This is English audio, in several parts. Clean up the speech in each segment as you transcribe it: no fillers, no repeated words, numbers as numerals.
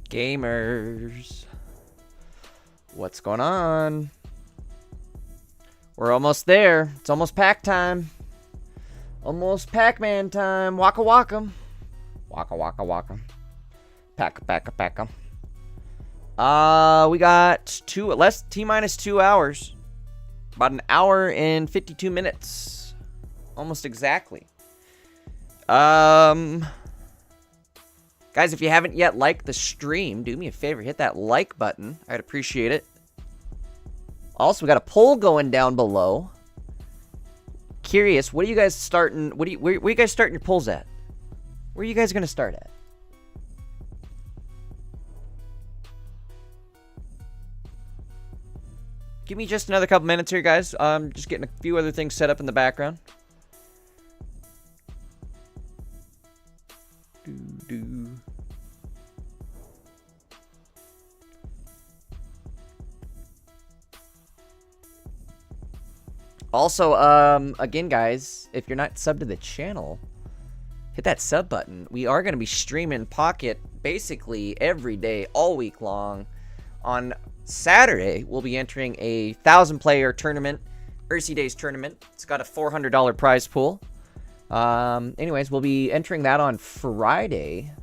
Gamers, what's going on? We're almost there. It's almost pack time. Almost Pac-Man time. Waka waka. Waka waka waka. Packa packa packa. We got T-minus 2 hours. About an hour and 52 minutes. Almost exactly. Guys, if you haven't yet liked the stream, do me a favor, hit that like button. I'd appreciate it. Also, we got a poll going down below. Curious, what are you guys starting? Where are you guys starting your polls at? Where are you guys gonna start at? Give me just another couple minutes here, guys. Just getting a few other things set up in the background. Also, again, guys, if you're not subbed to the channel, hit that sub button. We are going to be streaming Pocket basically every day, all week long. On Saturday, we'll be entering a 1,000-player tournament, Ursi Days tournament. It's got a $400 prize pool. Anyways, we'll be entering that on Friday.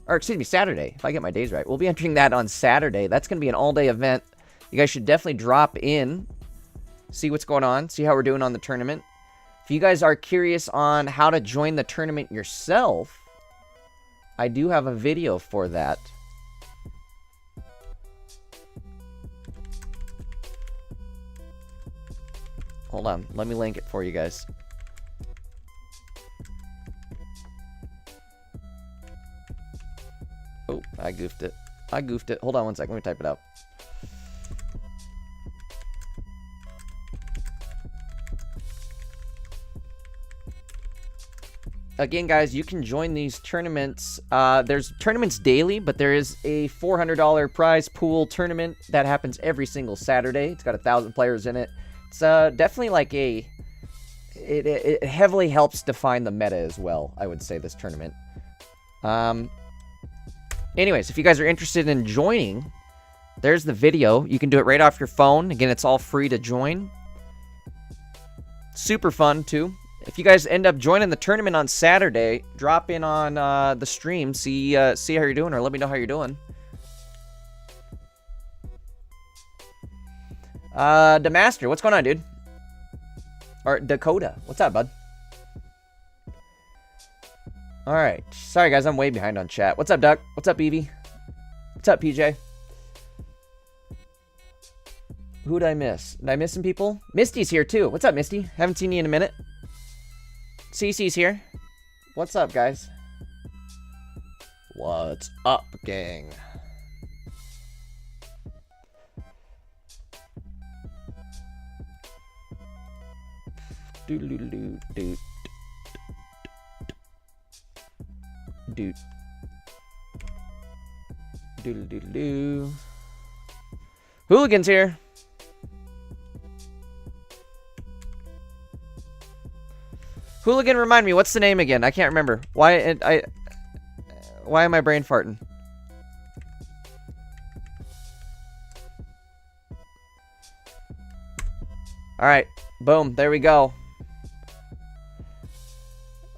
Or, excuse me, Saturday, if I get my days right. We'll be entering that on Saturday. That's going to be an all-day event. You guys should definitely drop in. See what's going on. See how we're doing on the tournament. If you guys are curious on how to join the tournament yourself, I do have a video for that. Hold on. Let me link it for you guys. Oh, I goofed it. I goofed it. Hold on one second. Let me type it out. Again, guys, you can join these tournaments. There's tournaments daily, but there is a $400 prize pool tournament that happens every single Saturday. It's got 1,000 players in it. It's definitely like a... It heavily helps define the meta as well, I would say, this tournament. Anyways, if you guys are interested in joining, there's the video. You can do it right off your phone. Again, it's all free to join. Super fun, too. If you guys end up joining the tournament on Saturday, drop in on the stream, see how you're doing, or let me know how you're doing. Demaster, what's going on, dude? Or Dakota, what's up, bud? Alright, sorry guys, I'm way behind on chat. What's up, Duck? What's up, Evie? What's up, PJ? Who'd I miss? Did I miss some people? Misty's here, too. What's up, Misty? Haven't seen you in a minute. CC's here. What's up, guys? What's up, gang? Doodle-doodle-doo. Doot. Doodle-doodle-doo. Hooligan's here. Hooligan, remind me, what's the name again? I can't remember. Why am I brain farting? Alright, boom, there we go.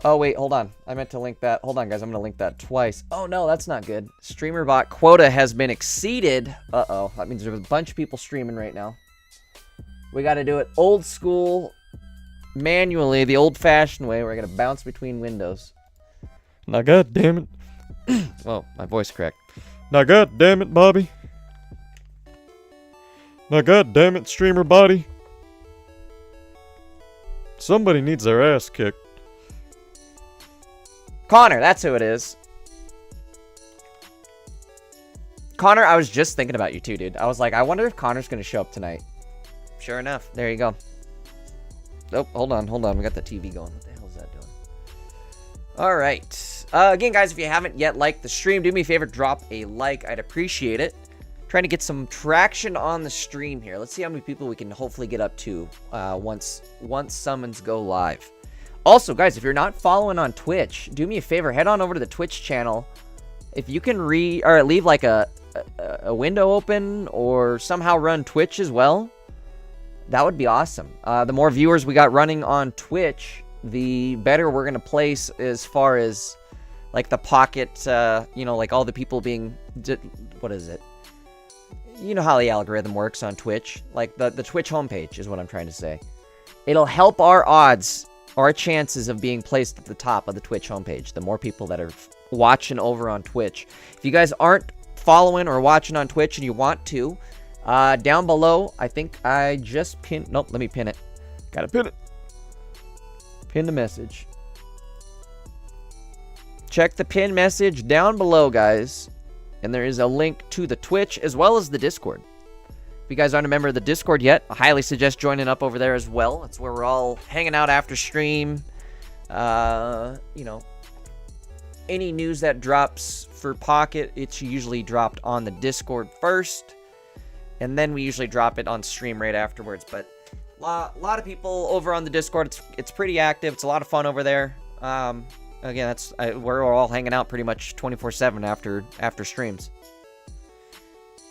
Oh, wait, hold on. I meant to link that. Hold on, guys, I'm going to link that twice. Oh, no, that's not good. Streamer bot quota has been exceeded. Uh-oh, that means there's a bunch of people streaming right now. We got to do it old school, manually, the old-fashioned way. We're going to bounce between windows. Now, God damn it. Whoa, my voice cracked. Now, God damn it, Bobby. Now, God damn it, streamer body. Somebody needs their ass kicked. Connor, that's who it is. Connor, I was just thinking about you too, dude. I was like, I wonder if Connor's going to show up tonight. Sure enough, there you go. Oh, hold on. We got the TV going. What the hell is that doing? All right. Again, guys, if you haven't yet liked the stream, do me a favor, drop a like. I'd appreciate it. Trying to get some traction on the stream here. Let's see how many people we can hopefully get up to once summons go live. Also, guys, if you're not following on Twitch, do me a favor, head on over to the Twitch channel if you can or leave like a window open or somehow run Twitch as well, that would be awesome. The more viewers we got running on Twitch, the better we're going to place as far as like the pocket, you know, like all the people being, what is it? You know how the algorithm works on Twitch. Like the Twitch homepage is what I'm trying to say. It'll help our odds, our chances of being placed at the top of the Twitch homepage. The more people that are watching over on Twitch. If you guys aren't following or watching on Twitch and you want to, down below, I think I just pinned, nope, let me pin it. Gotta pin it. Pin the message. Check the pin message down below, guys. And there is a link to the Twitch as well as the Discord. If you guys aren't a member of the Discord yet, I highly suggest joining up over there as well. That's where we're all hanging out after stream. You know, any news that drops for Pocket, it's usually dropped on the Discord first. And then we usually drop it on stream right afterwards. But a lot of people over on the Discord. It's pretty active. It's a lot of fun over there. Again, we're all hanging out pretty much 24/7 after streams.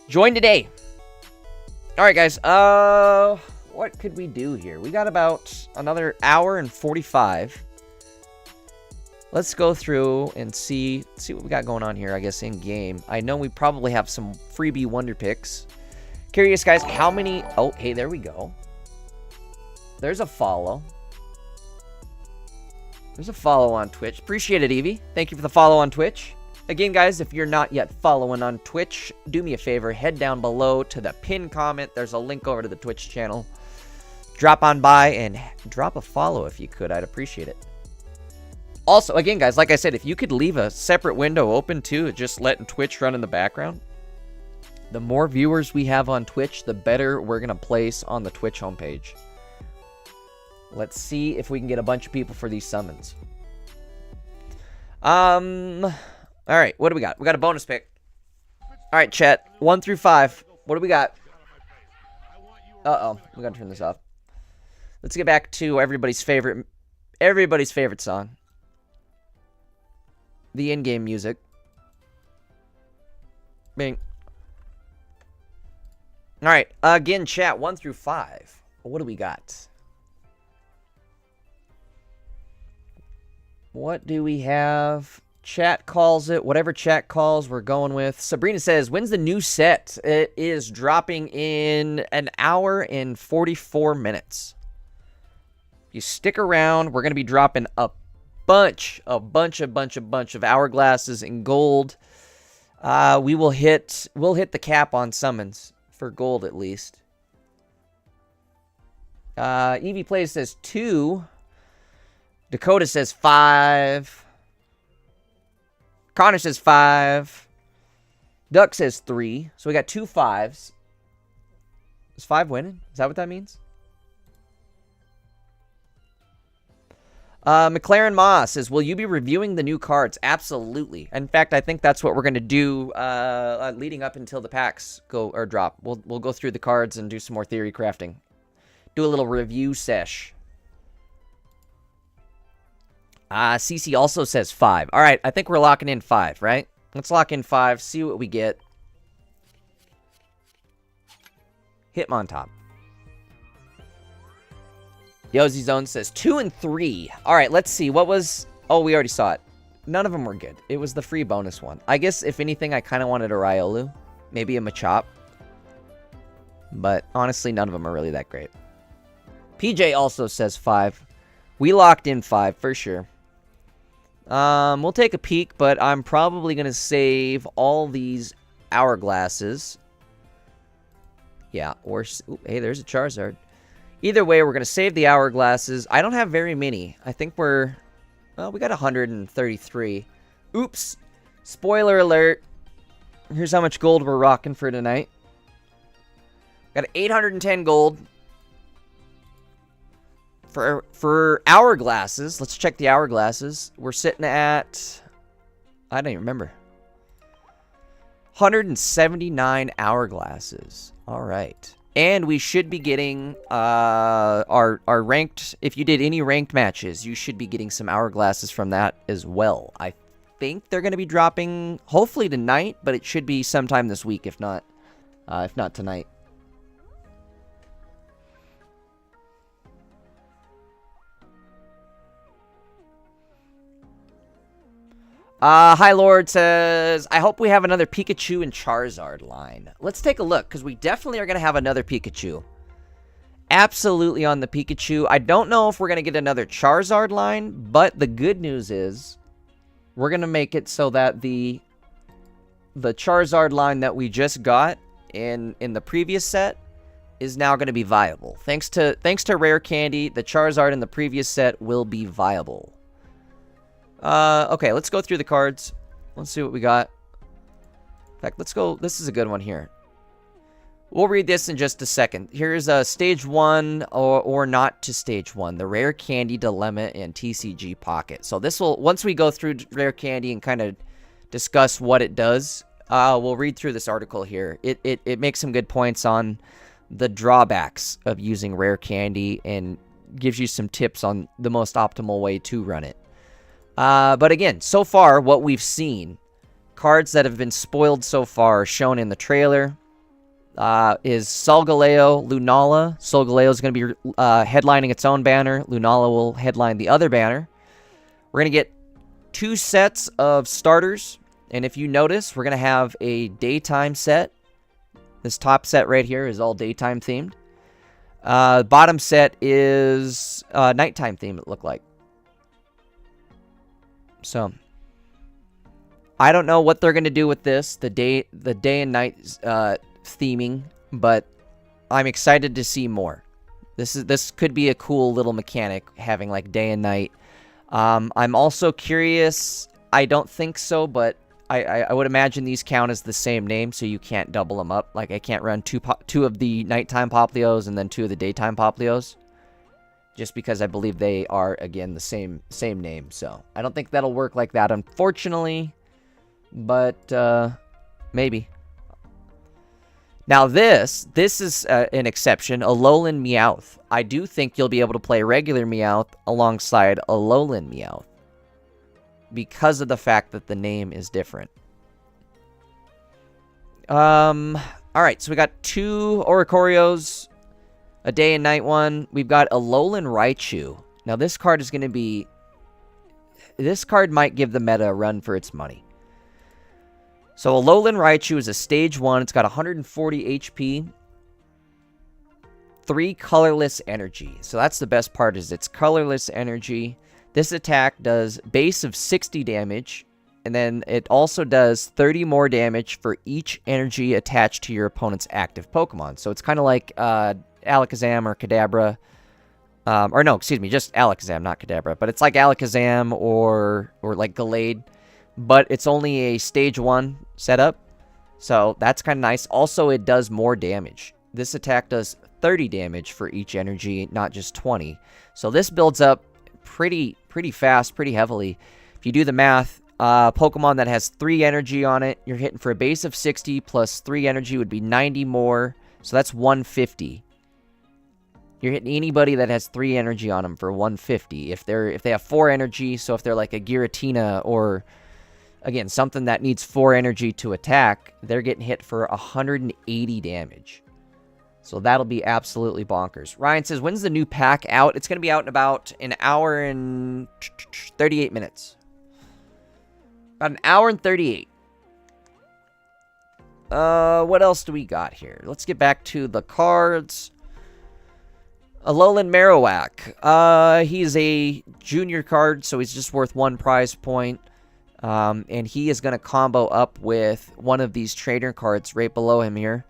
Join today. All right, guys. What could we do here? We got about another hour and 45. Let's go through and see what we got going on here, I guess, in game. I know we probably have some freebie wonder picks. Curious, guys, how many... Oh, hey, there we go. There's a follow. There's a follow on Twitch. Appreciate it, Evie. Thank you for the follow on Twitch. Again, guys, if you're not yet following on Twitch, do me a favor. Head down below to the pinned comment. There's a link over to the Twitch channel. Drop on by and drop a follow if you could. I'd appreciate it. Also, again, guys, like I said, if you could leave a separate window open, too, just letting Twitch run in the background, the more viewers we have on Twitch, the better we're going to place on the Twitch homepage. Let's see if we can get a bunch of people for these summons. All right, what do we got? We got a bonus pick. All right, chat, 1 through 5. What do we got? Uh-oh, we got to turn this off. Let's get back to everybody's favorite song. The in-game music. Bing. All right, again, chat, 1 through 5. What do we got? What do we have? Chat calls it. Whatever chat calls, we're going with. Sabrina says, when's the new set? It is dropping in an hour and 44 minutes. If you stick around, we're going to be dropping a bunch of hourglasses in gold. We'll hit the cap on summons for gold at least. Evie Plays says 2. Dakota says 5. Connor says 5. Duck says 3. So we got 2 5s. Is 5 winning? Is that what that means? McLaren Moss says, will you be reviewing the new cards? Absolutely. In fact, I think that's what we're going to do leading up until the packs drop. We'll go through the cards and do some more theory crafting. Do a little review sesh. CC also says 5. All right, I think we're locking in 5, right? Let's lock in 5, see what we get. Hitmontop. Yozy Zone says 2 and 3. All right, let's see. What was... Oh, we already saw it. None of them were good. It was the free bonus one. I guess, if anything, I kind of wanted a Riolu. Maybe a Machop. But, honestly, none of them are really that great. PJ also says 5. We locked in 5, for sure. We'll take a peek, but I'm probably going to save all these hourglasses. Yeah, or... Ooh, hey, there's a Charizard. Either way, we're going to save the hourglasses. I don't have very many. I think we're... Well, we got 133. Oops. Spoiler alert. Here's how much gold we're rocking for tonight. Got 810 gold. For hourglasses, let's check the hourglasses. We're sitting at... I don't even remember. 179 hourglasses. All right. And we should be getting our ranked... If you did any ranked matches, you should be getting some hourglasses from that as well. I think they're going to be dropping hopefully tonight, but it should be sometime this week, if not tonight. Hi Lord says, I hope we have another Pikachu and Charizard line. Let's take a look, because we definitely are going to have another Pikachu. Absolutely on the Pikachu. I don't know if we're going to get another Charizard line, but the good news is we're going to make it so that the Charizard line that we just got in the previous set is now going to be viable. Thanks to Rare Candy, the Charizard in the previous set will be viable. Okay, let's go through the cards. Let's see what we got. In fact, let's go. This is a good one here. We'll read this in just a second. Here's Stage 1 or not to Stage 1. The Rare Candy Dilemma and TCG Pocket. So this will, once we go through Rare Candy and kind of discuss what it does, we'll read through this article here. It makes some good points on the drawbacks of using Rare Candy and gives you some tips on the most optimal way to run it. But again, so far, what we've seen, cards that have been spoiled so far shown in the trailer, is Solgaleo, Lunala. Solgaleo is going to be headlining its own banner. Lunala will headline the other banner. We're going to get 2 sets of starters. And if you notice, we're going to have a daytime set. This top set right here is all daytime themed. Bottom set is nighttime themed, it looked like. So, I don't know what they're going to do with this, the day and night theming, but I'm excited to see more. This could be a cool little mechanic, having like day and night. I'm also curious, I don't think so, but I would imagine these count as the same name, so you can't double them up. Like, I can't run two of the nighttime Popplios and then 2 of the daytime Popplios. Just because I believe they are, again, the same name. So, I don't think that'll work like that, unfortunately. But, maybe. Now, this is an exception. Alolan Meowth. I do think you'll be able to play regular Meowth alongside Alolan Meowth, because of the fact that the name is different. Alright, so we got 2 Oricorios. A day and night one. We've got Alolan Raichu. Now, this card is going to be... This card might give the meta a run for its money. So, Alolan Raichu is a Stage 1. It's got 140 HP. 3 colorless energy. So, that's the best part, is it's colorless energy. This attack does base of 60 damage. And then it also does 30 more damage for each energy attached to your opponent's active Pokemon. So, it's kind of like... Alakazam or Kadabra, or no, excuse me, just Alakazam, not Kadabra, but it's like Alakazam or like Gallade, but it's only a Stage 1 setup, so that's kind of nice. Also, it does more damage. This attack does 30 damage for each energy, not just 20, so this builds up pretty fast, pretty heavily. If you do the math, Pokemon that has 3 energy on it, you're hitting for a base of 60 plus 3 energy would be 90 more, so that's 150. You're hitting anybody that has 3 energy on them for 150. If they have 4 energy, so if they're like a Giratina or, again, something that needs 4 energy to attack, they're getting hit for 180 damage. So that'll be absolutely bonkers. Ryan says, when's the new pack out? It's going to be out in about an hour and 38 minutes. About an hour and 38. What else do we got here? Let's get back to the cards. Alolan Marowak. He's a junior card, so he's just worth 1 prize point. And he is going to combo up with one of these trainer cards right below him here.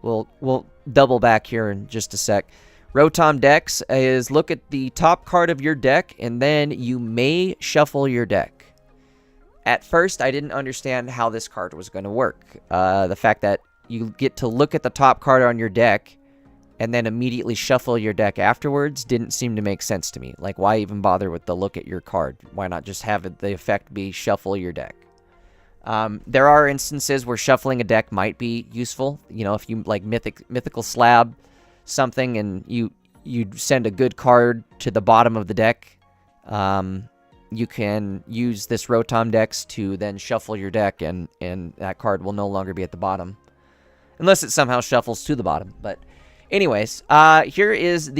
We'll double back here in just a sec. Rotom Dex is look at the top card of your deck, and then you may shuffle your deck. At first, I didn't understand how this card was going to work. The fact that you get to look at the top card on your deck and then immediately shuffle your deck afterwards didn't seem to make sense to me. Like, why even bother with the look at your card? Why not just have the effect be shuffle your deck? There are instances where shuffling a deck might be useful. You know, if you, like, Mythical Slab something and you send a good card to the bottom of the deck, you can use this Rotom Dex to then shuffle your deck, and that card will no longer be at the bottom. Unless it somehow shuffles to the bottom. But anyways, here is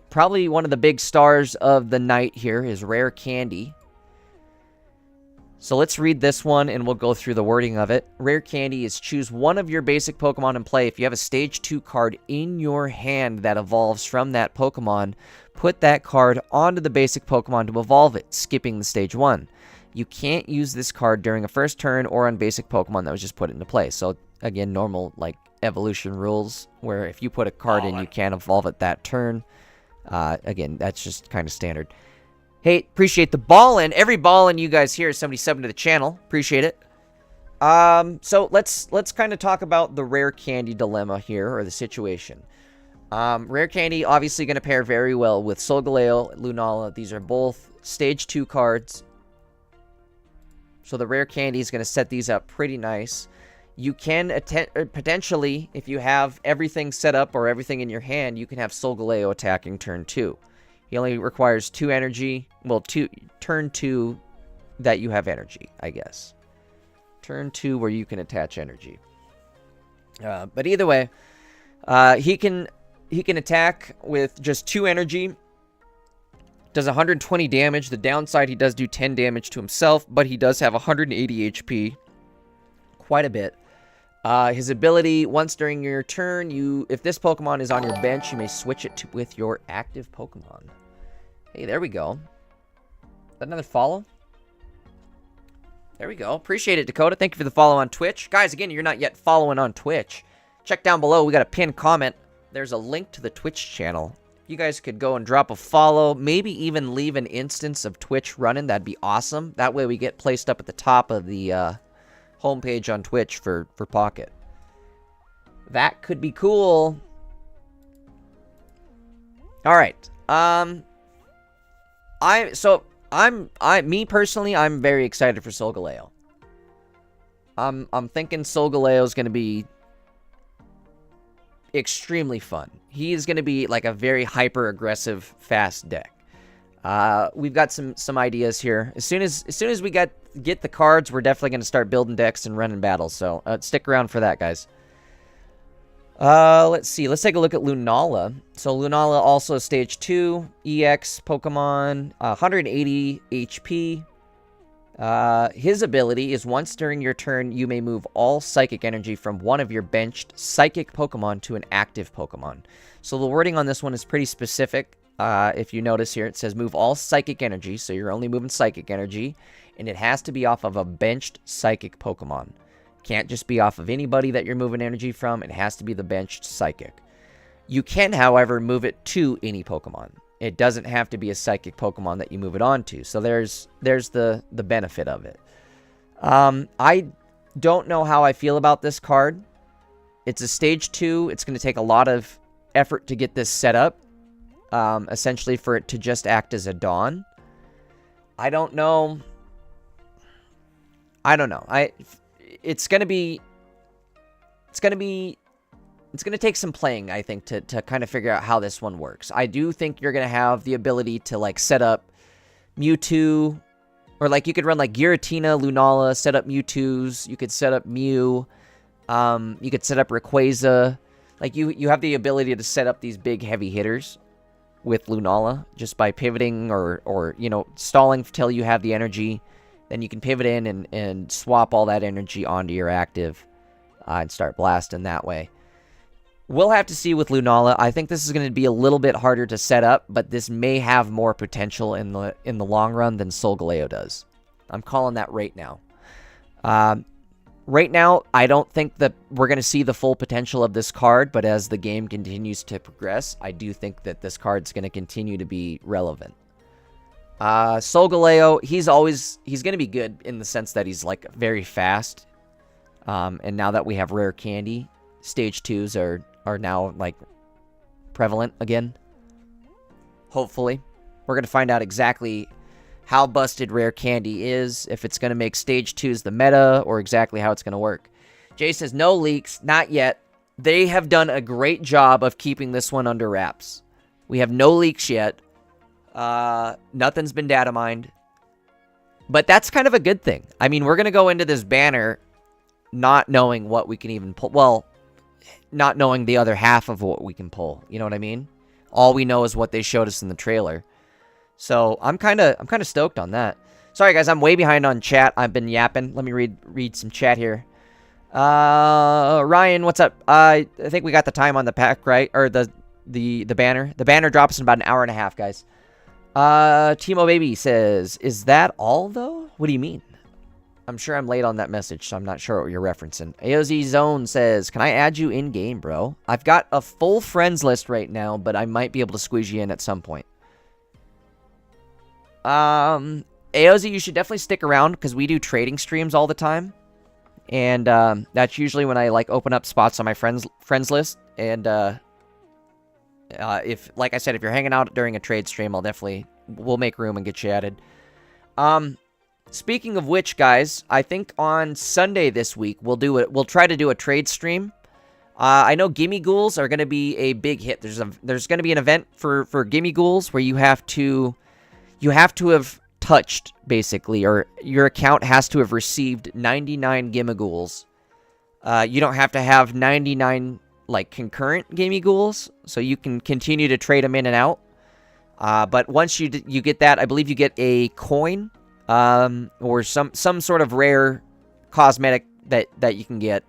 probably one of the big stars of the night here is Rare Candy. So let's read this one, and we'll go through the wording of it. Rare Candy is choose one of your basic Pokemon in play. If you have a Stage 2 card in your hand that evolves from that Pokemon, put that card onto the basic Pokemon to evolve it, skipping the Stage 1. You can't use this card during a first turn or on basic Pokemon that was just put into play. So, again, normal, like, evolution rules, where if you put a card in, you can't evolve it that turn. Again, that's just kind of standard. Hey, appreciate the ballin'. Every ballin' you guys here is somebody subbing to the channel. Appreciate it. So let's kind of talk about the Rare Candy dilemma here, or the situation. Rare Candy obviously going to pair very well with Solgaleo, Lunala. These are both Stage 2 cards. So the Rare Candy is going to set these up pretty nice. You can potentially, if you have everything set up or everything in your hand, you can have Solgaleo attacking turn 2. He only requires 2 energy. Well, turn 2 that you have energy, I guess. Turn 2 where you can attach energy. But either way, he can attack with just 2 energy. Does 120 damage. The downside, he does do 10 damage to himself, but he does have 180 HP. Quite a bit. His ability, once during your turn, if this Pokemon is on your bench, you may switch it with your active Pokemon. Hey, there we go. Is that another follow? There we go. Appreciate it, Dakota. Thank you for the follow on Twitch. Guys, again, you're not yet following on Twitch. Check down below. We got a pinned comment. There's a link to the Twitch channel. You guys could go and drop a follow. Maybe even leave an instance of Twitch running. That'd be awesome. That way we get placed up at the top of the homepage on Twitch for Pocket. That could be cool. All right. Me personally, I'm very excited for Solgaleo. I'm thinking Solgaleo is going to be extremely fun. He is going to be like a very hyper aggressive fast deck. We've got some ideas here. As soon as we get the cards, we're definitely going to start building decks and running battles. So stick around for that, guys. Let's see. Let's take a look at Lunala. So Lunala also Stage 2 EX Pokemon, 180 HP. His ability is once during your turn, you may move all psychic energy from one of your benched psychic Pokemon to an active Pokemon. So the wording on this one is pretty specific. If you notice here, it says move all psychic energy, so you're only moving psychic energy, and it has to be off of a benched psychic Pokemon. Can't just be off of anybody that you're moving energy from. It has to be the benched psychic. You can, however, move it to any Pokemon. It doesn't have to be a psychic Pokemon that you move it on to. So there's the benefit of it. I don't know how I feel about this card. It's a Stage 2. It's going to take a lot of effort to get this set up. Essentially for it to just act as a Dawn. I don't know. It's going to take some playing, I think, to kind of figure out how this one works. I do think you're going to have the ability to, like, set up Mewtwo, or, like, you could run, like, Giratina, Lunala, set up Mewtwo's, you could set up Mew, you could set up Rayquaza. Like, you have the ability to set up these big heavy hitters with Lunala, just by pivoting or you know, stalling till you have the energy. Then you can pivot in and swap all that energy onto your active and start blasting that way. We'll have to see with Lunala. I think this is going to be a little bit harder to set up, but this may have more potential in the long run than Solgaleo does. I'm calling that right now. Right now, I don't think that we're going to see the full potential of this card, but as the game continues to progress, I do think that this card's going to continue to be relevant. Solgaleo, he's going to be good in the sense that he's, like, very fast. And now that we have Rare Candy, Stage 2s are now, like, prevalent again. Hopefully. We're going to find out exactly how busted Rare Candy is, if it's going to make Stage 2s the meta, or exactly how it's going to work. Jay says, no leaks, not yet. They have done a great job of keeping this one under wraps. We have no leaks yet. Nothing's been data mined. But that's kind of a good thing. I mean, we're going to go into this banner not knowing what we can even pull. Well, not knowing the other half of what we can pull. You know what I mean? All we know is what they showed us in the trailer. So I'm kind of stoked on that. Sorry guys, I'm way behind on chat. I've been yapping. Let me read some chat here. Ryan, what's up? I think we got the time on the pack, right? Or the banner. The banner drops in about an hour and a half, guys. Timo Baby says, is that all though? What do you mean? I'm sure I'm late on that message, so I'm not sure what you're referencing. AOZ Zone says, can I add you in game, bro? I've got a full friends list right now, but I might be able to squeeze you in at some point. AOZ, you should definitely stick around because we do trading streams all the time. And that's usually when I like open up spots on my friends list. And if, like I said, if you're hanging out during a trade stream, we'll make room and get you added. Speaking of which, guys, I think on Sunday this week we'll try to do a trade stream. I know Gimme Ghouls are going to be a big hit. There's going to be an event for Gimme Ghouls where you have to have touched, basically, or your account has to have received 99 Gimme Ghouls. You don't have to have 99 like concurrent Gimme Ghouls, so you can continue to trade them in and out. But once you get that, I believe you get a coin, or some sort of rare cosmetic that you can get.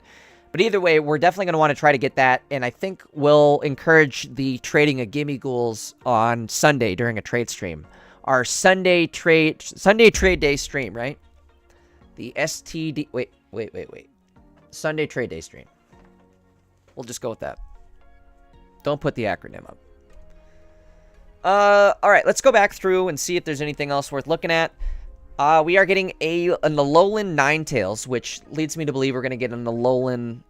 But either way, we're definitely going to want to try to get that, and I think we'll encourage the trading of Gimme Ghouls on Sunday during a trade stream. Our Sunday trade day stream, right? The STD... Wait. Sunday trade day stream. We'll just go with that. Don't put the acronym up. Alright, let's go back through and see if there's anything else worth looking at. We are getting an Alolan Ninetales, which leads me to believe we're going to get an Alolan...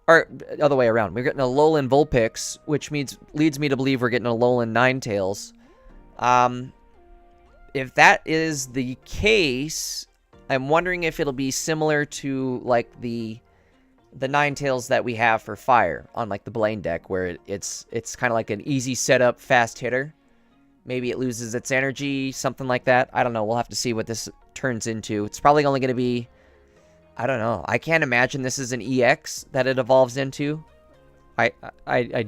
Or, other way around. We're getting a Alolan Vulpix, which leads me to believe we're getting a Alolan Ninetales. If that is the case, I'm wondering if it'll be similar to, like, the Ninetales that we have for Fire on, like, the Blaine deck, where it's kind of like an easy setup, fast hitter. Maybe it loses its energy, something like that. I don't know. We'll have to see what this turns into. It's probably only going to be... I don't know. I can't imagine this is an EX that it evolves into. I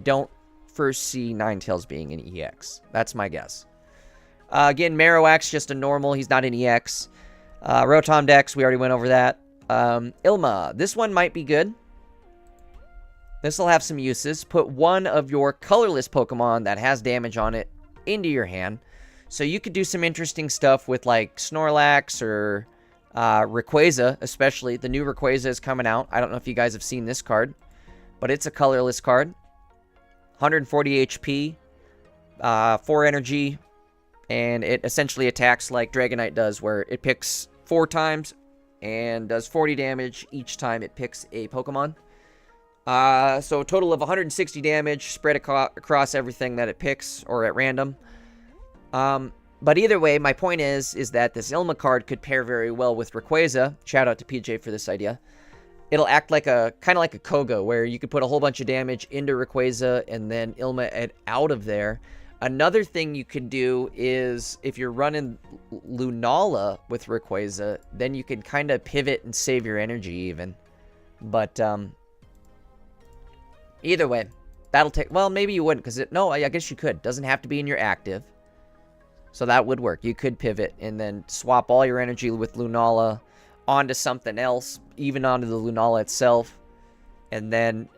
don't foresee Ninetales being an EX. That's my guess. Again, Marowak's just a normal. He's not an EX. Rotom Dex, we already went over that. Ilma, this one might be good. This will have some uses. Put one of your colorless Pokemon that has damage on it into your hand. So you could do some interesting stuff with like Snorlax or Rayquaza, especially. The new Rayquaza is coming out. I don't know if you guys have seen this card, but it's a colorless card. 140 HP, 4 energy, and it essentially attacks like Dragonite does, where it picks 4 times and does 40 damage each time it picks a Pokemon. So a total of 160 damage spread across everything that it picks, or at random. But either way, my point is that this Ilma card could pair very well with Rayquaza. Shout out to PJ for this idea. It'll act like kind of like a Koga, where you could put a whole bunch of damage into Rayquaza and then Ilma it out of there. Another thing you could do is, if you're running Lunala with Rayquaza, then you can kind of pivot and save your energy even. But, either way, that'll take... Well, maybe you wouldn't, because no, I guess you could. Doesn't have to be in your active. So that would work. You could pivot and then swap all your energy with Lunala onto something else, even onto the Lunala itself, and then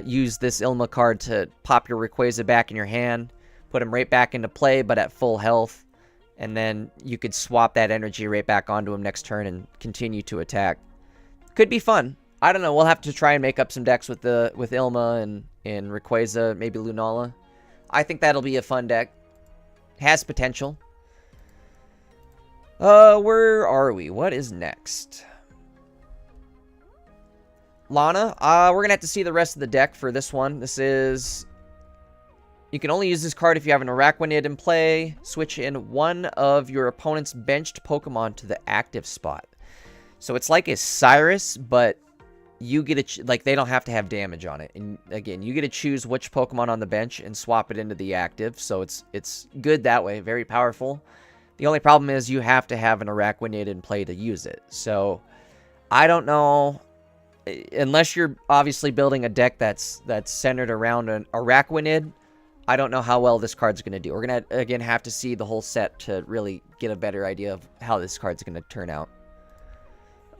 use this Ilma card to pop your Rayquaza back in your hand, put him right back into play, but at full health, and then you could swap that energy right back onto him next turn and continue to attack. Could be fun. I don't know. We'll have to try and make up some decks with Ilma and Rayquaza, maybe Lunala. I think that'll be a fun deck. Has potential. Where are we? What is next? Lana, we're gonna have to see the rest of the deck for this one. This is... You can only use this card if you have an Araquanid in play. Switch in one of your opponent's benched Pokemon to the active spot. So it's like a Cyrus, but you get like, they don't have to have damage on it. And again, you get to choose which Pokemon on the bench and swap it into the active. So it's good that way. Very powerful. The only problem is you have to have an Araquanid in play to use it. So, I don't know. Unless you're obviously building a deck that's centered around an Araquanid, I don't know how well this card's going to do. We're going to, again, have to see the whole set to really get a better idea of how this card's going to turn out.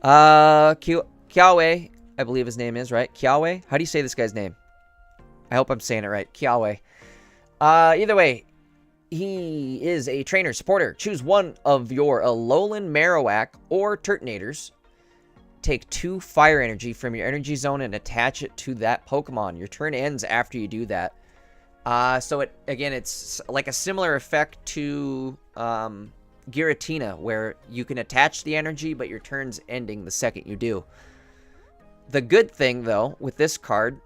Kiawe, I believe his name is, right? Kiawe? How do you say this guy's name? I hope I'm saying it right. Kiawe. Either way, he is a trainer supporter. Choose one of your Alolan Marowak or Turtonators. Take 2 fire energy from your energy zone and attach it to that Pokemon. Your turn ends after you do that. So it's like a similar effect to Giratina, where you can attach the energy, but your turn's ending the second you do. The good thing, though, with this card,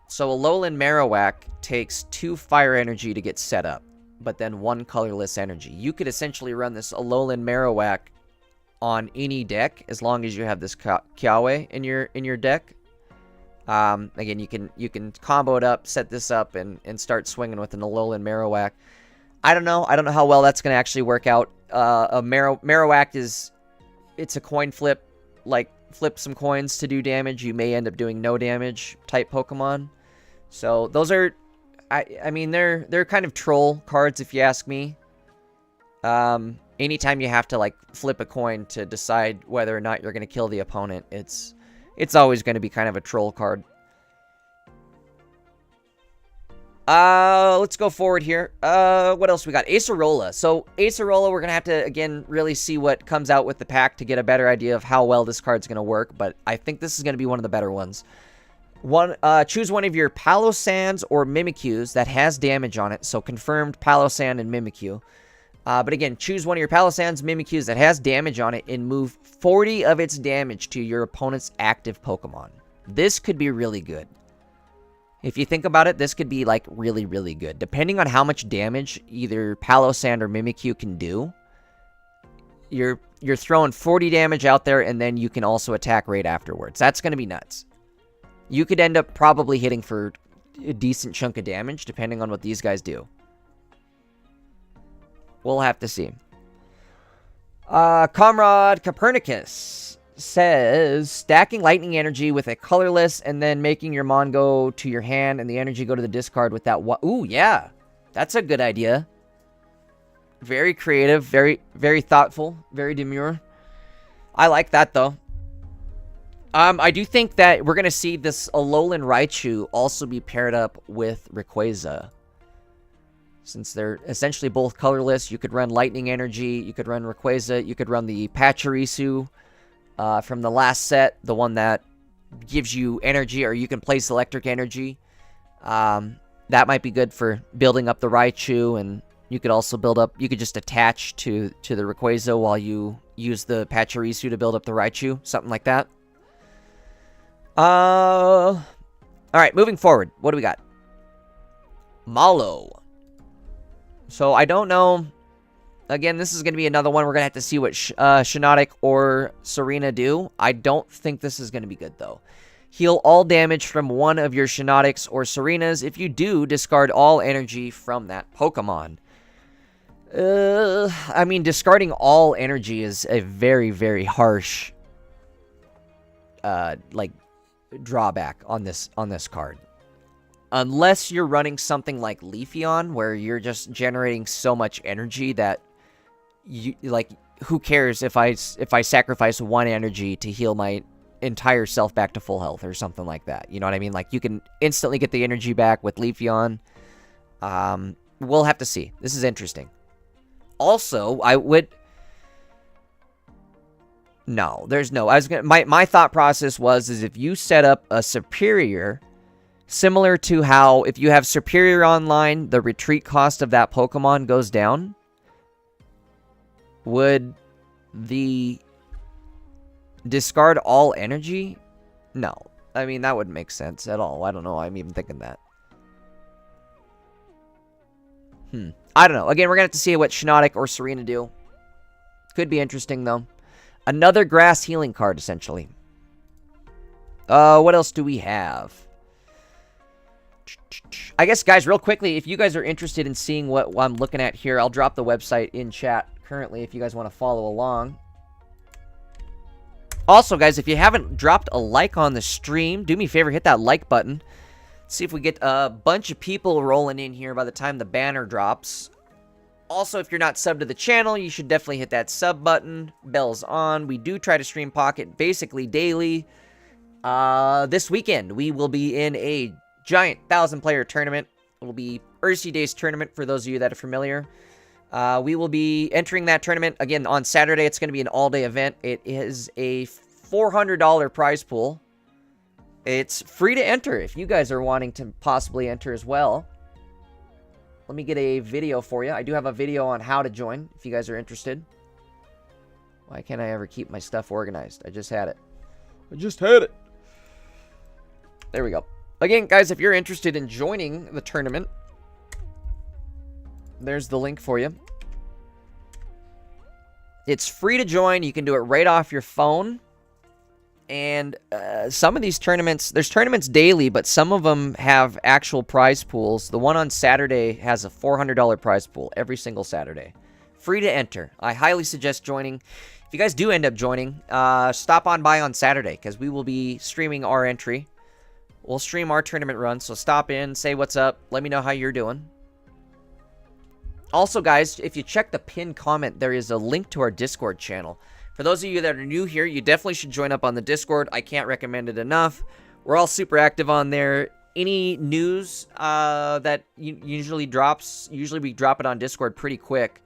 so Alolan Marowak takes 2 fire energy to get set up, but then 1 colorless energy. You could essentially run this Alolan Marowak on any deck as long as you have this Kiawe in your deck. Again, you can combo it up, set this up, and start swinging with an Alolan Marowak. I don't know how well that's going to actually work out. Marowak it's a coin flip, like flip some coins to do damage. You may end up doing no damage type Pokemon. So those are, I mean, they're kind of troll cards if you ask me. Anytime you have to like flip a coin to decide whether or not you're going to kill the opponent, it's always going to be kind of a troll card. Let's go forward here. What else we got? Acerola. So Acerola, we're going to have to, again, really see what comes out with the pack to get a better idea of how well this card's going to work, but I think this is going to be one of the better ones. Choose one of your Palosands or Mimikyus that has damage on it, so confirmed Palosand and Mimikyu. But again, choose one of your Palosands, Mimikyus that has damage on it and move 40 of its damage to your opponent's active Pokemon. This could be really good. If you think about it, this could be like really, really good. Depending on how much damage either Palosand or Mimikyu can do, you're throwing 40 damage out there, and then you can also attack right afterwards. That's going to be nuts. You could end up probably hitting for a decent chunk of damage, depending on what these guys do. We'll have to see. Comrade Copernicus says, stacking lightning energy with a colorless and then making your Mon go to your hand and the energy go to the discard with that. Ooh, yeah. That's a good idea. Very creative, very, very thoughtful, very demure. I like that, though. I do think that we're going to see this Alolan Raichu also be paired up with Rayquaza. Since they're essentially both colorless, you could run Lightning Energy, you could run Rayquaza, you could run the Pachirisu from the last set, the one that gives you energy, or you can place Electric Energy. That might be good for building up the Raichu, and you could also you could just attach to the Rayquaza while you use the Pachirisu to build up the Raichu, something like that. Alright, moving forward. What do we got? Malo. So, I don't know. Again, this is going to be another one. We're going to have to see what Shiinotic or Serena do. I don't think this is going to be good, though. Heal all damage from one of your Shiinotics or Serenas. If you do, discard all energy from that Pokemon. I mean, discarding all energy is a very, very harsh, drawback on this card. Unless you're running something like Leafeon, where you're just generating so much energy that who cares if I sacrifice 1 energy to heal my entire self back to full health or something like that. You know what I mean? Like, you can instantly get the energy back with Leafeon. We'll have to see. This is interesting. Also, no, there's no. My thought process is if you set up a Superior, similar to how if you have Superior online, the retreat cost of that Pokemon goes down. Would the discard all energy? No. I mean, that wouldn't make sense at all. I don't know why I'm even thinking that. I don't know. Again, we're going to have to see what Shiinotic or Serena do. Could be interesting, though. Another grass healing card, essentially. What else do we have? I guess, guys, real quickly, if you guys are interested in seeing what I'm looking at here, I'll drop the website in chat currently if you guys want to follow along. Also, guys, if you haven't dropped a like on the stream, do me a favor, hit that like button. See if we get a bunch of people rolling in here by the time the banner drops. Also, if you're not subbed to the channel, you should definitely hit that sub button. Bells on. We do try to stream Pocket basically daily. This weekend, we will be in a giant 1,000-player tournament. It will be Ursi Days tournament for those of you that are familiar. We will be entering that tournament again on Saturday. It's going to be an all-day event. It is a $400 prize pool. It's free to enter if you guys are wanting to possibly enter as well. Let me get a video for you. I do have a video on how to join if you guys are interested. Why can't I ever keep my stuff organized? I just had it. There we go. Again, guys, if you're interested in joining the tournament, there's the link for you. It's free to join. You can do it right off your phone. And some of these tournaments, there's tournaments daily, but some of them have actual prize pools. The one on Saturday has a $400 prize pool every single Saturday. Free to enter. I highly suggest joining. If you guys do end up joining, stop on by on Saturday because we will be streaming our entry. We'll stream our tournament run, so stop in, say what's up, let me know how you're doing. Also, guys, if you check the pinned comment, there is a link to our Discord channel. For those of you that are new here, you definitely should join up on the Discord. I can't recommend it enough. We're all super active on there. Any news that usually drops, usually we drop it on Discord pretty quick.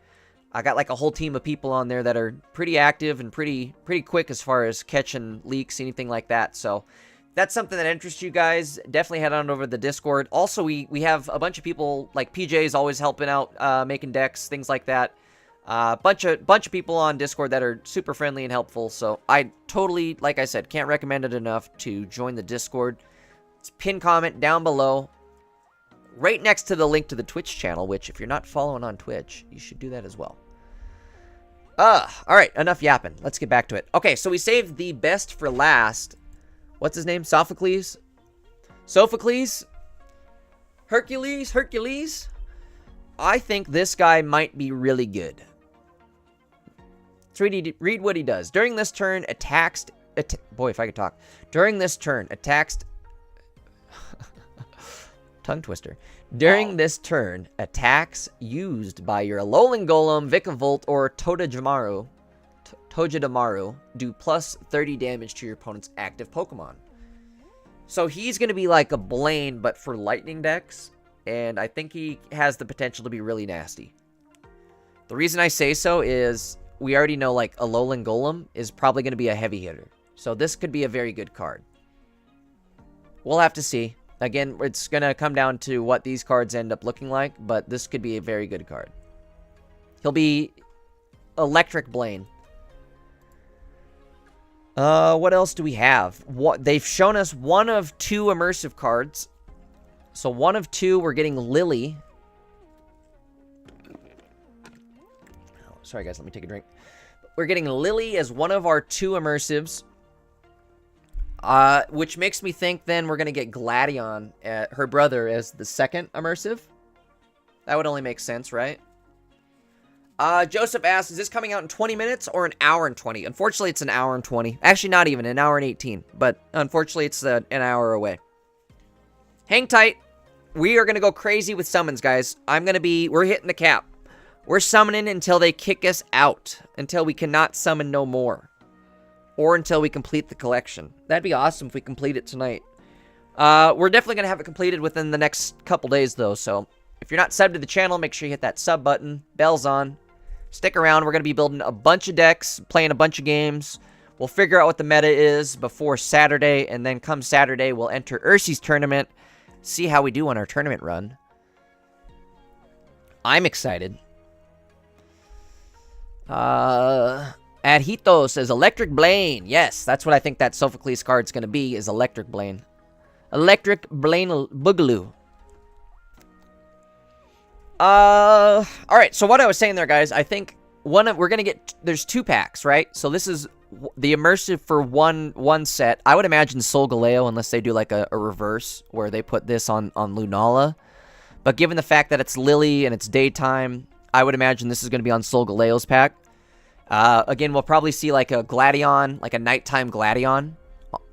I got like a whole team of people on there that are pretty active and pretty quick as far as catching leaks, anything like that. So if that's something that interests you guys, definitely head on over to the Discord. Also, we have a bunch of people, like PJ is always helping out, making decks, things like that. Bunch of people on Discord that are super friendly and helpful. So I totally, like I said, can't recommend it enough to join the Discord. It's pinned comment down below, right next to the link to the Twitch channel, which if you're not following on Twitch, you should do that as well. All right, enough yapping. Let's get back to it. Okay, so we saved the best for last. What's his name? Sophocles? Sophocles? Hercules? I think this guy might be really good. Let's read what he does. During this turn, attacks... boy, if I could talk. During this turn, attacks... Tongue twister. During this turn, attacks used by your Alolan Golem, Vikavolt, or Togedemaru do plus 30 damage to your opponent's active Pokemon. So he's going to be like a Blaine, but for lightning decks. And I think he has the potential to be really nasty. The reason I say so is we already know like Alolan Golem is probably going to be a heavy hitter. So this could be a very good card. We'll have to see. Again, it's going to come down to what these cards end up looking like, but this could be a very good card. He'll be Electric Blaine. What else do we have? They've shown us one of two immersive cards. So one of two, we're getting Lily. Oh, sorry, guys. Let me take a drink. We're getting Lily as one of our two immersives. Which makes me think then we're going to get Gladion, her brother, as the second immersive. That would only make sense, right? Joseph asks, is this coming out in 20 minutes or an hour and 20? Unfortunately, it's an hour and 20. Actually, not even, an hour and 18. But unfortunately, it's an hour away. Hang tight. We are going to go crazy with summons, guys. We're hitting the cap. We're summoning until they kick us out. Until we cannot summon no more. Or until we complete the collection. That'd be awesome if we complete it tonight. We're definitely going to have it completed within the next couple days, though. So, if you're not subbed to the channel, make sure you hit that sub button. Bell's on. Stick around. We're going to be building a bunch of decks, playing a bunch of games. We'll figure out what the meta is before Saturday. And then come Saturday, we'll enter Ursi's tournament. See how we do on our tournament run. I'm excited. Adhito says Electric Blaine. Yes, that's what I think that Sophocles card's going to be, is Electric Blaine. Electric Blaine Boogaloo. Alright, so what I was saying there, guys, I think we're going to get... There's 2 packs, right? So this is the immersive for one set, I would imagine Solgaleo, unless they do like a reverse where they put this on Lunala. But given the fact that it's Lily and it's daytime, I would imagine this is going to be on Solgaleo's pack. Again, we'll probably see like a Gladion, like a nighttime Gladion,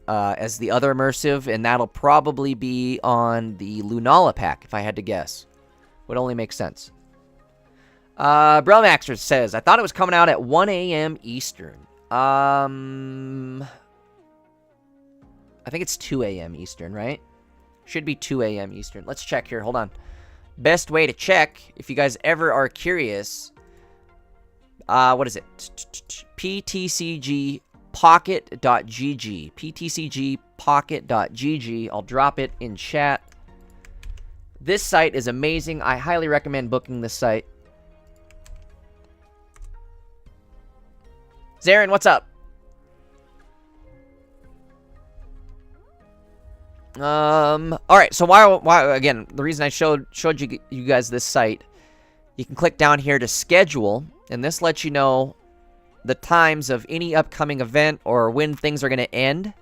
as the other immersive, and that'll probably be on the Lunala pack, if I had to guess. Would only make sense. Bromaxer says, I thought it was coming out at 1 a.m. Eastern. I think it's 2 a.m. Eastern, right? Should be 2 a.m. Eastern. Let's check here. Hold on. Best way to check, if you guys ever are curious, what is it? ptcgpocket.gg. ptcgpocket.gg. I'll drop it in chat. This site is amazing. I highly recommend booking this site. Zarin, what's up? Alright, so why again, the reason I showed you guys this site, you can click down here to schedule, and this lets you know the times of any upcoming event or when things are going to end,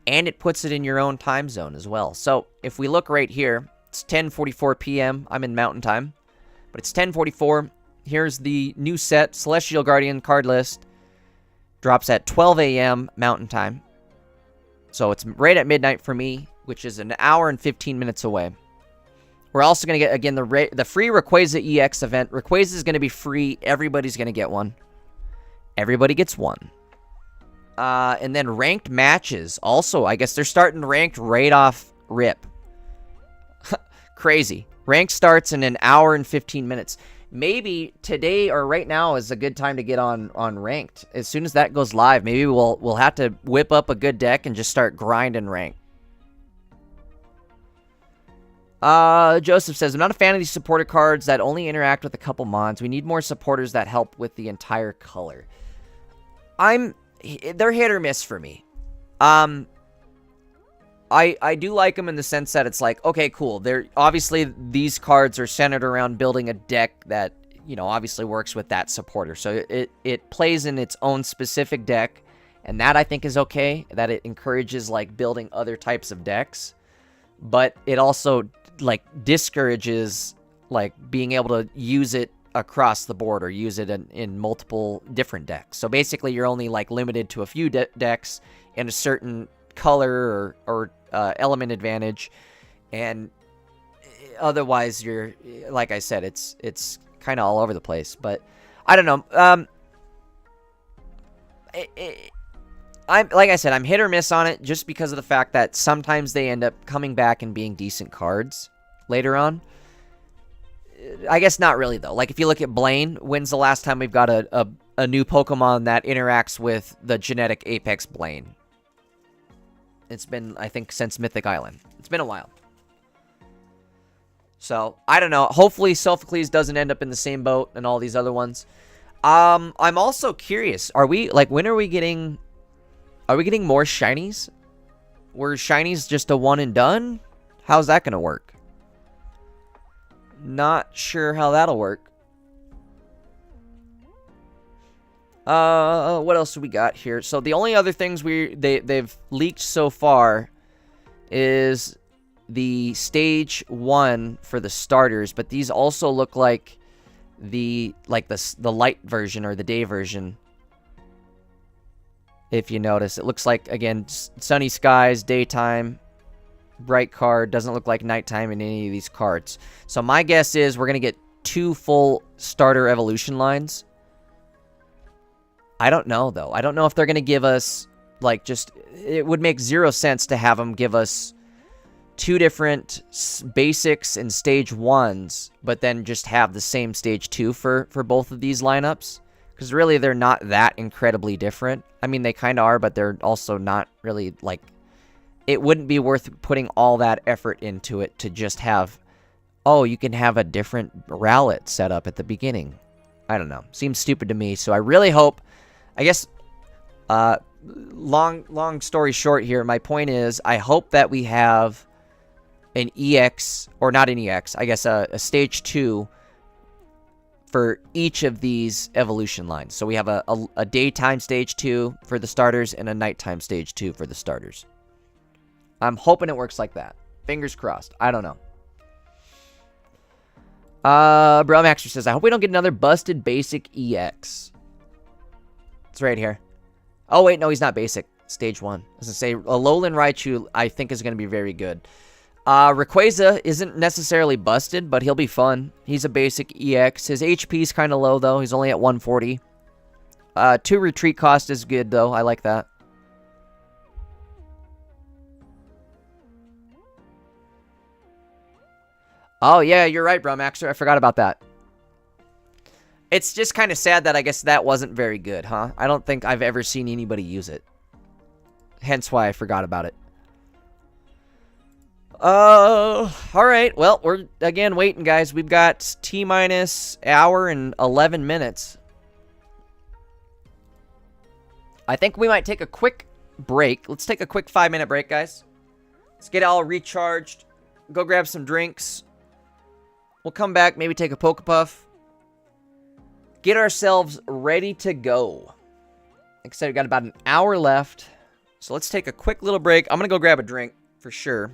and it puts it in your own time zone as well. So, if we look right here, it's 10:44 p.m. I'm in Mountain Time, but it's 10:44. Here's the new set, Celestial Guardian card list. Drops at 12 a.m. Mountain Time. So it's right at midnight for me, which is an hour and 15 minutes away. We're also going to get, again, the free Rayquaza EX event. Rayquaza is going to be free. Everybody's going to get one. Everybody gets one. And then ranked matches. Also, I guess they're starting ranked right off rip. Crazy. Ranked starts in an hour and 15 minutes. Maybe today or right now is a good time to get on ranked. As soon as that goes live, maybe we'll have to whip up a good deck and just start grinding ranked. Joseph says, I'm not a fan of these supporter cards that only interact with a couple mons. We need more supporters that help with the entire color. They're hit or miss for me. I do like them in the sense that it's like, okay, cool. Obviously, these cards are centered around building a deck that, you know, obviously works with that supporter. So it plays in its own specific deck, and that I think is okay. That it encourages, like, building other types of decks. But it also, like, discourages, like, being able to use it across the board or use it in multiple different decks. So basically, you're only, like, limited to a few decks in a certain color or element advantage, and otherwise you're, like I said, it's kind of all over the place. But I don't know. I'm, like I said, I'm hit or miss on it just because of the fact that sometimes they end up coming back and being decent cards later on. I guess not really, though. Like, if you look at Blaine, when's the last time we've got a new Pokemon that interacts with the genetic Apex Blaine? It's been, I think, since Mythic Island. It's been a while. So, I don't know. Hopefully, Sophocles doesn't end up in the same boat and all these other ones. I'm also curious. Are we, like, when are we getting more shinies? Were shinies just a one and done? How's that going to work? Not sure how that'll work. What else do we got here? So the only other things they've leaked so far is the stage 1 for the starters, but these also look like the light version or the day version. If you notice, it looks like, again, sunny skies, daytime, bright card, doesn't look like nighttime in any of these cards. So my guess is we're gonna get 2 full starter evolution lines. I don't know, though. I don't know if they're going to give us, like, just... It would make 0 sense to have them give us 2 different basics and stage 1s, but then just have the same stage 2 for both of these lineups. Because really, they're not that incredibly different. I mean, they kind of are, but they're also not really, like... It wouldn't be worth putting all that effort into it to just have... Oh, you can have a different Rowlet set up at the beginning. I don't know. Seems stupid to me, so I really hope... I guess, long story short here, my point is, I hope that we have an EX, or not an EX, I guess a Stage 2 for each of these evolution lines. So we have a daytime stage 2 for the starters and a nighttime stage 2 for the starters. I'm hoping it works like that. Fingers crossed. I don't know. Bromaxter says, I hope we don't get another busted basic EX. It's right here. Oh, wait, no, he's not basic. Stage 1. I was going to say, Alolan Raichu, I think, is going to be very good. Rayquaza isn't necessarily busted, but he'll be fun. He's a basic EX. His HP's kind of low, though. He's only at 140. 2 retreat cost is good, though. I like that. Oh, yeah, you're right, Bromaxer. I forgot about that. It's just kind of sad that I guess that wasn't very good, huh? I don't think I've ever seen anybody use it. Hence why I forgot about it. Alright. Well, we're, again, waiting, guys. We've got T-minus hour and 11 minutes. I think we might take a quick break. Let's take a quick 5-minute break, guys. Let's get all recharged. Go grab some drinks. We'll come back, maybe take a Pokepuff. Get ourselves ready to go. Like I said, we've got about an hour left. So let's take a quick little break. I'm going to go grab a drink for sure.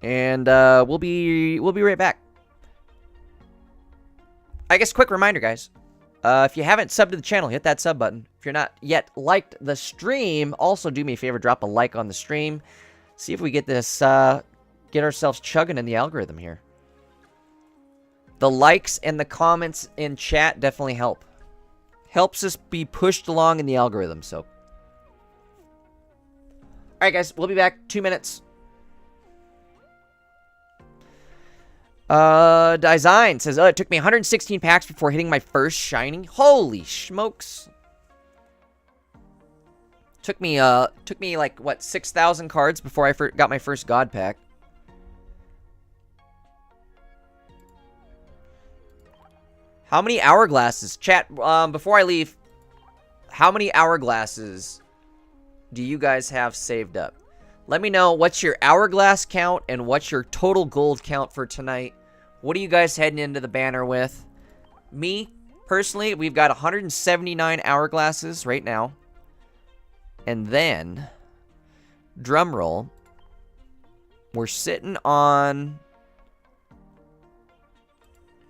And we'll be right back. I guess quick reminder, guys. If you haven't subbed to the channel, hit that sub button. If you're not yet liked the stream, also do me a favor, drop a like on the stream. See if we get this, get ourselves chugging in the algorithm here. The likes and the comments in chat definitely help. Helps us be pushed along in the algorithm, so. Alright, guys, we'll be back 2 minutes. Design says, it took me 116 packs before hitting my first shiny. Holy smokes. Took me like, what, 6,000 cards before I got my first God pack. How many hourglasses? Chat, before I leave, how many hourglasses do you guys have saved up? Let me know what's your hourglass count and what's your total gold count for tonight. What are you guys heading into the banner with? Me, personally, we've got 179 hourglasses right now. And then, drum roll, we're sitting on...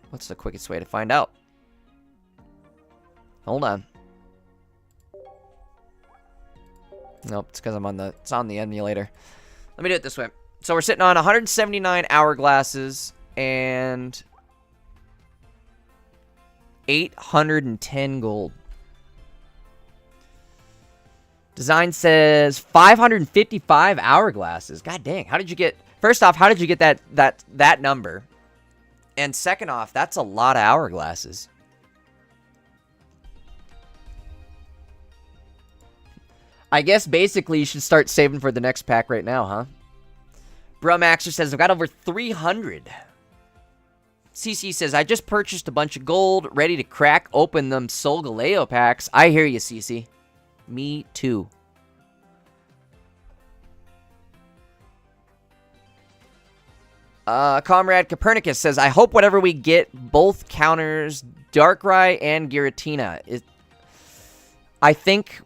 What's the quickest way to find out? Hold on. Nope, it's because it's on the emulator. Let me do it this way. So we're sitting on 179 hourglasses and 810 gold. Design says 555 hourglasses. God dang, how did you get... First off, how did you get that number? And second off, that's a lot of hourglasses. I guess basically you should start saving for the next pack right now, huh? Brumaxer says, I've got over 300. CC says, I just purchased a bunch of gold, ready to crack open them Solgaleo packs. I hear you, CC. Me too. Comrade Copernicus says, I hope whatever we get both counters Darkrai and Giratina. I think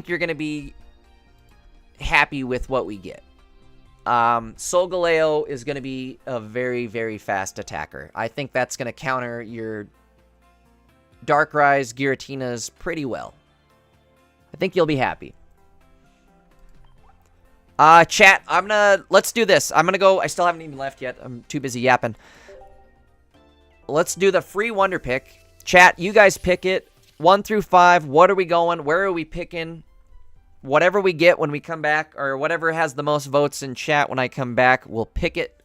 you're going to be happy with what we get. Solgaleo is going to be a very, very fast attacker. I think that's going to counter your Darkrai's, Giratinas pretty well. I think you'll be happy. Chat, let's do this. I'm gonna go, I still haven't even left yet. I'm too busy yapping. Let's do the free Wonder Pick. Chat, you guys pick it. 1 through 5, what are we going? Where are we picking? Whatever we get when we come back, or whatever has the most votes in chat when I come back, we'll pick it.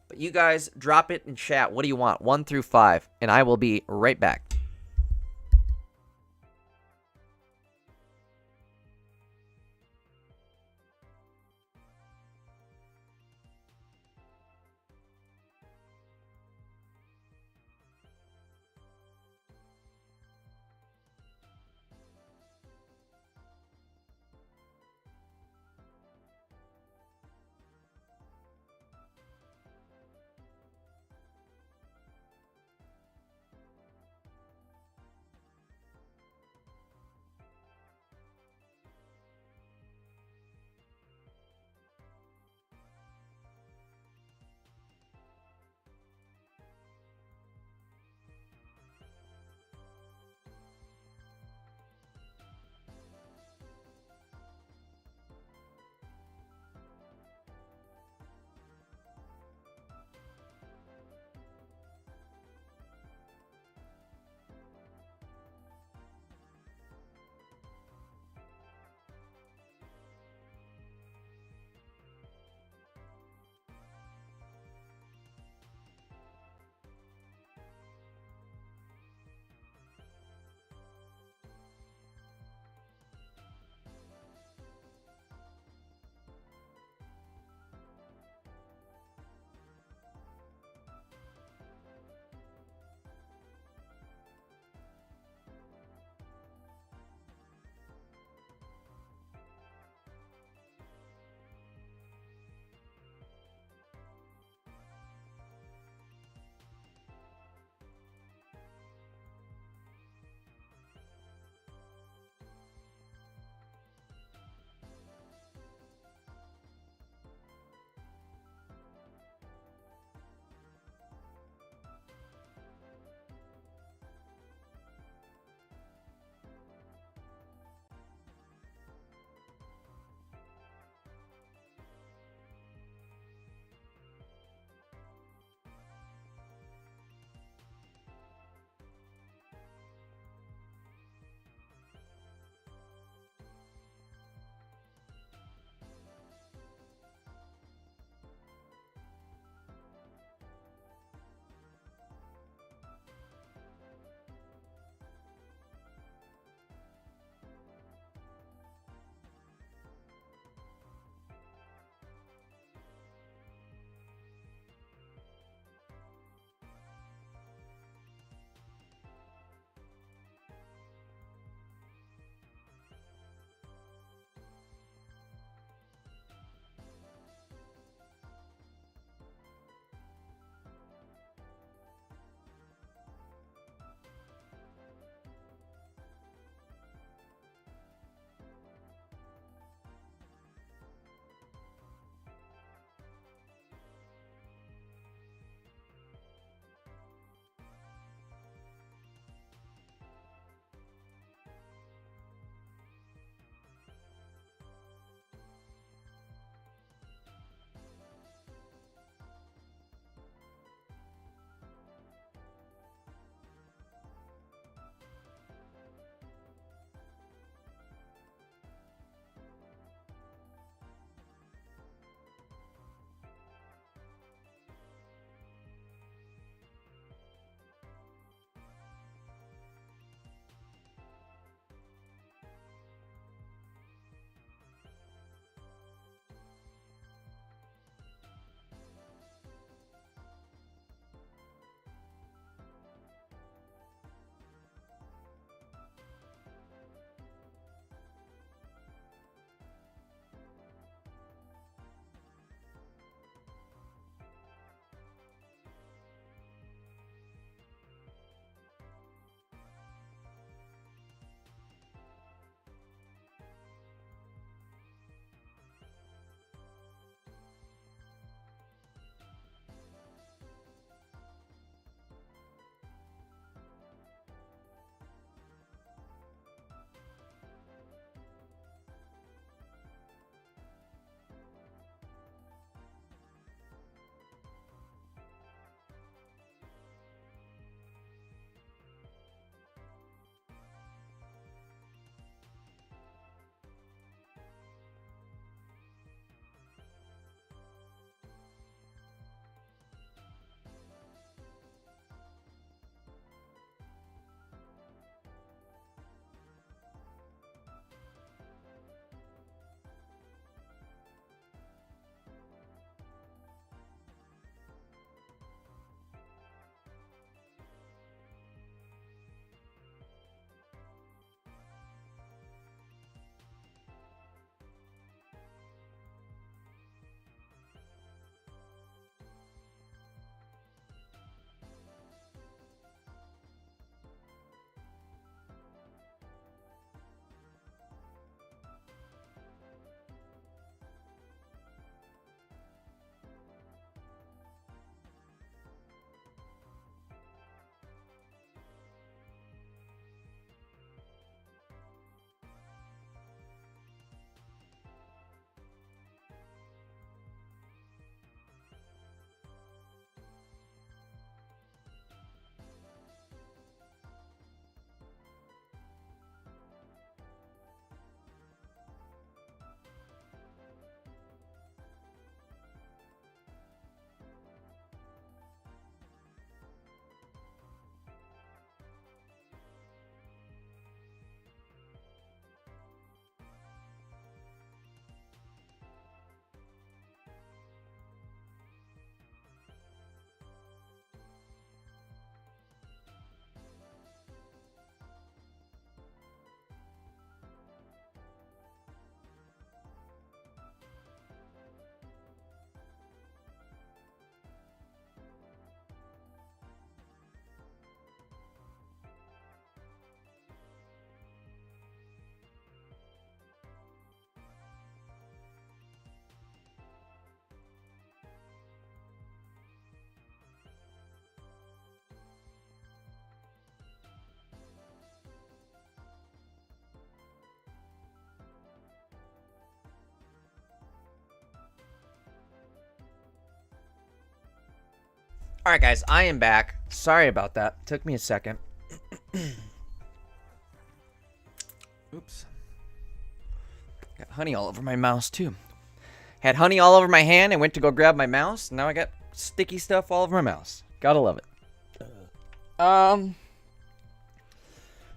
But you guys, drop it in chat. What do you want? 1 through 5. And I will be right back. All right, guys, I am back. Sorry about that. Took me a second. Oops. Got honey all over my mouse, too. Had honey all over my hand and went to go grab my mouse. Now I got sticky stuff all over my mouse. Gotta love it. All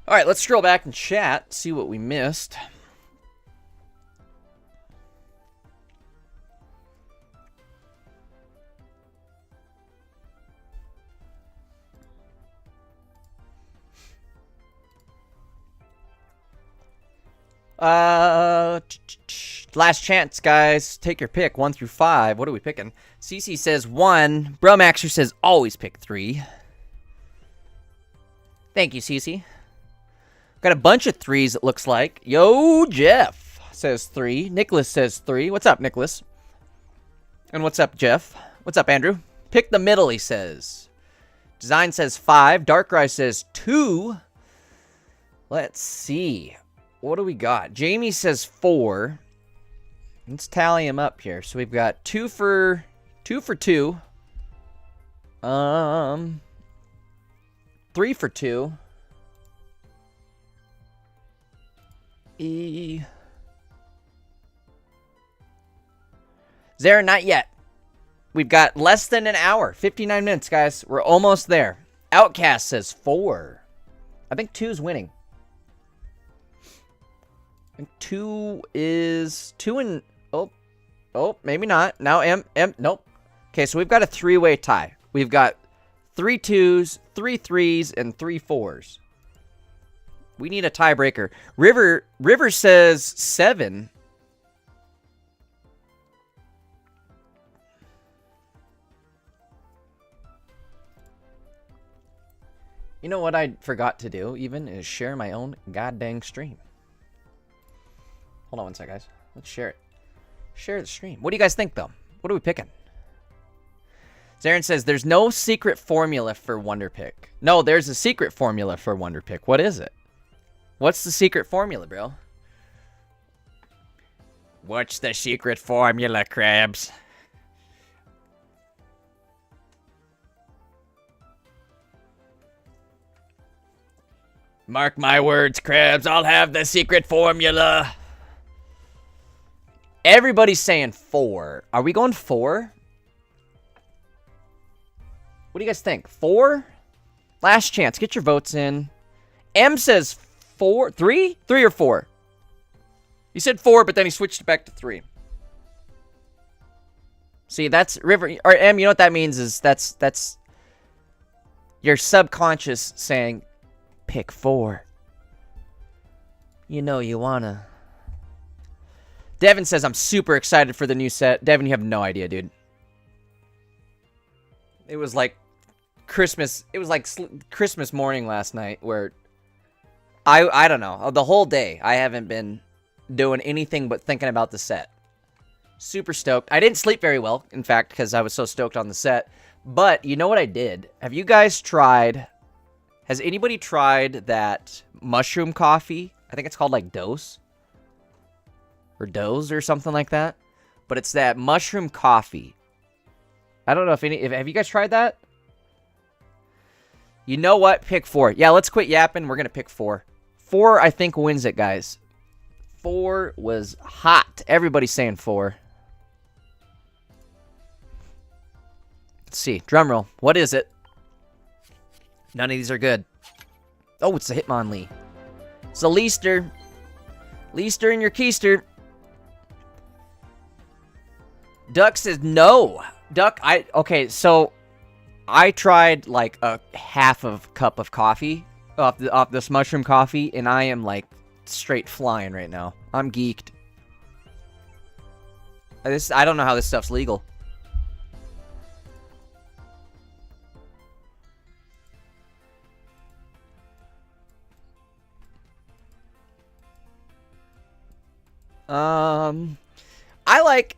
right, let's scroll back and chat, see what we missed. Last chance, guys. Take your pick, 1 through 5. What are we picking? CC says 1. Bromaxer says always pick 3. Thank you, CC. Got a bunch of 3s, it looks like. Yo, Jeff says 3. Nicholas says 3. What's up, Nicholas? And what's up, Jeff? What's up, Andrew? Pick the middle, he says. Design says 5. Darkrai says 2. Let's see. What do we got? Jamie says 4. Let's tally them up here. So we've got 2 for 2. 3 for 2. Zara, not yet. We've got less than an hour. 59 minutes, guys. We're almost there. Outcast says 4. I think 2's winning. I think 2 is 2 and oh, maybe not. Now nope. Okay, so we've got a 3-way tie. We've got 3 2s, 3 3s, and 3 4s. We need a tiebreaker. River says 7. You know what I forgot to do even is share my own goddamn stream. Hold on one sec, guys. Let's share it. Share the stream. What do you guys think, though? What are we picking? Zarin says there's no secret formula for Wonder Pick. No, there's a secret formula for Wonder Pick. What is it? What's the secret formula, bro? What's the secret formula, Krabs? Mark my words, Krabs. I'll have the secret formula. Everybody's saying 4. Are we going 4? What do you guys think? 4? Last chance. Get your votes in. M says 4. 3? 3 or 4? He said 4, but then he switched it back to 3. See, that's River. Or M, you know what that means is that's your subconscious saying, pick 4. You know you wanna. Devin says, I'm super excited for the new set. Devin, you have no idea, dude. It was like Christmas. It was like Christmas morning last night where I don't know. The whole day, I haven't been doing anything but thinking about the set. Super stoked. I didn't sleep very well, in fact, because I was so stoked on the set. But you know what I did? Have you guys tried... Has anybody tried that mushroom coffee? I think it's called like Dose. Or Doze or something like that. But it's that mushroom coffee. I don't know if have you guys tried that? You know what? Pick 4. Yeah, let's quit yapping. We're going to pick 4. 4, I think, wins it, guys. 4 was hot. Everybody's saying 4. Let's see. Drum roll. What is it? None of these are good. Oh, it's a Hitmonlee. It's a Leaster. Leaster in your keister. Duck says no. Duck, okay, so I tried like a half of cup of coffee off this mushroom coffee, and I am like straight flying right now. I'm geeked. I don't know how this stuff's legal.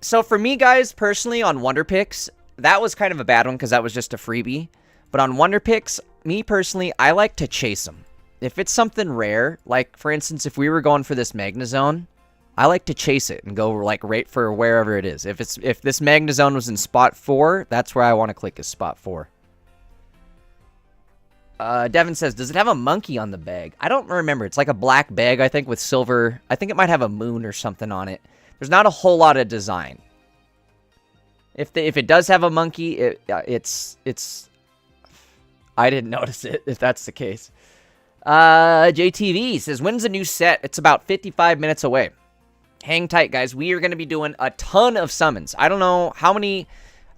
So for me, guys, personally, on Wonder Picks, that was kind of a bad one because that was just a freebie. But on Wonder Picks, me personally, I like to chase them. If it's something rare, like, for instance, if we were going for this Magnezone, I like to chase it and go, like, right for wherever it is. If this Magnezone was in spot 4, that's where I want to click is spot 4. Devin says, does it have a monkey on the bag? I don't remember. It's like a black bag, I think, with silver. I think it might have a moon or something on it. There's not a whole lot of design. If it does have a monkey, it's... I didn't notice it, if that's the case. JTV says, when's the new set? It's about 55 minutes away. Hang tight, guys. We are going to be doing a ton of summons. I don't know how many...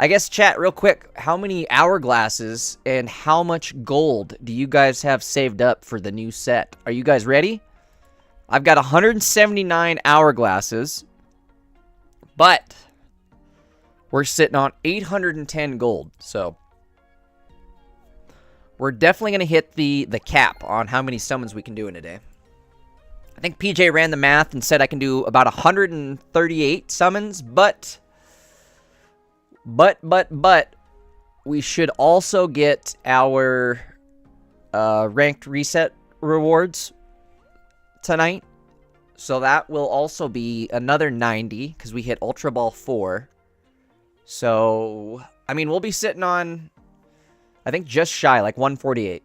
I guess, chat, real quick, how many hourglasses and how much gold do you guys have saved up for the new set? Are you guys ready? I've got 179 hourglasses, but we're sitting on 810 gold, so we're definitely going to hit the cap on how many summons we can do in a day. I think PJ ran the math and said I can do about 138 summons, but we should also get our ranked reset rewards tonight. So that will also be another 90 because we hit Ultra Ball 4. So, I mean, we'll be sitting on, I think, just shy, like 148.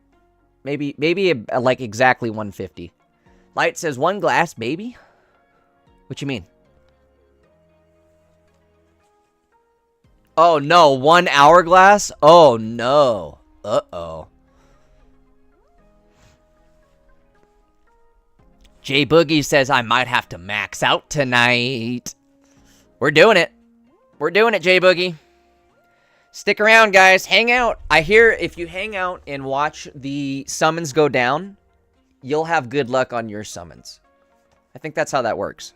Maybe like exactly 150. Light says, one glass, baby? What you mean? Oh, no. 1 hourglass? Oh, no. Uh-oh. J Boogie says, I might have to max out tonight. We're doing it. We're doing it, J Boogie. Stick around, guys. Hang out. I hear if you hang out and watch the summons go down, you'll have good luck on your summons. I think that's how that works.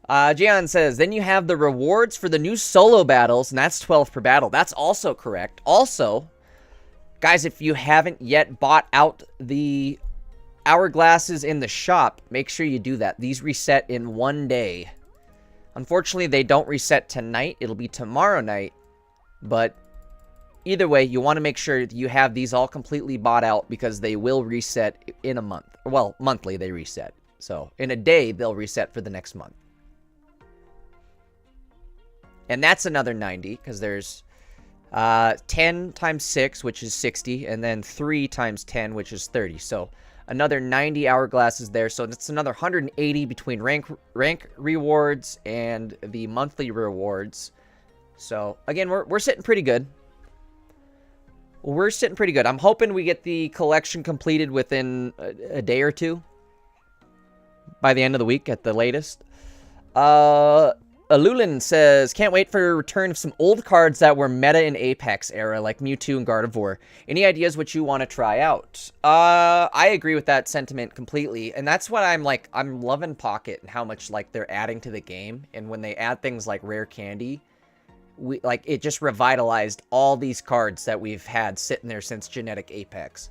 Jian says, then you have the rewards for the new solo battles, and that's 12 per battle. That's also correct. Also, guys, if you haven't yet bought out the hourglasses in the shop, make sure you do that. These reset in 1 day. Unfortunately, they don't reset tonight. It'll be tomorrow night. But either way, you want to make sure that you have these all completely bought out because they will reset in a month. Well, monthly they reset. So, in a day, they'll reset for the next month. And that's another 90, because there's 10 times 6, which is 60, and then 3 times 10, which is 30. So another 90 hourglasses there. So that's another 180 between rank rewards and the monthly rewards. So, again, we're sitting pretty good. We're sitting pretty good. I'm hoping we get the collection completed within a day or two. By the end of the week at the latest. Alulin says, can't wait for a return of some old cards that were meta in Apex era, like Mewtwo and Gardevoir. Any ideas what you want to try out? I agree with that sentiment completely, and that's what I'm loving Pocket and how much, like, they're adding to the game, and when they add things like Rare Candy, it just revitalized all these cards that we've had sitting there since Genetic Apex.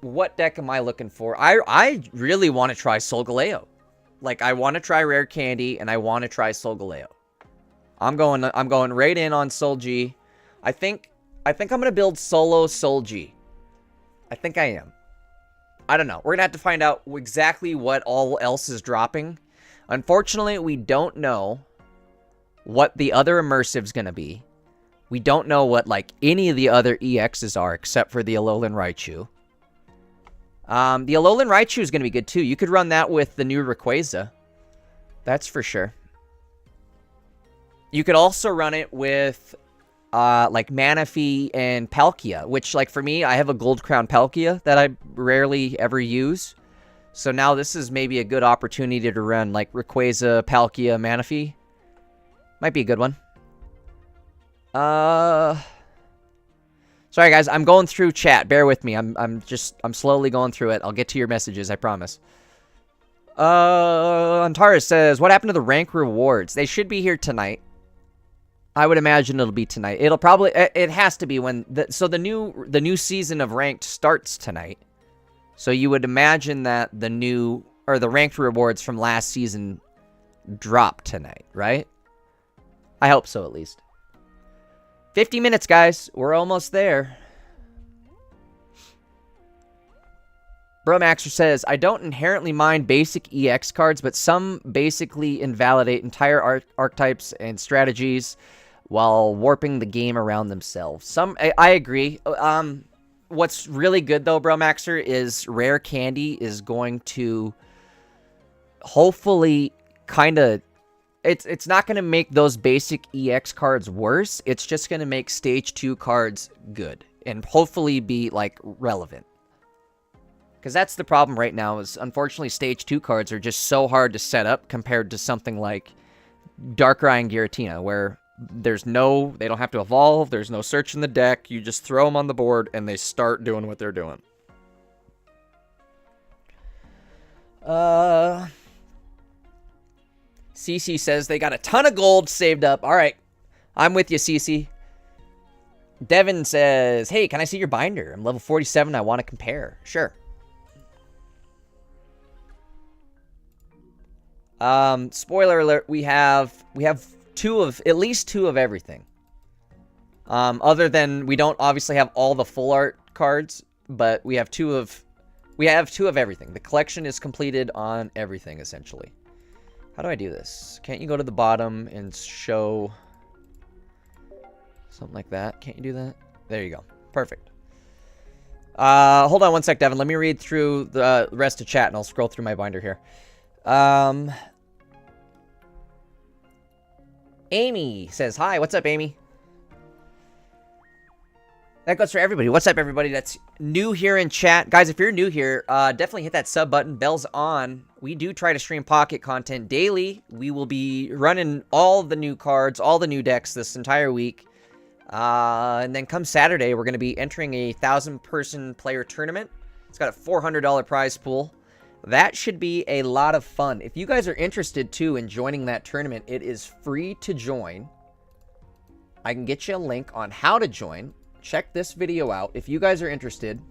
What deck am I looking for? I really want to try Solgaleo. Like, I want to try Rare Candy, and I want to try Solgaleo. I'm going right in on Sol G. I think I'm going to build solo Sol G. I think I am. I don't know. We're going to have to find out exactly what all else is dropping. Unfortunately, we don't know what the other immersive's going to be. We don't know what, like, any of the other EXs are, except for the Alolan Raichu. The Alolan Raichu is going to be good, too. You could run that with the new Rayquaza. That's for sure. You could also run it with, like, Manaphy and Palkia, which, like, for me, I have a Gold Crown Palkia that I rarely ever use. So now this is maybe a good opportunity to run, like, Rayquaza, Palkia, Manaphy. Might be a good one. Sorry, guys. I'm going through chat. Bear with me. I'm slowly going through it. I'll get to your messages, I promise. Antares says, what happened to the rank rewards? They should be here tonight. I would imagine it'll be tonight. It'll probably... It has to be when... So the new season of ranked starts tonight. So you would imagine that the ranked rewards from last season drop tonight, right? I hope so, at least. 50 minutes, guys. We're almost there. Bromaxer says, I don't inherently mind basic EX cards, but some basically invalidate entire archetypes and strategies. while warping the game around themselves. I agree. What's really good though, Bro Maxer, is Rare Candy is going to hopefully kind of... It's not going to make those basic EX cards worse. It's just going to make Stage 2 cards good. And hopefully be, like, relevant. Because that's the problem right now, is unfortunately Stage 2 cards are just so hard to set up compared to something like Darkrai and Giratina, where they don't have to evolve, there's no search in the deck, you just throw them on the board and they start doing what they're doing. CC says they got a ton of gold saved up. Alright, I'm with you, CC. Devin says, hey, can I see your binder? I'm level 47. I want to compare. Sure. Spoiler alert, we have at least two of everything. Other than we don't obviously have all the full art cards, but we have two of everything. The collection is completed on everything essentially. How do I do this? Can't you go to the bottom and show something like that? Can't you do that? There you go. Perfect. Hold on one sec, Devin. Let me read through the rest of chat, and I'll scroll through my binder here. Amy says, hi. What's up, Amy? That goes for everybody. What's up, everybody that's new here in chat? Guys, if you're new here, definitely hit that sub button. Bell's on. We do try to stream Pocket content daily. We will be running all the new cards, all the new decks this entire week. And then come Saturday, we're going to be entering a 1,000-person player tournament. It's got a $400 prize pool. That should be a lot of fun. If you guys are interested, too, in joining that tournament, it is free to join. I can get you a link on how to join. Check this video out if you guys are interested.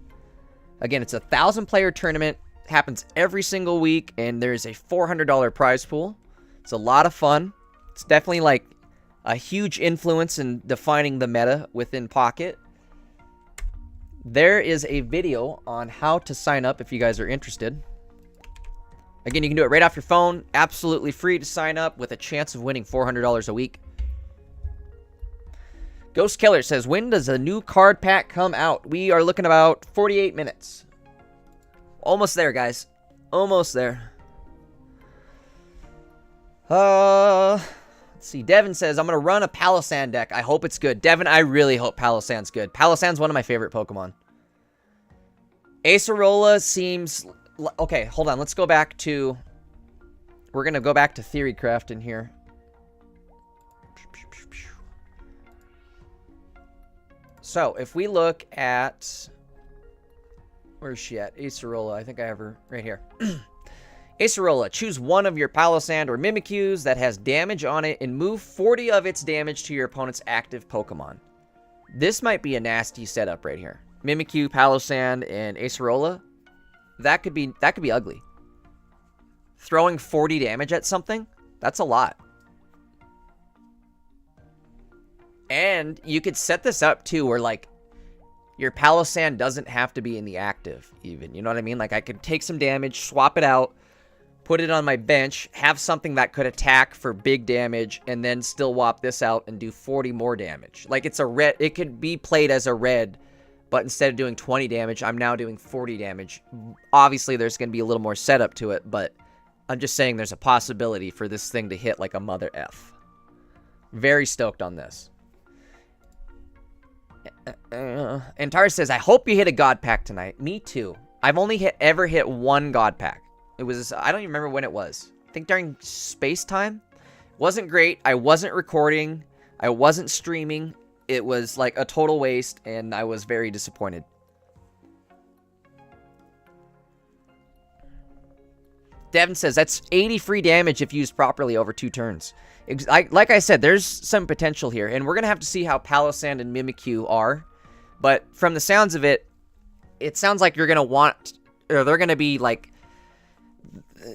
Again, it's a 1,000-player tournament. Happens every single week, and there's a $400 prize pool. It's a lot of fun. It's definitely, like, a huge influence in defining the meta within Pocket. There is a video on how to sign up if you guys are interested. Again, you can do it right off your phone. Absolutely free to sign up with a chance of winning $400 a week. Ghost Killer says, when does a new card pack come out? We are looking about 48 minutes. Almost there, guys. Almost there. Let's see. Devin says, I'm going to run a Palossand deck. I hope it's good. Devin, I really hope Palossand's good. Palossand's one of my favorite Pokemon. Acerola seems... Okay, hold on. Let's go back to... We're going to go back to Theorycraft in here. So, if we look at... Where's she at? Acerola. I think I have her right here. Acerola. Choose one of your Palossand or Mimikyus that has damage on it and move 40 of its damage to your opponent's active Pokemon. This might be a nasty setup right here. Mimikyu, Palossand, and Acerola. That could be ugly. Throwing 40 damage at something? That's a lot. And you could set this up too where like your Palossand doesn't have to be in the active even. You know what I mean? Like I could take some damage, swap it out, put it on my bench, have something that could attack for big damage, and then still wop this out and do 40 more damage. Like it's a red, it could be played as a red, but instead of doing 20 damage, I'm now doing 40 damage. Obviously, there's going to be a little more setup to it, but I'm just saying there's a possibility for this thing to hit like a mother F. Very stoked on this. And Tar says, I hope you hit a God Pack tonight. Me too. I've only ever hit one God Pack. It was, I don't even remember when it was. I think during space time. Wasn't great. I wasn't recording. I wasn't streaming. It was like a total waste, and I was very disappointed. Devin says, that's 80 free damage if used properly over 2 turns. Like I said, there's some potential here, and we're going to have to see how Palossand and Mimikyu are. But from the sounds of it, it sounds like you're going to want, or they're going to be like,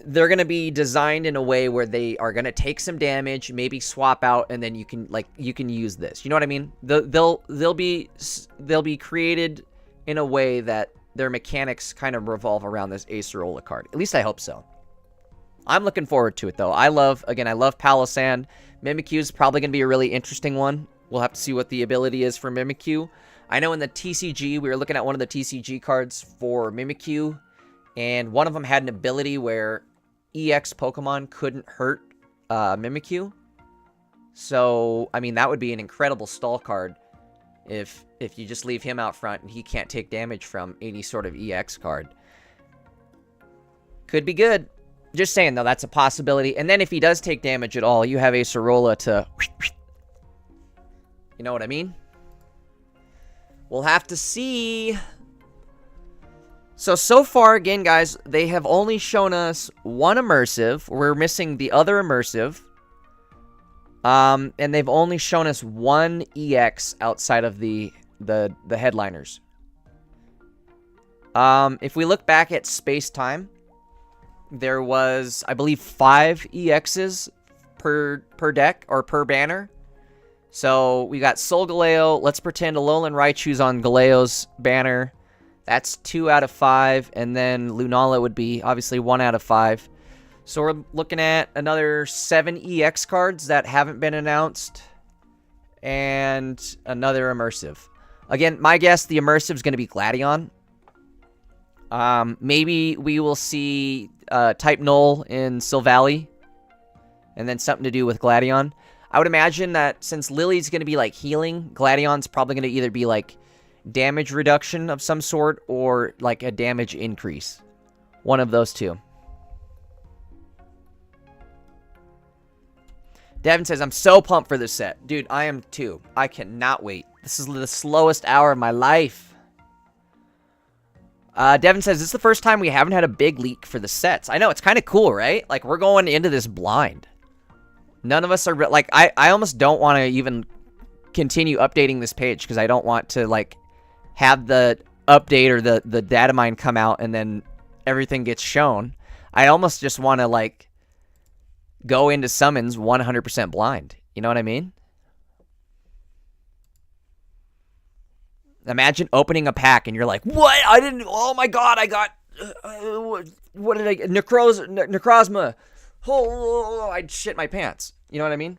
they're going to be designed in a way where they are going to take some damage, maybe swap out, and then you can use this. You know what I mean? They'll be created in a way that their mechanics kind of revolve around this Acerola card. At least I hope so. I'm looking forward to it though. I love Palossand. Mimikyu is probably going to be a really interesting one. We'll have to see what the ability is for Mimikyu. I know in the TCG, we were looking at one of the TCG cards for Mimikyu, and one of them had an ability where EX Pokemon couldn't hurt Mimikyu. So, I mean, that would be an incredible stall card if you just leave him out front and he can't take damage from any sort of EX card. Could be good. Just saying, though, that's a possibility. And then if he does take damage at all, you have Acerola to... You know what I mean? We'll have to see. So far, again, guys, they have only shown us one immersive. We're missing the other immersive. And they've only shown us one EX outside of the headliners. If we look back at Space-Time, there was, I believe, 5 EXs per deck, or per banner. So, we got Solgaleo. Let's pretend Alolan Raichu's on Galeo's banner. That's 2 out of 5. And then Lunala would be, obviously, 1 out of 5. So, we're looking at another 7 EX cards that haven't been announced. And another immersive. Again, my guess, the immersive is going to be Gladion. Maybe we will see Type Null in Silvally. And then something to do with Gladion. I would imagine that since Lily's going to be, like, healing, Gladion's probably going to either be, like, damage reduction of some sort or, like, a damage increase. One of those two. Devin says, I'm so pumped for this set. Dude, I am too. I cannot wait. This is the slowest hour of my life. Devin says, this is the first time we haven't had a big leak for the sets. I know, it's kind of cool, right? Like, we're going into this blind. None of us are, like, I almost don't want to even continue updating this page because I don't want to, like, have the update or the data mine come out and then everything gets shown. I almost just want to, like, go into summons 100% blind. You know what I mean? Imagine opening a pack and you're like, what? I didn't, oh my god, I got, what did I get? Necrozma. Oh, I'd shit my pants. You know what I mean?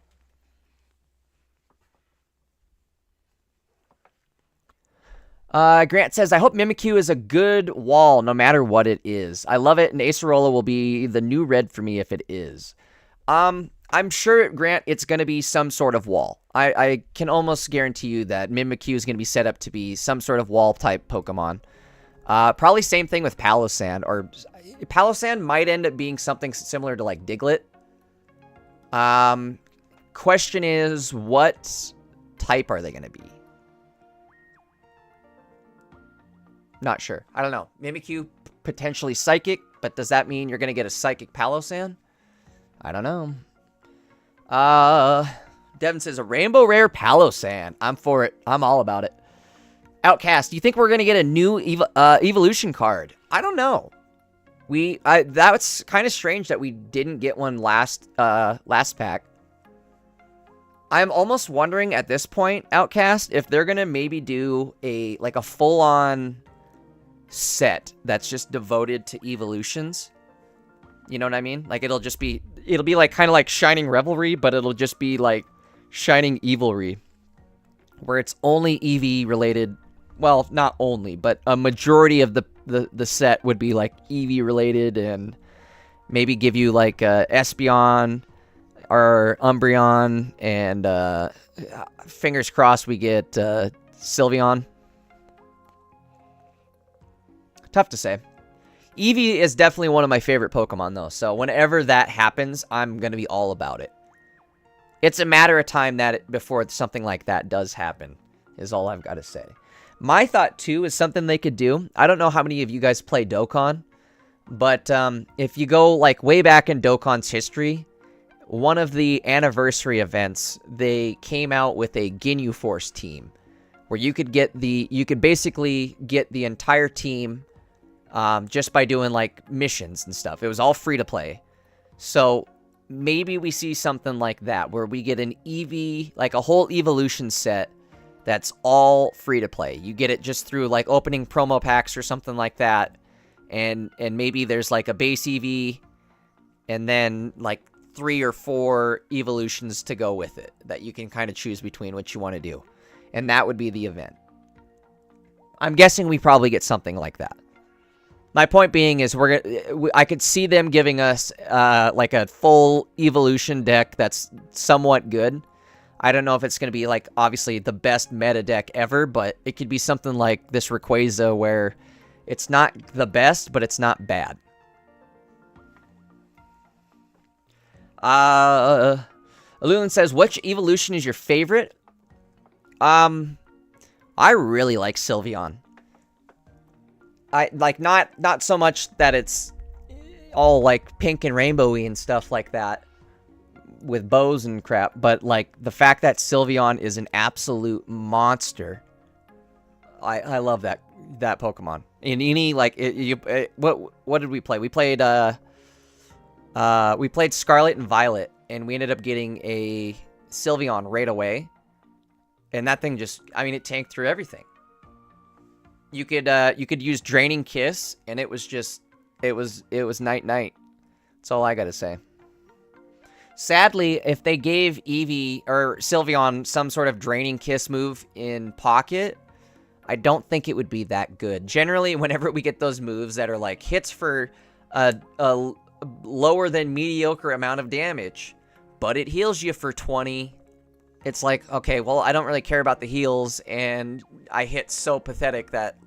Grant says, I hope Mimikyu is a good wall no matter what it is. I love it, and Acerola will be the new red for me if it is. I'm sure, Grant, it's going to be some sort of wall. I can almost guarantee you that Mimikyu is going to be set up to be some sort of wall-type Pokemon. Probably same thing with Palossand, or Palossand might end up being something similar to, like, Diglett. Question is, what type are they going to be? Not sure. I don't know. Mimikyu, potentially Psychic, but does that mean you're going to get a Psychic Palossand? I don't know. Devin says, a Rainbow Rare Palossand. I'm for it. I'm all about it. Outcast, do you think we're going to get a new evolution card? I don't know. That's kind of strange that we didn't get one last pack. I'm almost wondering at this point, Outcast, if they're going to maybe do a full-on set that's just devoted to evolutions. You know what I mean? Like, it'll be like kind of like Shining Revelry, but it'll just be like Shining Evilry, where it's only EV related. Well, not only, but a majority of the set would be like EV related, and maybe give you like Espeon or Umbreon, and fingers crossed we get Sylveon. Tough to say. Eevee is definitely one of my favorite Pokemon, though, so whenever that happens, I'm going to be all about it. It's a matter of time before something like that does happen, is all I've got to say. My thought, too, is something they could do. I don't know how many of you guys play Dokkan, but if you go, like, way back in Dokkan's history, one of the anniversary events, they came out with a Ginyu Force team, where you could basically get the entire team just by doing, like, missions and stuff. It was all free to play. So maybe we see something like that, where we get an EV, like a whole evolution set that's all free to play. You get it just through, like, opening promo packs or something like that. And maybe there's, like, a base EV, and then, like, 3 or 4 evolutions to go with it that you can kind of choose between what you want to do. And that would be the event. I'm guessing we probably get something like that. My point being is I could see them giving us like a full evolution deck that's somewhat good. I don't know if it's going to be like obviously the best meta deck ever, but it could be something like this Rayquaza where it's not the best, but it's not bad. Alulan says, which evolution is your favorite? I really like Sylveon. I like not so much that it's all like pink and rainbowy and stuff like that with bows and crap, but like the fact that Sylveon is an absolute monster. I love that Pokemon. In any like what did we play? We played Scarlet and Violet, and we ended up getting a Sylveon right away. And that thing just, I mean, it tanked through everything. You could use Draining Kiss, and it was just, it was night-night. That's all I gotta say. Sadly, if they gave Eevee, or Sylveon, some sort of Draining Kiss move in Pocket, I don't think it would be that good. Generally, whenever we get those moves that are like hits for a lower than mediocre amount of damage, but it heals you for 20, it's like, okay, well, I don't really care about the heals, and I hit so pathetic that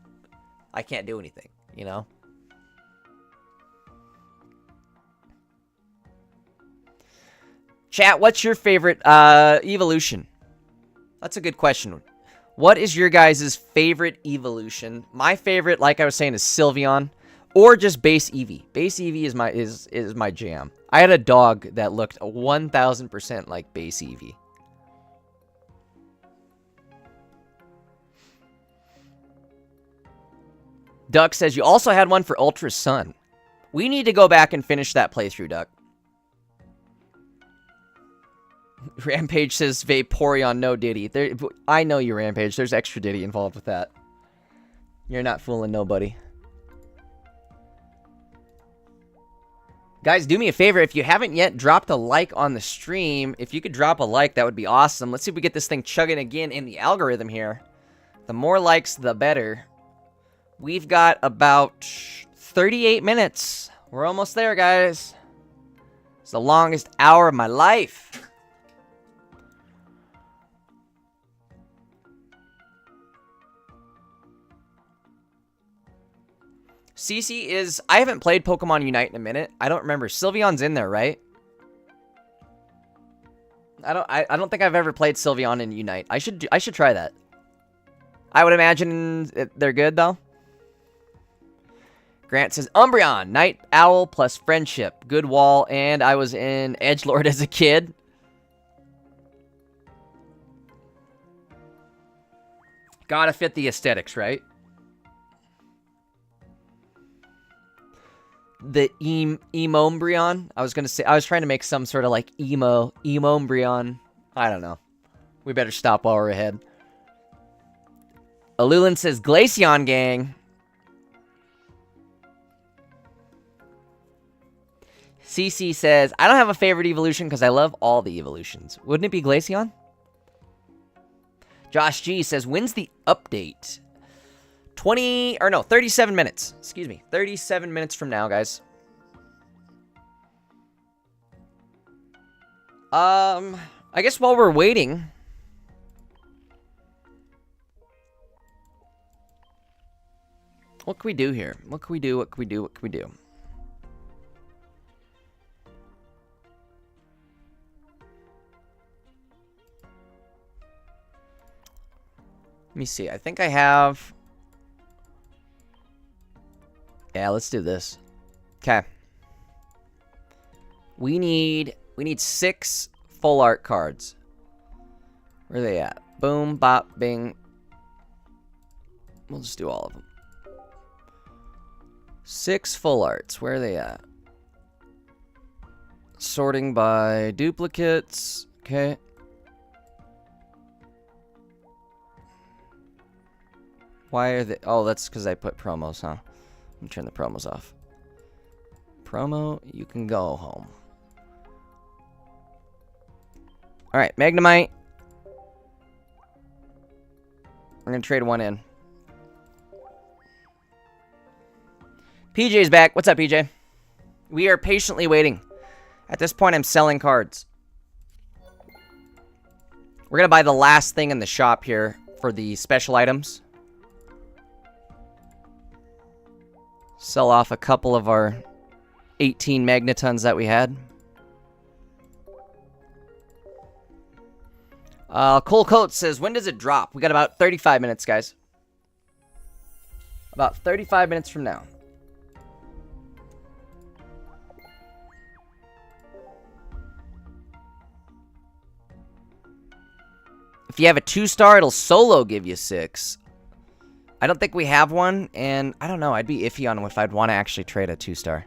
I can't do anything, you know? Chat, what's your favorite evolution? That's a good question. What is your guys' favorite evolution? My favorite, like I was saying, is Sylveon, or just base Eevee. Base Eevee is my jam. I had a dog that looked 1000% like base Eevee. Duck says you also had one for Ultra Sun. We need to go back and finish that playthrough, Duck. Rampage says Vaporeon, no Diddy. I know you, Rampage. There's extra Diddy involved with that. You're not fooling nobody. Guys, do me a favor. If you haven't yet dropped a like on the stream, if you could drop a like, that would be awesome. Let's see if we get this thing chugging again in the algorithm here. The more likes, the better. We've got about 38 minutes. We're almost there, guys. It's the longest hour of my life. CC is... I haven't played Pokemon Unite in a minute. I don't remember. Sylveon's in there, right? I don't think I've ever played Sylveon in Unite. I should try that. I would imagine they're good, though. Grant says, Umbreon, Night Owl plus Friendship. Good wall, and I was in Edgelord as a kid. Gotta fit the aesthetics, right? The Emombreon. I was trying to make some sort of like Emombreon. I don't know. We better stop while we're ahead. Alulan says, Glaceon gang. CC says, I don't have a favorite evolution because I love all the evolutions. Wouldn't it be Glaceon? Josh G says, when's the update? 37 minutes. Excuse me. 37 minutes from now, guys. I guess while we're waiting... What can we do here? What can we do? What can we do? What can we do? Let me see. I think I have... Yeah, let's do this. Okay. We need 6 full art cards. Where are they at? Boom, bop, bing. We'll just do all of them. 6 full arts. Where are they at? Sorting by duplicates. Okay. Why are they... Oh, that's because I put promos, huh? Let me turn the promos off. Promo, you can go home. Alright, Magnemite. We're going to trade one in. PJ's back. What's up, PJ? We are patiently waiting. At this point, I'm selling cards. We're going to buy the last thing in the shop here for the special items. Sell off a couple of our 18 Magnetons that we had. Cole Coates says, when does it drop? We got about 35 minutes, guys. About 35 minutes from now. If you have a 2-star, it'll solo give you 6. I don't think we have one, and I don't know. I'd be iffy on if I'd want to actually trade a 2-star.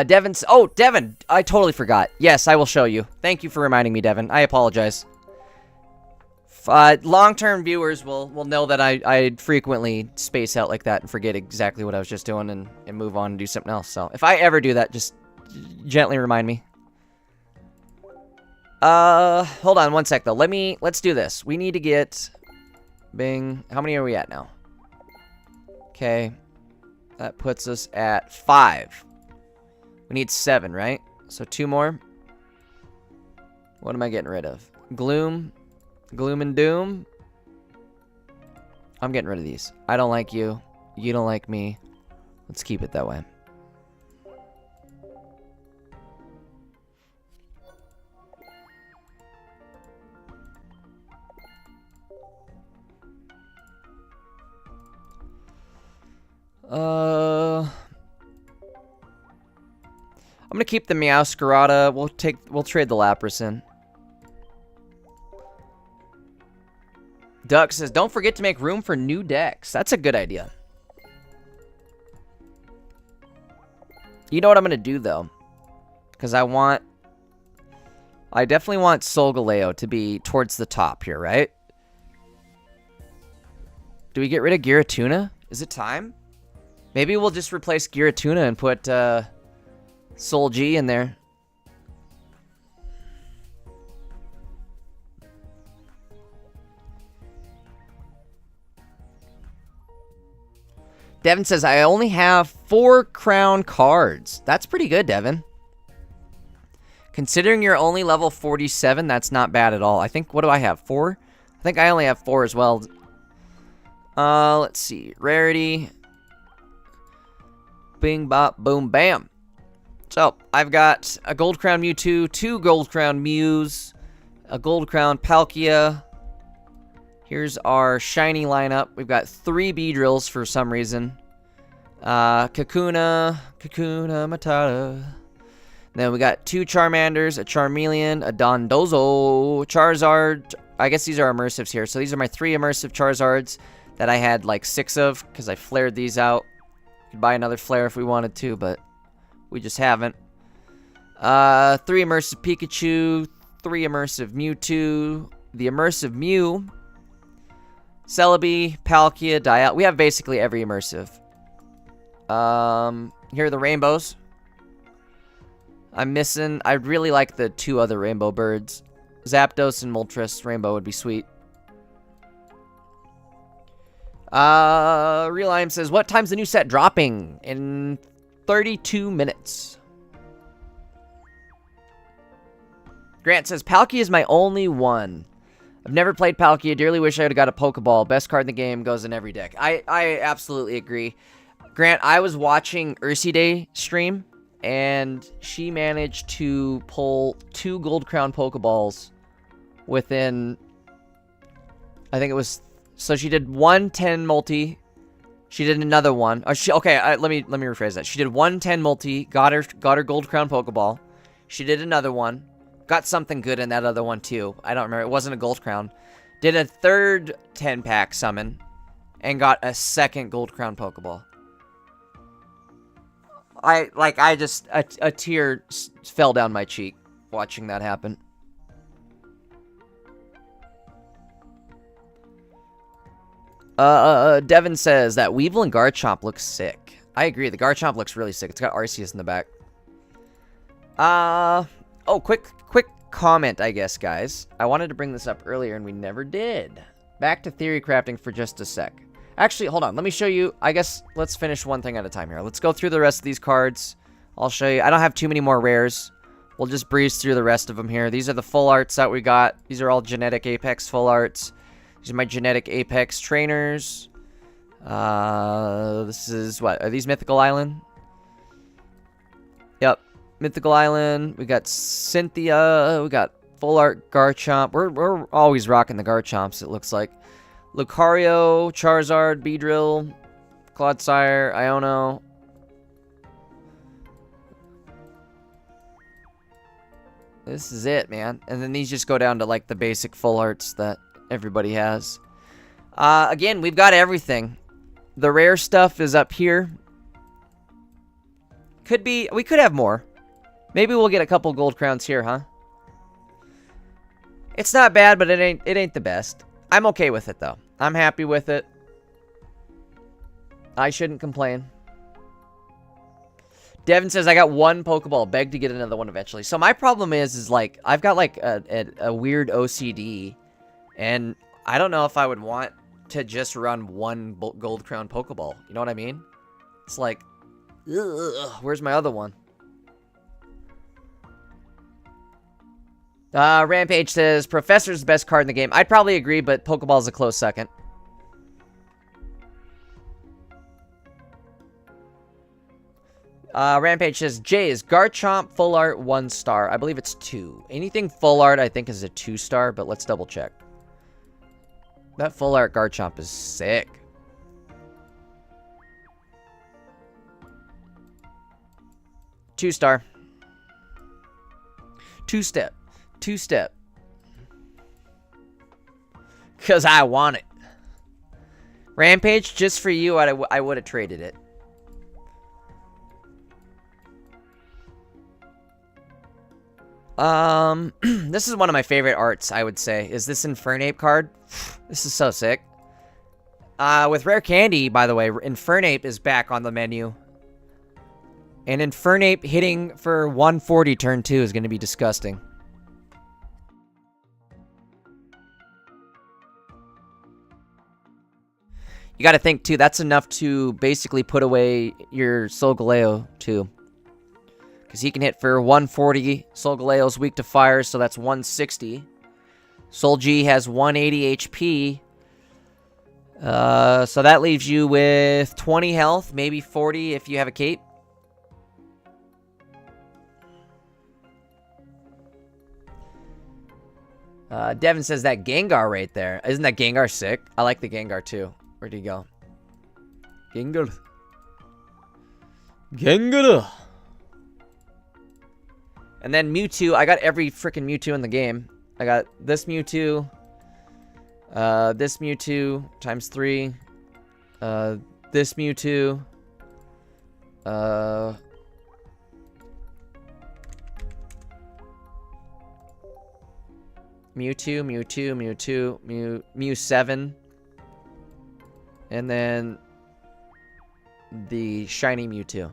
Devin's... Oh, Devin! I totally forgot. Yes, I will show you. Thank you for reminding me, Devin. I apologize. Long-term viewers will know that I frequently space out like that and forget exactly what I was just doing and move on and do something else. So, if I ever do that, just gently remind me. Hold on one sec, though. Let's do this. We need to get... Bing. How many are we at now? Okay. That puts us at 5. We need 7, right? So 2 more. What am I getting rid of? Gloom. Gloom and Doom. I'm getting rid of these. I don't like you. You don't like me. Let's keep it that way. I'm gonna keep the Meowscarada. We'll trade the Lapras in. Duck says, don't forget to make room for new decks. That's a good idea. You know what I'm gonna do though? Because I definitely want Solgaleo to be towards the top here, right? Do we get rid of Giratuna? Is it time? Maybe we'll just replace Giratuna and put Soul G in there. Devin says, I only have 4 crown cards. That's pretty good, Devin. Considering you're only level 47, that's not bad at all. I think, what do I have? 4? I think I only have 4 as well. Let's see. Rarity. Bing, bop, boom, bam. So, I've got a Gold Crown Mewtwo, 2 Gold Crown Mews, a Gold Crown Palkia. Here's our shiny lineup. We've got 3 Beedrills for some reason. Kakuna Matata. Then we got 2 Charmanders, a Charmeleon, a Dondozo, Charizard. I guess these are immersives here. So these are my 3 immersive Charizards that I had like 6 of because I flared these out. Could buy another flare if we wanted to, but we just haven't. 3 immersive Pikachu, 3 immersive Mewtwo, the immersive Mew, Celebi, Palkia, Dialga. We have basically every immersive. Here are the rainbows. I'm missing... I really like the 2 other rainbow birds. Zapdos and Moltres rainbow would be sweet. Realime says, what time's the new set dropping? In 32 minutes. Grant says, Palkia is my only one. I've never played Palkia. Dearly wish I would have got a Pokeball. Best card in the game, goes in every deck. I absolutely agree. Grant, I was watching Day stream, and she managed to pull 2 Gold Crown Pokeballs within... I think it was... So she did 1 10 multi. She did another one. Let me rephrase that. She did 1 10 multi. Got her Gold Crown Pokeball. She did another one. Got something good in that other one too. I don't remember. It wasn't a Gold Crown. Did a 3rd 10-pack summon. And got a 2nd Gold Crown Pokeball. A tear fell down my cheek watching that happen. Devin says that Weevil and Garchomp looks sick. I agree. The Garchomp looks really sick. It's got Arceus in the back. Oh, quick comment, I guess, guys. I wanted to bring this up earlier, and we never did. Back to theory crafting for just a sec. Actually, hold on. Let me show you. I guess let's finish one thing at a time here. Let's go through the rest of these cards. I'll show you. I don't have too many more rares. We'll just breeze through the rest of them here. These are the full arts that we got. These are all genetic Apex full arts. These are my genetic Apex trainers. This is what? Are these Mythical Island? Yep. Mythical Island. We got Cynthia. We got full art Garchomp. We're always rocking the Garchomps, it looks like. Lucario, Charizard, Beedrill, Clodsire, Iono. This is it, man. And then these just go down to like the basic full arts that everybody has. Again, we've got everything. The rare stuff is up here. We could have more. Maybe we'll get a couple gold crowns here, huh? It's not bad, but it ain't the best. I'm okay with it though. I'm happy with it. I shouldn't complain. Devin says, I got one Pokeball. Beg to get another one eventually. So my problem is like, I've got like a weird OCD. And I don't know if I would want to just run one Gold Crown Pokeball. You know what I mean? It's like, ugh, where's my other one? Rampage says, Professor's the best card in the game. I'd probably agree, but Pokeball's a close second. Rampage says, Jay, is Garchomp full art 1 star? I believe it's 2. Anything full art, I think, is a 2 star, but let's double check. That full art Garchomp is sick. Two star. Two-step. Two-step. Because I want it. Rampage, just for you, I would have traded it. This is one of my favorite arts, I would say. Is this Infernape card? This is so sick. With Rare Candy, by the way, Infernape is back on the menu. And Infernape hitting for 140 turn 2 is going to be disgusting. You got to think, too, that's enough to basically put away your Solgaleo, too. Because he can hit for 140. Solgaleo's weak to fire, so that's 160. Sol G has 180 HP. So that leaves you with 20 health, maybe 40 if you have a cape. Devin says that Gengar right there. Isn't that Gengar sick? I like the Gengar too. Where'd he go? Gengar. Gengar. And then Mewtwo. I got every freaking Mewtwo in the game. I got this Mewtwo. This Mewtwo times 3. This Mewtwo. Mew 7. And then the shiny Mewtwo.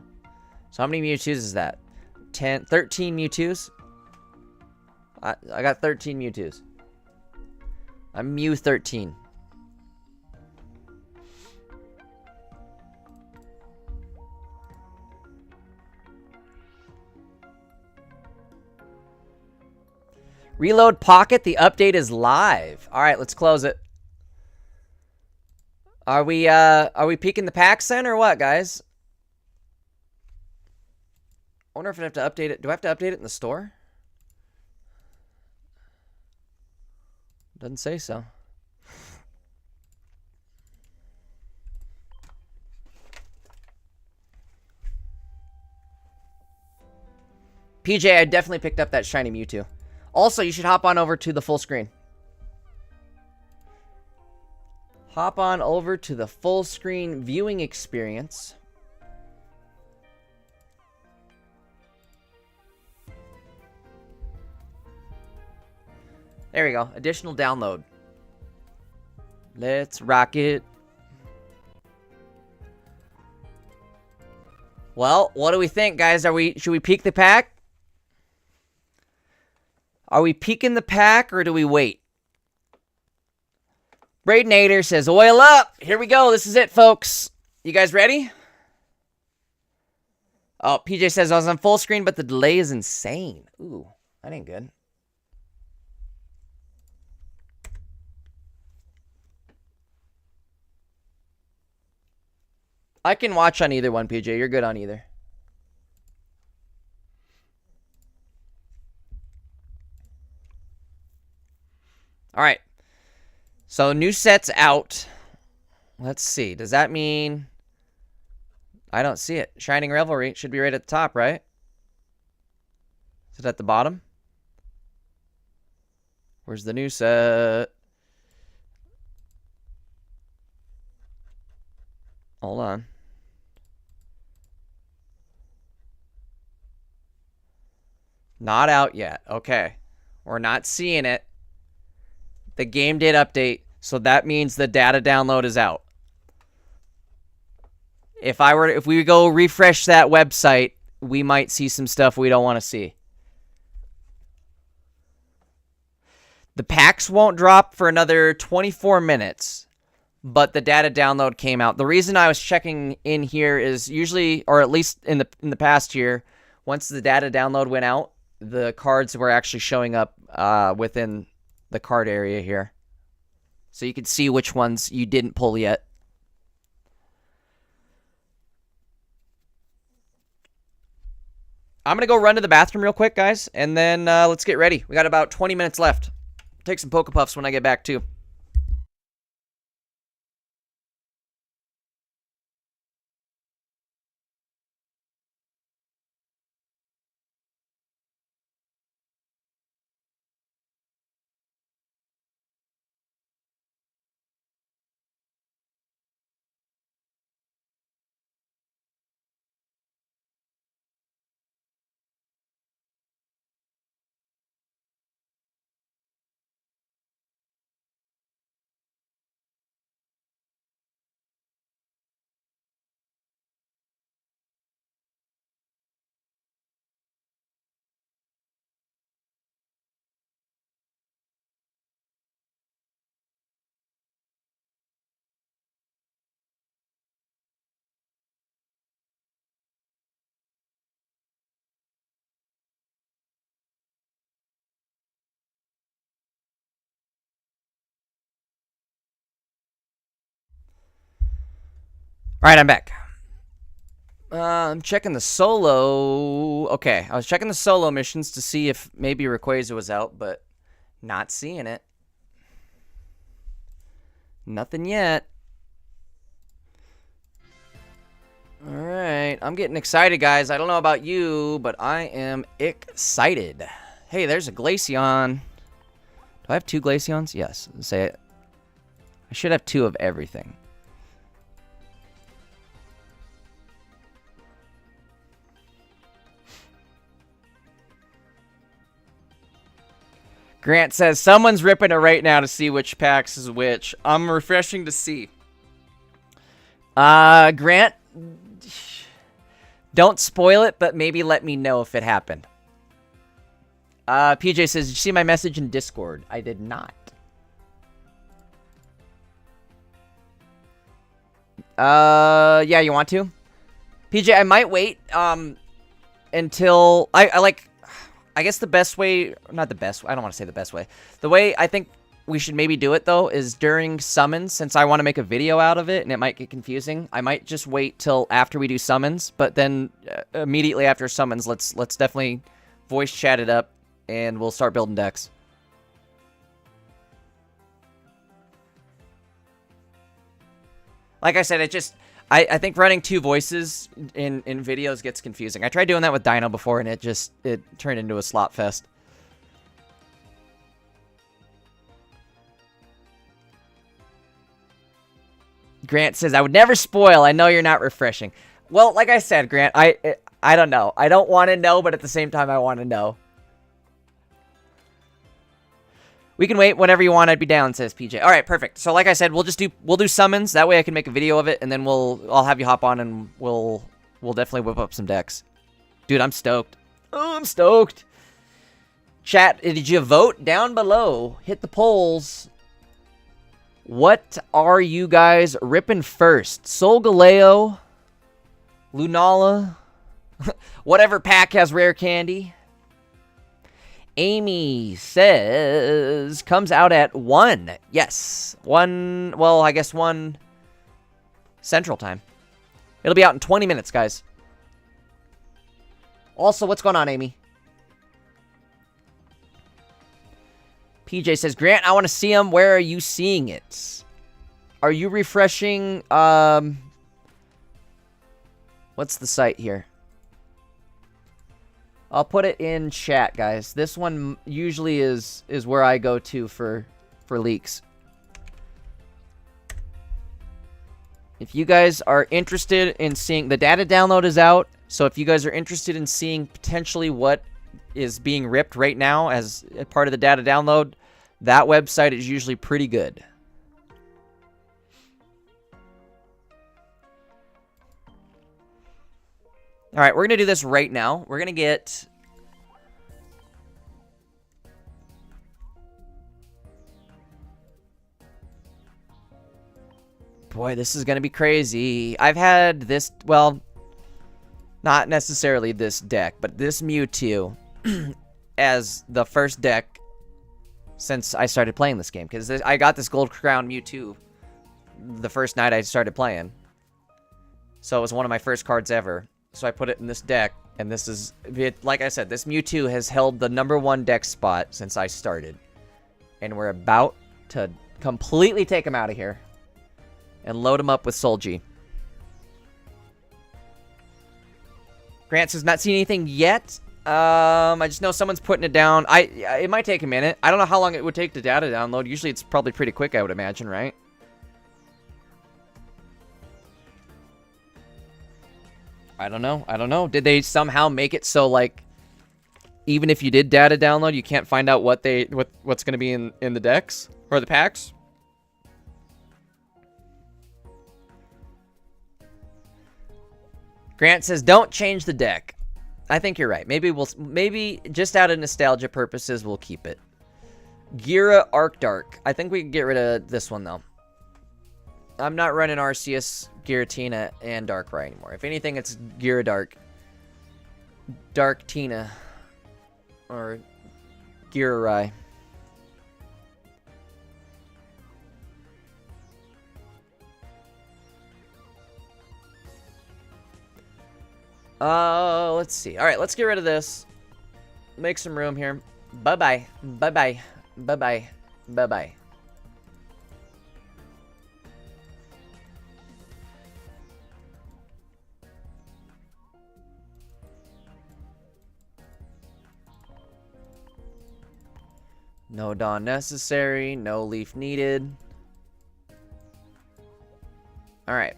So how many Mewtwo's is that? 13 Mewtwo's? I got 13 Mewtwo's. I'm Mew 13. Reload Pocket, the update is live. All right, let's close it. Are we peeking the packs then or what, guys? I wonder if I have to update it. Do I have to update it in the store? Doesn't say so. PJ, I definitely picked up that shiny Mewtwo. Also, you should hop on over to the full screen. Hop on over to the full screen viewing experience. There we go. Additional download. Let's rock it. Well, what do we think, guys? Should we peek the pack? Are we peeking the pack or do we wait? Bradenator says, oil up. Here we go. This is it, folks. You guys ready? Oh, PJ says I was on full screen, but the delay is insane. Ooh, that ain't good. I can watch on either one, PJ. You're good on either. All right. So new set's out. Let's see. Does that mean... I don't see it. Shining Revelry should be right at the top, right? Is it at the bottom? Where's the new set? Hold on. Not out yet. Okay. We're not seeing it. The game did update, so that means the data download is out. If we go refresh that website, we might see some stuff we don't want to see. The packs won't drop for another 24 minutes, but the data download came out. The reason I was checking in here is usually, or at least in the past year, once the data download went out, the cards were actually showing up within the card area here. So you can see which ones you didn't pull yet. I'm going to go run to the bathroom real quick, guys, and then let's get ready. We got about 20 minutes left. Take some Poke Puffs when I get back, too. All right, I'm back. I'm checking the solo. Okay, I was checking the solo missions to see if maybe Rayquaza was out, but not seeing it. Nothing yet. All right, I'm getting excited, guys. I don't know about you, but I am excited. Hey, there's a Glaceon. Do I have 2 Glaceons? Yes. Say it. I should have 2 of everything. Grant says, someone's ripping it right now to see which packs is which. I'm refreshing to see. Grant, don't spoil it, but maybe let me know if it happened. PJ says, did you see my message in Discord? I did not. Yeah, you want to? PJ, I might wait, until, I guess the best way, not the best, I don't want to say the best way. The way I think we should maybe do it, though, is during summons, since I want to make a video out of it, and it might get confusing. I might just wait till after we do summons, but then immediately after summons, let's definitely voice chat it up, and we'll start building decks. Like I said, I think running 2 voices in videos gets confusing. I tried doing that with Dino before, and it turned into a slop fest. Grant says, I would never spoil. I know you're not refreshing. Well, like I said, Grant, I don't know. I don't want to know, but at the same time, I want to know. We can wait whenever you want. I'd be down, says PJ. All right, perfect. So like I said, we'll do summons. That way I can make a video of it, and then I'll have you hop on and we'll we'll definitely whip up some decks. Dude, I'm stoked. Oh, I'm stoked. Chat, did you vote down below? Hit the polls. What are you guys ripping first? Solgaleo, Lunala, whatever pack has rare candy. Amy says comes out at 1. Yes. 1, well, I guess 1 Central Time. It'll be out in 20 minutes, guys. Also, what's going on, Amy? PJ says, Grant, I want to see him. Where are you seeing it? Are you refreshing, what's the site here? I'll put it in chat, guys. This one usually is where I go to for leaks. If you guys are interested in seeing, the data download is out. So if you guys are interested in seeing potentially what is being ripped right now as a part of the data download, that website is usually pretty good. All right, we're going to do this right now. We're going to get... Boy, this is going to be crazy. I've had this, well, not necessarily this deck, but this Mewtwo as the first deck since I started playing this game. Because I got this Gold Crown Mewtwo the first night I started playing. So it was one of my first cards ever. So I put it in this deck, and this is, like I said, this Mewtwo has held the #1 deck spot since I started. And we're about to completely take him out of here and load him up with Soul G. Grant says, not seen anything yet. I just know someone's putting it down. It might take a minute. I don't know how long it would take to data download. Usually it's probably pretty quick, I would imagine, right? I don't know. I don't know. Did they somehow make it so, like, even if you did data download, you can't find out what's going to be in the decks or the packs? Grant says, don't change the deck. I think you're right. Maybe just out of nostalgia purposes, we'll keep it. Gira Arc Dark. I think we can get rid of this one, though. I'm not running Arceus, Giratina, and Darkrai anymore. If anything, it's Gira Dark. Darktina. Or Girarai. Let's see. Alright, let's get rid of this. Make some room here. Bye-bye. Bye-bye. Bye-bye. Bye-bye. No Dawn necessary. No Leaf needed. Alright.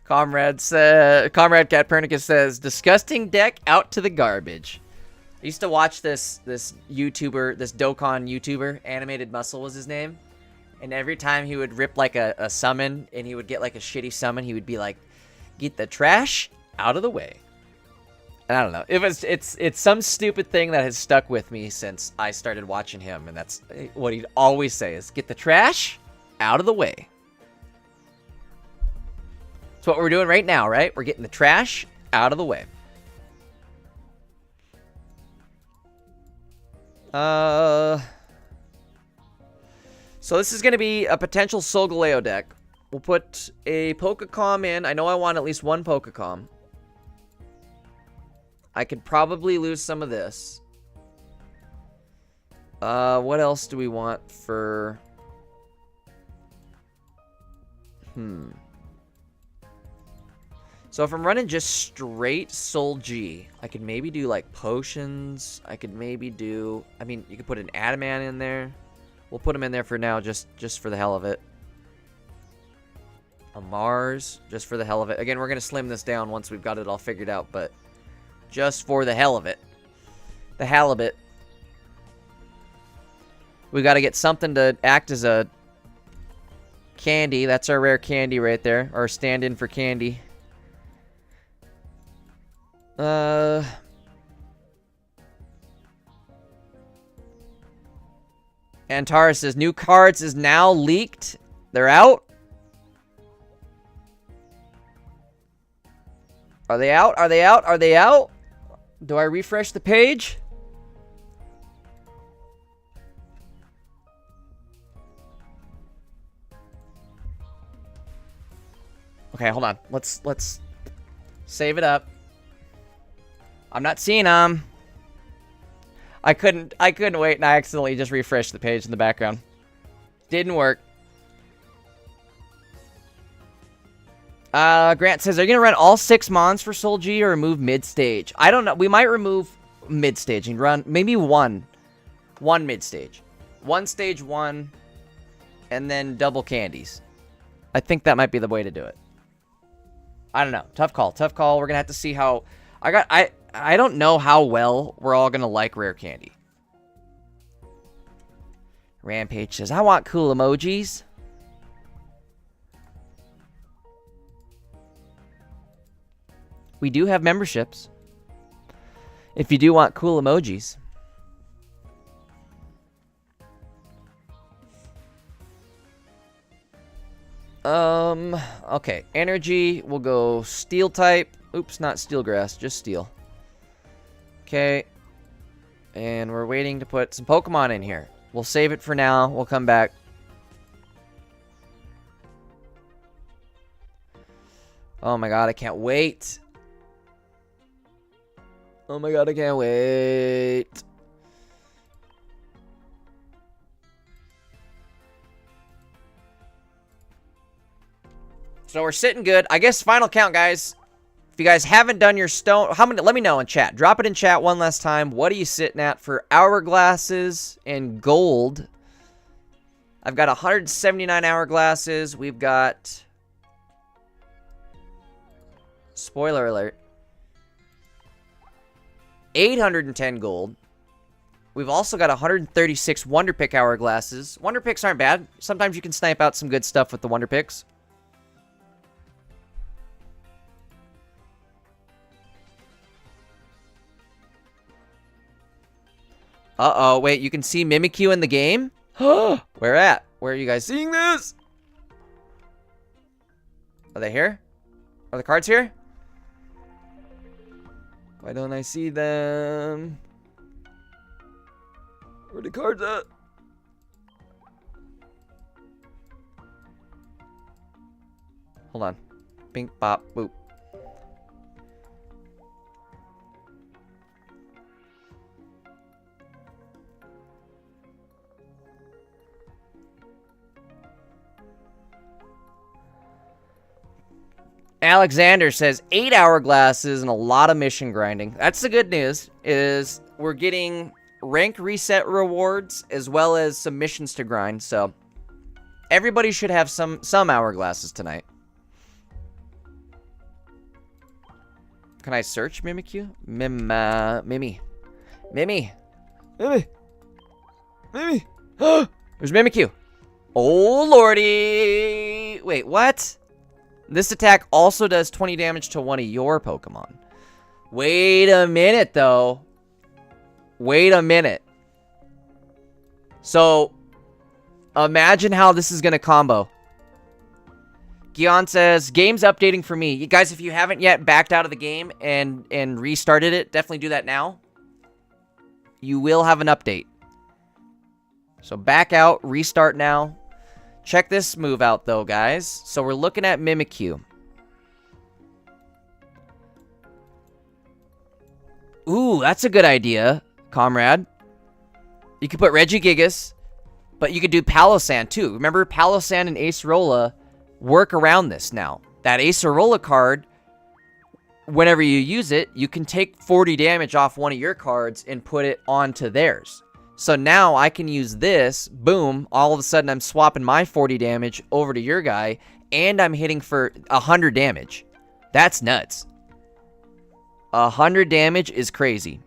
Comrade Cat Pernicus says, disgusting deck out to the garbage. I used to watch this YouTuber, this Dokkan YouTuber, Animated Muscle was his name. And every time he would rip like a summon and he would get like a shitty summon, he would be like, get the trash out of the way. And I don't know. It's some stupid thing that has stuck with me since I started watching him, and that's what he'd always say is, get the trash out of the way. That's what we're doing right now, right? We're getting the trash out of the way. So this is going to be a potential Solgaleo deck. We'll put a Pokecom in. I know I want at least one Pokecom. I could probably lose some of this. What else do we want for... So if I'm running just straight Soul G, I could maybe do like potions. I could maybe do... I mean, you could put an Adamant in there. We'll put him in there for now, just for the hell of it. A Mars, just for the hell of it. Again, we're going to slim this down once we've got it all figured out, but just for the hell of it. The halibut. We got to get something to act as a candy. That's our rare candy right there. Or stand-in for candy. Antara says, new cards is now leaked. They're out. Are they out? Are they out? Are they out? Do I refresh the page? Okay, hold on. Let's save it up. I'm not seeing them. I couldn't wait, and I accidentally just refreshed the page in the background. Didn't work. Grant says, are you gonna run all 6 mons for Soul G or remove mid-stage? I don't know. We might remove mid-stage and run maybe one mid-stage. One stage 1, and then double candies. I think that might be the way to do it. I don't know. Tough call. Tough call. We're gonna have to see how... I don't know how well we're all gonna like rare candy. Rampage says, I want cool emojis. We do have memberships. If you do want cool emojis. Okay. Energy, we'll go steel type. Oops, not steel grass, just steel. Okay. And we're waiting to put some Pokemon in here. We'll save it for now. We'll come back. Oh my god, I can't wait. Oh my god, I can't wait. So we're sitting good. I guess final count, guys. If you guys haven't done your stone, how many? Let me know in chat. Drop it in chat one last time. What are you sitting at for hourglasses and gold? I've got 179 hourglasses. We've got... Spoiler alert. 810 gold. We've also got 136 Wonder Pick hourglasses. Wonder Picks aren't bad. Sometimes you can snipe out some good stuff with the Wonder Picks. Uh-oh, wait, you can see Mimikyu in the game? Where at? Where are you guys seeing this? Are they here? Are the cards here? Why don't I see them? Where are the cards at? Hold on. Bink, bop, boop. Alexander says 8 hourglasses and a lot of mission grinding. That's the good news, is we're getting rank reset rewards as well as some missions to grind, so everybody should have some hourglasses tonight. Can I search Mimikyu? Mimi. There's Mimikyu. Oh, lordy. Wait, what? This attack also does 20 damage to one of your Pokemon. Wait a minute, though. Wait a minute. So, imagine how this is going to combo. Gion says, game's updating for me. You guys, if you haven't yet backed out of the game and restarted it, definitely do that now. You will have an update. So back out, restart now. Check this move out, though, guys. So we're looking at Mimikyu. Ooh, that's a good idea, comrade. You could put Regigigas, but you could do Palossand, too. Remember, Palossand and Acerola work around this now. That Acerola card, whenever you use it, you can take 40 damage off one of your cards and put it onto theirs. So now I can use this, boom, all of a sudden I'm swapping my 40 damage over to your guy, and I'm hitting for 100 damage. That's nuts. 100 damage is crazy.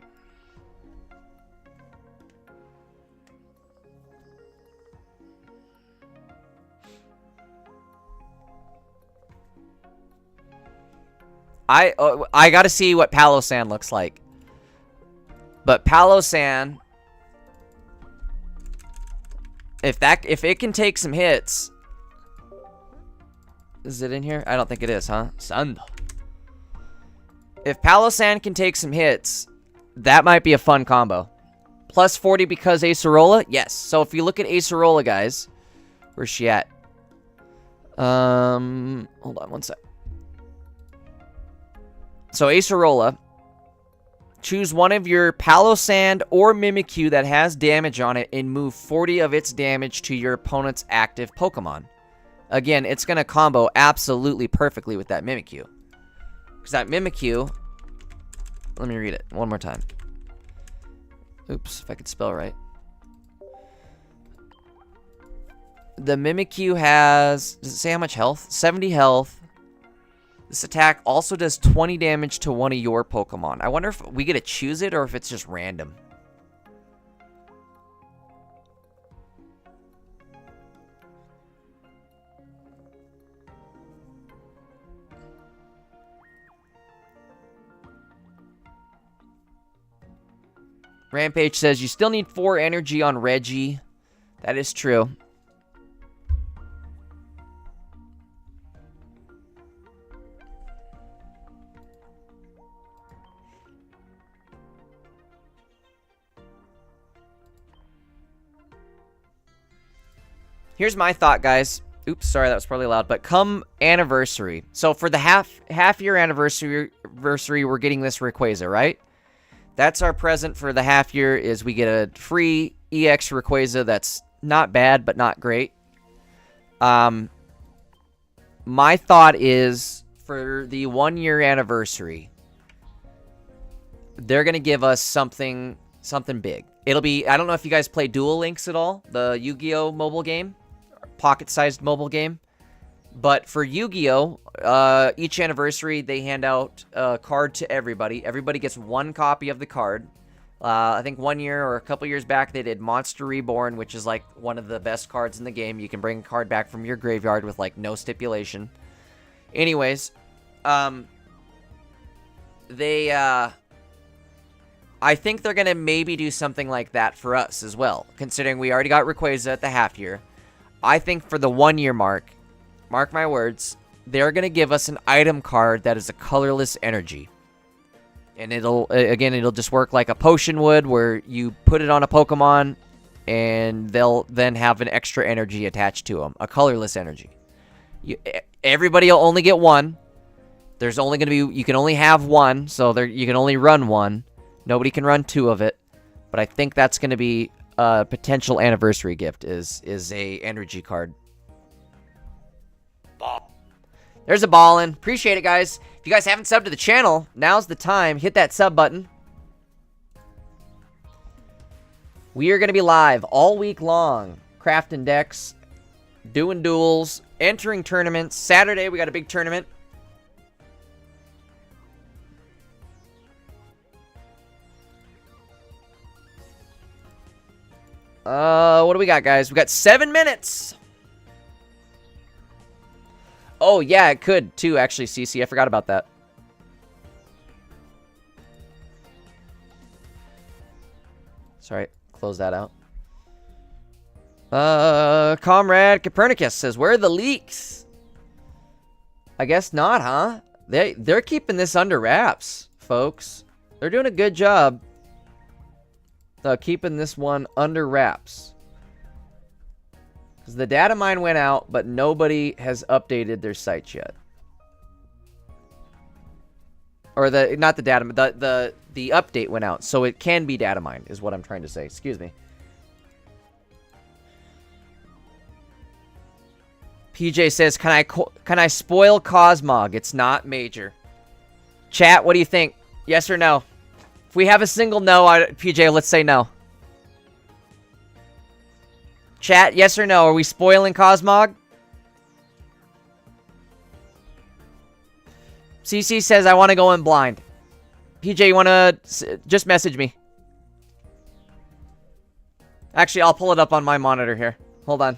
I gotta see what Palosan looks like. But Palosan, if it can take some hits, is it in here? I don't think it is, huh? Sand. If Palosan can take some hits, that might be a fun combo. Plus 40 because Acerola? Yes. So if you look at Acerola, guys, where's she at? Hold on one sec. So Acerola, choose one of your Palosan or Mimikyu that has damage on it and move 40 of its damage to your opponent's active Pokemon. Again, it's going to combo absolutely perfectly with that Mimikyu. Because that Mimikyu, let me read it one more time. Oops, if I could spell right. The Mimikyu has, does it say how much health? 70 health. This attack also does 20 damage to one of your Pokemon. I wonder if we get to choose it or if it's just random. Rampage says you still need 4 energy on Reggie. That is true. Here's my thought, guys. Oops, sorry, that was probably loud. But come anniversary. So for the half year anniversary, we're getting this Rayquaza, right? That's our present for the half year. Is we get a free EX Rayquaza that's not bad, but not great. My thought is for the 1 year anniversary, they're gonna give us something big. It'll be, I don't know if you guys play Duel Links at all, the Yu-Gi-Oh mobile game. Pocket-sized mobile game. But for Yu-Gi-Oh, each anniversary, they hand out a card to everybody. Everybody gets 1 copy of the card. I think 1 year or a couple years back, they did Monster Reborn, which is like one of the best cards in the game. You can bring a card back from your graveyard with like no stipulation. Anyways, I think they're going to maybe do something like that for us as well, considering we already got Rayquaza at the half year. I think for the 1 year mark my words, they're going to give us an item card that is a colorless energy. And it'll just work like a potion would, where you put it on a Pokemon and they'll then have an extra energy attached to them, a colorless energy. Everybody will only get 1. There's only going to be, you can only have 1, so you can only run 1. Nobody can run 2 of it. But I think that's going to be a potential anniversary gift is a energy card. Ball. There's a ballin'. Appreciate it, guys. If you guys haven't subbed to the channel, now's the time. Hit that sub button. We are going to be live all week long. Crafting decks, doing duels, entering tournaments. Saturday, we got a big tournament. What do we got, guys? We got 7 minutes. Oh, yeah, it could, too, actually, CC. I forgot about that. Sorry, close that out. Comrade Copernicus says, where are the leaks? I guess not, huh? They're keeping this under wraps, folks. They're doing a good job. Keeping this one under wraps. Because the data mine went out, but nobody has updated their sites yet. Or not the data, the update went out, so it can be data mined, is what I'm trying to say. Excuse me. PJ says, can I spoil Cosmog? It's not major. Chat, what do you think? Yes or no? If we have a single no, PJ, let's say no. Chat, yes or no? Are we spoiling Cosmog? CC says, I want to go in blind. PJ, you want to just message me? Actually, I'll pull it up on my monitor here. Hold on.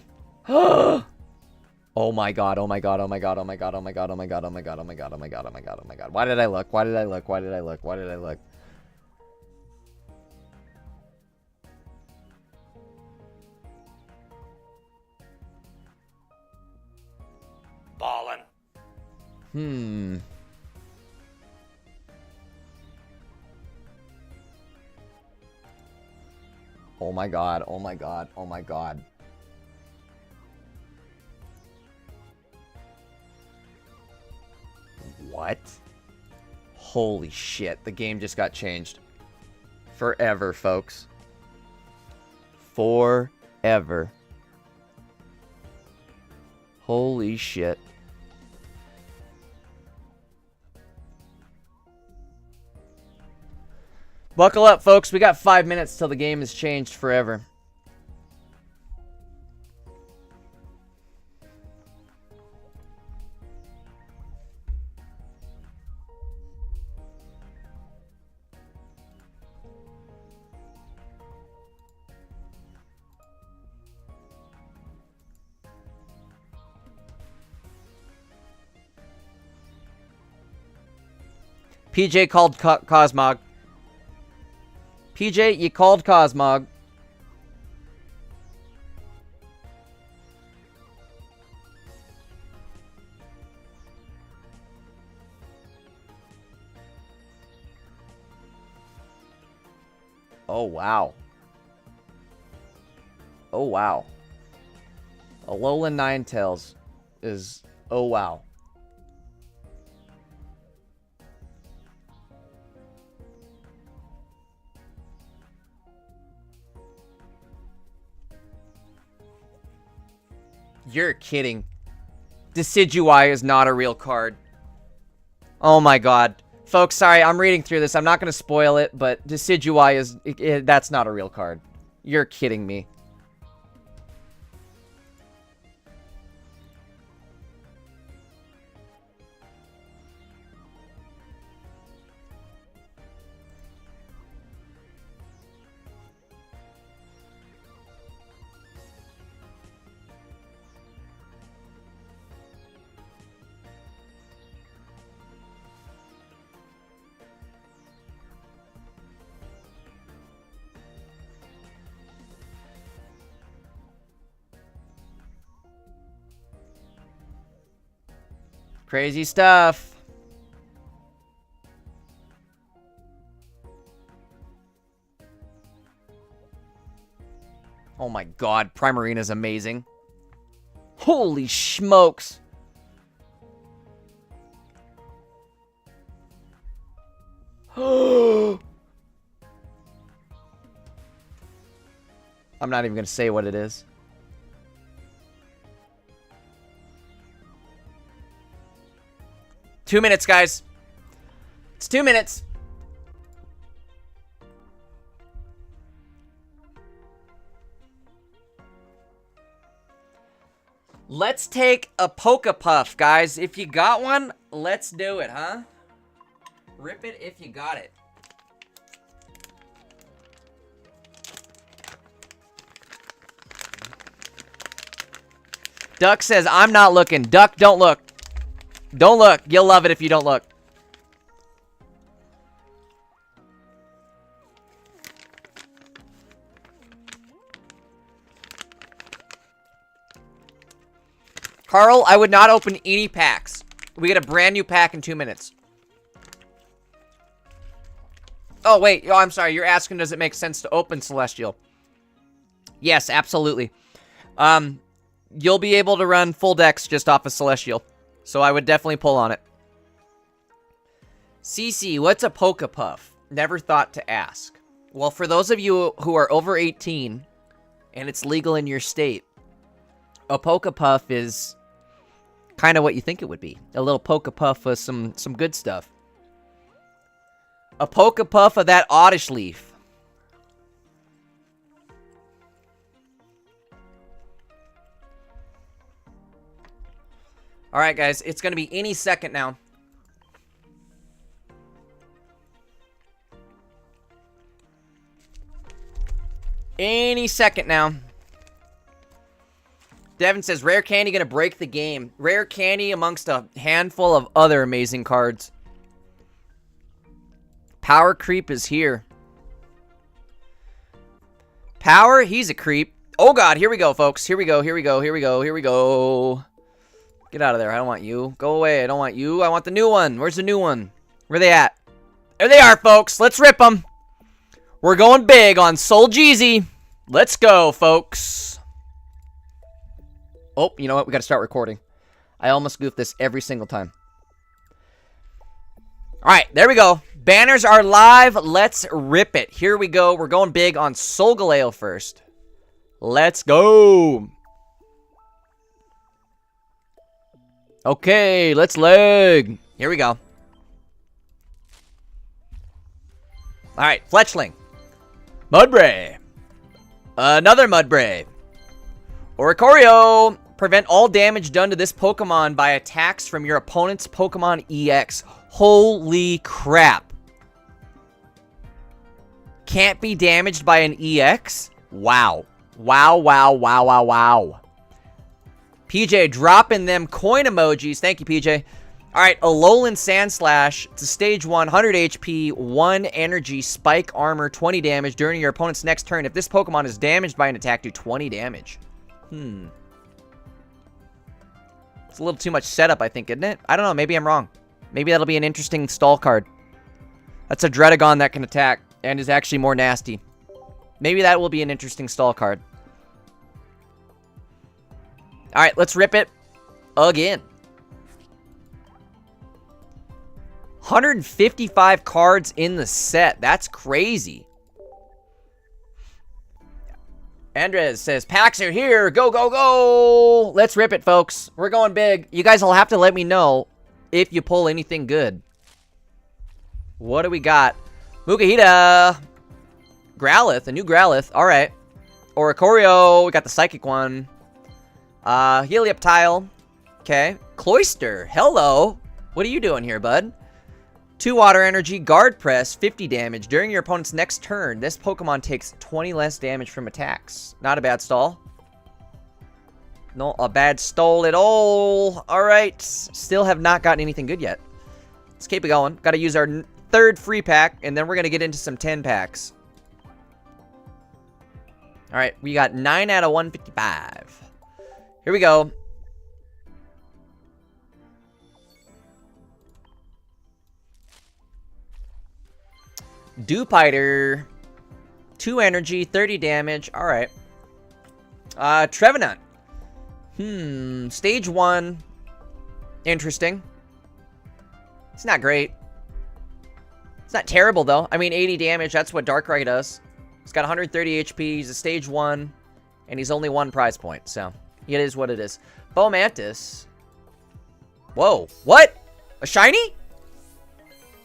Oh my god, oh my god, oh my god, oh my god, oh my god, oh my god, oh my god, oh my god, oh my god, oh my god, oh my god. Why did I look? Why did I look? Why did I look? Why did I look? Ballin'. Oh my god, oh my god, oh my god. What? Holy shit, the game just got changed. Forever, folks. Forever. Holy shit. Buckle up, folks. We got 5 minutes till the game is changed forever. PJ called Cosmog. PJ, you called Cosmog. Oh, wow. Oh, wow. Alolan Ninetales is... Oh, wow. You're kidding. Decidueye is not a real card. Oh my god. Folks, sorry, I'm reading through this. I'm not going to spoil it, but Decidueye is... that's not a real card. You're kidding me. Crazy stuff. Oh my god, Primarina is amazing. Holy smokes. I'm not even going to say what it is. Two minutes, guys. It's 2 minutes. Let's take a Pokepuff, guys. If you got one, let's do it, huh? Rip it if you got it. Duck says, I'm not looking. Duck, don't look. Don't look. You'll love it if you don't look. Carl, I would not open any packs. We get a brand new pack in 2 minutes. Oh, wait. Oh, I'm sorry. You're asking, does it make sense to open Celestial? Yes, absolutely. You'll be able to run full decks just off of Celestial. So I would definitely pull on it. CC, what's a Pokepuff? Never thought to ask. Well, for those of you who are over 18 and it's legal in your state, a Pokepuff is kind of what you think it would be. A little Pokepuff with some good stuff. A Pokepuff of that Oddish Leaf. Alright, guys. It's going to be any second now. Any second now. Devin says, rare candy gonna break the game. Rare candy amongst a handful of other amazing cards. Power creep is here. Power, he's a creep. Oh god, here we go, folks. Here we go, here we go, here we go, here we go. Get out of there. I don't want you. Go away. I don't want you. I want the new one. Where's the new one? Where they at? There they are, folks. Let's rip them. We're going big on Soul Jeezy. Let's go, folks. Oh, you know what? We got to start recording. I almost goof this every single time. All right, there we go. Banners are live. Let's rip it. Here we go. We're going big on Solgaleo first. Let's go. Okay, let's leg. Here we go. Alright, Fletchling. Mudbray. Another Mudbray. Oricorio. Prevent all damage done to this Pokemon by attacks from your opponent's Pokemon EX. Holy crap. Can't be damaged by an EX? Wow. Wow, wow, wow, wow, wow. PJ dropping them coin emojis. Thank you, PJ. All right, Alolan Sandslash. It's a stage 1, 100 HP, 1 energy, spike armor, 20 damage during your opponent's next turn. If this Pokemon is damaged by an attack, do 20 damage. It's a little too much setup, I think, isn't it? I don't know. Maybe I'm wrong. Maybe that'll be an interesting stall card. That's a Dredagon that can attack and is actually more nasty. Maybe that will be an interesting stall card. All right, let's rip it again. 155 cards in the set. That's crazy. Andres says, packs are here. Go, go, go. Let's rip it, folks. We're going big. You guys will have to let me know if you pull anything good. What do we got? Mukahita. Growlithe, a new Growlithe. All right. Oricorio. We got the psychic one. Helioptile. Okay. Cloyster. Hello. What are you doing here, bud? 2 water energy, guard press, 50 damage. During your opponent's next turn, this Pokemon takes 20 less damage from attacks. Not a bad stall. Not a bad stall at all. Alright. Still have not gotten anything good yet. Let's keep it going. Got to use our 3rd free pack, and then we're going to get into some 10 packs. Alright, we got 9 out of 155. Here we go. Dewpider. 2 energy, 30 damage. Alright. Trevenant. Stage 1. Interesting. It's not great. It's not terrible, though. I mean, 80 damage. That's what Darkrai does. He's got 130 HP. He's a stage 1. And he's only 1 prize point. So, it is what it is. Bomantis. Whoa. What? A shiny?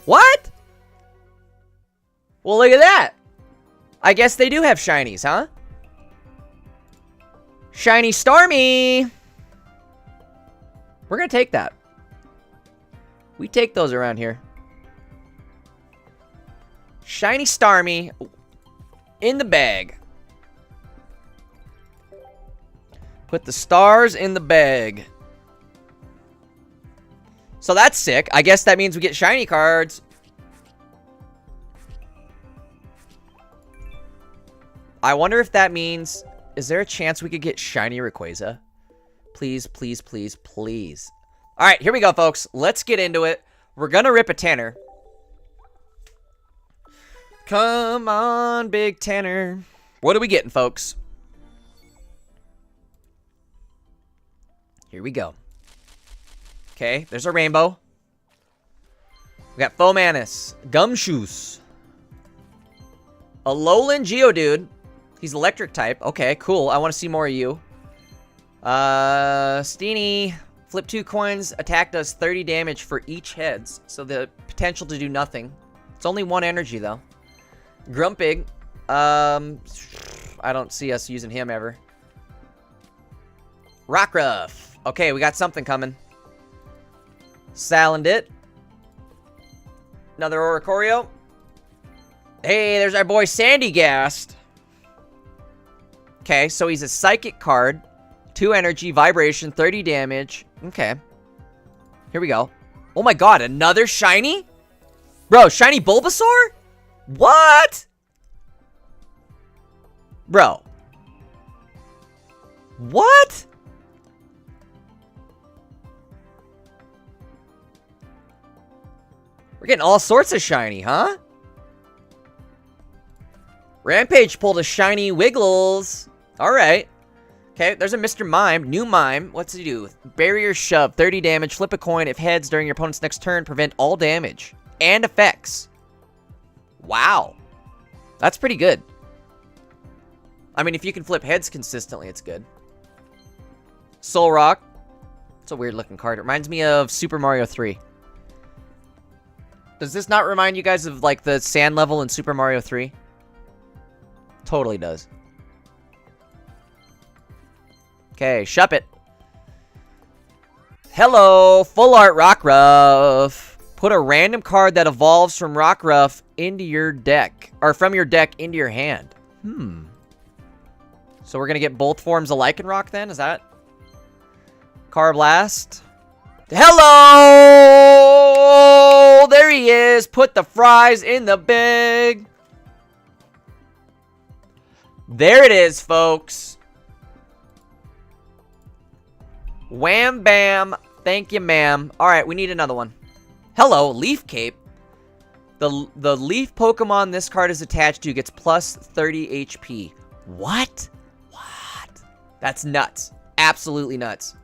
What? Well, look at that. I guess they do have shinies, huh? Shiny Starmie. We're going to take that. We take those around here. Shiny Starmie in the bag. Put the stars in the bag. So that's sick. I guess that means we get shiny cards. I wonder if that means... Is there a chance we could get shiny Rayquaza? Please, please, please, please. Alright, here we go, folks. Let's get into it. We're gonna rip a Tanner. Come on, big Tanner. What are we getting, folks? Here we go. Okay, there's a rainbow. We got Fomantis. Gumshoos. Alolan Geodude. He's electric type. Okay, cool. I want to see more of you. Steenie. Flip 2 coins. Attack does 30 damage for each heads. So the potential to do nothing. It's only 1 energy, though. Grumpig. I don't see us using him ever. Rockruff. Okay, we got something coming. Salandit. Another Oricorio. Hey, there's our boy Sandygast. Okay, so he's a psychic card. 2 energy, vibration, 30 damage. Okay. Here we go. Oh my god, another shiny? Bro, shiny Bulbasaur? What? Bro. What? We're getting all sorts of shiny, huh? Rampage pulled a shiny Wiggles. Alright. Okay, there's a Mr. Mime. New Mime. What's he do? Barrier Shove. 30 damage. Flip a coin. If heads during your opponent's next turn, prevent all damage. And effects. Wow. That's pretty good. I mean, if you can flip heads consistently, it's good. Soul Rock. It's a weird looking card. It reminds me of Super Mario 3. Does this not remind you guys of, like, the sand level in Super Mario 3? Totally does. Okay, Shuppet. Hello, Full Art Rockruff. Put a random card that evolves from Rockruff into your deck. Or from your deck into your hand. So we're going to get both forms alike in Rock then? Is that? Carblast. Hello! There he is. Put the fries in the bag. There it is, folks. Wham bam. Thank you, ma'am. Alright, we need another one. Hello, Leaf Cape. The Leaf Pokemon this card is attached to gets plus 30 HP. What? What? That's nuts. Absolutely nuts.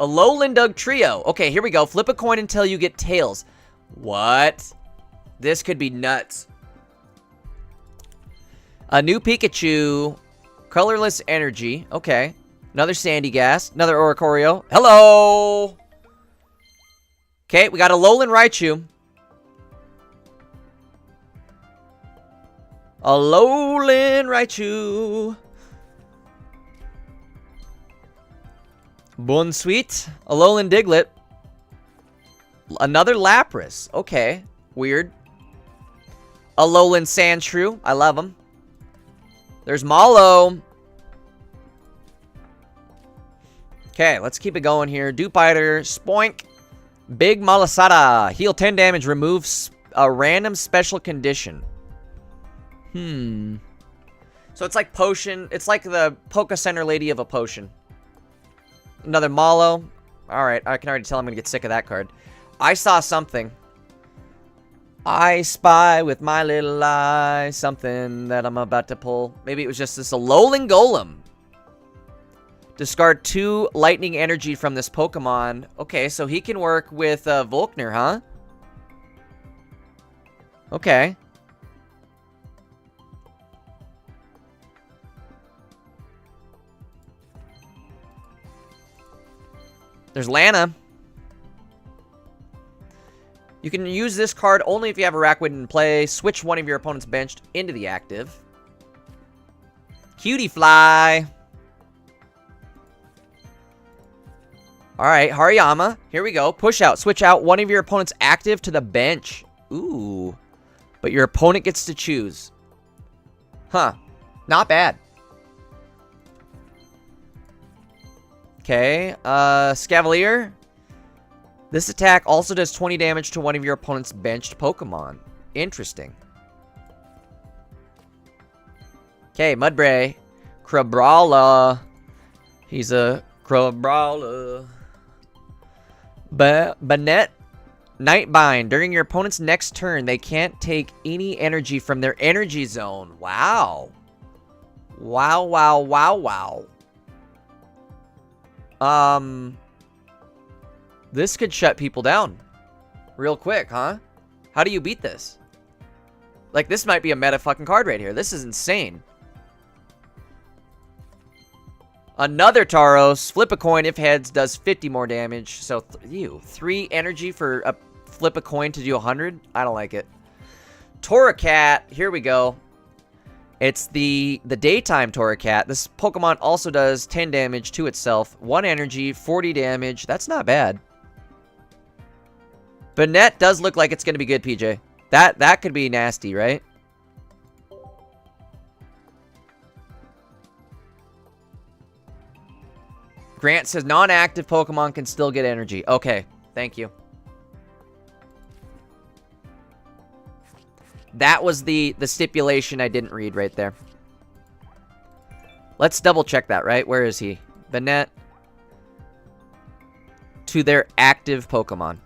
A Lowlandug Trio. Okay, here we go. Flip a coin until you get tails. What? This could be nuts. A new Pikachu. Colorless Energy. Okay. Another Sandy Gas. Another Oricorio. Hello! Okay, we got a Alolan Raichu. Alolan Raichu. Bunsweet. Alolan Diglett. Another Lapras. Okay. Weird. Alolan Sandshrew. I love him. There's Mallow. Okay, let's keep it going here. Dewpider. Spoink. Big Malasada. Heal 10 damage. Removes a random special condition. So it's like potion. It's like the Poke Center lady of a potion. Another Mallow. Alright, I can already tell I'm going to get sick of that card. I saw something. I spy with my little eye something that I'm about to pull. Maybe it was just this Alolan Golem. Discard 2 lightning energy from this Pokemon. Okay, so he can work with Volkner, huh? Okay. There's Lana. You can use this card only if you have a Rakwood in play. Switch one of your opponent's bench into the active. Cutie Fly. Alright, Hariyama. Here we go. Push out. Switch out one of your opponent's active to the bench. Ooh. But your opponent gets to choose. Huh. Not bad. Okay. Scavalier. This attack also does 20 damage to one of your opponent's benched Pokemon. Interesting. Okay, Mudbray. Crabrawler. He's a Crabrawler. Banette. Nightbind. During your opponent's next turn, they can't take any energy from their energy zone. Wow. Wow, wow, wow, wow. This could shut people down real quick, huh? How do you beat this? Like, this might be a meta fucking card right here. This is insane. Another Tauros. Flip a coin. If heads, does 50 more damage. So, 3 energy for a flip a coin to do 100? I don't like it. Torracat. Here we go. It's the daytime Torracat. This Pokemon also does 10 damage to itself. 1 energy, 40 damage. That's not bad. Banette does look like it's going to be good, PJ. That could be nasty, right? Grant says non-active Pokemon can still get energy. Okay, thank you. That was the stipulation I didn't read right there. Let's double check that, right? Where is he? Banette. To their active Pokemon.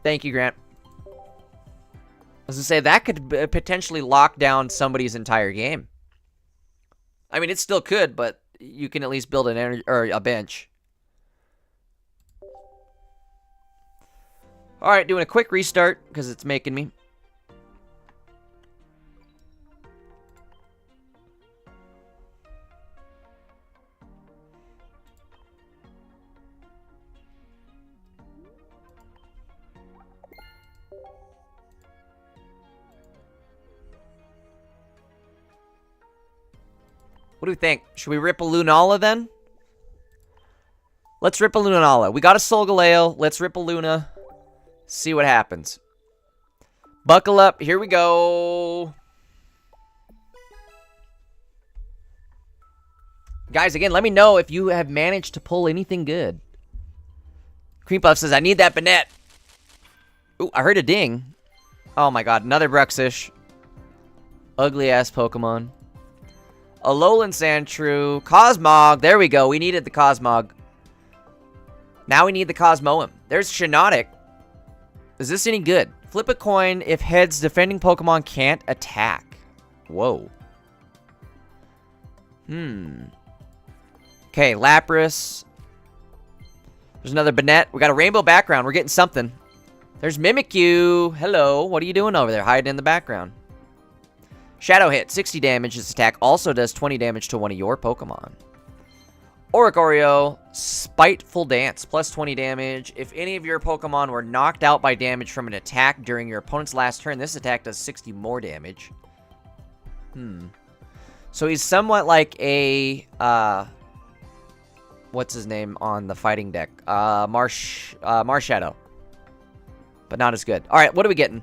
Thank you, Grant. I was gonna say, that could potentially lock down somebody's entire game. I mean, it still could, but you can at least build an energy or a bench. All right, doing a quick restart because it's making me. What do we think? Should we rip a Lunala then? Let's rip a Lunala. We got a Solgaleo. Let's rip a Luna. See what happens. Buckle up. Here we go. Guys, again, let me know if you have managed to pull anything good. Cream Puff says, I need that Banette. Ooh, I heard a ding. Oh my god, another Bruxish. Ugly-ass Pokemon. Alolan Sandshrew. Cosmog. There we go. We needed the Cosmog. Now we need the Cosmoem. There's Shiinotic. Is this any good? Flip a coin if heads defending Pokemon can't attack. Whoa. Okay, Lapras. There's another Banette. We got a rainbow background. We're getting something. There's Mimikyu. Hello. What are you doing over there? Hiding in the background. Shadow Hit, 60 damage. This attack also does 20 damage to one of your Pokemon. Oricorio, Spiteful Dance, plus 20 damage. If any of your Pokemon were knocked out by damage from an attack during your opponent's last turn, this attack does 60 more damage. So he's somewhat like a, what's his name on the fighting deck? Marshadow. But not as good. Alright, what are we getting?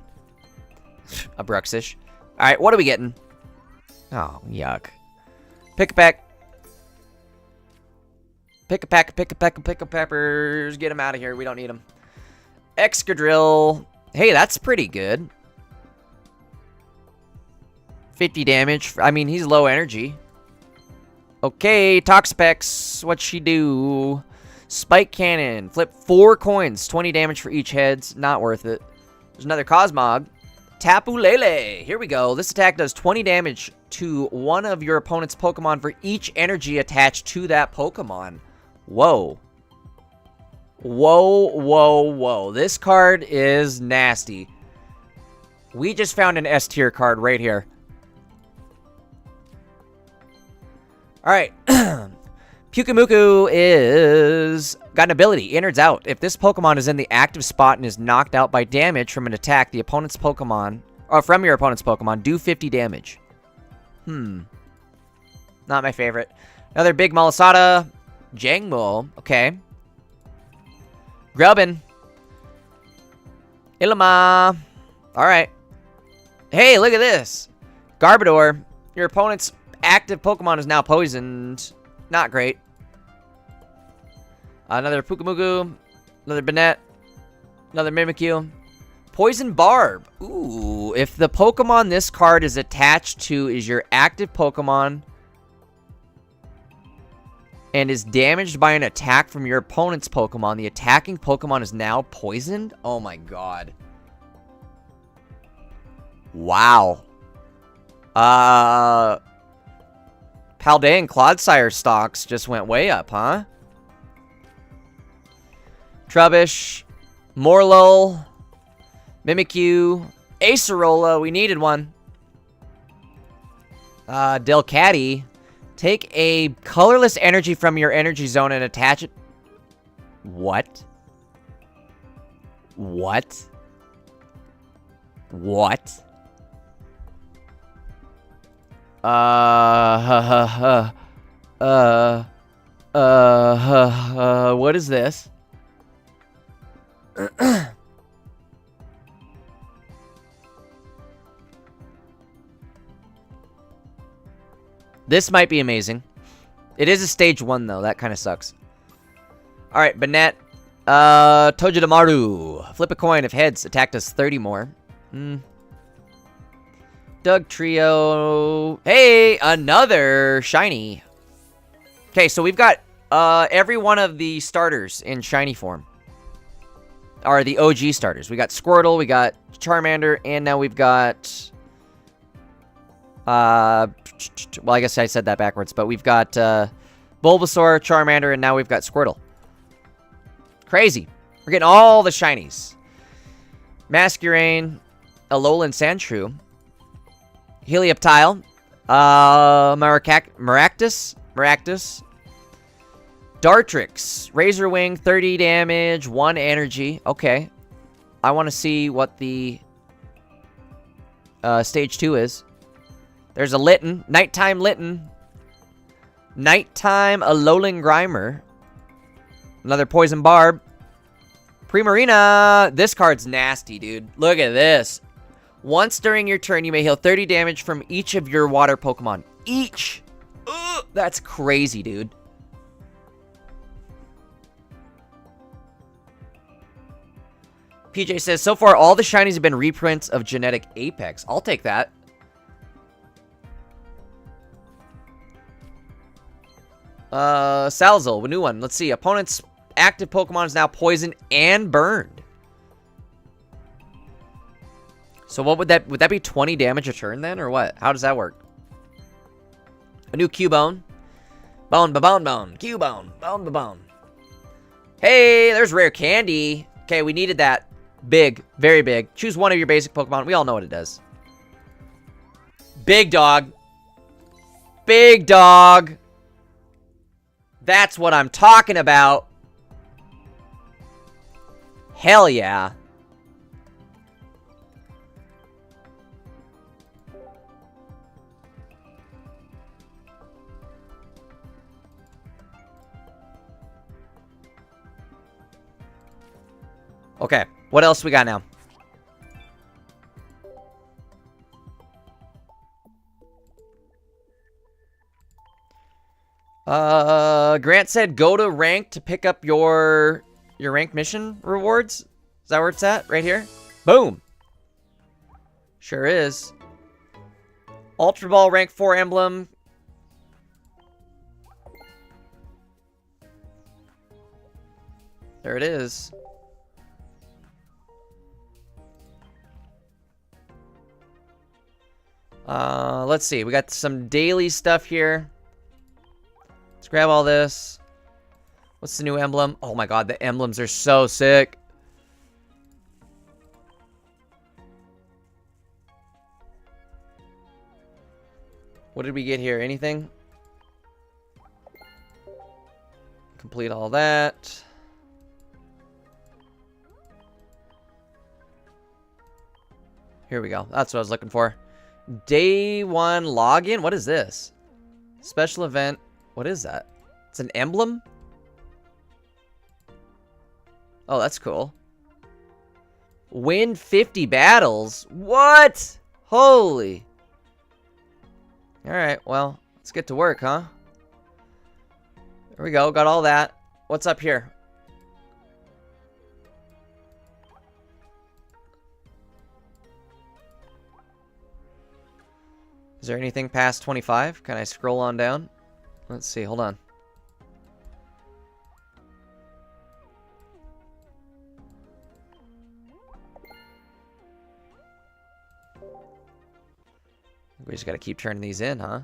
A Bruxish. Alright, what are we getting? Oh, yuck. Pick-a-peck. Pick-a-peck, pick-a-peck, pick-a-peppers. Get him out of here. We don't need him. Excadrill. Hey, that's pretty good. 50 damage. I mean, he's low energy. Okay, Toxapex. What'd she do? Spike Cannon. Flip 4 coins. 20 damage for each heads. Not worth it. There's another Cosmog. Tapu Lele. Here we go. This attack does 20 damage to one of your opponent's Pokemon for each energy attached to that Pokemon. Whoa. Whoa, whoa, whoa. This card is nasty. We just found an S tier card right here. Alright. Pukamuku is got an ability, innards out. If this Pokemon is in the active spot and is knocked out by damage from an attack, the opponent's Pokemon, or from your opponent's Pokemon, do 50 damage. Not my favorite. Another big Malasada. Jangmo. Okay. Grubbin. Ilima. Alright. Hey, look at this. Garbodor. Your opponent's active Pokemon is now poisoned. Not great. Another Pukamuku. Another Banette. Another Mimikyu. Poison Barb. Ooh. If the Pokemon this card is attached to is your active Pokemon and is damaged by an attack from your opponent's Pokemon, the attacking Pokemon is now poisoned? Oh my god. Wow. Paldean Clodsire stocks just went way up, huh? Trubbish, Morlul, Mimikyu, Acerola, we needed one. Delcatty, take a colorless energy from your energy zone and attach it. What? What? What? What is this? This might be amazing. It is a stage 1 though, that kind of sucks. Alright, Banette. Tojidamaru. Flip a coin. If heads, attack does 30 more. Doug Trio. Hey, another shiny. Okay, so we've got every one of the starters in shiny form. Are the OG starters. We got Squirtle, we got Charmander, and now we've got... well, I guess I said that backwards, but we've got Bulbasaur, Charmander, and now we've got Squirtle. Crazy. We're getting all the shinies. Masquerain, Alolan Sandshrew, Helioptile, Maractus, Dartrix, Razor Wing, 30 damage, 1 energy. Okay. I want to see what the stage 2 is. There's a Litten, Nighttime Litten, Nighttime Alolan Grimer, another Poison Barb, Primarina. This card's nasty, dude. Look at this. Once during your turn, you may heal 30 damage from each of your water Pokemon. Each! Ugh, that's crazy, dude. PJ says, so far, all the shinies have been reprints of Genetic Apex. I'll take that. Salzil, a new one. Let's see. Opponent's active Pokemon is now poisoned and burned. So what would that be 20 damage a turn then, or what? How does that work? A new Cubone. Bone, Cubone. Bone. Hey, there's rare candy. Okay, we needed that. Big, very big. Choose one of your basic Pokemon. We all know what it does. Big dog. Big dog. That's what I'm talking about. Hell yeah. Okay, what else we got now? Grant said go to rank to pick up your rank mission rewards. Is that where it's at? Right here? Boom. Sure is. Ultra Ball rank 4 emblem. There it is. Let's see. We got some daily stuff here. Let's grab all this. What's the new emblem? Oh my god, the emblems are so sick. What did we get here? Anything? Complete all that. Here we go. That's what I was looking for. Day 1 login? What is this? Special event. What is that? It's an emblem? Oh, that's cool. Win 50 battles? What? Holy. Alright, well, let's get to work, huh? There we go. Got all that. What's up here? Is there anything past 25? Can I scroll on down? Let's see. Hold on. We just gotta keep turning these in, huh?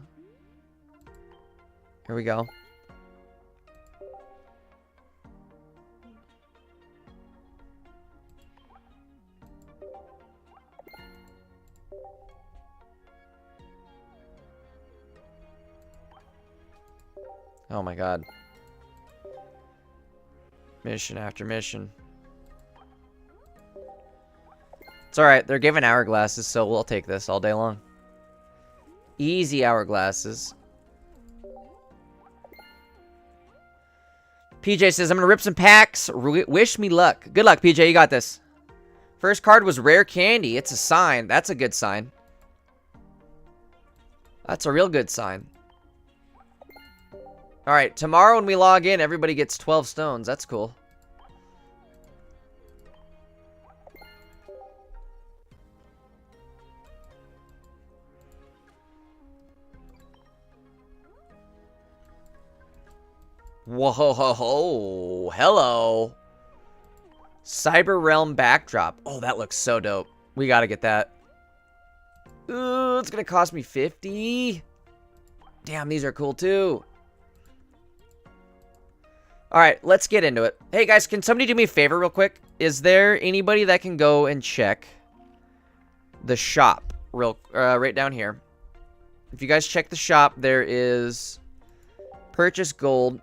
Here we go. Oh my god. Mission after mission. It's alright, they're giving hourglasses, so we'll take this all day long. Easy hourglasses. PJ says, I'm gonna rip some packs. Wish me luck. Good luck, PJ, you got this. First card was rare candy. It's a sign. That's a good sign. That's a real good sign. Alright, tomorrow when we log in, everybody gets 12 stones. That's cool. Whoa, ho, ho, ho. Hello. Cyber Realm backdrop. Oh, that looks so dope. We gotta get that. Ooh, it's gonna cost me 50. Damn, these are cool too. Alright, let's get into it. Hey guys, can somebody do me a favor real quick? Is there anybody that can go and check the shop right down here? If you guys check the shop, there is purchase gold.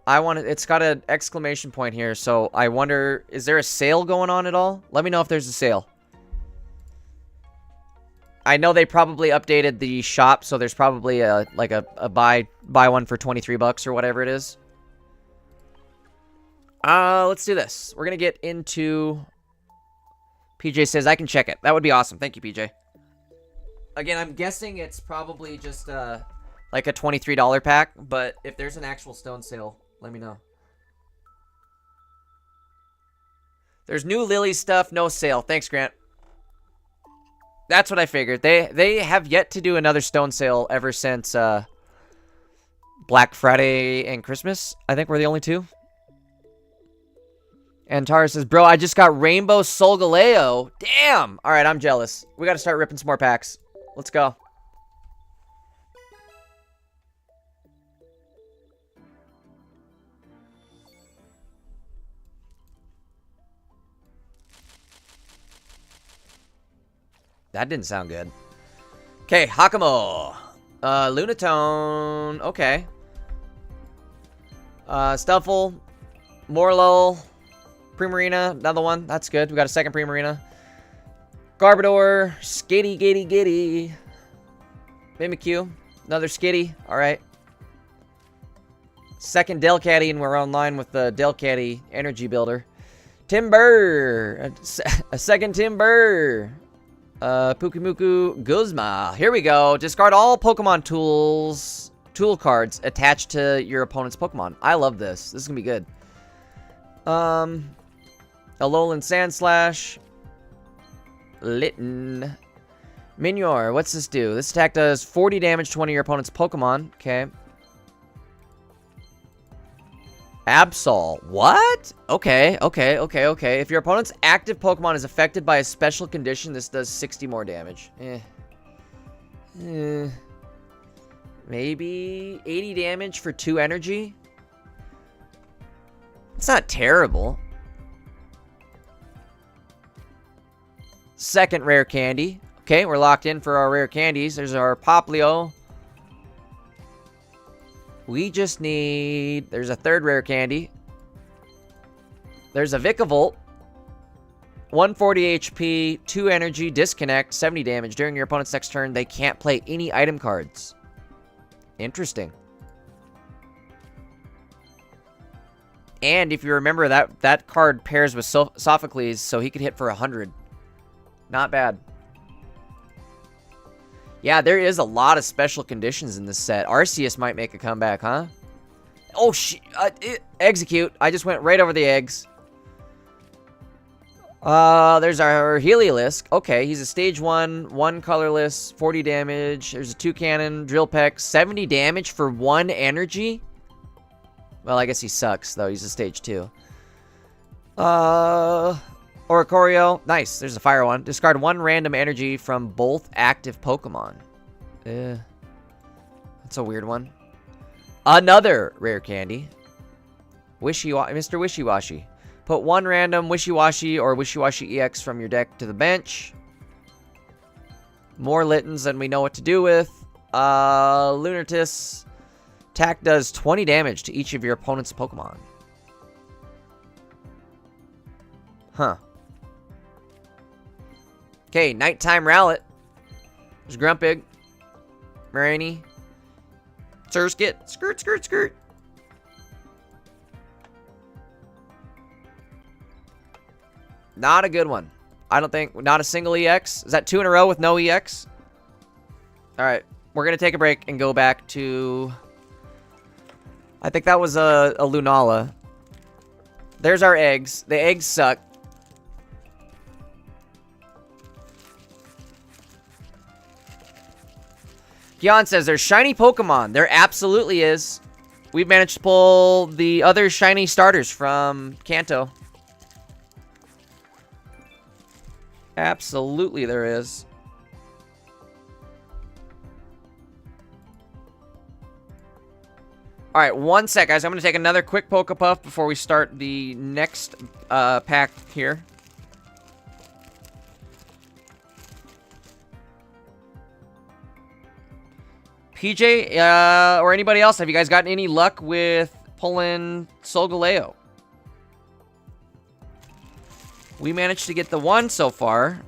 It's got an exclamation point here, so I wonder, is there a sale going on at all? Let me know if there's a sale. I know they probably updated the shop, so there's probably a buy one for 23 bucks or whatever it is. Let's do this. We're gonna get into... PJ says I can check it. That would be awesome. Thank you, PJ. Again, I'm guessing it's probably just like a $23 pack, but if there's an actual stone sale, let me know. There's new Lily stuff, no sale. Thanks, Grant. That's what I figured. They have yet to do another stone sale ever since Black Friday and Christmas. I think we're the only two. And Tara says, bro, I just got Rainbow Solgaleo. Damn! Alright, I'm jealous. We gotta start ripping some more packs. Let's go. That didn't sound good. Okay, Hakamo. Lunatone. Okay. Stuffle. Morlo. Primarina. Another one. That's good. We got a second Primarina. Garbodor. Skitty, gitty, gitty. Mimikyu. Another Skitty. Alright. Second Delcatty, and we're online with the Delcatty Energy Builder. Timber. A second Timber. Pukimuku Guzma. Here we go. Discard all Pokemon tool cards attached to your opponent's Pokemon. I love this. This is gonna be good. Alolan Sandslash. Litten. Minior. What's this do? This attack does 40 damage to one of your opponent's Pokemon. Okay. Absol. What? Okay. If your opponent's active Pokemon is affected by a special condition, this does 60 more damage. Maybe 80 damage for 2 energy? It's not terrible. Second rare candy. Okay, we're locked in for our rare candies. There's our Poplio. We just need... There's a third rare candy. There's a Vikavolt. 140 HP, 2 energy, disconnect, 70 damage. During your opponent's next turn, they can't play any item cards. Interesting. And if you remember, that card pairs with Sophocles, so he could hit for 100. Not bad. Yeah, there is a lot of special conditions in this set. Arceus might make a comeback, huh? Oh, execute. I just went right over the eggs. There's our Heliolisk. Okay, he's a stage 1 colorless, 40 damage. There's a 2 cannon, Drill Peck, 70 damage for 1 energy. Well, I guess he sucks, though. He's a stage 2. Oricorio. Nice. There's a fire one. Discard 1 random energy from both active Pokemon. That's a weird one. Another rare candy. Mr. Wishy-Washy. Put 1 random Wishy-Washy or Wishy-Washy EX from your deck to the bench. More Littens than we know what to do with. Lunatis. Attack does 20 damage to each of your opponent's Pokemon. Huh. Okay, Nighttime Rowlet. There's Grumpig. Marini. Surskit. Skirt. Not a good one. I don't think. Not a single EX. Is that 2 in a row with no EX? Alright. We're going to take a break and go back to I think that was a Lunala. There's our eggs. The eggs suck. Gian says there's shiny Pokemon. There absolutely is. We've managed to pull the other shiny starters from Kanto. Absolutely there is. Alright, 1 sec, guys. I'm going to take another quick Pokepuff before we start the next pack here. PJ, or anybody else, have you guys gotten any luck with pulling Solgaleo? We managed to get the one so far.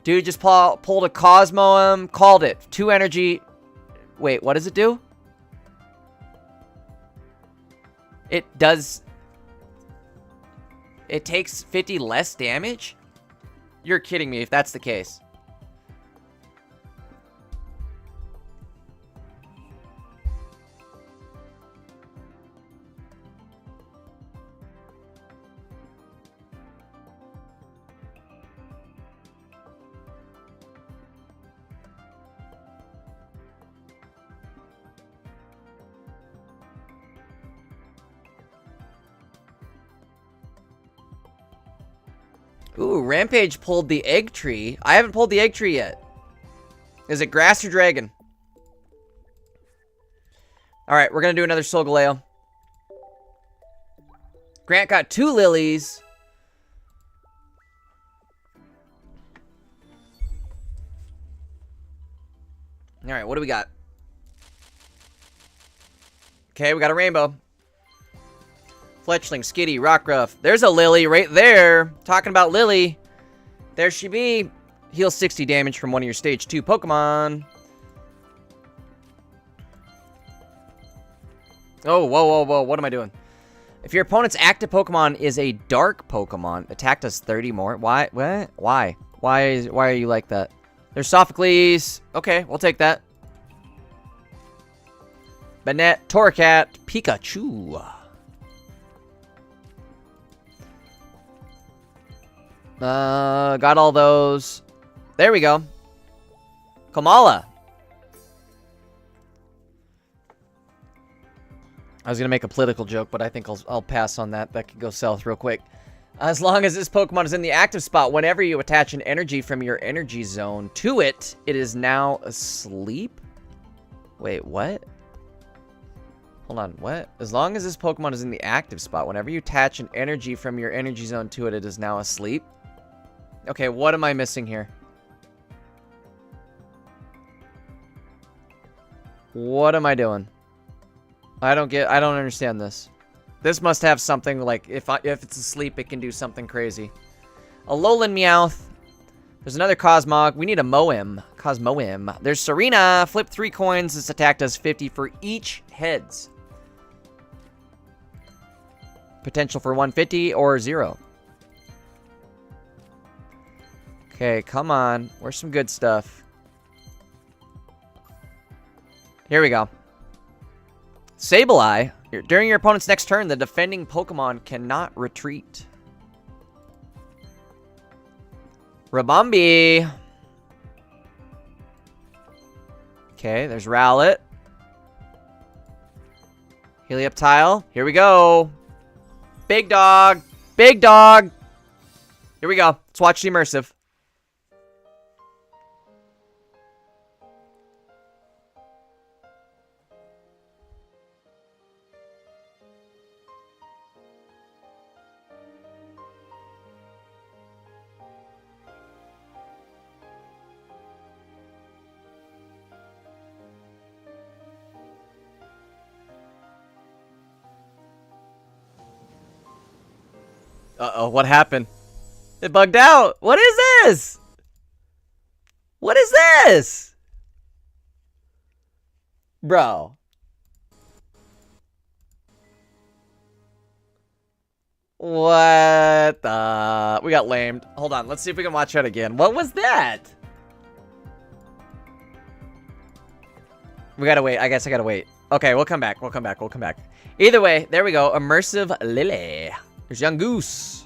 Dude just pulled a Cosmoem, called it. 2 energy. Wait, what does it do? It does... It takes 50 less damage? You're kidding me if that's the case. Ooh, Rampage pulled the egg tree. I haven't pulled the egg tree yet. Is it grass or dragon? Alright, we're gonna do another Solgaleo. Grant got 2 lilies. Alright, what do we got? Okay, we got a rainbow. Fletchling, Skitty, Rockruff. There's a Lily right there. Talking about Lily. There she be. Heal 60 damage from one of your stage 2 Pokemon. Oh, whoa, whoa, whoa. What am I doing? If your opponent's active Pokemon is a dark Pokemon, attack does 30 more. Why? What? Why? Why are you like that? There's Sophocles. Okay, we'll take that. Banette, Torracat, Pikachu. Got all those. There we go. Kamala. I was gonna make a political joke, but I think I'll pass on that. That could go south real quick. As long as this Pokemon is in the active spot, whenever you attach an energy from your energy zone to it, it is now asleep? Wait, what? Hold on, what? As long as this Pokemon is in the active spot, whenever you attach an energy from your energy zone to it, it is now asleep? Okay, what am I missing here? What am I doing? I don't understand this. This must have something like, if it's asleep, it can do something crazy. A Alolan Meowth. There's another Cosmog. We need a Moem. Cosmoem. There's Serena. Flip 3 coins. This attack does 50 for each heads. Potential for 150 or 0. Okay, come on. Where's some good stuff? Here we go. Sableye. During your opponent's next turn, the defending Pokemon cannot retreat. Rabombi. Okay, there's Rowlet. Helioptile. Here we go. Big dog. Big dog. Here we go. Let's watch the immersive. Uh-oh, what happened? It bugged out. What is this? What is this? Bro. What the... We got lamed. Hold on, let's see if we can watch that again. What was that? We gotta wait. I guess I gotta wait. Okay, we'll come back. We'll come back. We'll come back. Either way, there we go. Immersive Lily. There's Young Goose.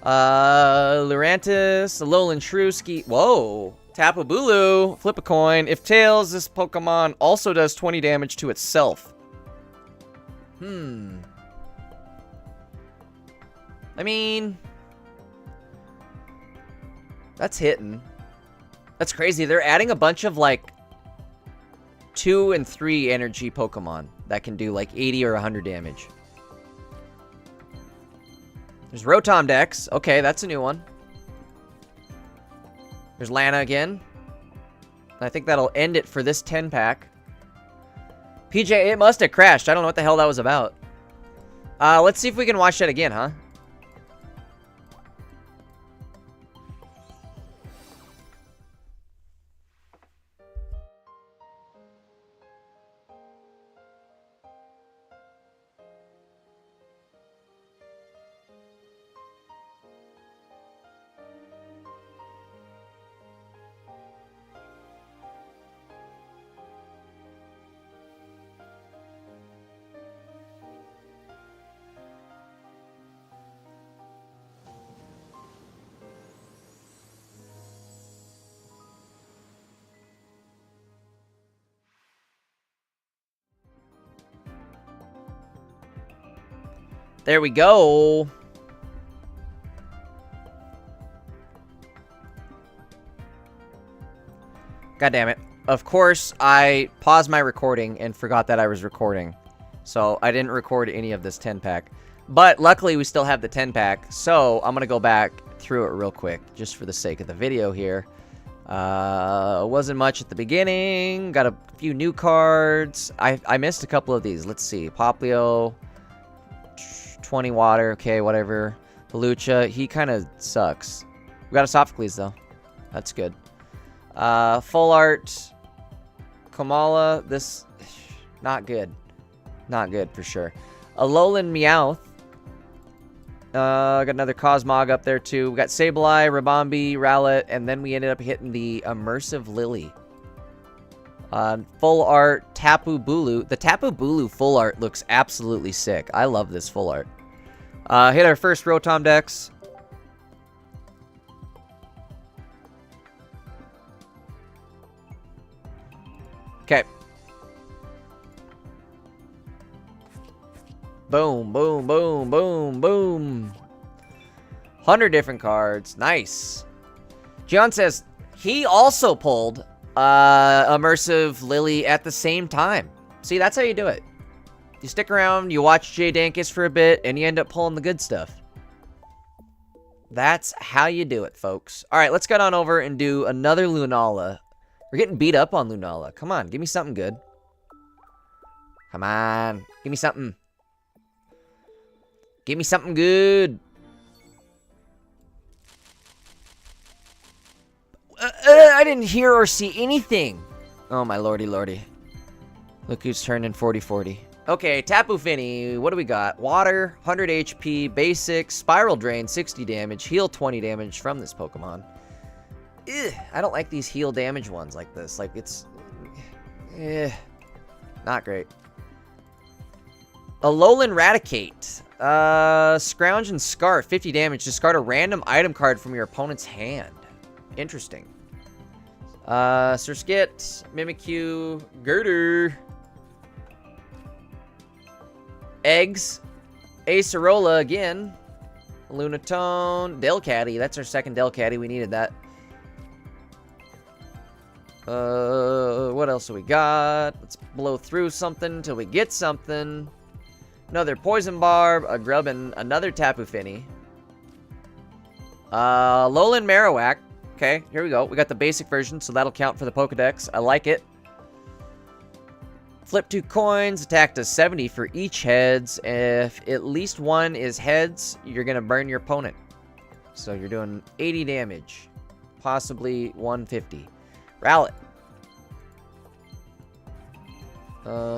Lurantis, Alolan Shrewski. Whoa. Tapu Bulu. Flip a coin. If tails, this Pokemon also does 20 damage to itself. I mean, that's hitting. That's crazy. They're adding a bunch of, like, 2 and 3 energy Pokemon that can do, like, 80 or 100 damage. There's Rotom Dex. Okay, that's a new one. There's Lana again. I think that'll end it for this 10-pack. PJ, it must have crashed. I don't know what the hell that was about. Let's see if we can watch that again, huh? There we go. God damn it. Of course, I paused my recording and forgot that I was recording. So, I didn't record any of this 10-pack. But, luckily, we still have the 10-pack. So, I'm going to go back through it real quick, just for the sake of the video here. Wasn't much at the beginning. Got a few new cards. I missed a couple of these. Let's see. Poplio. 20 water, okay, whatever. Pelucha, he kind of sucks. We got a Sophocles, though. That's good. Full art. Kamala, this... Not good. Not good, for sure. Alolan Meowth. Got another Cosmog up there, too. We got Sableye, Rabombi, Rowlet, and then we ended up hitting the Immersive Lily. Full art, Tapu Bulu. The Tapu Bulu full art looks absolutely sick. I love this full art. Hit our first Rotom Dex. Okay. Boom, boom, boom, boom, boom. 100 different cards. Nice. John says he also pulled Immersive Lily at the same time. See, that's how you do it. You stick around, you watch Jay Dankus for a bit, and you end up pulling the good stuff. That's how you do it, folks. Alright, let's get on over and do another Lunala. We're getting beat up on Lunala. Come on, give me something good. Come on, give me something. Give me something good. I didn't hear or see anything. Oh, my lordy lordy. Look who's turning 40-40. Okay, Tapu Fini. What do we got? Water, 100 HP, basic, Spiral Drain, 60 damage, heal 20 damage from this Pokemon. Ugh, I don't like these heal damage ones like this. Like, it's... not great. Alolan Raticate. Scrounge and Scarf, 50 damage. Discard a random item card from your opponent's hand. Interesting. Surskit, Mimikyu, Girder. Eggs. Acerola again. Lunatone. Delcatty. That's our second Delcatty. We needed that. What else do we got? Let's blow through something till we get something. Another Poison Barb, a Grub, and another Tapu Fini. Alolan Marowak. Okay, here we go. We got the basic version, so that'll count for the Pokedex. I like it. Flip 2 coins. Attack does 70 for each heads. If at least one is heads, you're going to burn your opponent. So you're doing 80 damage. Possibly 150. Rowlet.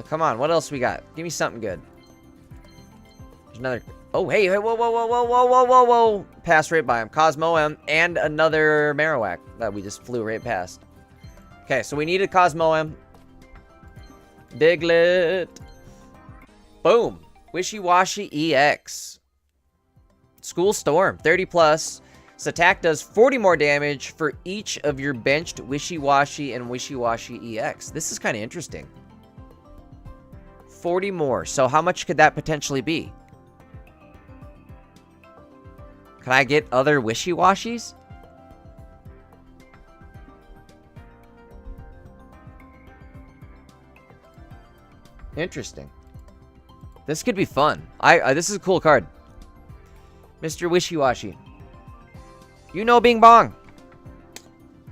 Come on, what else we got? Give me something good. There's another... Oh, hey, whoa, whoa, whoa, whoa, whoa, whoa, whoa, whoa. Passed right by him. Cosmoem and another Marowak that we just flew right past. Okay, so we needed Cosmoem. Diglett. Boom. Wishy-Washy EX. School Storm, 30 plus. This attack does 40 more damage for each of your benched Wishy-Washy and Wishy-Washy EX. This is kind of interesting. 40 more. So how much could that potentially be? Can I get other Wishy-Washies? Interesting. This could be fun. This is a cool card. Mr. Wishy-Washy. You know Bing Bong.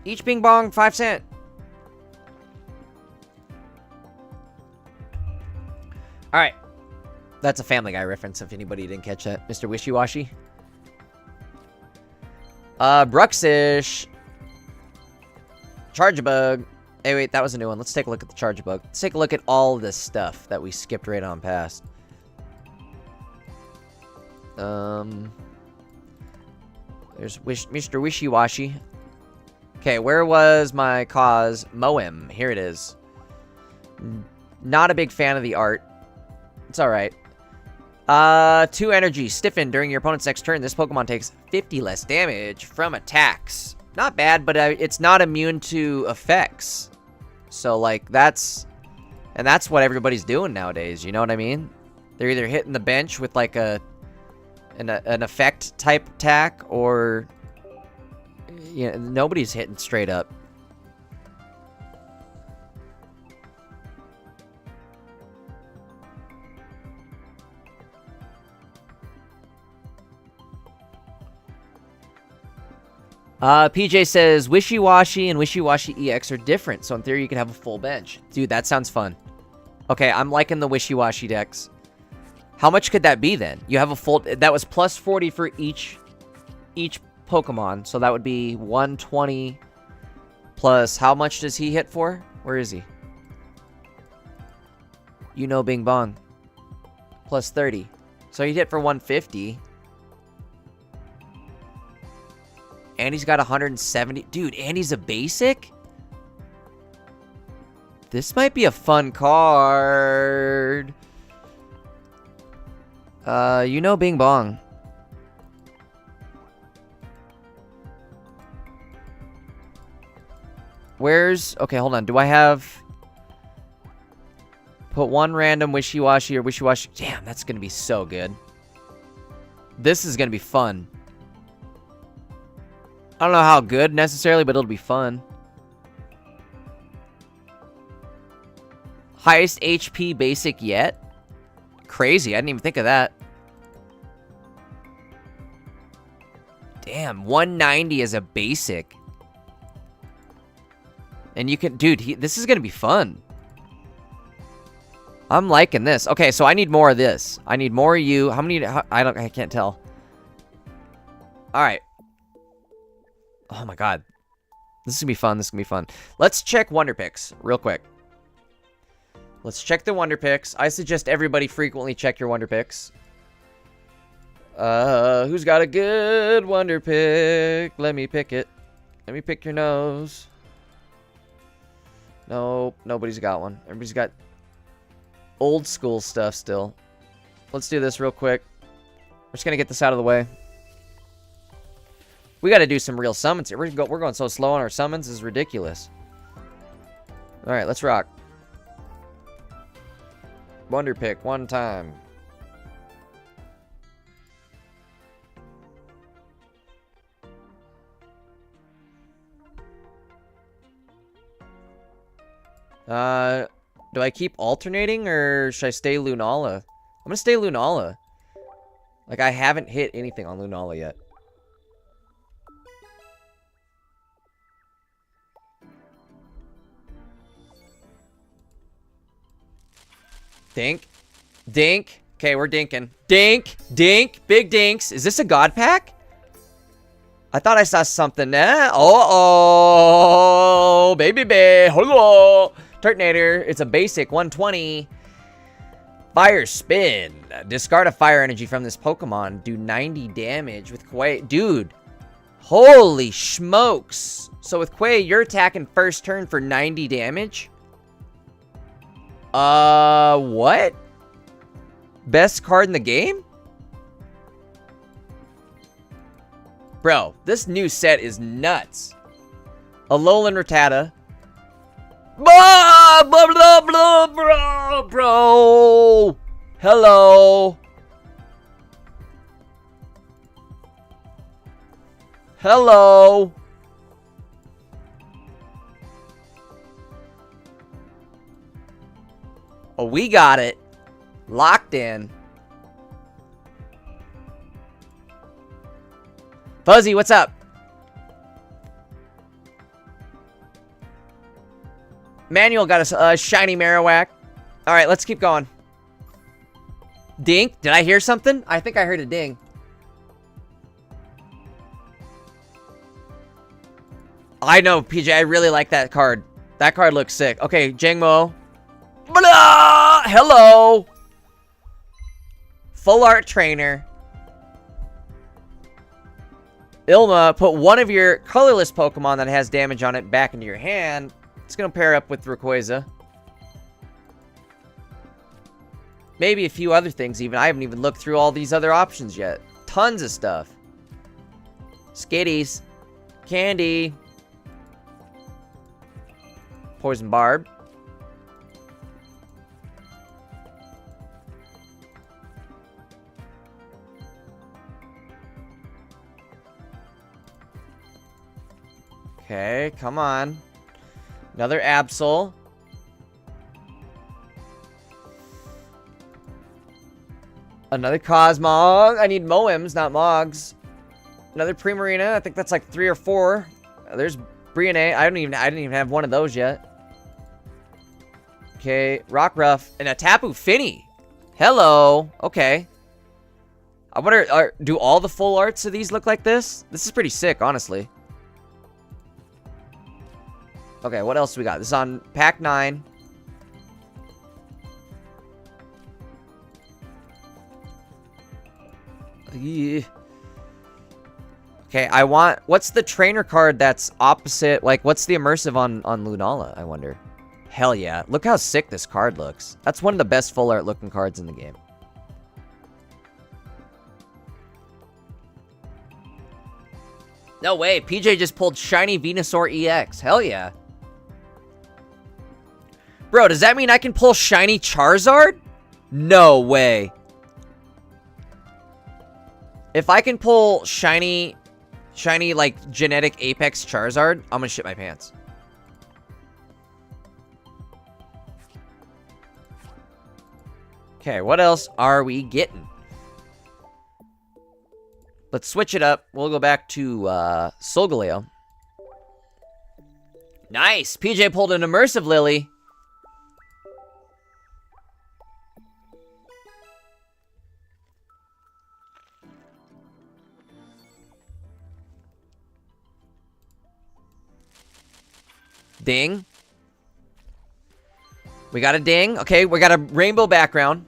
Each Bing Bong, 5 cents. Alright. That's a Family Guy reference if anybody didn't catch that. Mr. Wishy-Washy. Bruxish. Charge-a-bug. Hey, wait, that was a new one. Let's take a look at the Charge-a-bug. Let's take a look at all this stuff that we skipped right on past. There's Mr. Wishy-Washy. Okay, where was my cause? Moem. Here it is. Not a big fan of the art. It's alright. 2 energy. Stiffen. During your opponent's next turn, this Pokemon takes 50 less damage from attacks. Not bad, but it's not immune to effects. So, like, that's... And that's what everybody's doing nowadays, you know what I mean? They're either hitting the bench with, like, an effect type attack, or... You know, nobody's hitting straight up. PJ says, Wishy-Washy and Wishy-Washy EX are different, so in theory you could have a full bench. Dude, that sounds fun. Okay, I'm liking the Wishy-Washy decks. How much could that be then? You have a full... That was plus 40 for each Pokemon, so that would be 120 plus... How much does he hit for? Where is he? You know Bing Bong. Plus 30. So he'd hit for 150. And he's got 170. Dude, and he's a basic? This might be a fun card. You know Bing Bong. Where's... Okay, hold on. Do I have... Put one random Wishy-Washy or Wishy-Washy... Damn, that's going to be so good. This is going to be fun. I don't know how good necessarily, but it'll be fun. Highest HP basic yet? Crazy, I didn't even think of that. Damn, 190 as a basic. And you can... Dude, this is going to be fun. I'm liking this. Okay, so I need more of this. I need more of you. How many... I can't tell. Alright. Oh my god. This is gonna be fun. This is gonna be fun. Let's check Wonder Picks real quick. Let's check the Wonder Picks. I suggest everybody frequently check your Wonder Picks. Who's got a good Wonder Pick? Let me pick it. Let me pick your nose. Nope, nobody's got one. Everybody's got old school stuff still. Let's do this real quick. We're just gonna get this out of the way. We got to do some real summons here. We're going so slow on our summons. This is ridiculous. All right, let's rock. Wonder Pick one time. Do I keep alternating or should I stay Lunala? I'm gonna stay Lunala. Like, I haven't hit anything on Lunala yet. Dink. Dink. Okay, we're dinking. Dink. Dink. Big dinks. Is this a god pack? I thought I saw something. Oh, baby. Hello. Turtonator. It's a basic 120. Fire Spin. Discard a fire energy from this Pokemon. Do 90 damage with Quay. Dude. Holy smokes. So with Quay, you're attacking first turn for 90 damage? What? Best card in the game? Bro, this new set is nuts. Alolan Rattata. Blah, blah, blah, blah, bro. Hello. Hello. Oh, we got it. Locked in. Fuzzy, what's up? Manuel got a shiny Marowak. Alright, let's keep going. Dink? Did I hear something? I think I heard a ding. I know, PJ. I really like that card. That card looks sick. Okay, Jangmo. Blah! Hello. Full art trainer. Ilma, put one of your colorless Pokemon that has damage on it back into your hand. It's going to pair up with Rayquaza. Maybe a few other things even. I haven't even looked through all these other options yet. Tons of stuff. Skitties. Candy. Poison Barb. Okay, come on. Another Absol. Another Cosmog. I need Moems, not Mogs. Another Primarina. I think that's like 3 or 4. There's Brionne. I didn't even have one of those yet. Okay, Rockruff and a Tapu Fini. Hello. Okay. I wonder, do all the full arts of these look like this? This is pretty sick, honestly. Okay, what else do we got? This is on pack 9. Yeah. Okay, I want... What's the trainer card that's opposite? Like, what's the immersive on Lunala, I wonder? Hell yeah. Look how sick this card looks. That's one of the best full art looking cards in the game. No way. PJ just pulled Shiny Venusaur EX. Hell yeah. Bro, does that mean I can pull Shiny Charizard? No way. If I can pull shiny, like, genetic Apex Charizard, I'm gonna shit my pants. Okay, what else are we getting? Let's switch it up. We'll go back to Solgaleo. Nice! PJ pulled an immersive Lily. Ding. We got a ding. Okay, we got a rainbow background.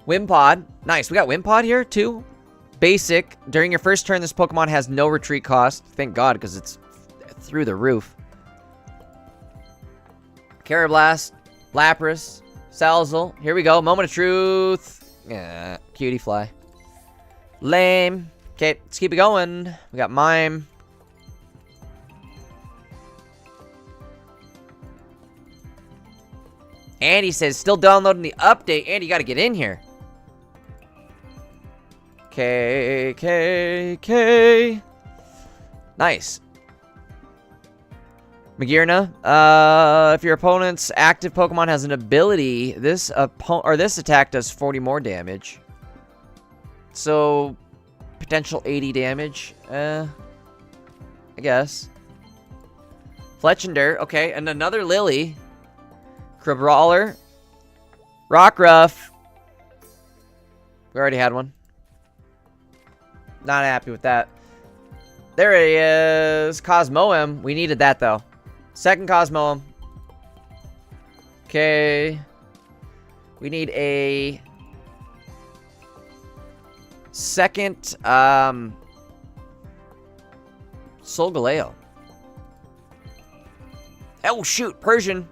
Wimpod. Nice. We got Wimpod here, too. Basic. During your first turn, this Pokemon has no retreat cost. Thank God, because it's through the roof. Carablast. Lapras. Salzal. Here we go. Moment of truth. Yeah, cutie fly. Lame. Okay, let's keep it going. We got Mime. Andy says, still downloading the update. Andy, you gotta get in here. K. Nice. Magearna. If your opponent's active Pokemon has an ability, this attack does 40 more damage. So, potential 80 damage. I guess. Fletchinder. Okay, and another Lily. Crabrawler. Rockruff. We already had one. Not happy with that. There he is. Cosmoem. We needed that, though. Second Cosmoem. Okay. We need a... second, Solgaleo. Oh, shoot. Persian.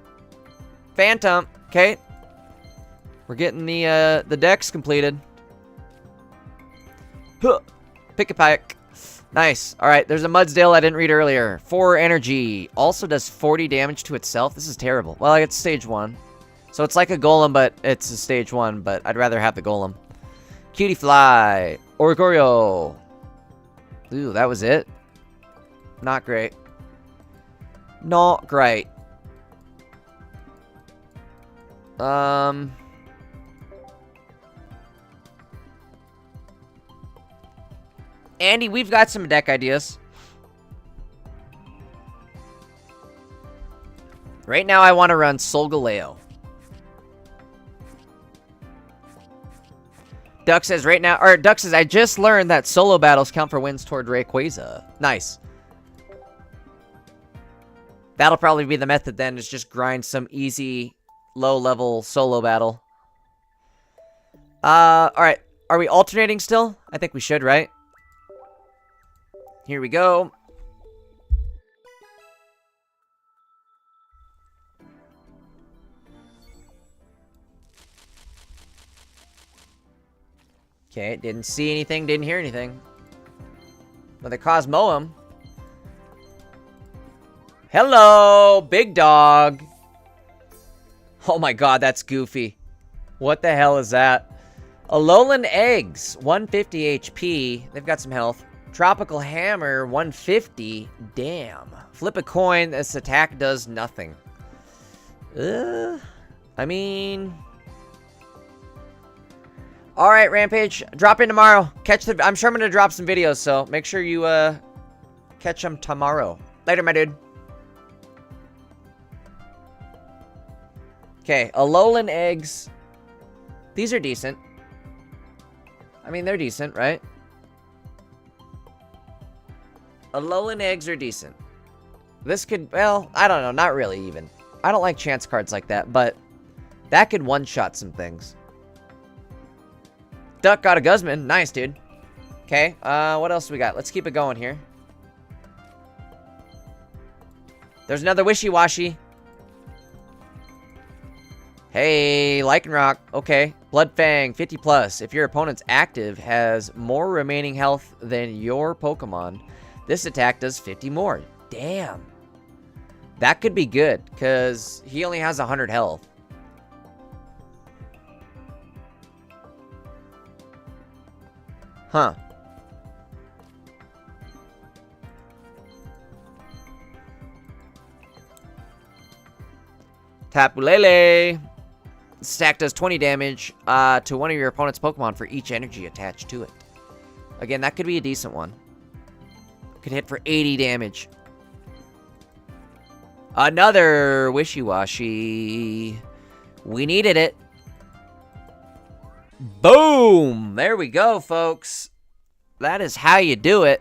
Phantom. Okay. We're getting the decks completed. Huh. Pick a pack. Nice. Alright, there's a Mudsdale I didn't read earlier. 4 energy. Also does 40 damage to itself. This is terrible. Well, it's stage 1. So it's like a golem, but it's a stage 1. But I'd rather have the golem. Cutie Fly. Oricorio. Ooh, that was it? Not great. Not great. Andy, we've got some deck ideas. Right now, I want to run Solgaleo. Duck says right now, or Duck says, I just learned that solo battles count for wins toward Rayquaza. Nice. That'll probably be the method then, is just grind some easy, low-level solo battle. Alright. Are we alternating still? I think we should, right? Here we go. Okay, didn't see anything, didn't hear anything. But the Cosmoem. Hello, big dog. Oh my god, that's goofy. What the hell is that? Alolan Eggs, 150 HP. They've got some health. Tropical Hammer, 150. Damn. Flip a coin, this attack does nothing. I mean... Alright, Rampage. Drop in tomorrow. I'm sure I'm going to drop some videos, so make sure you catch them tomorrow. Later, my dude. Okay, Alolan Eggs. These are decent. I mean, they're decent, right? Alolan Eggs are decent. This could, well, I don't know, not really even. I don't like chance cards like that, but that could one-shot some things. Duck got a Guzman. Nice, dude. Okay, what else we got? Let's keep it going here. There's another Wishy-Washy. Hey, Lycanroc. Okay. Bloodfang, 50 plus. If your opponent's active has more remaining health than your Pokemon, this attack does 50 more. Damn. That could be good, because he only has 100 health. Huh. Tapulele. This attack does 20 damage to one of your opponent's Pokemon for each energy attached to it. Again, that could be a decent one. Could hit for 80 damage. Another Wishy-Washy. We needed it. Boom! There we go, folks. That is how you do it.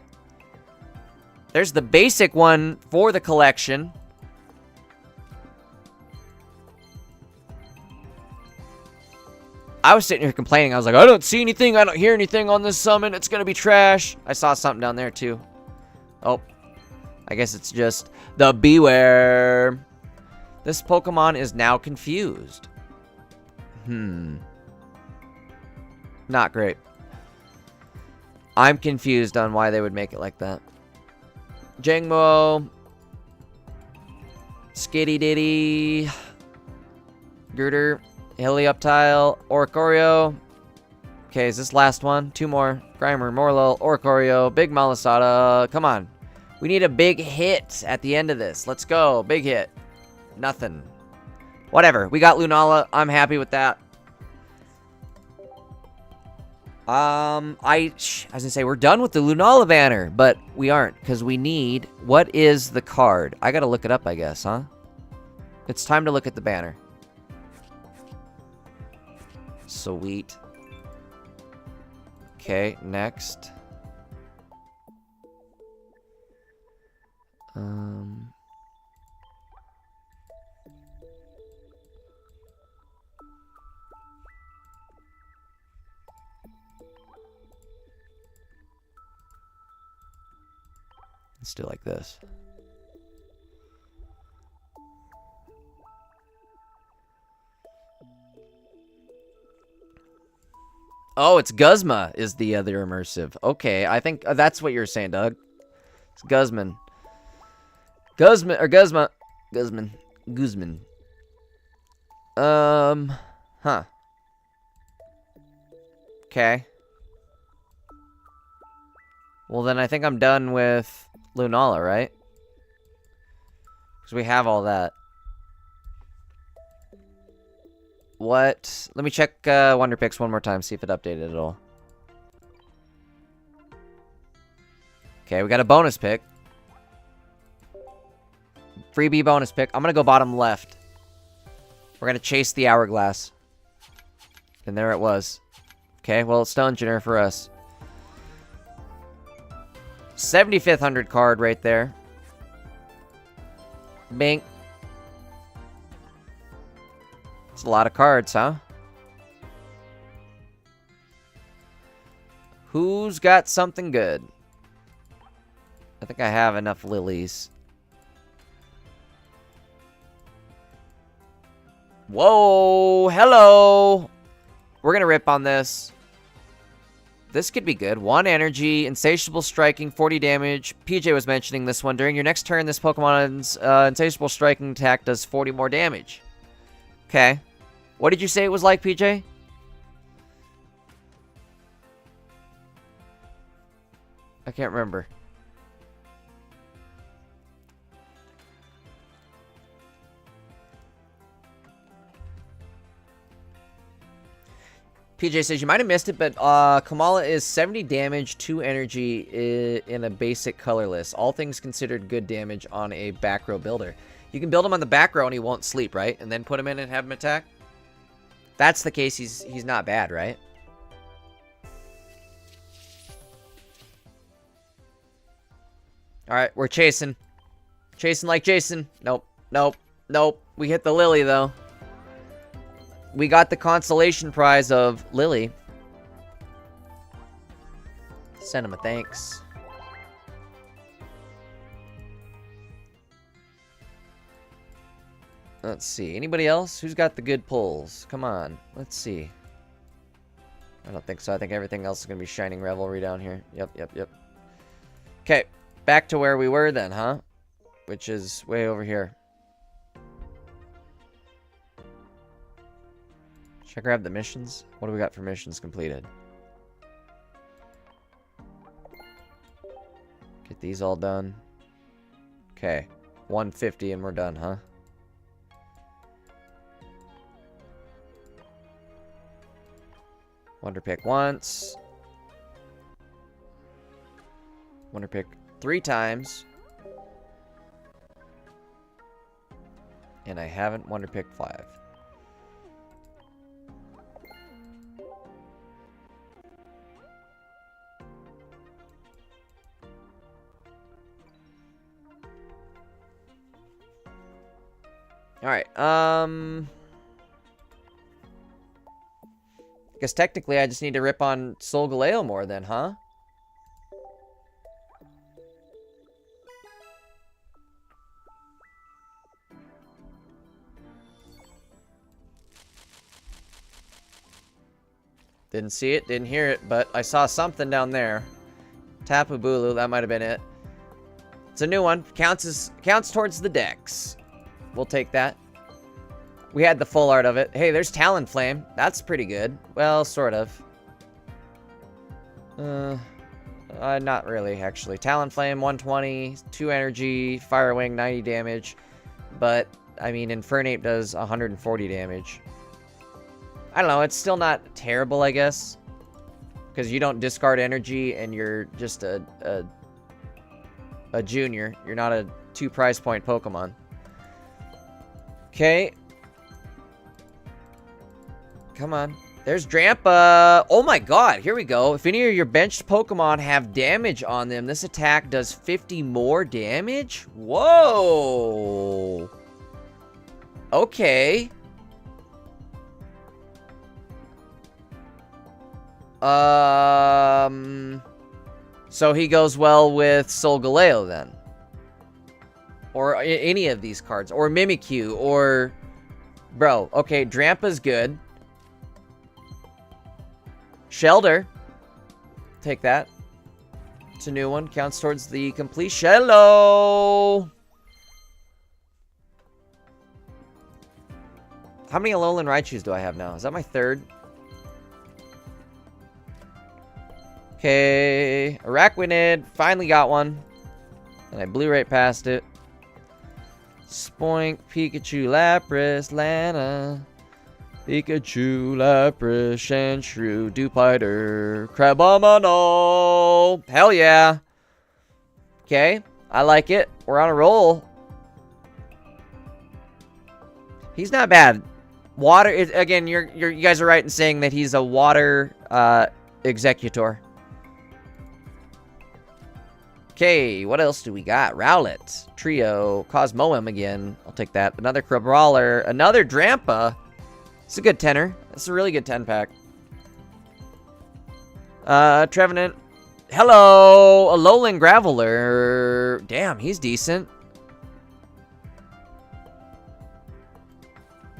There's the basic one for the collection. I was sitting here complaining. I was like, I don't see anything. I don't hear anything on this summon. It's going to be trash. I saw something down there, too. Oh. I guess it's just the Beware. This Pokemon is now confused. Not great. I'm confused on why they would make it like that. Jangmo. Skitty Ditty. Girder. Helioptile. Oricorio. Okay, is this last one? 2 more. Grimer, Morlul, Oricorio, Big Malasada. Come on. We need a big hit at the end of this. Let's go. Big hit. Nothing. Whatever. We got Lunala. I'm happy with that. I was gonna say we're done with the Lunala banner, but we aren't, because we need, what is the card? I gotta look it up, I guess, huh? It's time to look at the banner. Sweet. Okay, next. Let's do it like this. Oh, it's Guzma is the other immersive. Okay, I think that's what you're saying, Doug. It's Guzman. Guzman, or Guzma. Guzman. Guzman. Huh. Okay. Well, then I think I'm done with Lunala, right? Because we have all that. What? Let me check Wonder Picks one more time, see if it updated at all. Okay, we got a bonus pick. Freebie bonus pick. I'm going to go bottom left. We're going to chase the hourglass. And there it was. Okay, well, it's Dungeoner for us. 75th 100 card right there. Bink. It's a lot of cards, huh? Who's got something good? I think I have enough lilies. Whoa! Hello! We're gonna rip on this. This could be good. 1 energy, insatiable striking, 40 damage. PJ was mentioning this one. During your next turn, this Pokemon's insatiable striking attack does 40 more damage. Okay. What did you say it was like, PJ? I can't remember. PJ says, you might have missed it, but Kamala is 70 damage, 2 energy in a basic colorless. All things considered good damage on a back row builder. You can build him on the back row and he won't sleep, right? And then put him in and have him attack? That's the case, he's not bad, right? Alright, we're chasing. Chasing like Jason. Nope, nope, nope. We hit the Lily, though. We got the consolation prize of Lily. Send him a thanks. Let's see. Anybody else? Who's got the good pulls? Come on. Let's see. I don't think so. I think everything else is going to be Shining Revelry down here. Yep, yep, yep. Okay. Back to where we were then, huh? Which is way over here. Should I grab the missions? What do we got for missions completed? Get these all done. Okay. 150 and we're done, huh? Wonder Pick once. Wonder Pick 3 times. And I haven't Wonder Picked 5. Alright, guess technically I just need to rip on Solgaleo more then, huh? Didn't see it, didn't hear it, but I saw something down there. Tapu Bulu, that might have been it. It's a new one. Counts towards the dex. We'll take that. We had the full art of it. Hey, there's Talonflame. That's pretty good. Well, sort of. Not really, actually. Talonflame, 120, 2 energy, Fire Wing, 90 damage. But, I mean, Infernape does 140 damage. I don't know, it's still not terrible, I guess. Because you don't discard energy and you're just a junior. You're not a 2 prize point Pokemon. Okay. Come on. There's Drampa. Oh my god, here we go. If any of your benched Pokemon have damage on them, this attack does 50 more damage? Whoa. Okay. So he goes well with Solgaleo then. Or any of these cards. Or Mimikyu. Or... Bro, okay, Drampa's good. Shelter. Take that. It's a new one. Counts towards the completion. Hello! How many Alolan Raichus do I have now? Is that my third? Okay. Araquanid. Finally got one. And I blew right past it. Spoink, Pikachu, Lapras, Lana. Pikachu, Lapras, Sandshrew, Dewpider, Crabominal. Hell yeah. Okay, I like it. We're on a roll. He's not bad. Water is, again, you guys are right in saying that he's a water executor. Okay, what else do we got? Rowlet, Trio, Cosmoem again. I'll take that. Another Crabrawler, another Drampa. It's a good tenner. It's a really good 10-pack. Trevenant. Hello! Alolan Graveler. Damn, he's decent.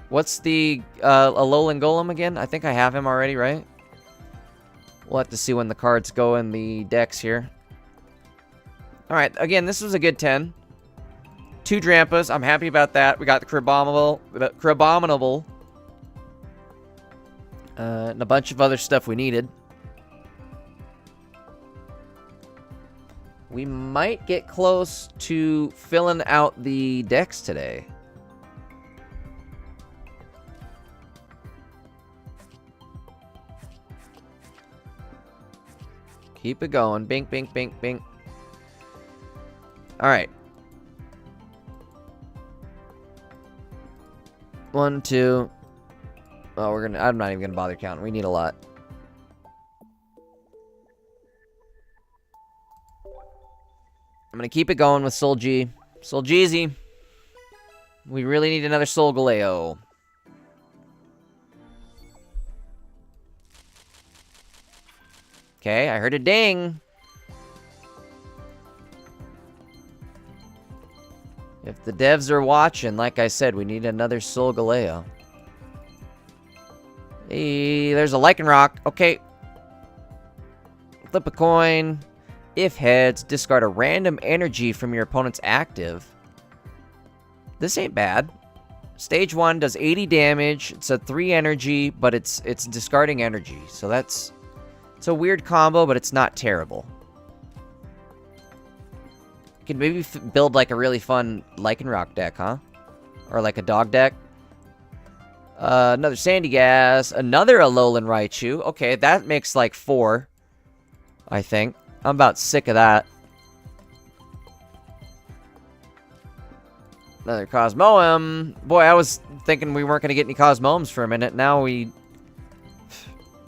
What's the Alolan Golem again? I think I have him already, right? We'll have to see when the cards go in the decks here. Alright, again, this was a good 10. 2 Drampas. I'm happy about that. We got the Crabominable. And a bunch of other stuff we needed. We might get close to filling out the decks today. Keep it going. Bink, bink, bink, bink. Alright. 1, 2... Oh, I'm not even gonna bother counting. We need a lot. I'm gonna keep it going with Soul G. Soul Jeezy. We really need another Soul Galeo. Okay, I heard a ding. If the devs are watching, like I said, we need another Soul Galeo. Hey, there's a Lycanroc. Okay. Flip a coin. If heads, discard a random energy from your opponent's active. This ain't bad. Stage 1 does 80 damage. It's a 3 energy, but it's discarding energy. So it's a weird combo, but it's not terrible. You can maybe build like a really fun Lycanroc deck, huh? Or like a dog deck. Another Sandygast. Another Alolan Raichu. Okay, that makes like 4. I think. I'm about sick of that. Another Cosmoem. Boy, I was thinking we weren't going to get any Cosmoems for a minute. Now we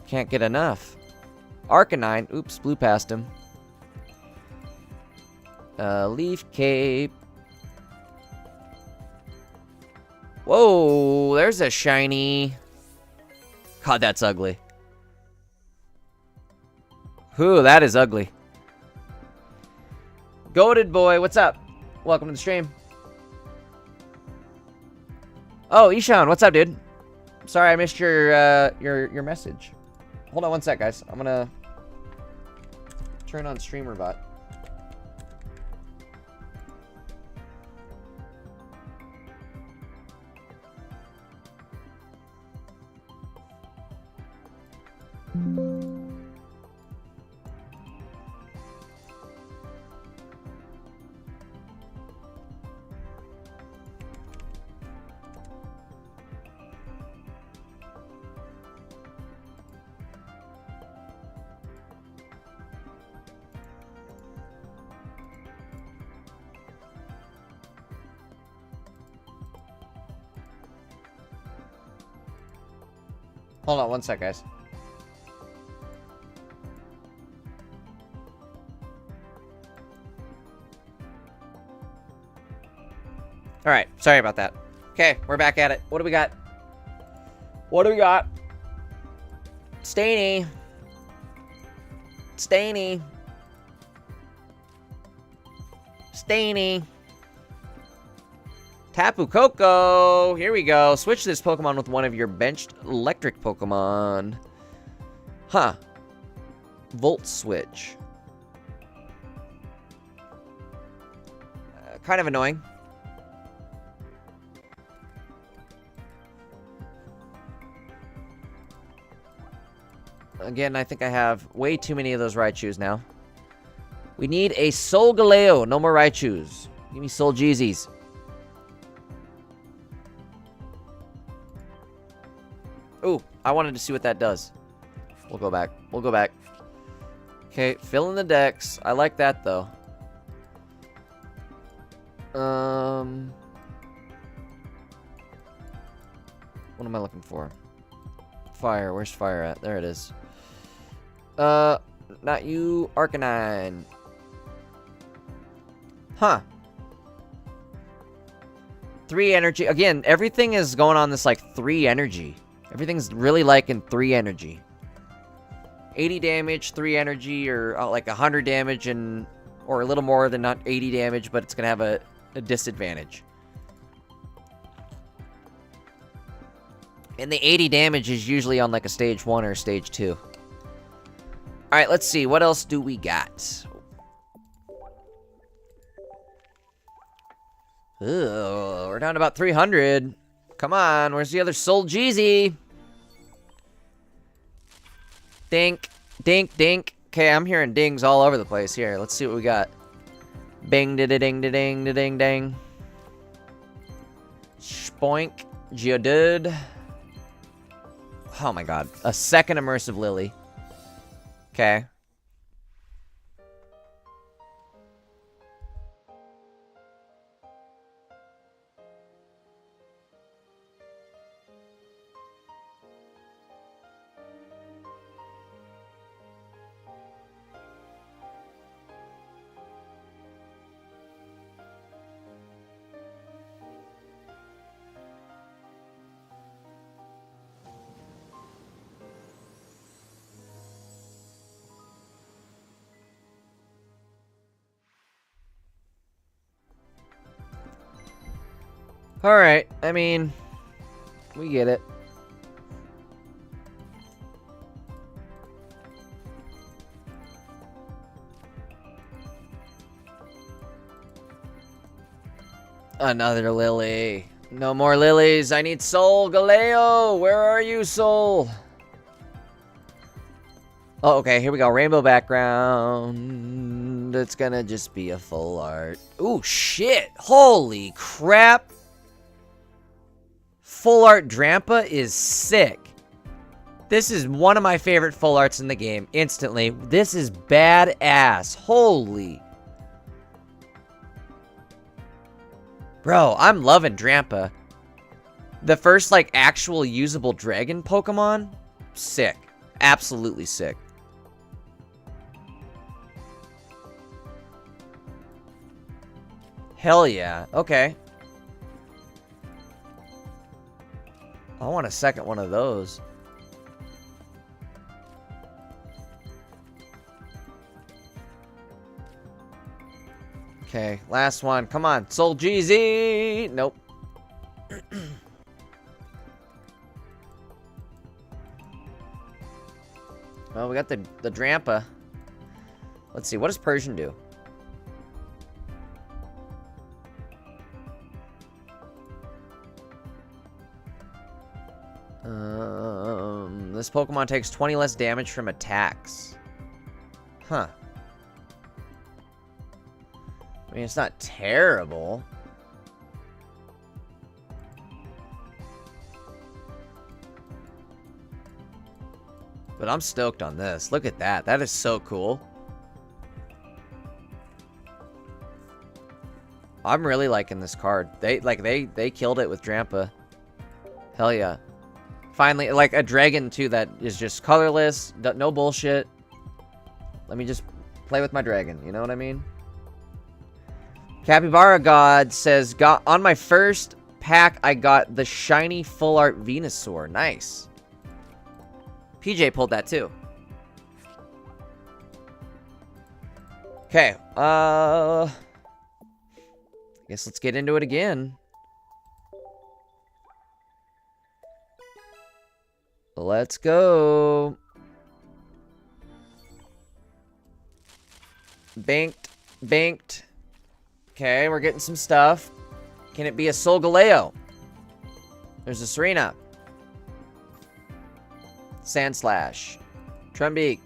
can't get enough. Arcanine. Oops, blew past him. Leaf Cape. Whoa, there's a shiny. God, that's ugly. Whew, that is ugly. Goated boy, what's up? Welcome to the stream. Oh, Ishan, what's up, dude? Sorry, I missed your message. Hold on one sec, guys. I'm gonna turn on streamer bot. Hold on one sec, guys. Alright, sorry about that. Okay, we're back at it. What do we got? What do we got? Stainy. Stainy. Stainy. Tapu Koko. Here we go. Switch this Pokemon with one of your benched electric Pokemon. Huh. Volt Switch. Kind of annoying. Again, I think I have way too many of those Raichus now. We need a Soul Galeo. No more Raichus. Give me Soul Jeezys. Ooh, I wanted to see what that does. We'll go back. We'll go back. Okay, fill in the decks. I like that, though. What am I looking for? Fire. Where's fire at? There it is. Not you, Arcanine. Huh. 3 energy. Again, everything is going on this, like, 3 energy. Everything's really liking 3 energy. 80 damage, 3 energy, or like 100 damage, and or a little more than not 80 damage, but it's going to have a disadvantage. And the 80 damage is usually on like a stage 1 or stage 2. Alright, let's see. What else do we got? Ugh, we're down to about 300. Come on, where's the other Soul Jeezy? Dink, dink, dink. Okay, I'm hearing dings all over the place here. Let's see what we got. Bing, da da ding, da ding, da ding, ding. Spoink, Geodude. Oh my god. A second Immersive Lily. Okay. Alright, I mean, we get it. Another lily. No more lilies. I need Soul Galeo. Where are you, Soul? Oh, okay. Here we go. Rainbow background. It's gonna just be a full art. Ooh, shit. Holy crap. Full art Drampa is sick. This is one of my favorite full arts in the game. Instantly. This is badass. Holy. Bro, I'm loving Drampa. The first, like, actual usable dragon Pokemon? Sick. Absolutely sick. Hell yeah. Okay. I want a second one of those. Okay, last one. Come on. Soul Jeezy! Nope. Well, we got the Drampa. Let's see. What does Persian do? This Pokemon takes 20 less damage from attacks. Huh. I mean, it's not terrible. But I'm stoked on this. Look at that. That is so cool. I'm really liking this card. They killed it with Drampa. Hell yeah. Finally, like a dragon too that is just colorless, no bullshit. Let me just play with my dragon, you know what I mean? Capybara God says, on my first pack, I got the shiny full art Venusaur. Nice. PJ pulled that too. Okay, guess let's get into it again. Let's go. Banked. Banked. Okay, we're getting some stuff. Can it be a Solgaleo? There's a Serena. Sandslash. Trumbeak.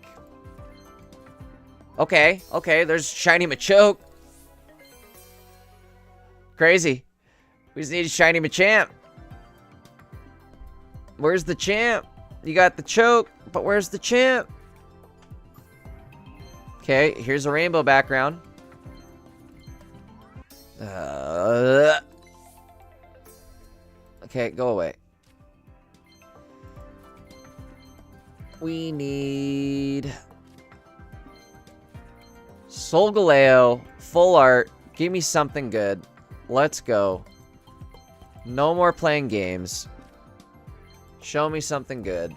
Okay, okay, there's Shiny Machoke. Crazy. We just need a Shiny Machamp. Where's the champ? You got the choke, but where's the champ? Okay, here's a rainbow background. Okay, go away. We need Solgaleo, full art. Give me something good. Let's go. No more playing games. Show me something good.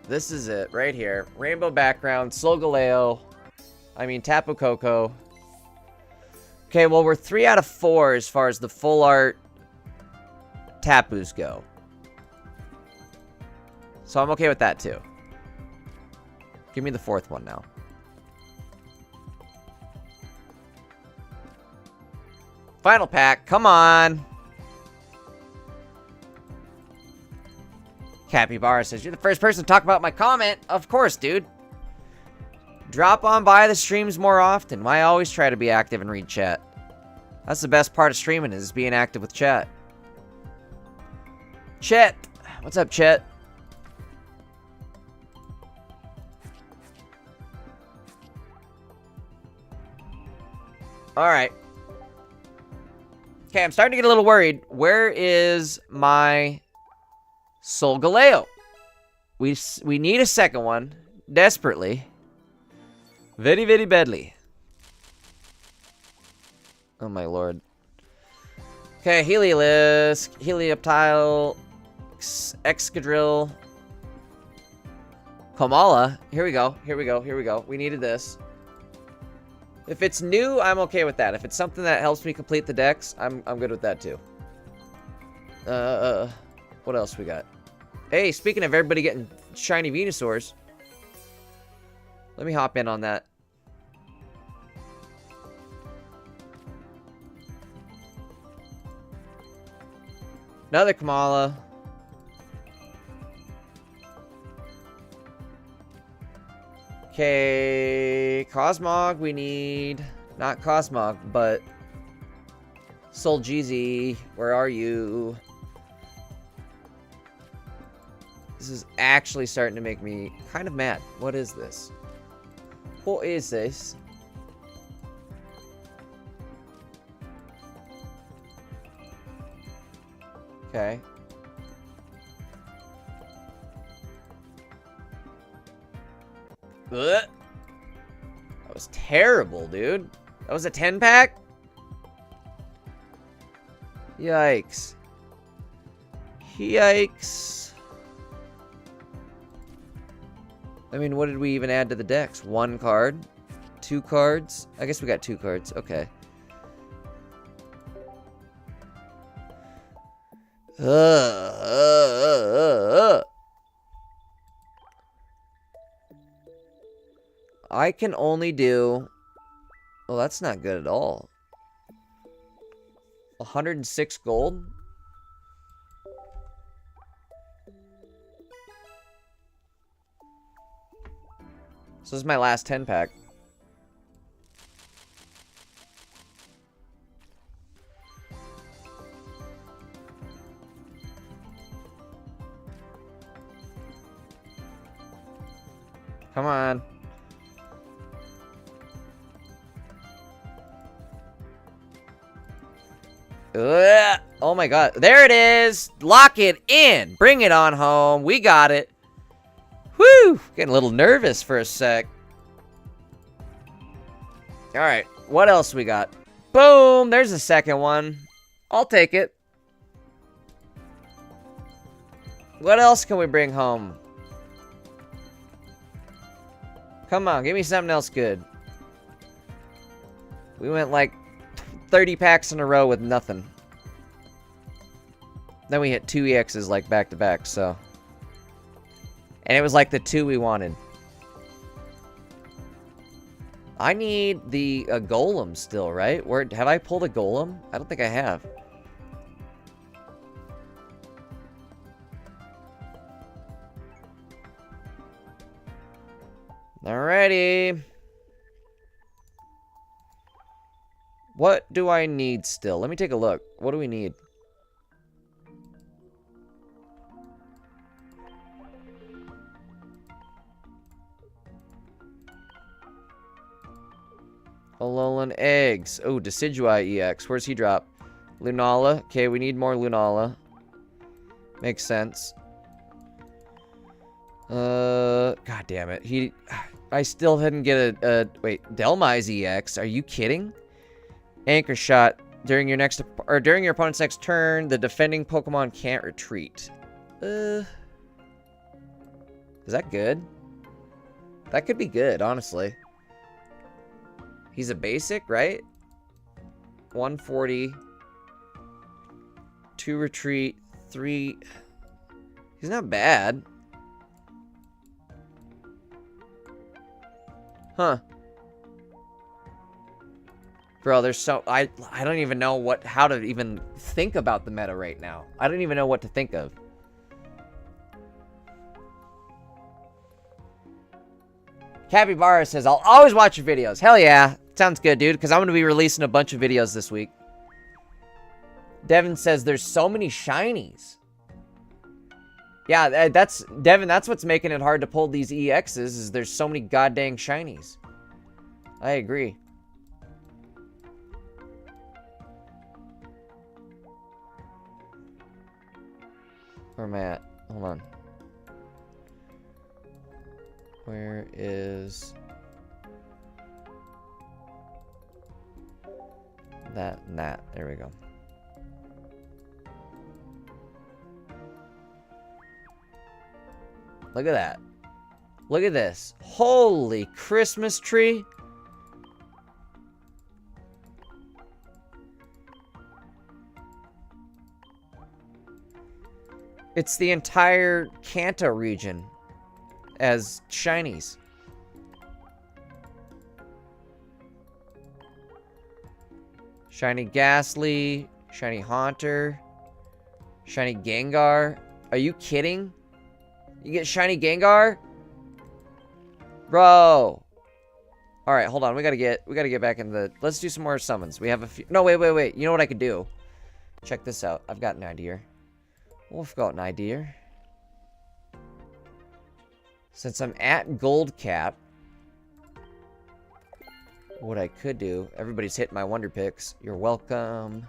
This is it, right here. Rainbow background, Solgaleo. I mean, Tapu Koko. Okay, well, we're 3 out of 4 as far as the full art Tapus go. So I'm okay with that, too. Give me the 4th one now. Final pack, come on. Capybara says, you're the first person to talk about my comment. Of course, dude. Drop on by the streams more often. I always try to be active and read chat. That's the best part of streaming, is being active with chat. Chet. What's up, Chet? Alright. Okay, I'm starting to get a little worried. Where is my Solgaleo? We need a second one. Desperately. Very, very badly. Oh my lord. Okay, Heliolisk, Helioptile, Excadrill, Komala. Here we go, here we go, here we go. We needed this. If it's new, I'm okay with that. If it's something that helps me complete the decks, I'm good with that too. What else we got? Hey, speaking of everybody getting shiny Venusaurs, let me hop in on that. Another Kamala. Okay, Cosmog we need. Not Cosmog, but Soljeezy, where are you? This is actually starting to make me kind of mad. What is this? What is this? Okay. Ugh. That was terrible, dude. That was a 10-pack? Yikes. Yikes. I mean, what did we even add to the decks? 1 card? 2 cards? I guess we got 2 cards. Okay. I can only do... Well, that's not good at all. 106 gold? So this is my last 10-pack. Come on. Ugh. Oh my god. There it is. Lock it in. Bring it on home. We got it. Whew. Getting a little nervous for a sec. Alright. What else we got? Boom. There's a second one. I'll take it. What else can we bring home? Come on. Give me something else good. We went like 30 packs in a row with nothing. Then we hit 2 EXs like back to back, so. And it was like the 2 we wanted. I need the golem still, right? Where have I pulled a golem? I don't think I have. Alrighty. What do I need still? Let me take a look. What do we need? Alolan eggs. Oh, Decidueye EX. Where's he drop? Lunala. Okay, we need more Lunala. Makes sense. God damn it. I still didn't get wait, Delmize EX. Are you kidding? Anchor shot. During your opponent's next turn, the defending Pokemon can't retreat. Is that good? That could be good, honestly. He's a basic, right? 140. 2 retreat. 3. He's not bad. Huh. Bro, there's so... I don't even know how to even think about the meta right now. I don't even know what to think of. Capybara says, I'll always watch your videos. Hell yeah. Sounds good, dude, because I'm going to be releasing a bunch of videos this week. Devin says, there's so many shinies. Yeah, Devin, that's what's making it hard to pull these EXs, is there's so many goddamn shinies. I agree. Where am I at? Hold on. Where is that and that? There we go. Look at that. Look at this. Holy Christmas tree. It's the entire Kanto region as shinies. Shiny Ghastly, shiny Haunter, shiny Gengar. Are you kidding? You get shiny Gengar? Bro. All right, hold on. We got to get back in the... Let's do some more summons. We have a few... No, wait. You know what I could do? Check this out. I've got an idea. We've got an idea. Since I'm at gold cap, what I could do... Everybody's hitting my Wonder Picks. You're welcome.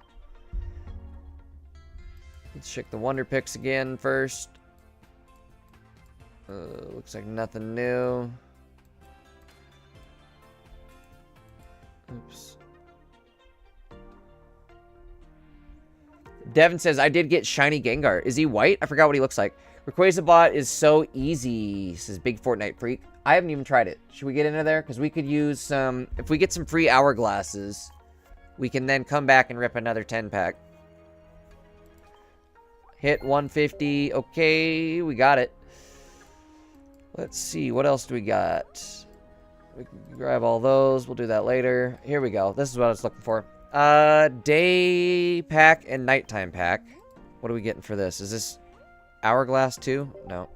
Let's check the Wonder Picks again first. Looks like nothing new. Oops. Devin says, I did get shiny Gengar. Is he white? I forgot what he looks like. Rayquaza bot is so easy, says Big Fortnite Freak. I haven't even tried it. Should we get into there? Because we could use some... If we get some free hourglasses, we can then come back and rip another 10-pack. Hit 150. Okay, we got it. Let's see. What else do we got? We can grab all those. We'll do that later. Here we go. This is what I was looking for. Day pack and nighttime pack. What are we getting for this? Is this hourglass too? No.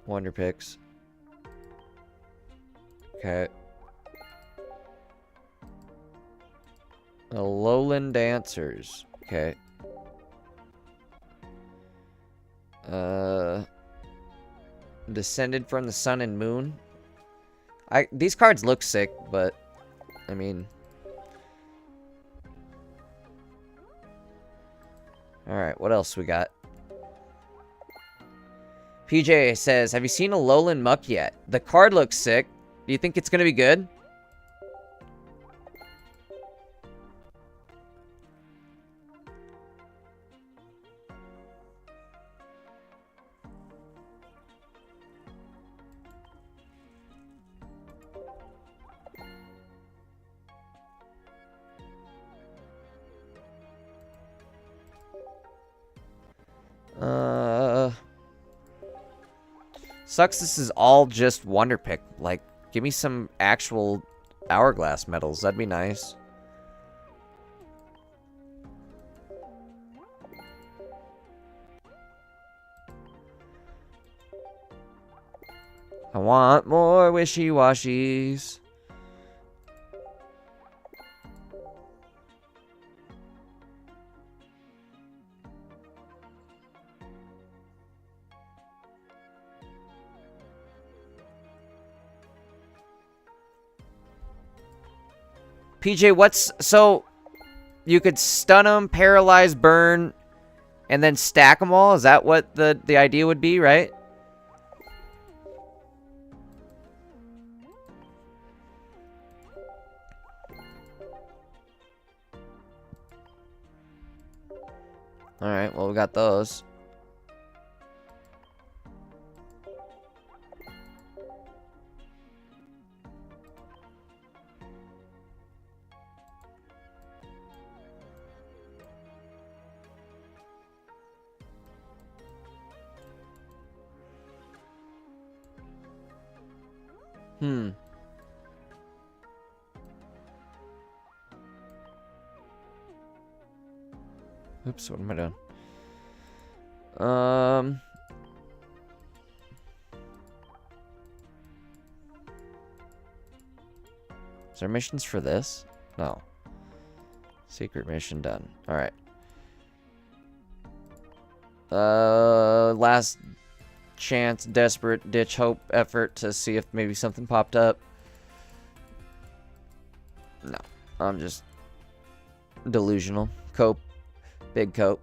Wonder Picks. Okay. Alolan Dancers. Okay. Descended from the Sun and Moon. These cards look sick, but I mean, all right, what else we got? PJ says, have you seen Alolan Muck yet? The card looks sick. Do you think it's gonna be good? Sucks this is all just Wonder Pick. Like, Give me some actual hourglass medals. That'd be nice. I want more wishy-washies. PJ, what's... So, you could stun them, paralyze, burn, and then stack them all? Is that what the idea would be, right? Alright, well, we got those. Oops, what am I doing? Is there missions for this? No. Secret mission done. Alright. Last chance, desperate ditch hope effort to see if maybe something popped up. No. I'm just delusional. Cope. Big cope.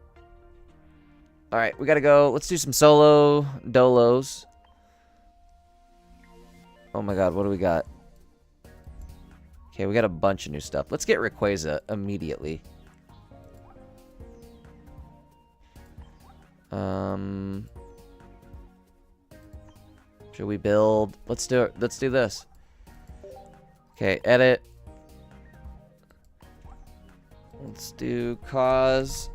Alright, we gotta go. Let's do some solo dolos. Oh my god, what do we got? Okay, we got a bunch of new stuff. Let's get Rayquaza immediately. Should we build? Let's do it. Let's do this. Okay, edit. Let's do cause.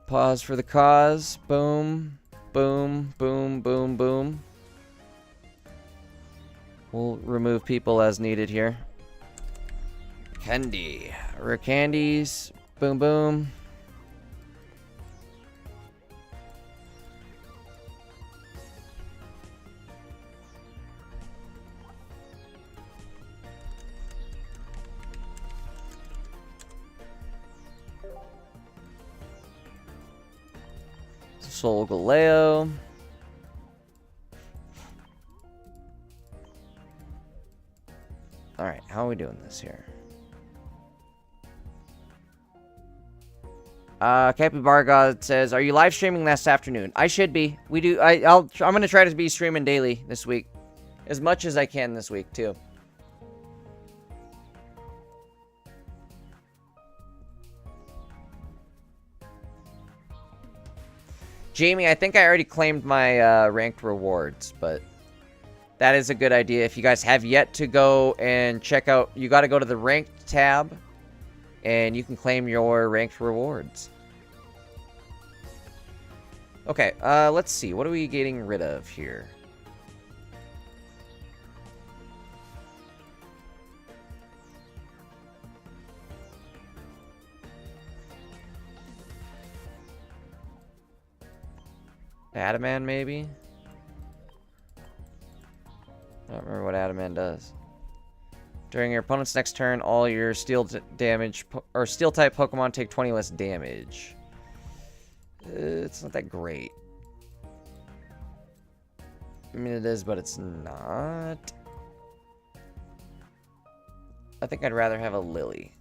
Pause for the cause. Boom. Boom. Boom. Boom. Boom. We'll remove people as needed here. Candy. Rare candies. Boom. Boom. Solgaleo. Alright, how are we doing this here? Capybara God says, "Are you live streaming this afternoon?" I should be. We do. I'm gonna try to be streaming daily this week, as much as I can this week too. Jamie, I think I already claimed my ranked rewards, but that is a good idea. If you guys have yet to go and check out, you got to go to the ranked tab, and you can claim your ranked rewards. Okay, let's see. What are we getting rid of here? Adaman, maybe? I don't remember what Adaman does. During your opponent's next turn, all your steel damage or steel type Pokemon take 20 less damage. It's not that great. I mean, it is, but it's not. I think I'd rather have a Lily.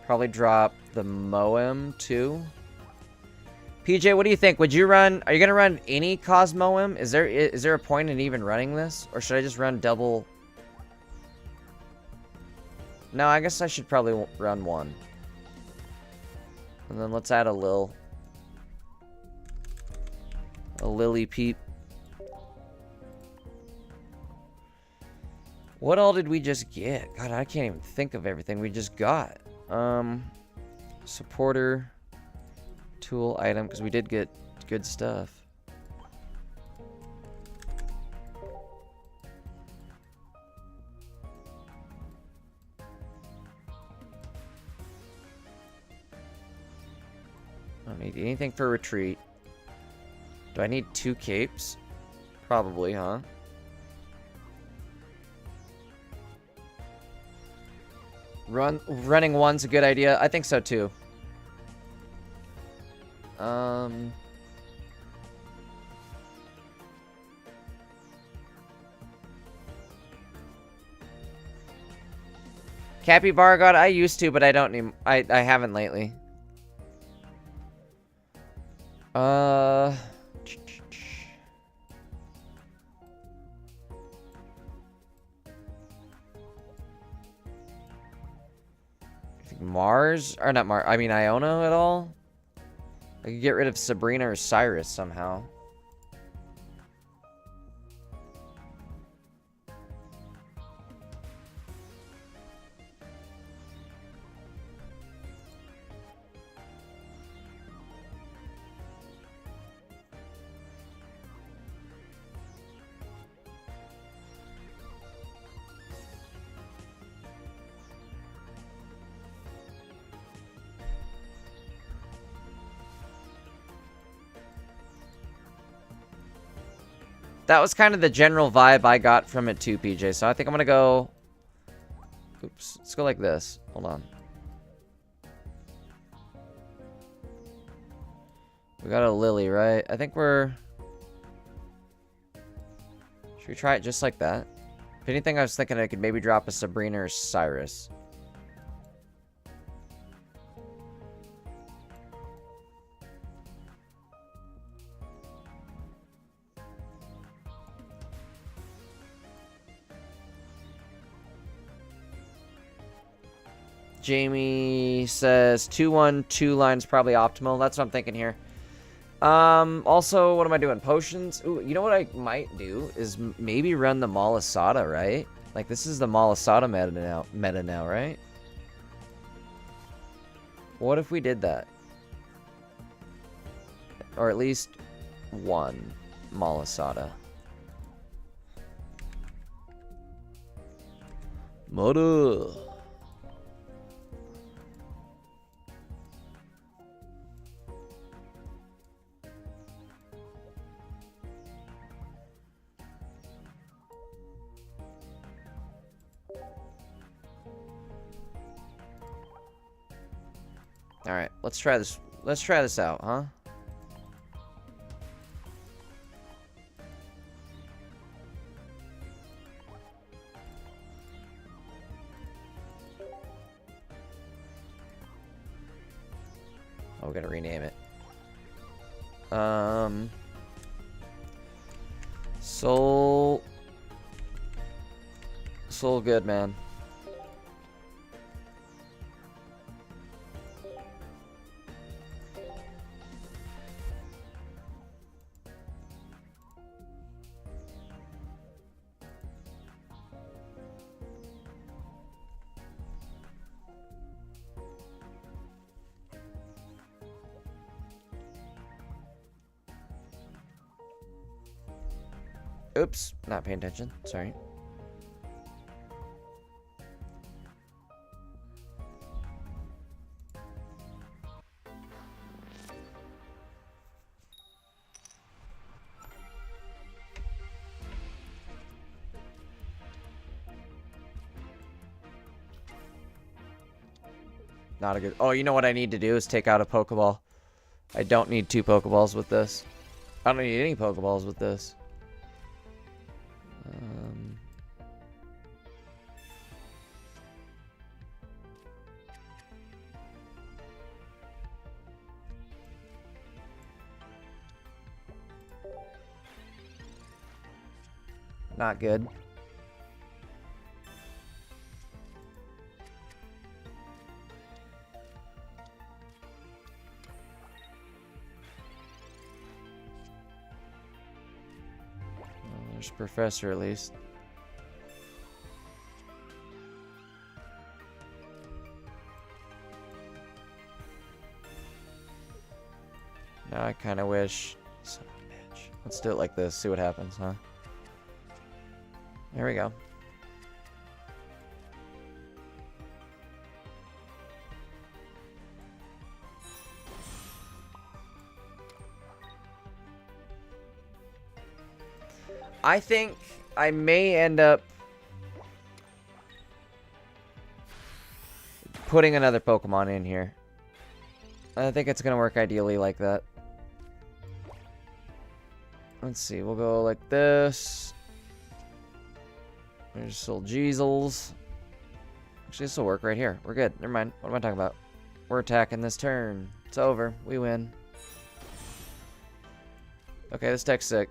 Probably drop the Moem too. PJ, what do you think? Would you run? Are you gonna run any Cosmoem? Is there a point in even running this, or should I just run double? No, I guess I should probably run one. And then let's add a Lily Peep. What all did we just get? God, I can't even think of everything we just got. Supporter, tool, item, because we did get good stuff. I don't need anything for retreat. Do I need 2 capes? Probably, huh? Running one's a good idea. I think so too. Capybara God, I used to, but I don't need. I haven't lately. Mars? Or not Mars. I mean, Iona at all? I could get rid of Sabrina or Cyrus somehow. That was kind of the general vibe I got from it too, PJ. So I think I'm going to go... Oops. Let's go like this. Hold on. We got a Lily, right? I think we're... Should we try it just like that? If anything, I was thinking I could maybe drop a Sabrina or Cyrus. Jamie says 2-1, 2 lines probably optimal. That's what I'm thinking here. Also, what am I doing? Potions? Ooh, you know what I might do is maybe run the Malasada, right? Like, this is the Malasada meta now, right? What if we did that? Or at least one Malasada. Mother. All right, let's try this. Let's try this out, huh? Oh, we gotta rename it. Soul good, man. Oops, not paying attention. Sorry. Not a good... Oh, you know what I need to do is take out a Pokeball. I don't need 2 Pokeballs with this. I don't need any Pokeballs with this. Not good. There's Professor at least. I kind of wish. Son of a bitch. Let's do it like this. See what happens, huh? There we go. I think I may end up putting another Pokemon in here. I think it's going to work ideally like that. Let's see. We'll go like this. There's little Jeezels. Actually, this will work right here. We're good. Never mind. What am I talking about? We're attacking this turn. It's over. We win. Okay, this deck's sick.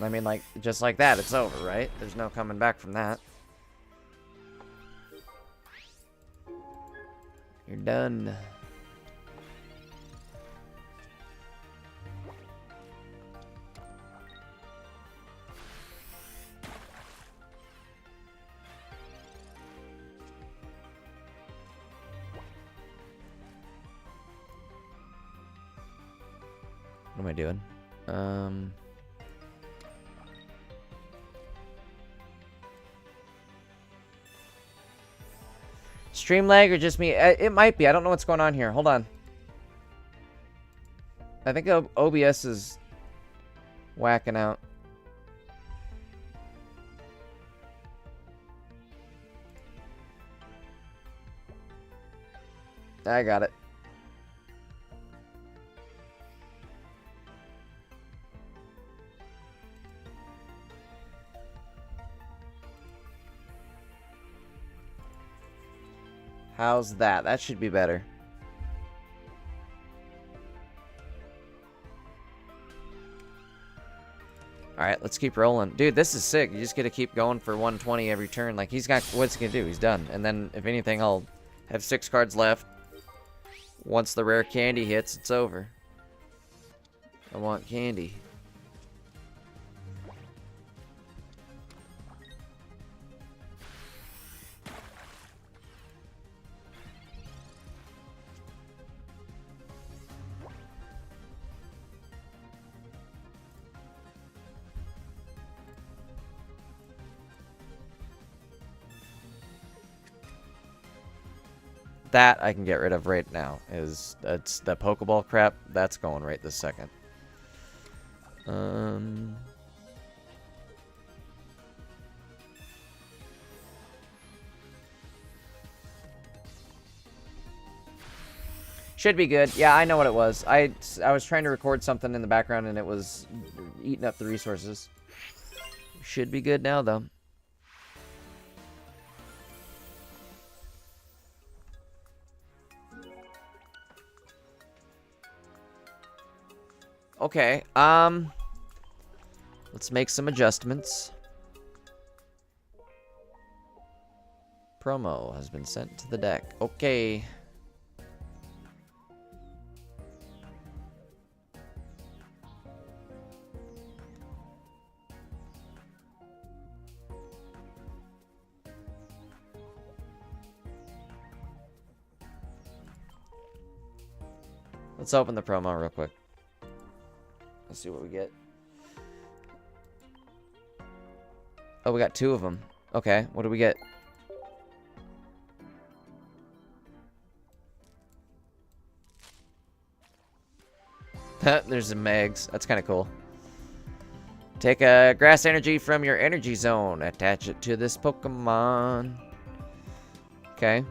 I mean, like, just like that, it's over, right? There's no coming back from that. You're done. What am I doing? Stream lag or just me? It might be. I don't know what's going on here. Hold on. I think OBS is whacking out. I got it. How's that? That should be better. Alright, let's keep rolling. Dude, this is sick. You just get to keep going for 120 every turn. Like, he's got... What's he gonna do? He's done. And then, if anything, I'll have 6 cards left. Once the rare candy hits, it's over. I want candy. That I can get rid of right now. That's the Pokeball crap. That's going right this second. Should be good. Yeah, I know what it was. I was trying to record something in the background and it was eating up the resources. Should be good now though. Okay, let's make some adjustments. Promo has been sent to the deck. Okay. Let's open the promo real quick. Let's see what we get. Oh, we got 2 of them. Okay, what do we get? There's some Megs. That's kind of cool. Take a grass energy from your energy zone. Attach it to this Pokemon. Okay.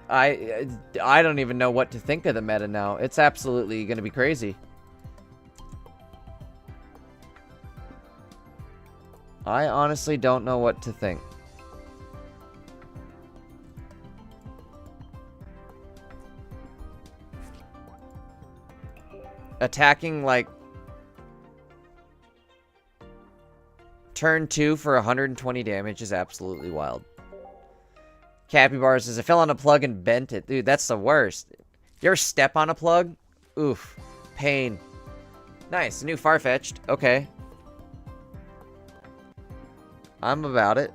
I don't even know what to think of the meta now. It's absolutely going to be crazy. I honestly don't know what to think. Attacking, like, turn 2 for 120 damage is absolutely wild. Capybara says, I fell on a plug and bent it. Dude, that's the worst. You ever step on a plug? Oof. Pain. Nice, new Farfetch'd. Okay. I'm about it.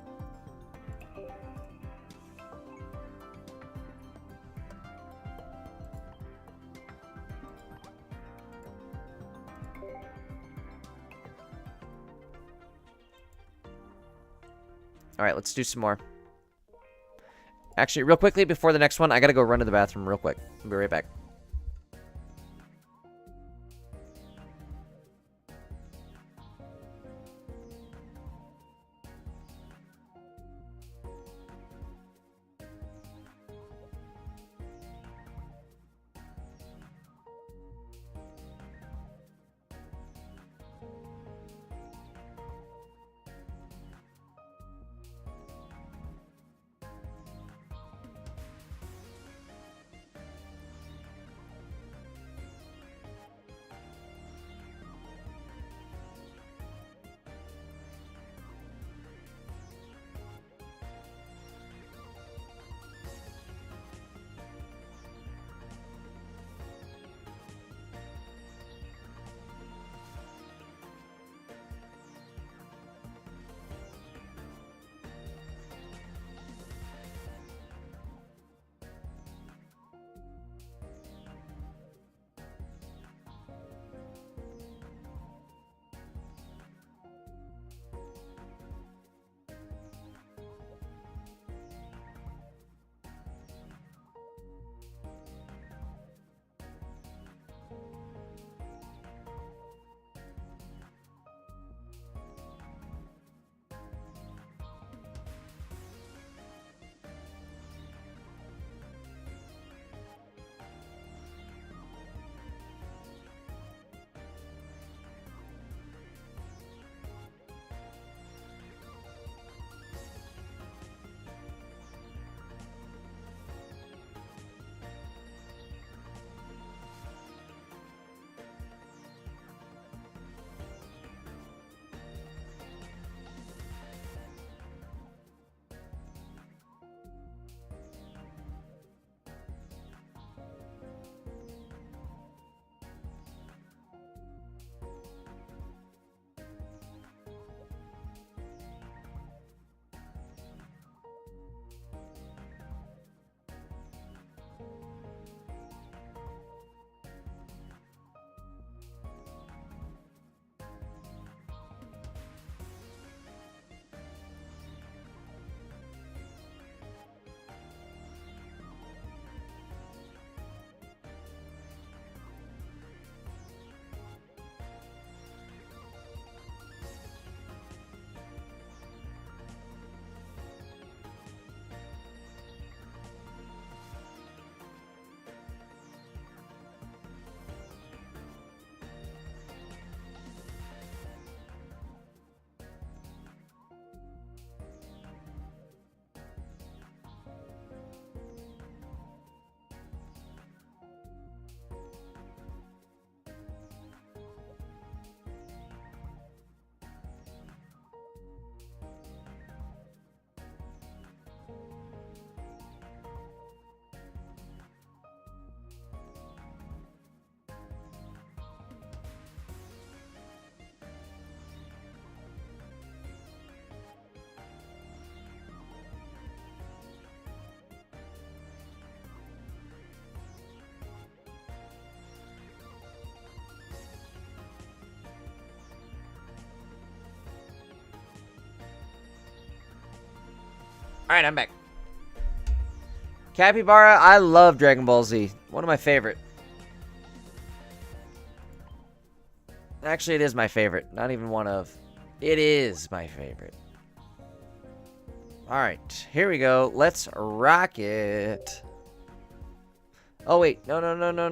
Alright, let's do some more. Actually, real quickly, before the next one, I gotta go run to the bathroom real quick. I'll be right back. Alright, I'm back. Capybara, I love Dragon Ball Z. One of my favorite. Actually, it is my favorite. Not even one of. It is my favorite. Alright, here we go. Let's rock it. Oh, wait. No, no, no, no,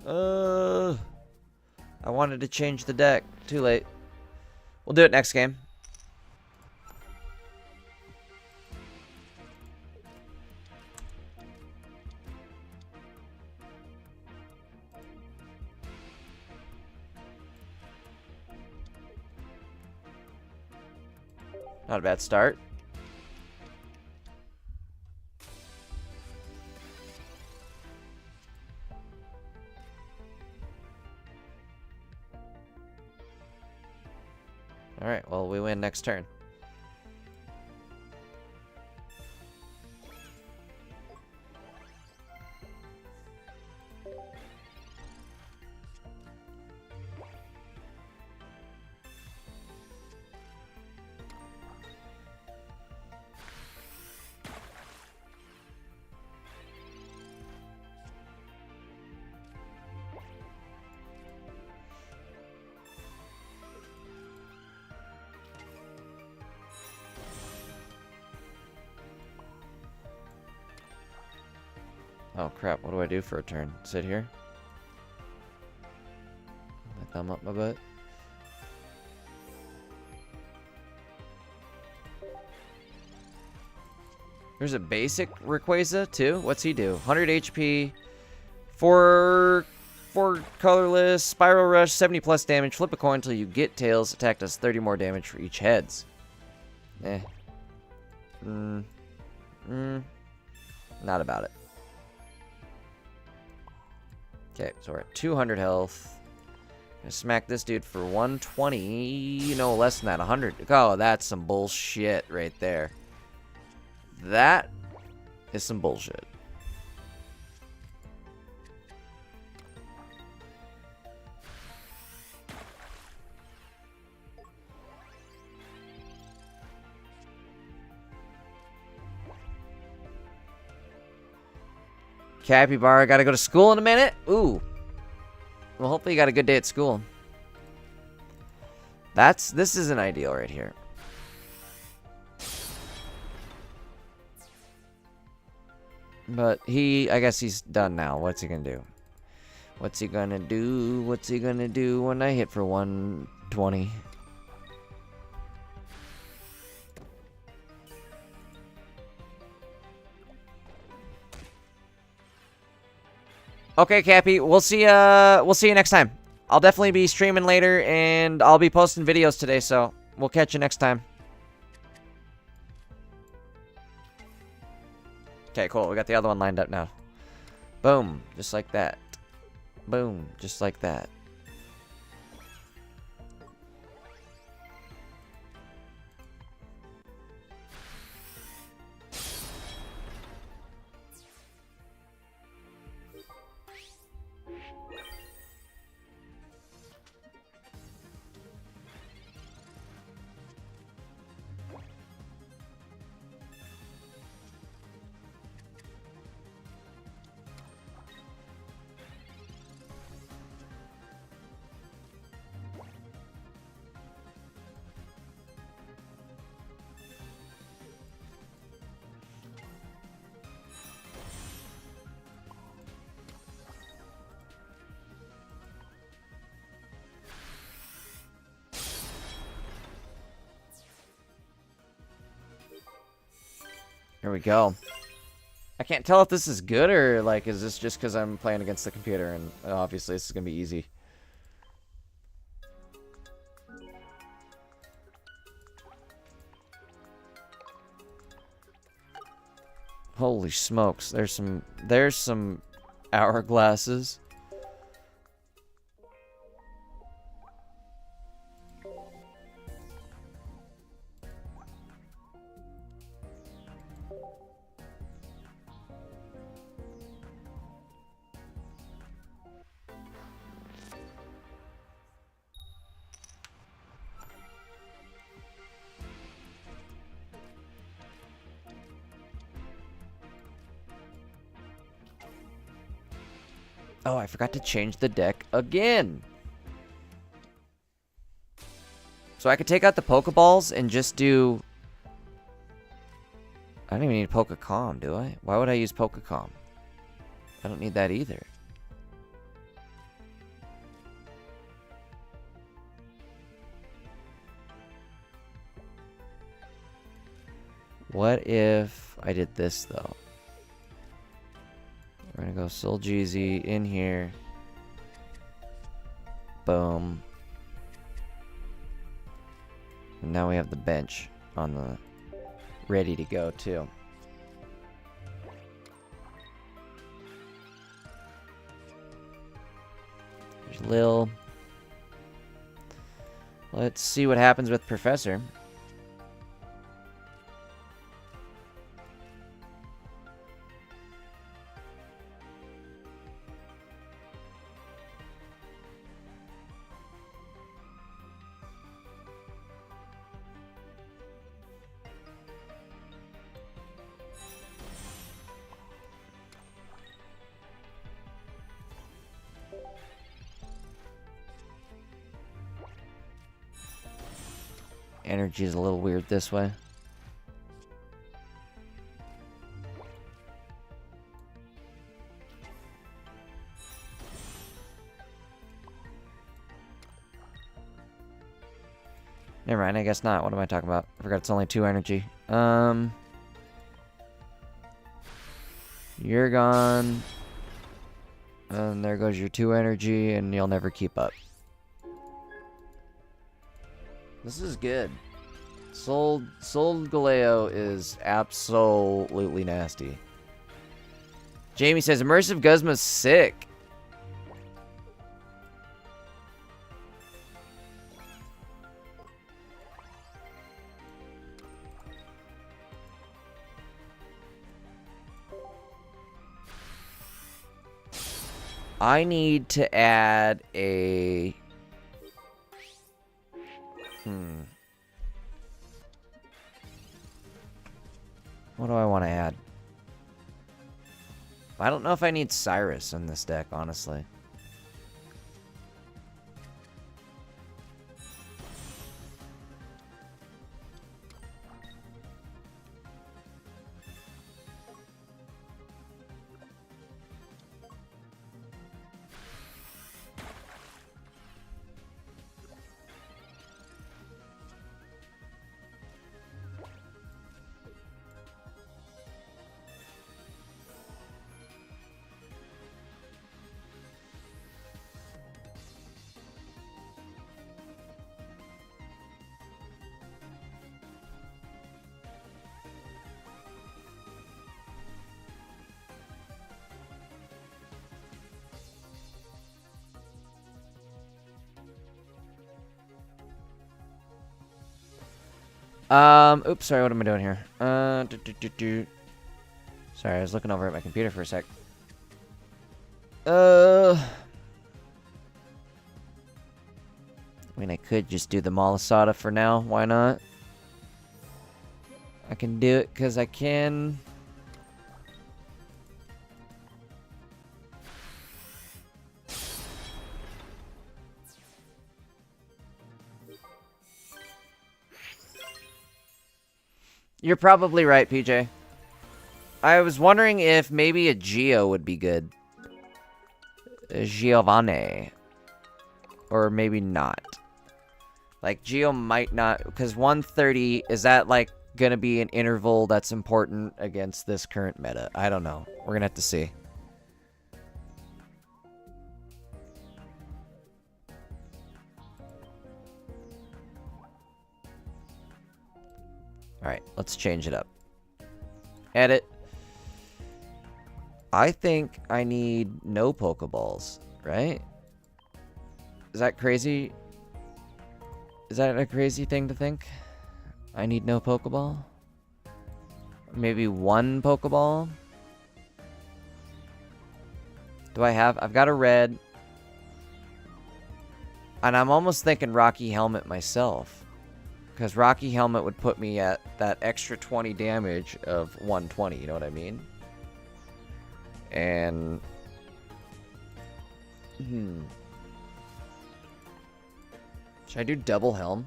no. I wanted to change the deck. Too late. We'll do it next game. Not a bad start. Alright, well, we win next turn. Oh crap, what do I do for a turn? Sit here? My thumb up my butt? There's a basic Rayquaza too. What's he do? 100 HP, 4 colorless, Spiral Rush, 70 plus damage, flip a coin until you get tails, attack does 30 more damage for each heads. Eh. Not about it. Okay, so we're at 200 health. Gonna smack this dude for 120. No, less than that. 100. Oh, that's some bullshit right there. That is some bullshit. Capybara, gotta go to school in a minute. Ooh. Well, hopefully you got a good day at school. This isn't ideal right here. But I guess he's done now. What's he gonna do? What's he gonna do? What's he gonna do when I hit for 120? Okay, Cappy, we'll see you next time. I'll definitely be streaming later, and I'll be posting videos today, so we'll catch you next time. Okay, cool. We got the other one lined up now. Boom. Just like that. Boom. Just like that. Here we go. I can't tell if this is good or, like, is this just because I'm playing against the computer and obviously this is going to be easy. Holy smokes, there's some hourglasses. Oh, I forgot to change the deck again. So I could take out the Pokeballs and just do... I don't even need Pokecom, do I? Why would I use Pokecom? I don't need that either. What if I did this, though? We're gonna go Soljeezy in here. Boom. And now we have the bench on the ready to go too. There's Lil Let's see what happens with Professor. Energy is a little weird this way. Never mind, I guess not. What am I talking about? I forgot it's only 2 energy. You're gone. And there goes your 2 energy, and you'll never keep up. This is good. Sold Galeo is absolutely nasty. Jamie says, Immersive Guzma's sick. I need to add a... What do I want to add? I don't know if I need Cyrus in this deck, honestly. Oops, sorry, what am I doing here? Sorry, I was looking over at my computer for a sec. I mean, I could just do the Malasada for now. Why not? I can do it because I can. You're probably right, PJ. I was wondering if maybe a Geo would be good. A Giovanni. Or maybe not. Like, Geo might not... Because 130, is that, like, gonna be an interval that's important against this current meta? I don't know. We're gonna have to see. Alright, let's change it up. Edit. I think I need no Pokeballs, right? Is that crazy? Is that a crazy thing to think? I need no Pokeball? Maybe 1 Pokeball? Do I have... I've got a red. And I'm almost thinking Rocky Helmet myself. Because Rocky Helmet would put me at that extra 20 damage of 120, you know what I mean? And... Should I do double Helm?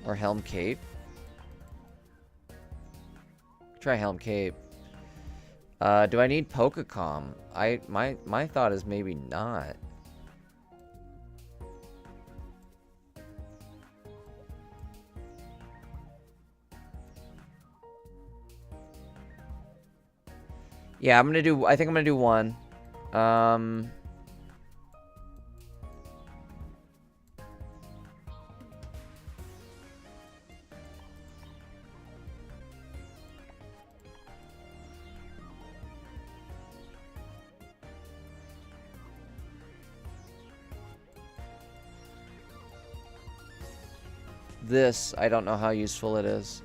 Or Helm Cape? Try Helm Cape. Do I need Pokecom? My thought is maybe not. Yeah, I'm gonna do... I think I'm gonna do 1. this, I don't know how useful it is.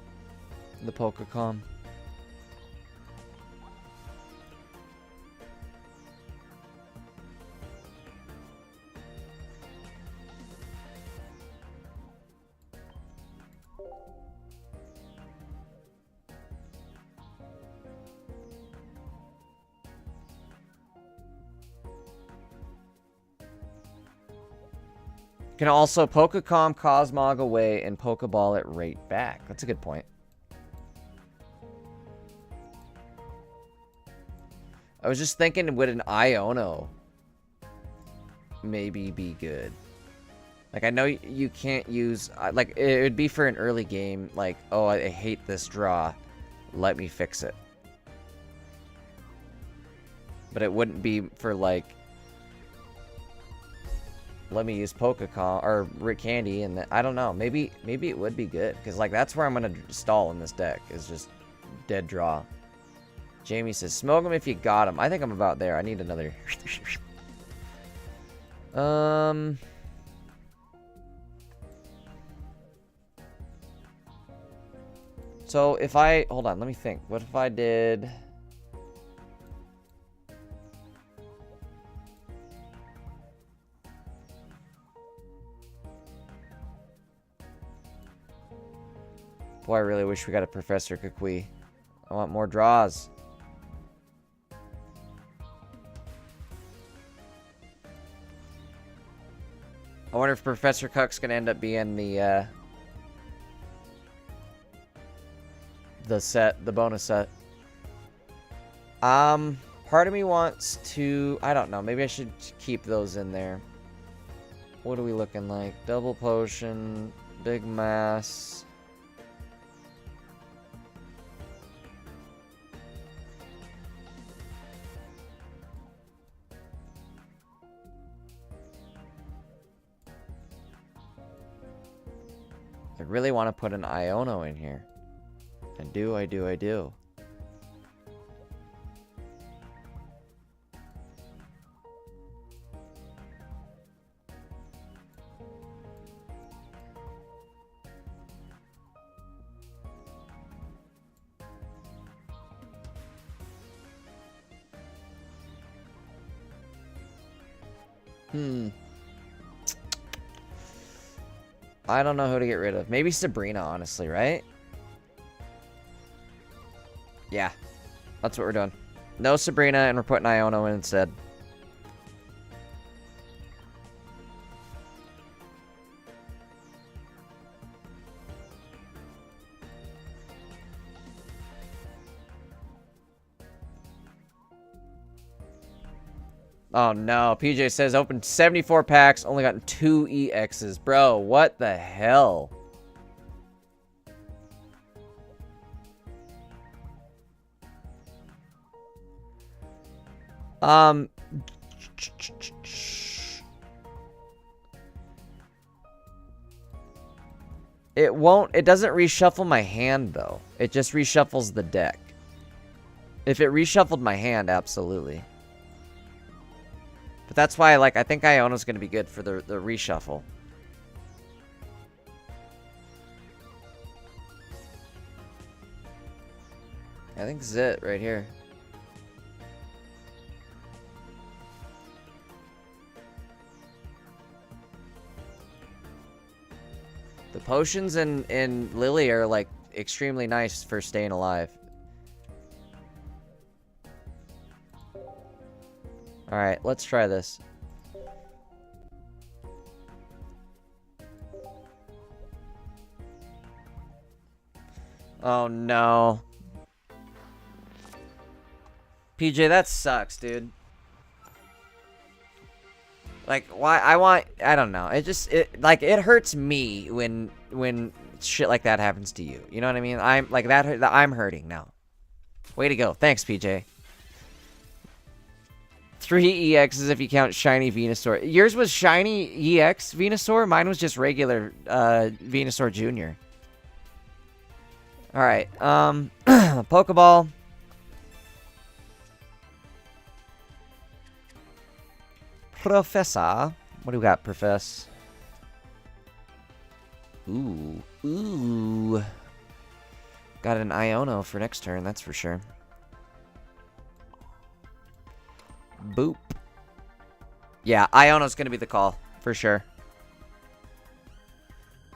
The Pokecom. Can also Pokecom, Cosmog away, and Pokeball it right back. That's a good point. I was just thinking, would an Iono maybe be good? Like, I know you can't use... Like, it would be for an early game. Like, oh, I hate this draw. Let me fix it. But it wouldn't be for, like... Let me use Pokecom or Rick Candy, and I don't know. Maybe it would be good because like that's where I'm gonna stall in this deck is just dead draw. Jamie says, "Smoke him if you got him." I think I'm about there. I need another. So if I hold on, let me think. What if I did? Boy, I really wish we got a Professor Kukui. I want more draws. I wonder if Professor Cuck's gonna end up being the set, the bonus set. Part of me wants to, I don't know, maybe I should keep those in there. What are we looking like? Double potion, big mass. I really want to put an Iono in here. I do. I don't know who to get rid of. Maybe Sabrina, honestly, right? Yeah. That's what we're doing. No Sabrina, and we're putting Iono in instead. Oh no, PJ says opened 74 packs, only gotten 2 EXs. Bro, what the hell? It doesn't reshuffle my hand though. It just reshuffles the deck. If it reshuffled my hand, absolutely. But that's why, like, I think Iono's going to be good for the reshuffle. I think this is it right here. The potions in Lily are, like, extremely nice for staying alive. Alright, let's try this. Oh no. PJ, that sucks, dude. Like, why? I don't know. It hurts me when shit like that happens to you. You know what I mean? I'm hurting now. Way to go. Thanks, PJ. 3 EXs if you count Shiny Venusaur. Yours was Shiny EX Venusaur? Mine was just regular Venusaur Jr. Alright, Pokeball. Professor. What do we got, Profess? Ooh. Ooh. Got an Iono for next turn, that's for sure. Boop. Yeah, Iono's gonna be the call, for sure.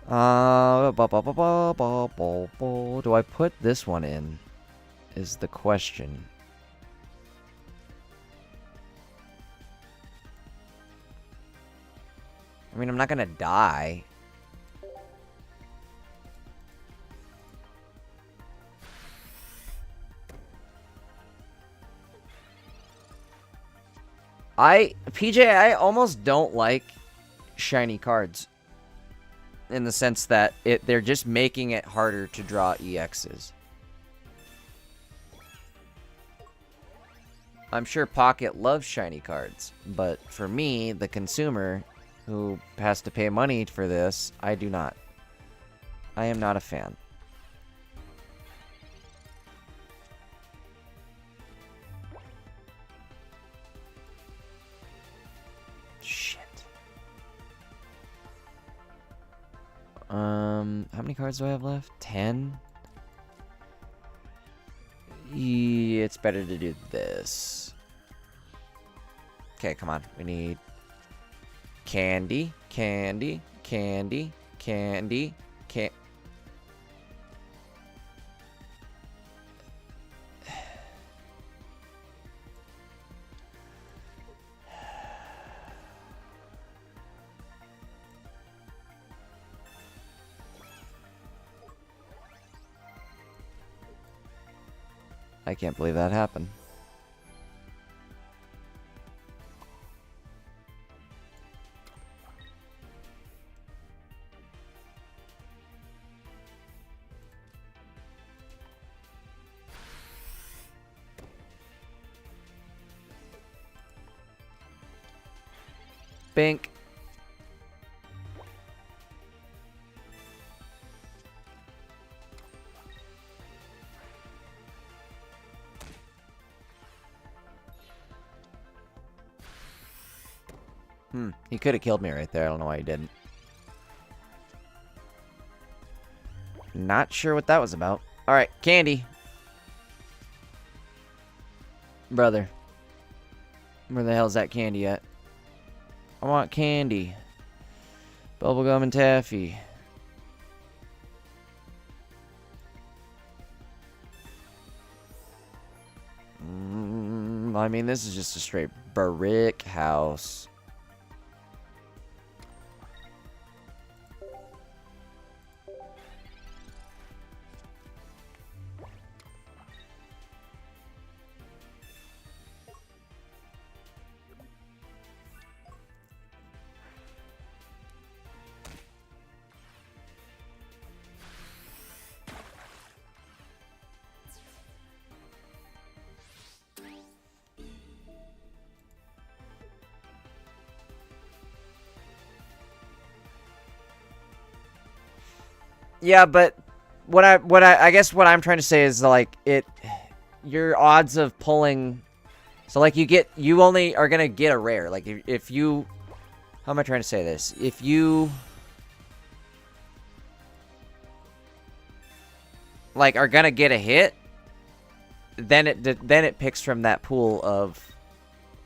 Do I put this one in? Is the question. I mean, I'm not gonna die. PJ, I almost don't like shiny cards. In the sense that they're just making it harder to draw EXs. I'm sure Pocket loves shiny cards, but for me, the consumer who has to pay money for this, I do not. I am not a fan. Shit. How many cards do I have left? 10? Yeah, it's better to do this. Okay, come on. We need candy, candy, candy, candy, I can't believe that happened. Bink. He could have killed me right there. I don't know why he didn't. Not sure what that was about. Alright, candy. Brother. Where the hell's that candy at? I want candy. Bubblegum and taffy. I mean, this is just a straight brick house. Yeah, but I guess what I'm trying to say is like your odds of pulling, so like you only are gonna get a rare. Like if you, how am I trying to say this? If you like are gonna get a hit, then it picks from that pool of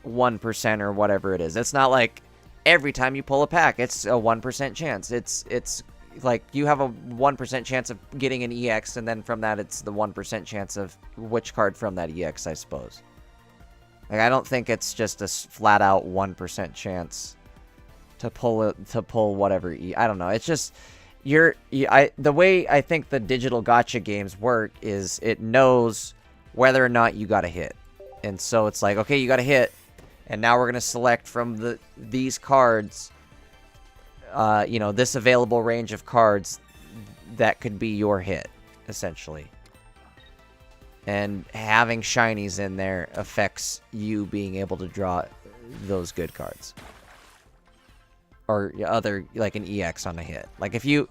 1% or whatever it is. It's not like every time you pull a pack, it's a 1% chance. It's like you have a 1% chance of getting an EX, and then from that it's the 1% chance of which card from that EX, I suppose. Like I don't think it's just a flat out 1% chance to pull whatever I don't know. It's just the way I think the digital gacha games work is it knows whether or not you got a hit. And so it's like, okay, you got a hit, and now we're going to select from these cards this available range of cards that could be your hit, essentially. And having shinies in there affects you being able to draw those good cards. Or other, like an EX on a hit. Like if you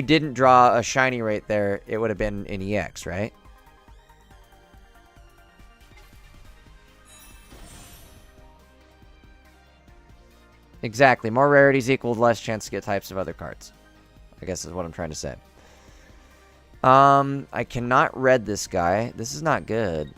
didn't draw a shiny right there, it would have been an EX, right? Exactly. More rarities equal less chance to get types of other cards. I guess is what I'm trying to say. I cannot red this guy. This is not good.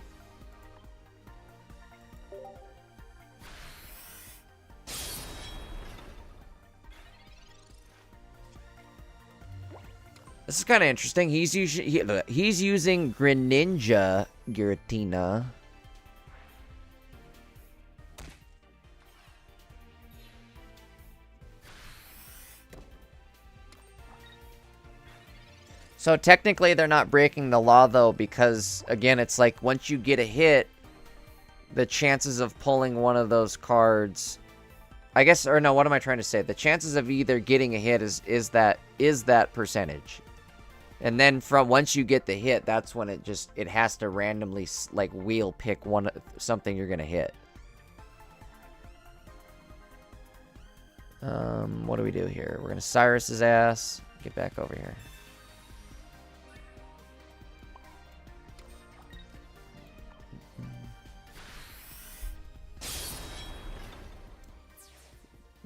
This is kind of interesting. He's using Greninja Giratina. So technically they're not breaking the law though, because again, it's like once you get a hit, the chances of pulling one of those cards, I guess, or no, what am I trying to say? The chances of either getting a hit is that percentage. And then from once you get the hit, that's when it has to randomly like wheel pick something you're gonna hit. What do we do here? We're gonna Cyrus his ass. Get back over here.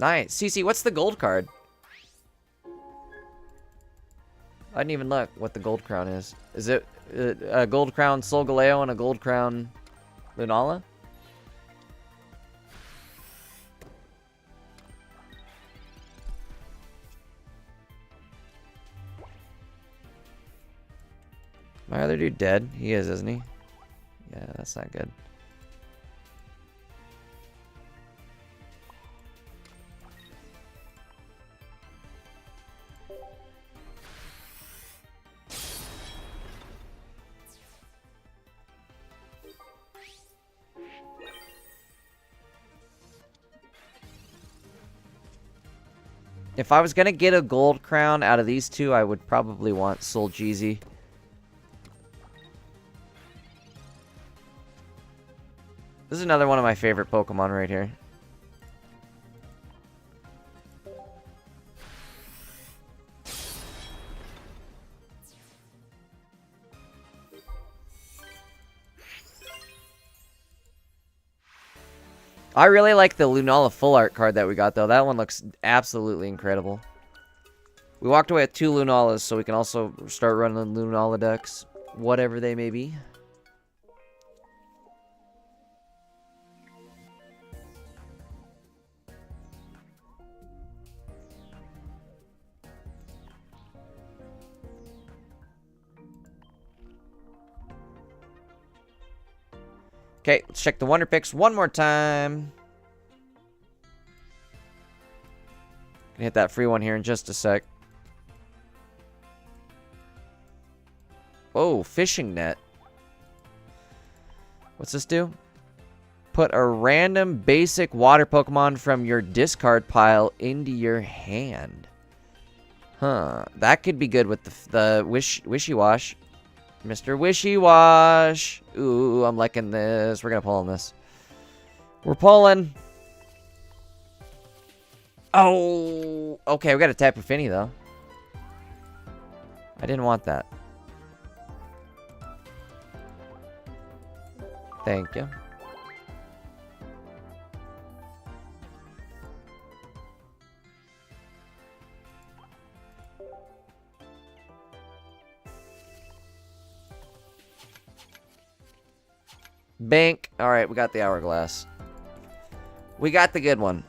Nice. CC, what's the gold card? I didn't even look what the gold crown is. Is it a gold crown Solgaleo and a gold crown Lunala? My other dude dead? He is, isn't he? Yeah, that's not good. If I was going to get a gold crown out of these two, I would probably want Soljeezy. This is another one of my favorite Pokemon right here. I really like the Lunala full art card that we got, though. That one looks absolutely incredible. We walked away with 2 Lunalas, so we can also start running Lunala decks, whatever they may be. Okay, let's check the Wonder Picks one more time. Gonna hit that free one here in just a sec. Oh, fishing net. What's this do? Put a random basic water Pokemon from your discard pile into your hand. Huh. That could be good with the Wishy-Wash. Mr. Wishy-Wash. Ooh, I'm liking this. We're going to pull on this. We're pulling. Oh. Okay, we got to Tapu Fini, though. I didn't want that. Thank you. Bank. All right, we got the hourglass. We got the good one.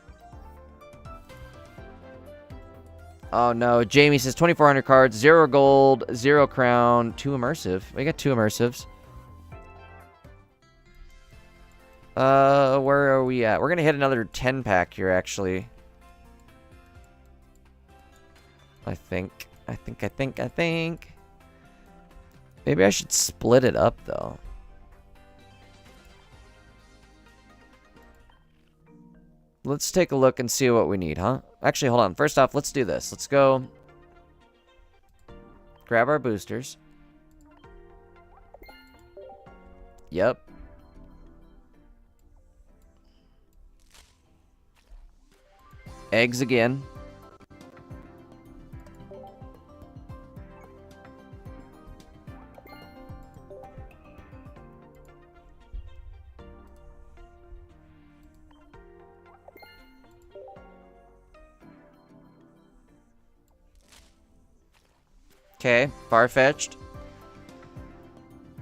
Oh no, Jamie says 2,400 cards, 0 gold, 0 crown, 2 immersive. We got 2 immersives. Where are we at? We're gonna hit another 10 pack here, actually. I think. Maybe I should split it up though. Let's take a look and see what we need, huh? Actually, hold on. First off, let's do this. Let's go grab our boosters. Yep. Eggs again. Okay, far-fetched.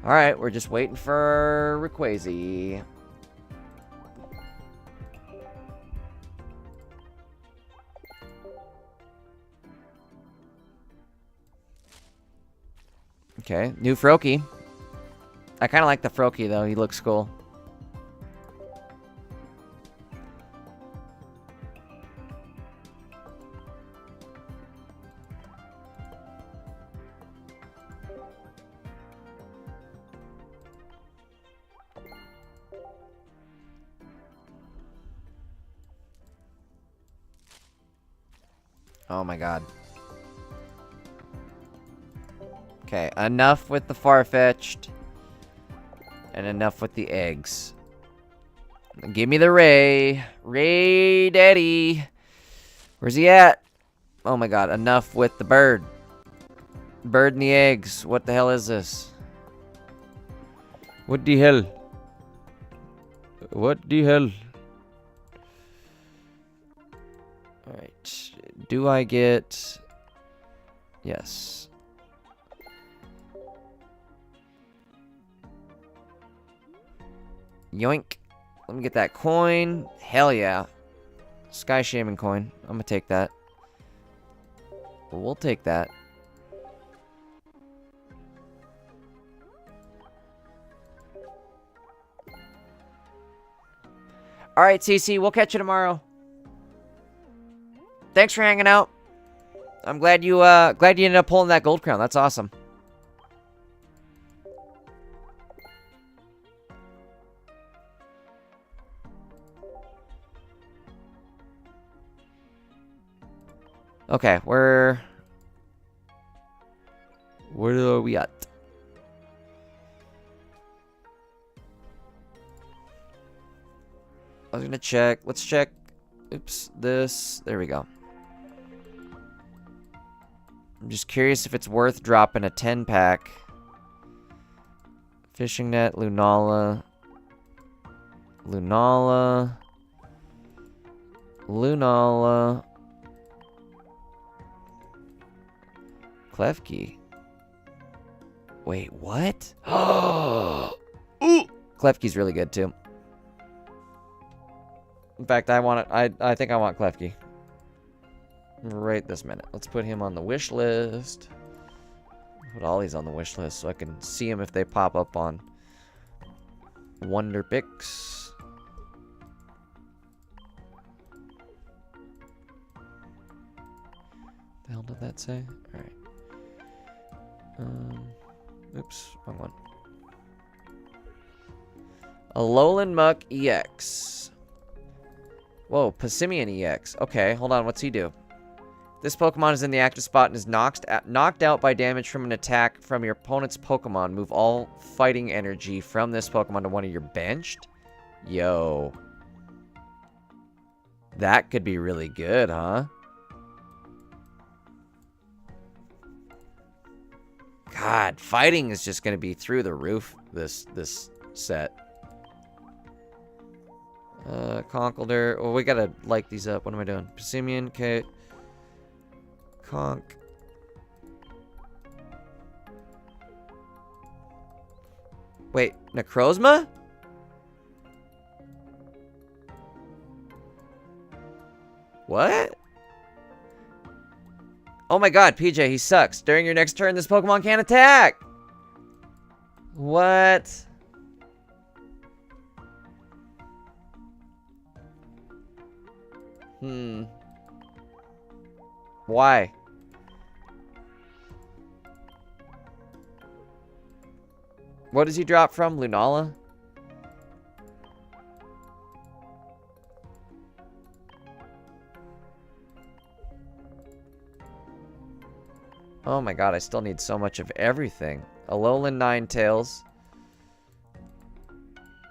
Alright, we're just waiting for Rayquaza. Okay, new Froakie. I kind of like the Froakie, though. He looks cool. Oh my god. Okay, enough with the far-fetched. And enough with the eggs. Give me the Ray. Ray Daddy. Where's he at? Oh my god, enough with the bird. Bird and the eggs. What the hell is this? What the hell? What the hell? Alright. Do I get... Yes. Yoink. Let me get that coin. Hell yeah. Sky Shaman coin. I'm gonna take that. We'll take that. Alright, CC. We'll catch you tomorrow. Thanks for hanging out. I'm glad you ended up pulling that gold crown. That's awesome. Okay, where are we at? I was gonna check. Let's check. Oops, this. There we go. I'm just curious if it's worth dropping a 10-pack. Fishing net, Lunala. Lunala. Lunala. Klefki. Wait, what? Ooh! Klefki's really good too. In fact, I think I want Klefki. Right this minute. Let's put him on the wish list. Put all these on the wish list so I can see them if they pop up on Wonder Picks. The hell did that say? Alright. Oops, wrong one. Alolan Muck EX. Whoa, Passimian EX. Okay, hold on, what's he do? This Pokemon is in the active spot and is knocked out by damage from an attack from your opponent's Pokemon. Move all fighting energy from this Pokemon to one of your benched? Yo. That could be really good, huh? God, fighting is just going to be through the roof this set. Conkeldurr. Oh, we gotta like these up. What am I doing? Passimian, okay. Conk. Wait, Necrozma? What? Oh my god, PJ, he sucks. During your next turn, this Pokemon can't attack! What? Why? What does he drop from? Lunala? Oh my god, I still need so much of everything. Alolan Ninetales.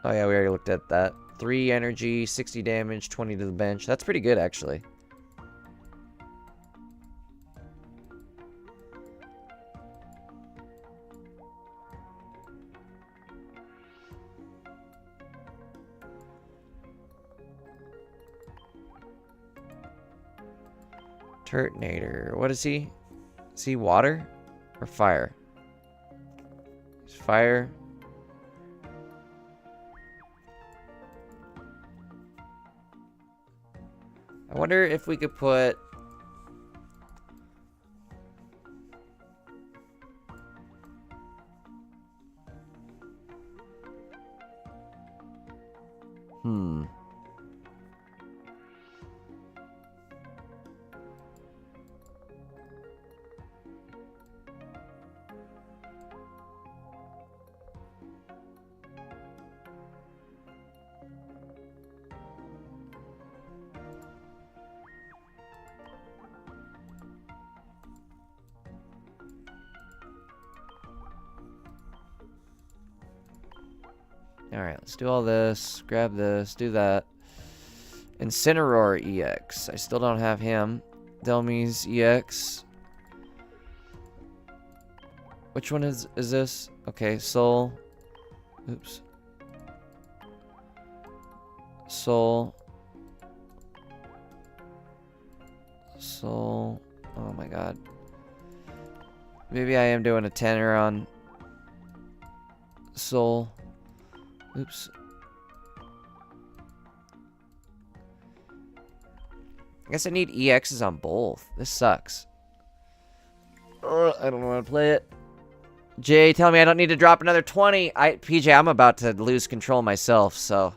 Oh yeah, we already looked at that. 3 energy, 60 damage, 20 to the bench. That's pretty good, actually. Turtonator. What is he? Is he water? Or fire? Fire. I wonder if we could put... Alright, let's do all this. Grab this. Do that. Incineroar EX. I still don't have him. Delmies EX. Which one is this? Okay, Soul. Oops. Soul. Soul. Oh my god. Maybe I am doing a tenner on Soul. Oops. I guess I need EXs on both. This sucks. I don't want to play it. Jay, tell me I don't need to drop another 20. PJ, I'm about to lose control myself, so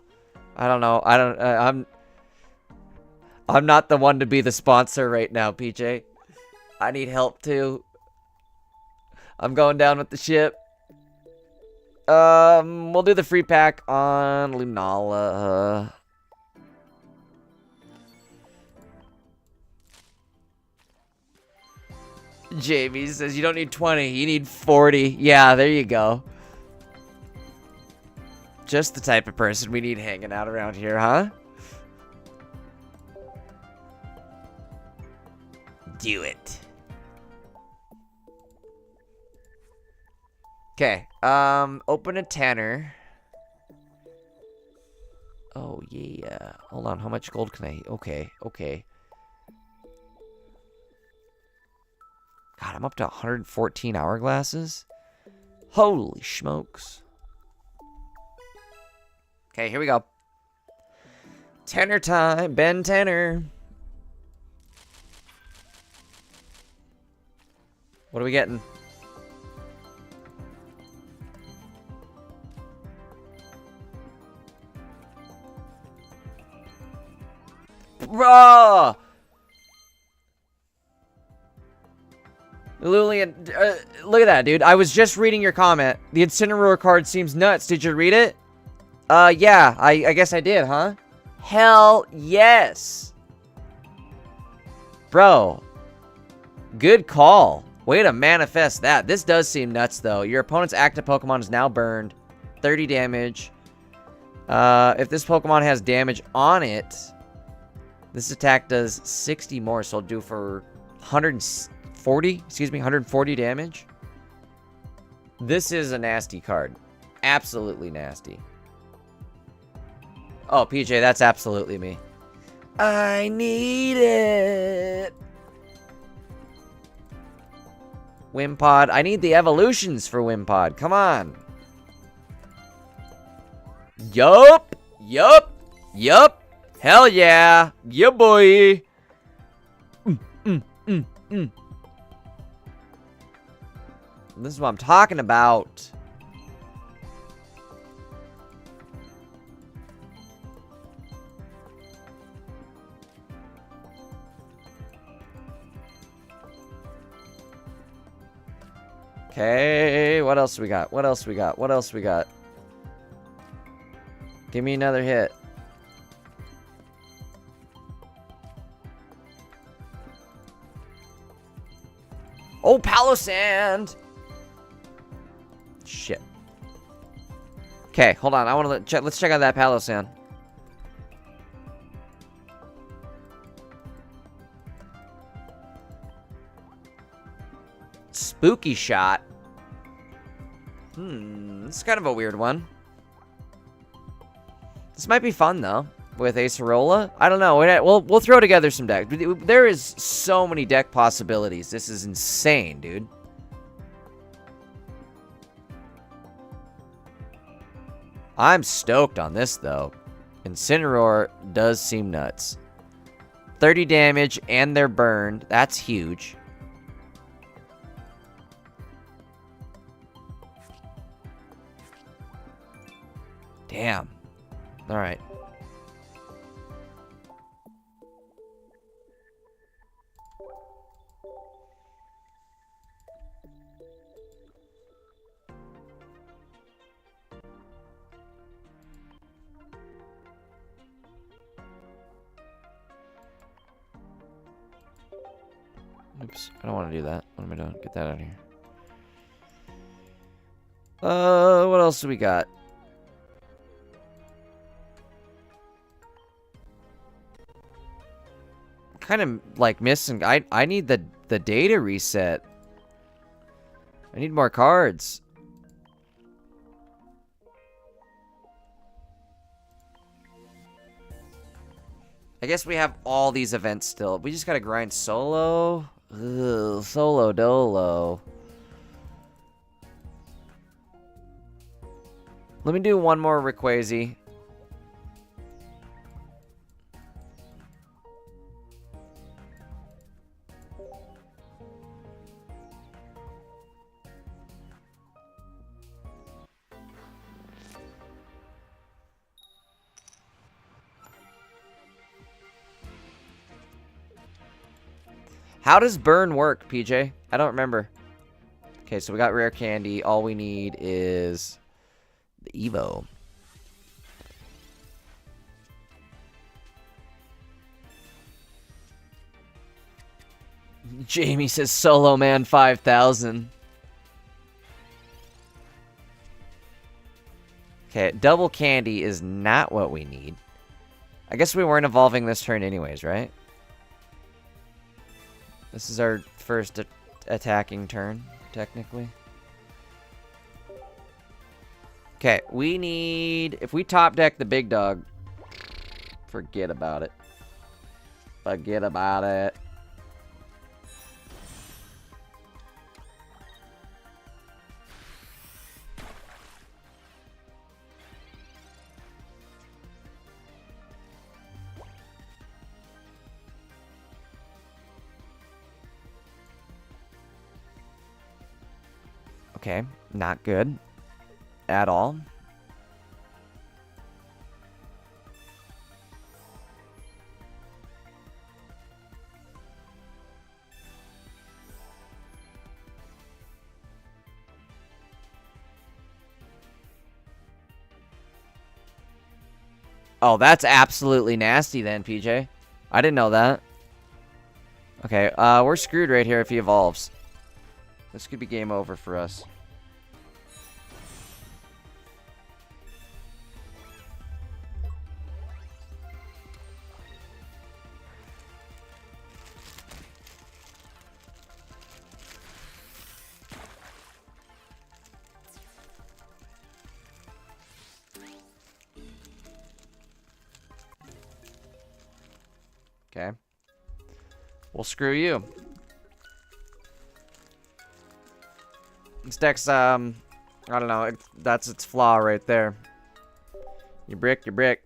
I don't know. I'm not the one to be the sponsor right now, PJ. I need help too. I'm going down with the ship. We'll do the free pack on Lunala. Jamie says you don't need 20, you need 40. Yeah, there you go. Just the type of person we need hanging out around here, huh? Do it. Okay, open a tanner. Oh, yeah. Hold on, how much gold can I... Okay. God, I'm up to 114 hourglasses? Holy smokes. Okay, here we go. Tanner time, Ben Tanner. What are we getting? Bruh! Lulian, look at that, dude. I was just reading your comment. The Incineroar card seems nuts. Did you read it? Yeah. I guess I did, huh? Hell yes. Bro. Good call. Way to manifest that. This does seem nuts, though. Your opponent's active Pokemon is now burned. 30 damage. If this Pokemon has damage on it, this attack does 60 more, so it'll do for 140 damage. This is a nasty card. Absolutely nasty. Oh, PJ, that's absolutely me. I need it. Wimpod. I need the evolutions for Wimpod. Come on. Yup. Hell yeah. Yeah, boy. This is what I'm talking about. Okay, what else we got? What else we got? Give me another hit. Oh, Palossand! Shit. Okay, hold on. I want to let's check out that Palossand. Spooky shot. This is kind of a weird one. This might be fun though with Acerola. I don't know. We'll throw together some decks. There is so many deck possibilities. This is insane, dude. I'm stoked on this, though. Incineroar does seem nuts. 30 damage, and they're burned. That's huge. Damn. Alright. Oops, I don't want to do that. What am I doing? Get that out of here. What else do we got? Kind of like missing. I need the data reset. I need more cards. I guess we have all these events still. We just gotta grind solo. Ugh, solo dolo. Let me do one more Rayquaza. How does burn work, PJ? I don't remember. Okay, so we got rare candy. All we need is the Evo. Jamie says Solo Man 5000. Okay, double candy is not what we need. I guess we weren't evolving this turn anyways, right? This is our first attacking turn, technically. Okay, we need... If we top deck the big dog, forget about it. Forget about it. Okay, not good at all. Oh, that's absolutely nasty then, PJ. I didn't know that. Okay, we're screwed right here if he evolves. This could be game over for us. Okay. Well, screw you. This deck's, I don't know. That's its flaw right there. You brick, you brick.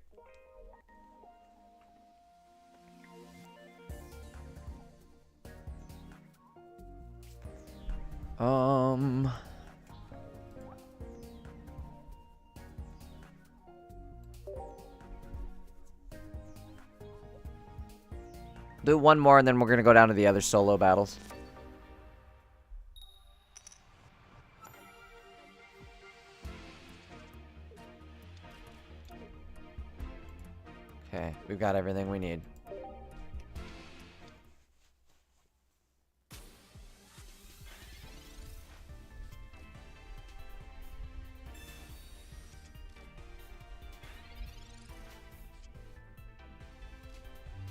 Do one more and then we're gonna go down to the other solo battles. Okay, we've got everything we need.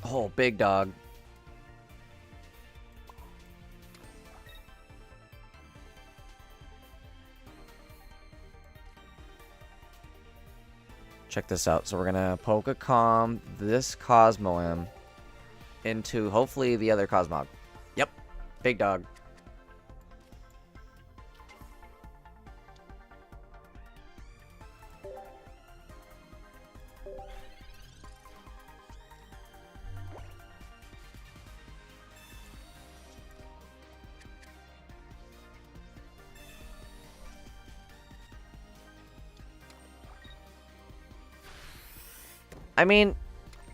Oh, big dog. Check this out. So we're gonna Pokecom this Cosmoem into hopefully the other Cosmog. Yep, big dog. I mean,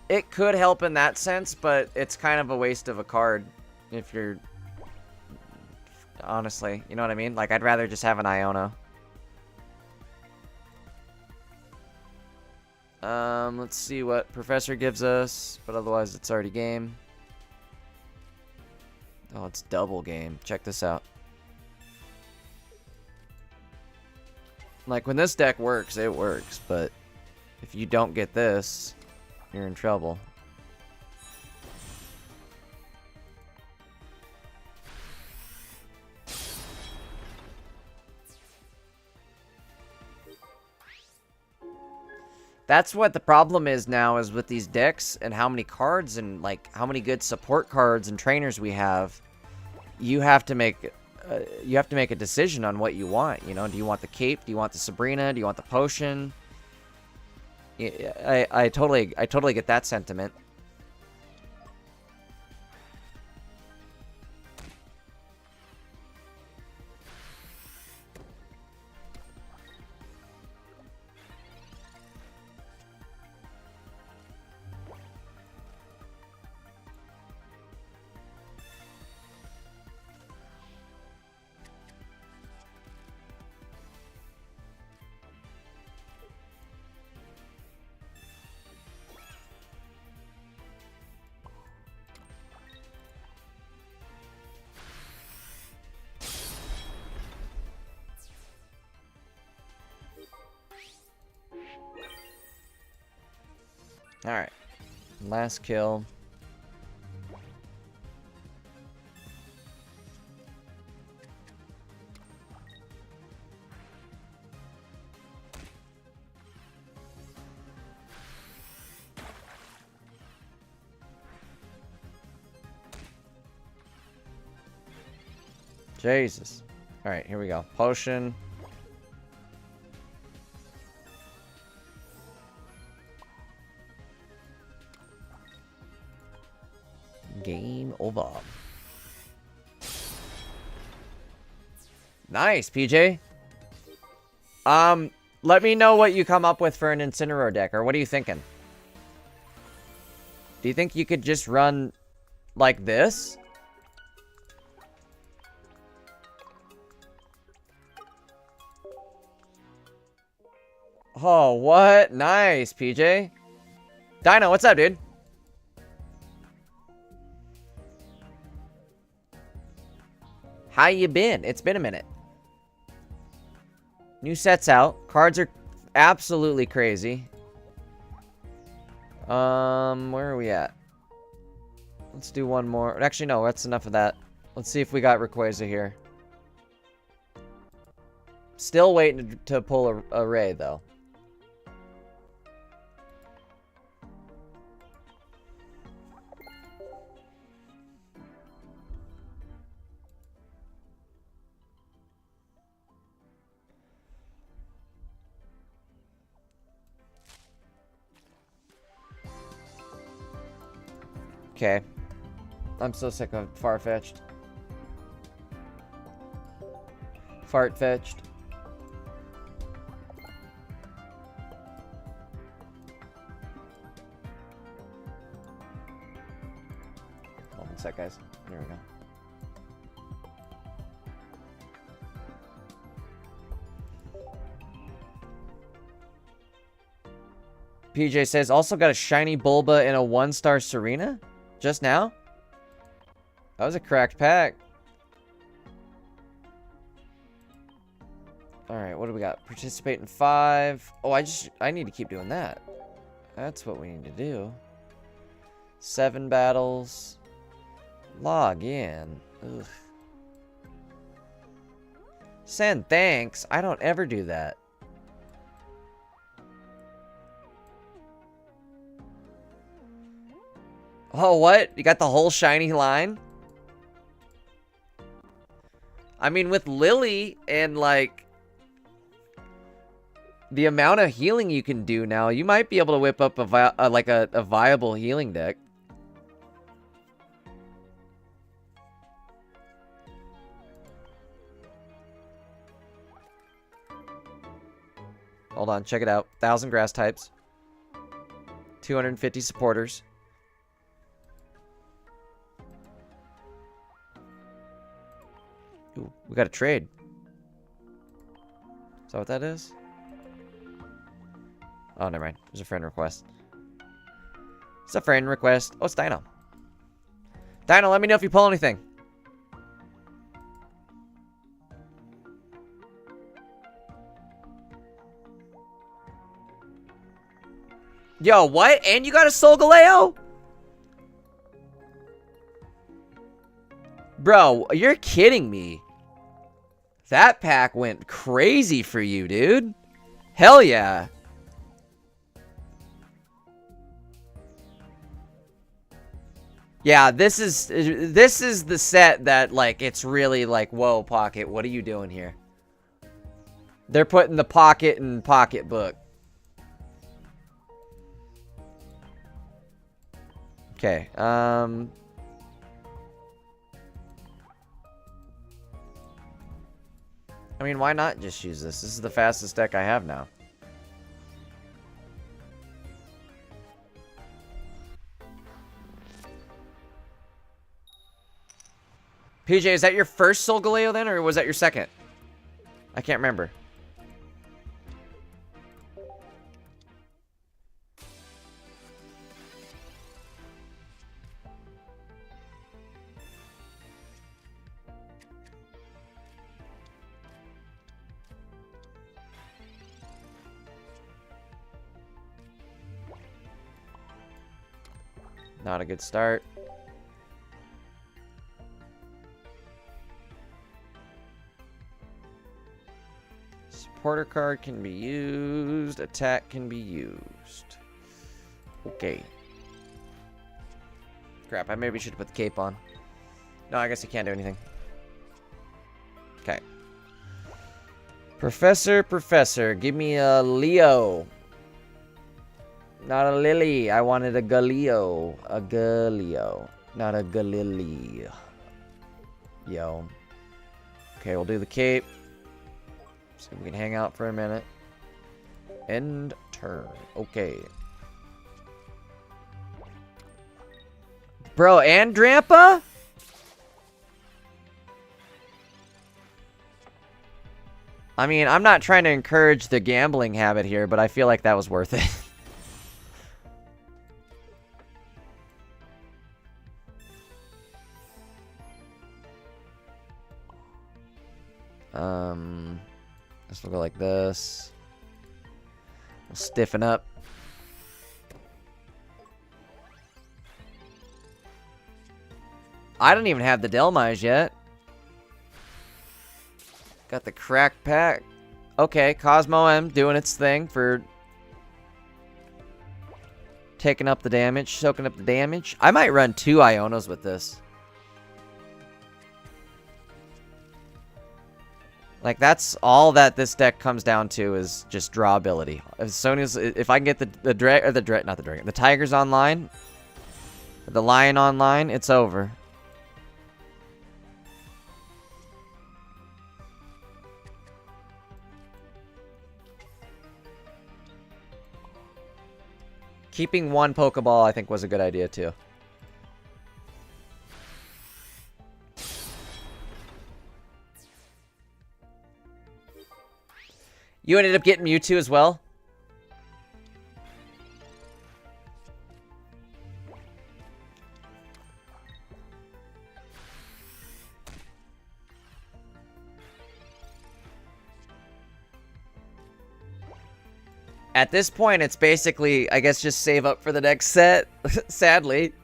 it could help in that sense, but it's kind of a waste of a card if you're... Honestly, you know what I mean? Like, I'd rather just have an Iono. Let's see what Professor gives us, but otherwise it's already game. Oh, it's double game. Check this out. Like, when this deck works, it works, but if you don't get this, you're in trouble. That's what the problem is now, is with these decks and how many cards and, like, how many good support cards and trainers we have. You have to make a decision on what you want, you know? Do you want the cape? Do you want the Sabrina? Do you want the potion? I totally get that sentiment. Alright. Last kill. Jesus. Alright, here we go. Potion. Game over. Nice, PJ. Let me know what you come up with for an Incineroar deck, or what are you thinking? Do you think you could just run like this? Oh, what? Nice, PJ. Dino, what's up, dude? How you been? It's been a minute. New set's out. Cards are absolutely crazy. Where are we at? Let's do one more. Actually, no, that's enough of that. Let's see if we got Rayquaza here. Still waiting to pull a Ray, though. Okay. I'm so sick of Farfetch'd. Fartfetch'd. Hold on a sec, guys. There we go. PJ says, also got a shiny Bulba and a 1-star Serena? Just now? That was a cracked pack. Alright, what do we got? Participate in 5. Oh, I need to keep doing that. That's what we need to do. 7 battles. Log in. Ugh. Send thanks. I don't ever do that. Oh, what? You got the whole shiny line? I mean, with Lily and, like, the amount of healing you can do now, you might be able to whip up a viable healing deck. Hold on, check it out. 1,000 grass types. 250 supporters. Ooh, we got a trade. Is that what that is? Oh, never mind. There's a friend request. It's a friend request. Oh, it's Dino. Dino, let me know if you pull anything. Yo, what? And you got a Solgaleo? Bro, you're kidding me. That pack went crazy for you, dude. Hell yeah. Yeah, this is the set that, like, it's really like, whoa, Pocket, what are you doing here? They're putting the Pocket in Pocketbook. Okay, I mean, why not just use this? This is the fastest deck I have now. PJ, is that your first Solgaleo then, or was that your second? I can't remember. Not a good start. Supporter card can be used. Attack can be used. Okay. Crap, I maybe should have put the cape on. No, I guess he can't do anything. Okay. Professor, give me a Leo. Not a Lily. I wanted a Galileo. A Galileo. Not a Galileo. Yo. Okay, we'll do the cape. So we can hang out for a minute. End turn. Okay. Bro, and Drampa? I mean, I'm not trying to encourage the gambling habit here, but I feel like that was worth it. This will go like this. We'll stiffen up. I don't even have the Delmige yet. Got the cracked pack. Okay, Cosmo M doing its thing for taking up the damage, soaking up the damage. I might run 2 Ionos with this. Like, that's all that this deck comes down to is just draw ability. As soon as, if I can get the Tigers online, the Lion online, it's over. Keeping 1 Pokeball, I think, was a good idea, too. You ended up getting Mewtwo as well? At this point, it's basically, I guess, just save up for the next set, sadly.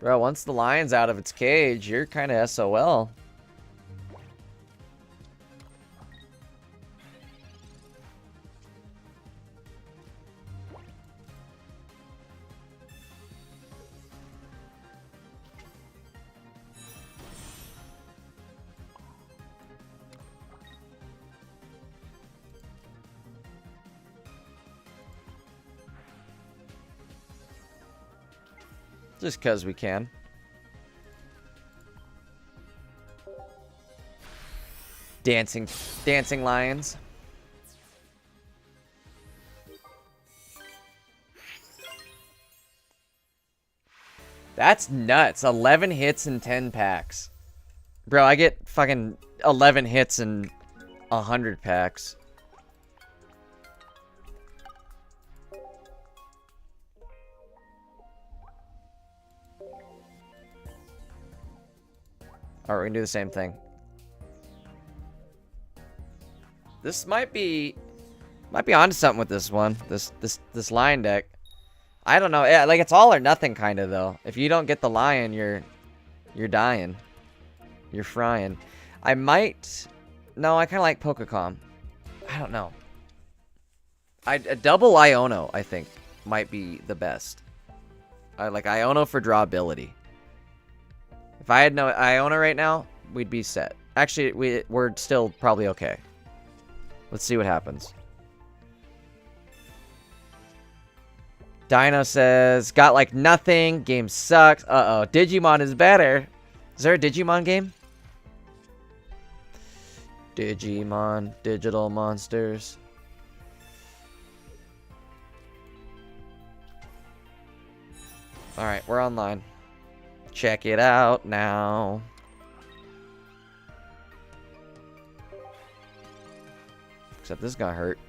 Bro, once the lion's out of its cage, you're kind of SOL. Just because we can. Dancing lions. That's nuts. 11 hits and 10 packs. Bro, I get fucking 11 hits and 100 packs. Alright, we're gonna do the same thing. This might be onto something with this one. This lion deck. I don't know. Yeah, like it's all or nothing kind of though. If you don't get the lion, you're dying. You're frying. I might. No, I kind of like Pokecom. I don't know. A double Iono, I think, might be the best. I like Iono for drawability. If I had no Iona right now, we'd be set. Actually, we're still probably okay. Let's see what happens. Dino says, got like nothing. Game sucks. Uh-oh. Digimon is better. Is there a Digimon game? Digimon. Digital monsters. Alright, we're online. Check it out now. Except this is gonna hurt.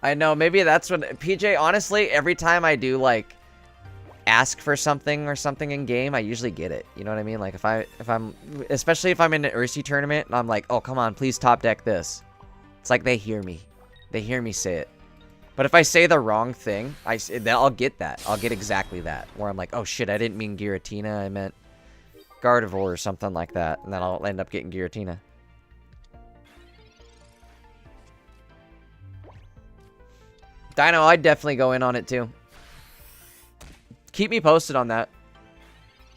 I know, maybe that's what PJ, honestly, every time I do like ask for something or something in game, I usually get it. You know what I mean? Like if I'm especially if I'm in an Ursi tournament and I'm like, "Oh, come on, please top deck this." It's like they hear me. They hear me say it. But if I say the wrong thing, I'll get that. I'll get exactly that. Where I'm like, "Oh shit, I didn't mean Giratina, I meant Gardevoir or something like that." And then I'll end up getting Giratina. Dino, I'd definitely go in on it too. Keep me posted on that.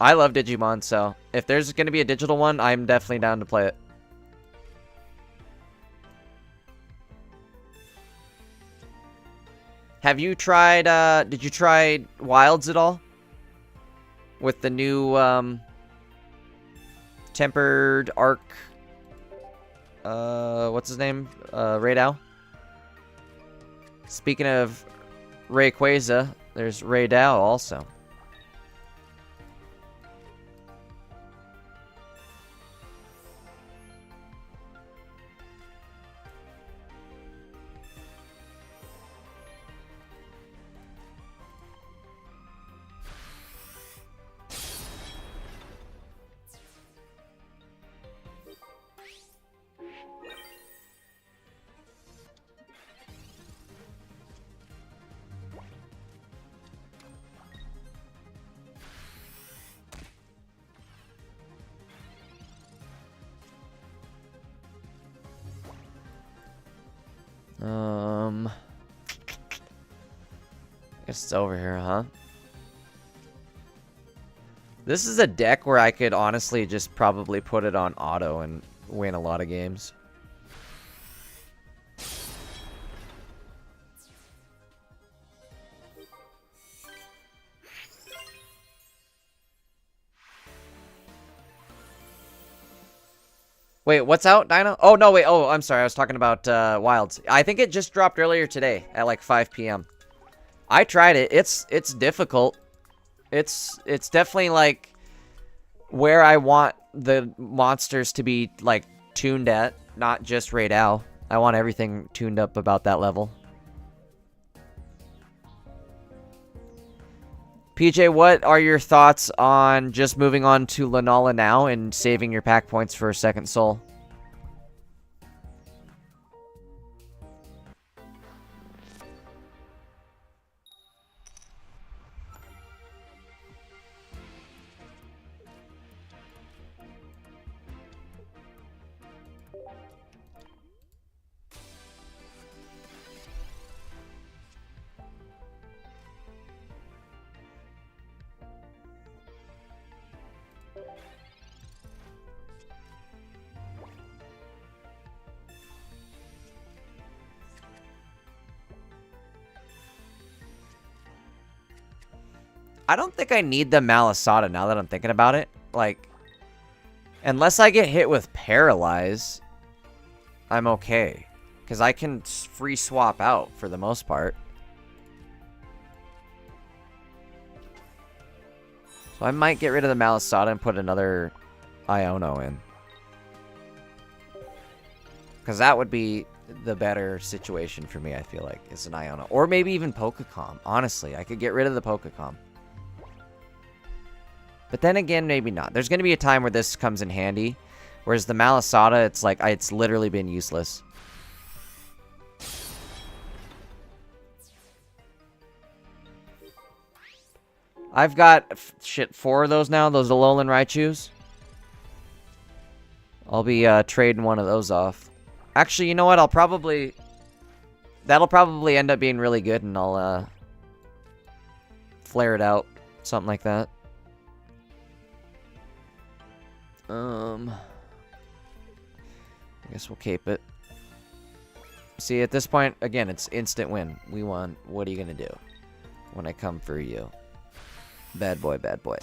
I love Digimon, so if there's going to be a digital one, I'm definitely down to play it. Have you tried, did you try Wilds at all? With the new, Tempered Arc, what's his name? Raydao? Speaking of Rayquaza, there's Raydao also. I guess it's over here, huh? This is a deck where I could honestly just probably put it on auto and win a lot of games. Wait, what's out, Dino? Oh, no, wait. Oh, I'm sorry. I was talking about Wilds. I think it just dropped earlier today at like 5 p.m. I tried it. It's difficult. It's definitely like where I want the monsters to be like tuned at, not just Raydao. I want everything tuned up about that level. PJ, what are your thoughts on just moving on to Lunala now and saving your pack points for a second soul? I don't think I need the Malasada now that I'm thinking about it. Like, unless I get hit with Paralyze, I'm okay. Because I can free swap out for the most part. So I might get rid of the Malasada and put another Iono in. Because that would be the better situation for me, I feel like, is an Iono. Or maybe even Pokecom. Honestly, I could get rid of the Pokecom. But then again, maybe not. There's going to be a time where this comes in handy. Whereas the Malasada, it's like, it's literally been useless. I've got, 4 of those now. Those Alolan Raichus. I'll be trading one of those off. Actually, you know what? That'll probably end up being really good, and I'll flare it out. Something like that. I guess we'll cape it. See, at this point, again, it's instant win. We won. What are you gonna do when I come for you? Bad boy, bad boy.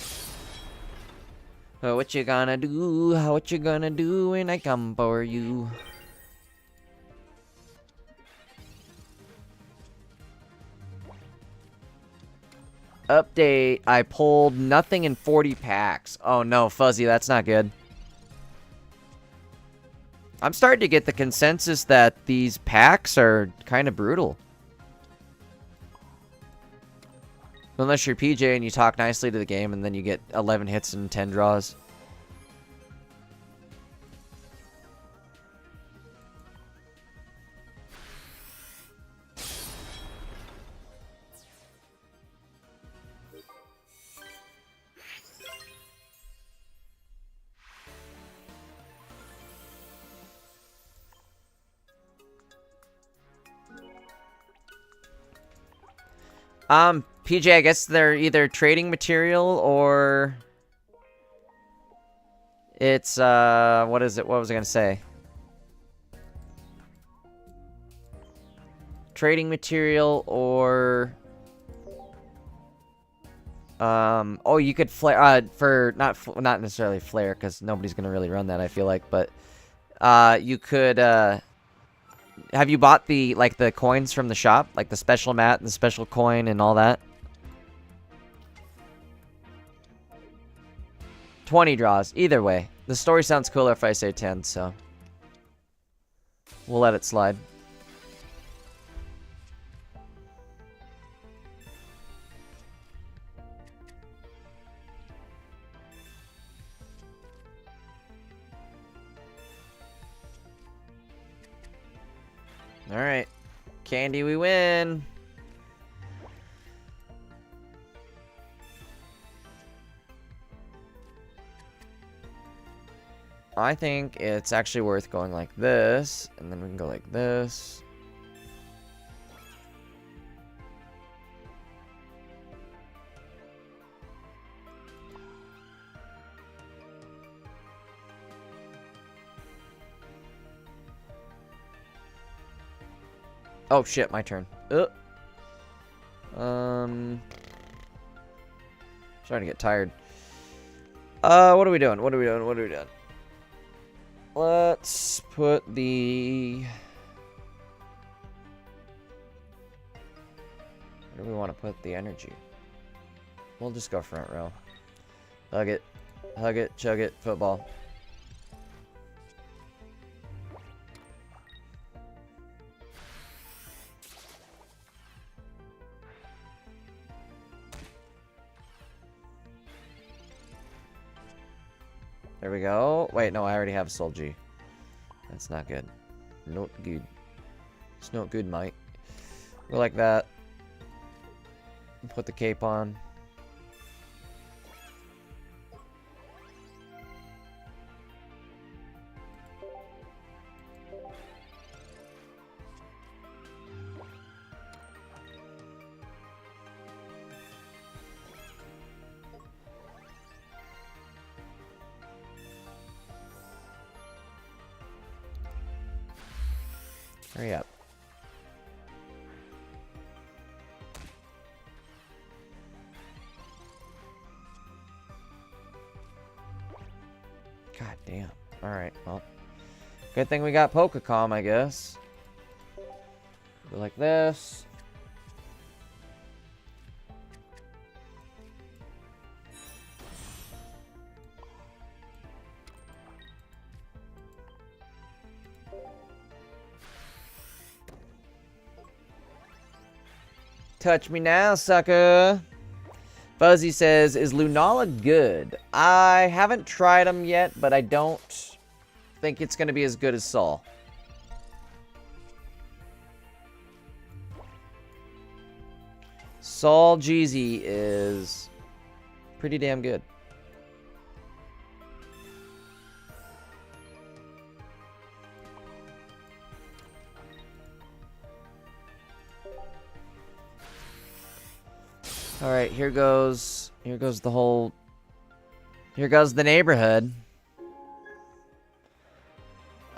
Oh, what you gonna do? What you gonna do when I come for you? Update. I pulled nothing in 40 packs. Oh no, Fuzzy, that's not good. I'm starting to get the consensus that these packs are kind of brutal. Unless you're PJ and you talk nicely to the game and then you get 11 hits and 10 draws. PJ, I guess they're either trading material or it's, what is it? What was I gonna say? Trading material or, oh, you could flare, for, not necessarily flare, because nobody's gonna really run that, I feel like, but, you could, have you bought the, like, the coins from the shop? Like the special mat and the special coin and all that? 20 draws. Either way. The story sounds cooler if I say 10, so we'll let it slide. Alright. Candy, we win. I think it's actually worth going like this, and then we can go like this. Oh shit, my turn. Starting to get tired. What are we doing? What are we doing? What are we doing? Let's put the... Where do we want to put the energy? We'll just go front row. Hug it, chug it, football. There we go. Wait, no, I already have Soul G. That's not good. Not good. It's not good, mate. Go like that. Put the cape on. Hurry up. Alright, well. Good thing we got Pokecom, I guess. Go like this. Touch me now, sucker. Fuzzy says, is Lunala good? I haven't tried them yet, but I don't think it's going to be as good as Sol. Sol Jeezy is pretty damn good. All right, here goes the whole, here goes the neighborhood.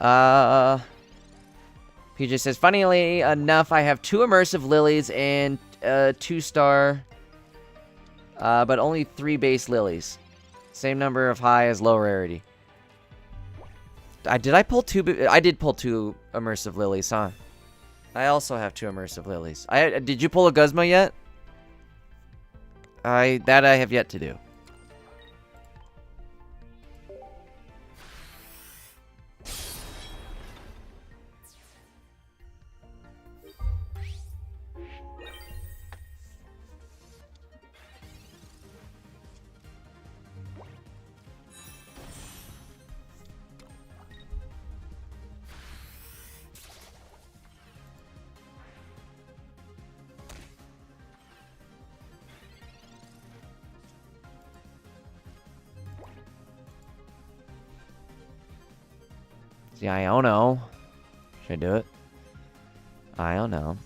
PJ says, funnily enough, I have 2 immersive lilies and 2-star, but only 3 base lilies. Same number of high as low rarity. Did I pull 2? I did pull 2 immersive lilies, huh? I also have 2 immersive lilies. Did you pull a Guzma yet? That I have yet to do. See, I don't know. Should I do it? I don't know.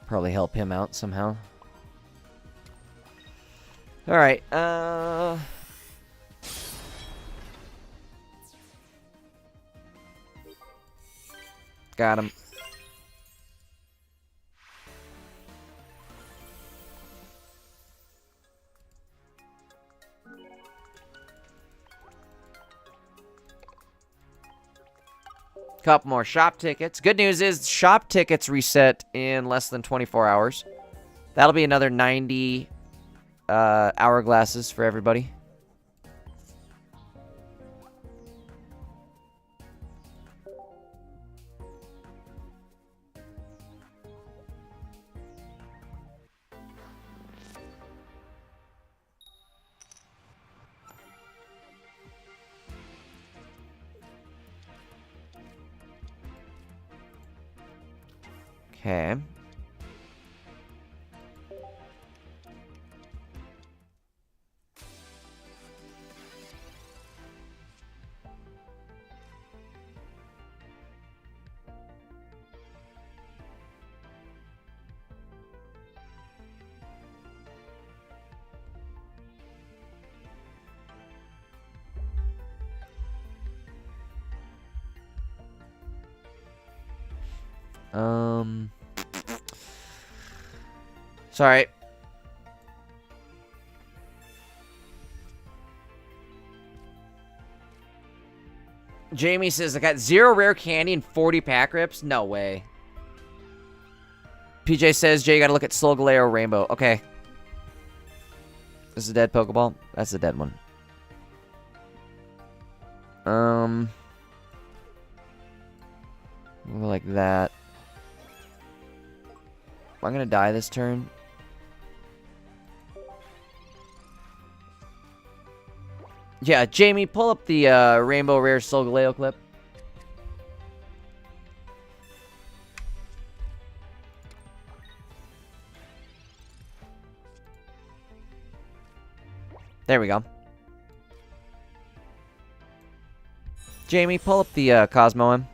Probably help him out somehow. Alright, got him. Couple more shop tickets. Good news is shop tickets reset in less than 24 hours. That'll be another 90 hourglasses for everybody. Okay. Sorry. Jamie says, I got 0 rare candy and 40 pack rips? No way. PJ says, Jay, you gotta look at Solgaleo Rainbow. Okay. This is a dead Pokeball? That's a dead one. We'll go like that. I'm gonna die this turn. Yeah, Jamie, pull up the Rainbow Rare Solgaleo clip. There we go. Jamie, pull up the Cosmo M.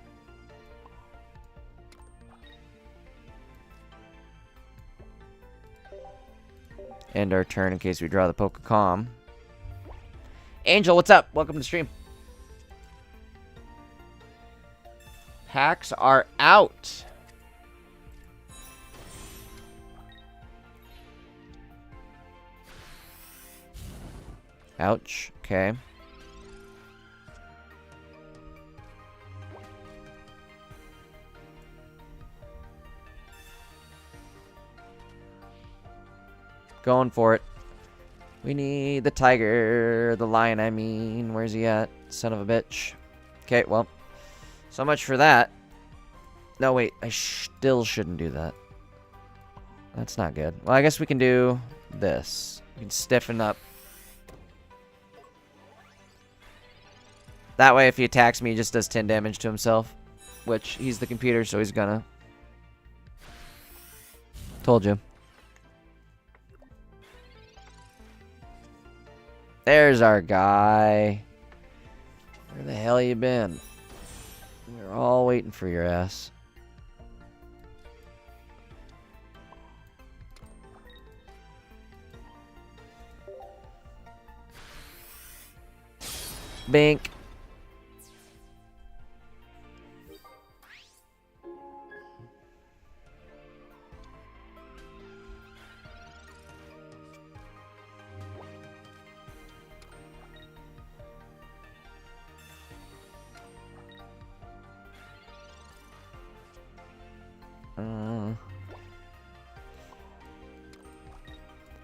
End our turn in case we draw the Pokecom. Angel, what's up? Welcome to the stream. Hacks are out. Ouch. Okay. Going for it. We need the tiger, the lion, I mean. Where's he at? Son of a bitch. Okay, well. So much for that. No, wait. I still shouldn't do that. That's not good. Well, I guess we can do this. We can stiffen up. That way, if he attacks me, he just does 10 damage to himself. Which, he's the computer, so he's gonna. Told you. There's our guy. Where the hell you been? We're all waiting for your ass. Bink.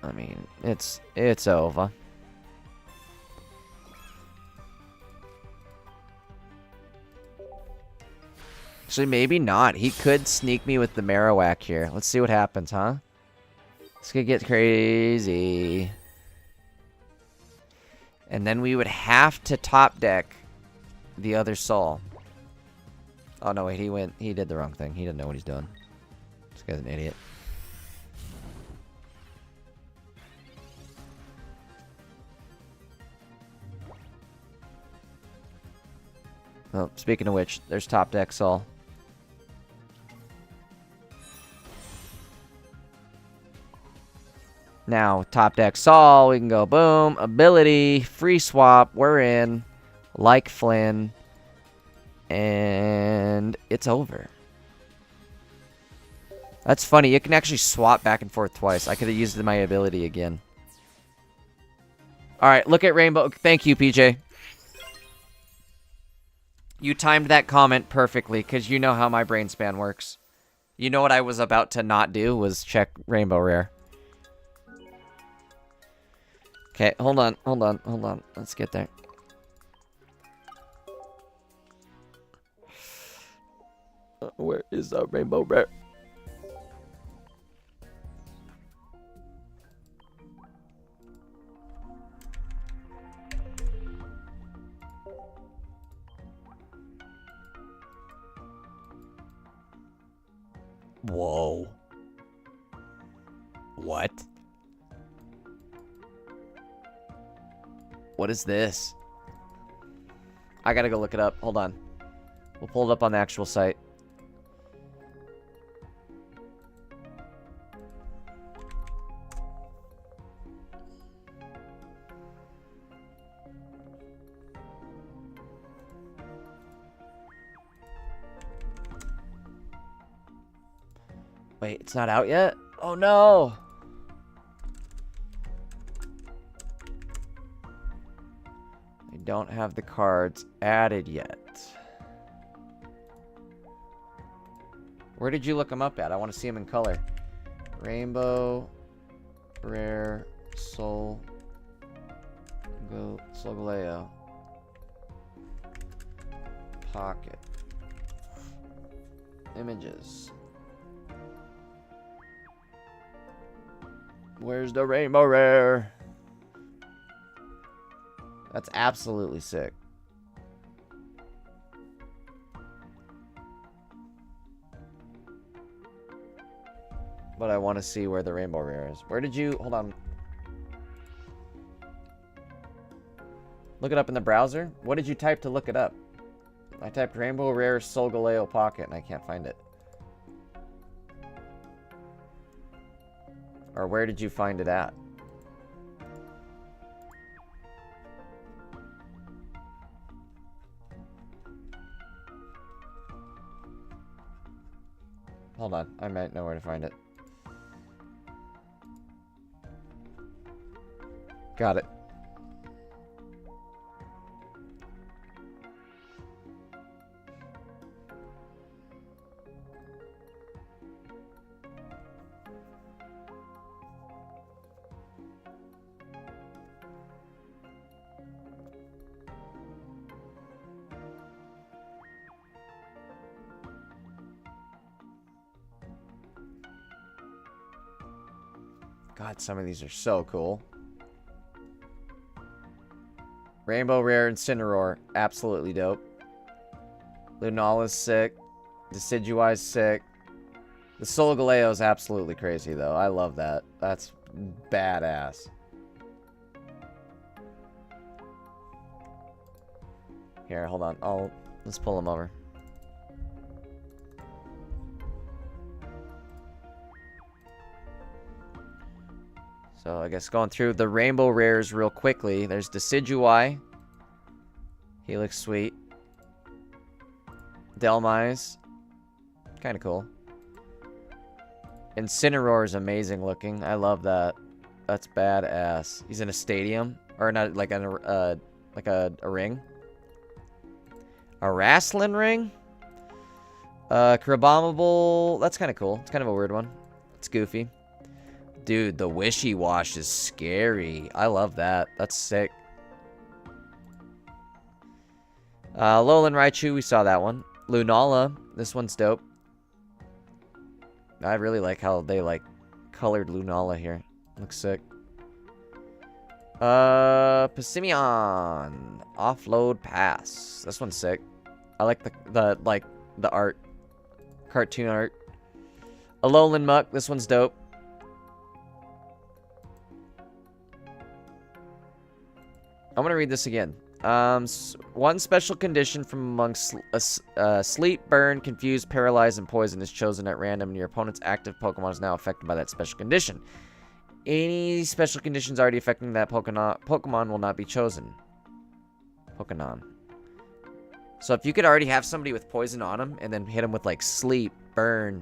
I mean, it's over. Actually, maybe not. He could sneak me with the Marowak here. Let's see what happens, huh? This could get crazy. And then we would have to top deck the other soul. Oh, no, wait. He did the wrong thing. He didn't know what he's doing. This guy's an idiot. Oh, speaking of which, there's top deck soul. Now, top deck Saul, we can go boom, ability, free swap, we're in, like Flynn, and it's over. That's funny, you can actually swap back and forth twice. I could have used my ability again. Alright, look at Rainbow. Thank you, PJ. You timed that comment perfectly, because you know how my brain span works. You know what I was about to not do was check Rainbow Rare. Okay, hold on. Let's get there. Where is the Rainbow Rare? Whoa. What? What is this? I gotta go look it up. Hold on. We'll pull it up on the actual site. Wait, it's not out yet? Oh no! I don't have the cards added yet. Where did you look them up at? I want to see them in color. Rainbow Rare Soul Solgaleo Pocket Images. Where's the Rainbow Rare? That's absolutely sick. But I want to see where the Rainbow Rare is. Where did you... Hold on. Look it up in the browser? What did you type to look it up? I typed Rainbow Rare Solgaleo Pocket and I can't find it. Or where did you find it at? Hold on, I might know where to find it. Got it. God, some of these are so cool. Rainbow Rare Incineroar. Absolutely dope. Lunala's sick. Decidueye's sick. The Solgaleo is absolutely crazy, though. I love that. That's badass. Here, hold on. Let's pull them over. So I guess going through the rainbow rares real quickly. There's Decidueye. He looks sweet. Delmise. Kind of cool. Incineroar is amazing looking. I love that. That's badass. He's in a stadium. Or not, like a ring. A wrestling ring? Crabominable. That's kind of cool. It's kind of a weird one. It's goofy. Dude, the Wishy-Wash is scary. I love that. That's sick. Alolan Raichu, we saw that one. Lunala, this one's dope. I really like how they, like, colored Lunala here. Looks sick. Passimian. Offload Pass. This one's sick. I like the art. Cartoon art. Alolan Muck. This one's dope. I'm gonna read this again. One special condition from amongst sleep, burn, confuse, paralyze, and poison is chosen at random, and your opponent's active Pokemon is now affected by that special condition. Any special conditions already affecting that Pokemon will not be chosen. Pokemon. So if you could already have somebody with poison on them, and then hit them with like sleep, burn,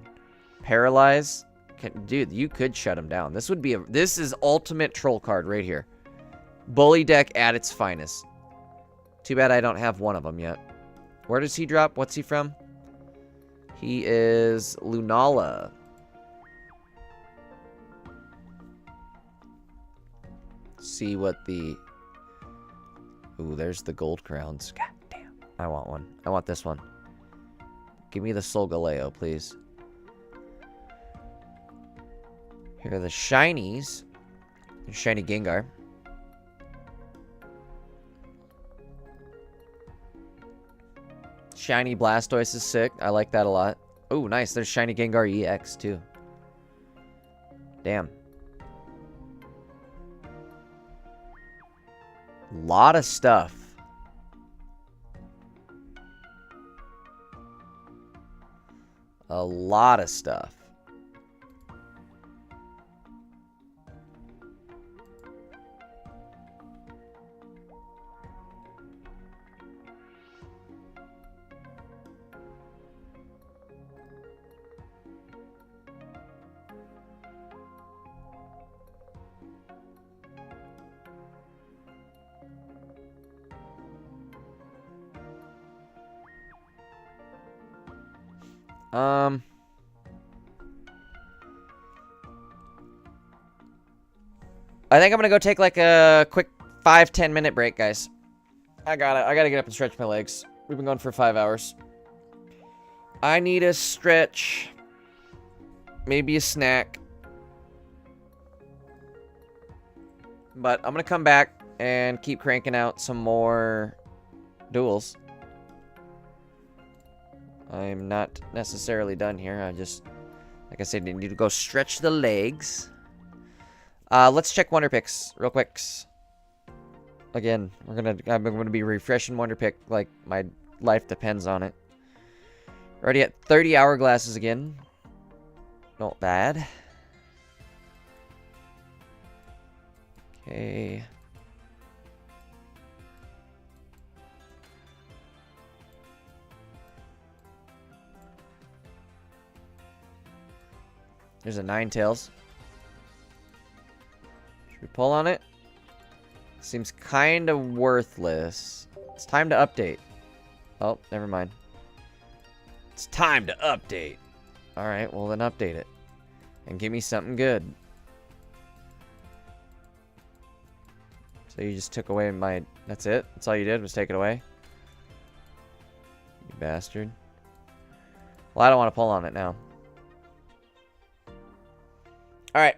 paralyze, dude, you could shut them down. This would be this is ultimate troll card right here. Bully deck at its finest. Too bad I don't have one of them yet. Where does he drop? What's he from? He is Lunala. See what the... Ooh, there's the gold crowns. God damn. I want one. I want this one. Give me the Solgaleo, please. Here are the shinies. Shiny Gengar. Shiny Blastoise is sick. I like that a lot. Oh, nice. There's Shiny Gengar EX, too. Damn. Lot of stuff. A lot of stuff. I think I'm gonna go take like a quick 5-10 minute break, guys. I gotta get up and stretch my legs. We've been going for 5 hours. I need a stretch. Maybe a snack. But I'm gonna come back and keep cranking out some more duels. I'm not necessarily done here. I just, like I said, need to go stretch the legs. Let's check Wonder Picks real quick. Again, I'm gonna be refreshing Wonder Pick like my life depends on it. Already at 30 hourglasses again. Not bad. Okay. There's a Ninetales. Should we pull on it? Seems kind of worthless. It's time to update. Oh, never mind. It's time to update. Alright, well then update it. And give me something good. So you just took away my... That's it? That's all you did was take it away? You bastard. Well, I don't want to pull on it now. Alright.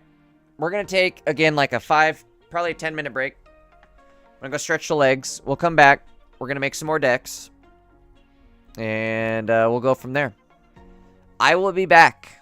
we're going to take, again, like a probably a 10-minute break. I'm going to go stretch the legs. We'll come back. We're going to make some more decks. And we'll go from there. I will be back.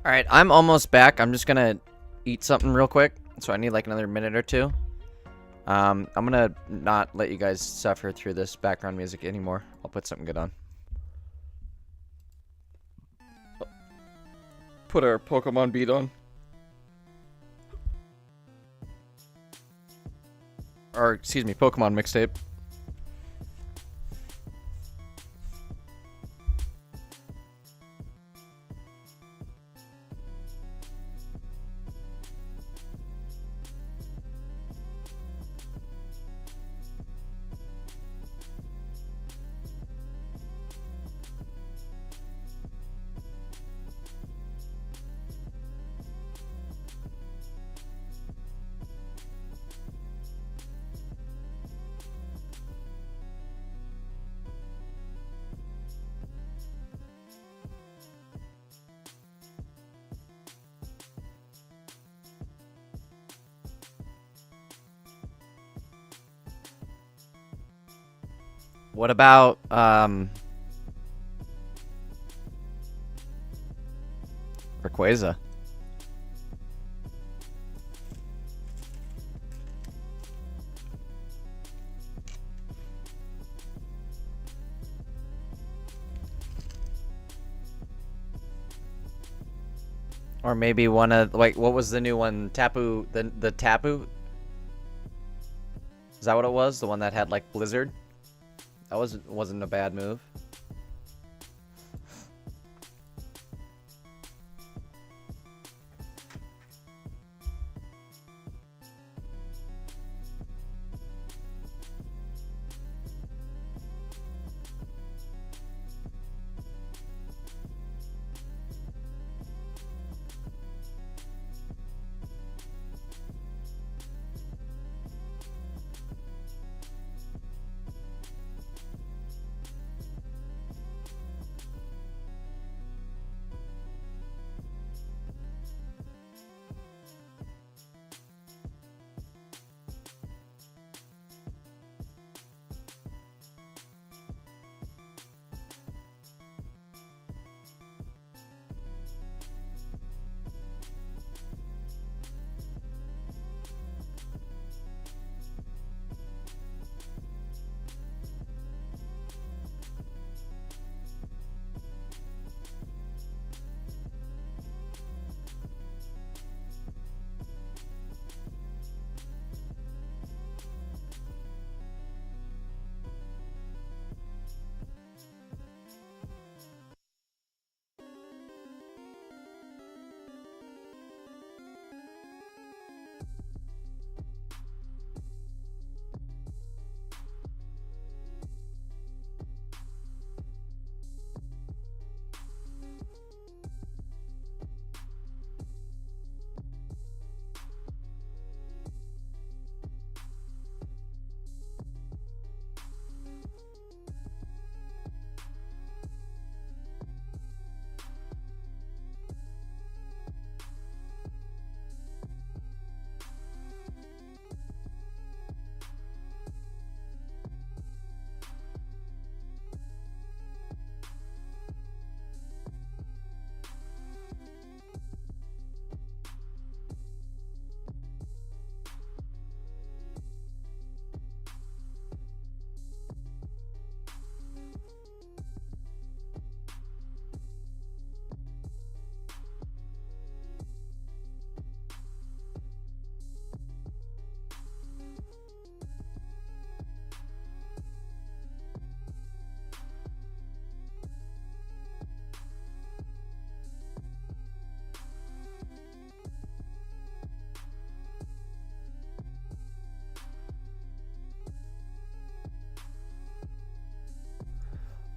All right, I'm almost back. I'm just gonna eat something real quick, so I need like another minute or two. I'm gonna not let you guys suffer through this background music anymore. I'll put something good on. Put our Pokemon beat on. Or, excuse me, Pokemon mixtape. What about, Rayquaza? Or maybe one of, like, what was the new one? Tapu, the Tapu? Is that what it was? The one that had, like, Blizzard? That wasn't a bad move.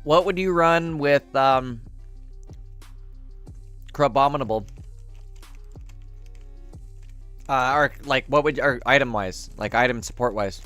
What would you run with, Crabominable? Or, like, what would, or item-wise? Like, item support-wise?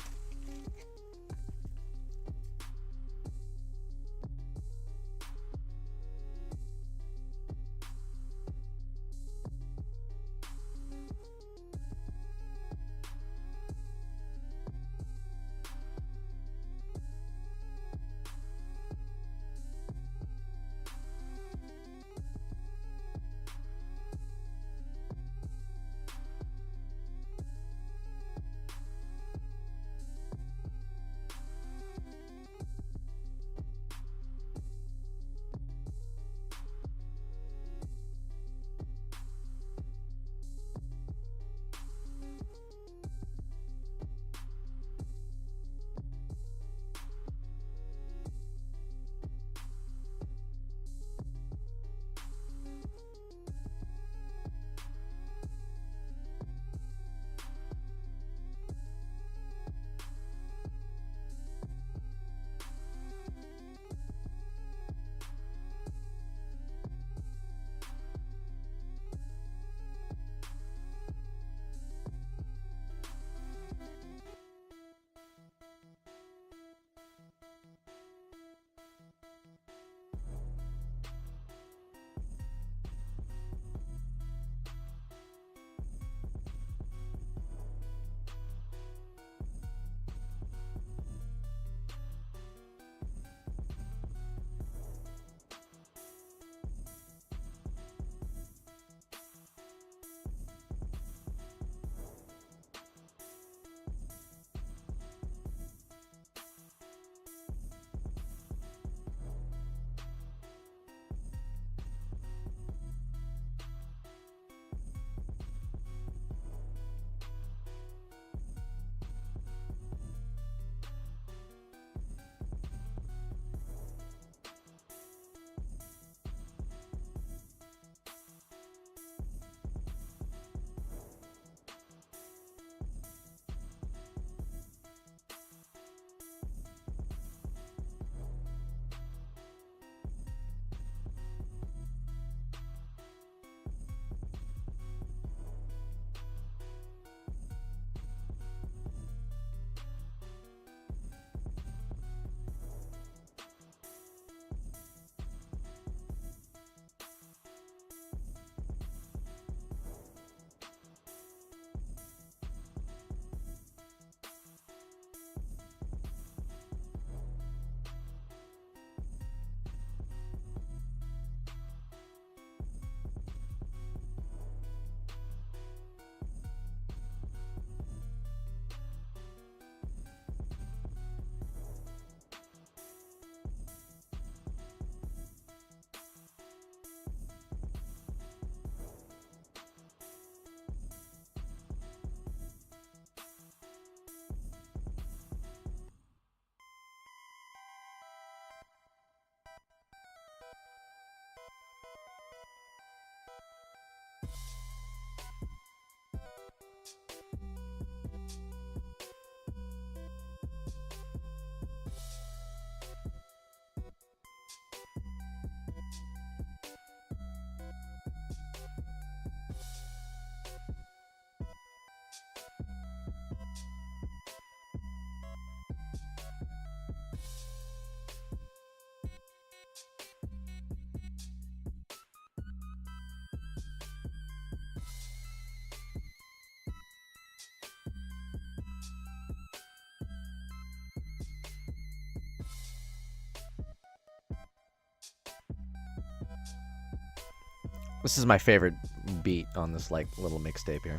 This is my favorite beat on this like little mixtape here.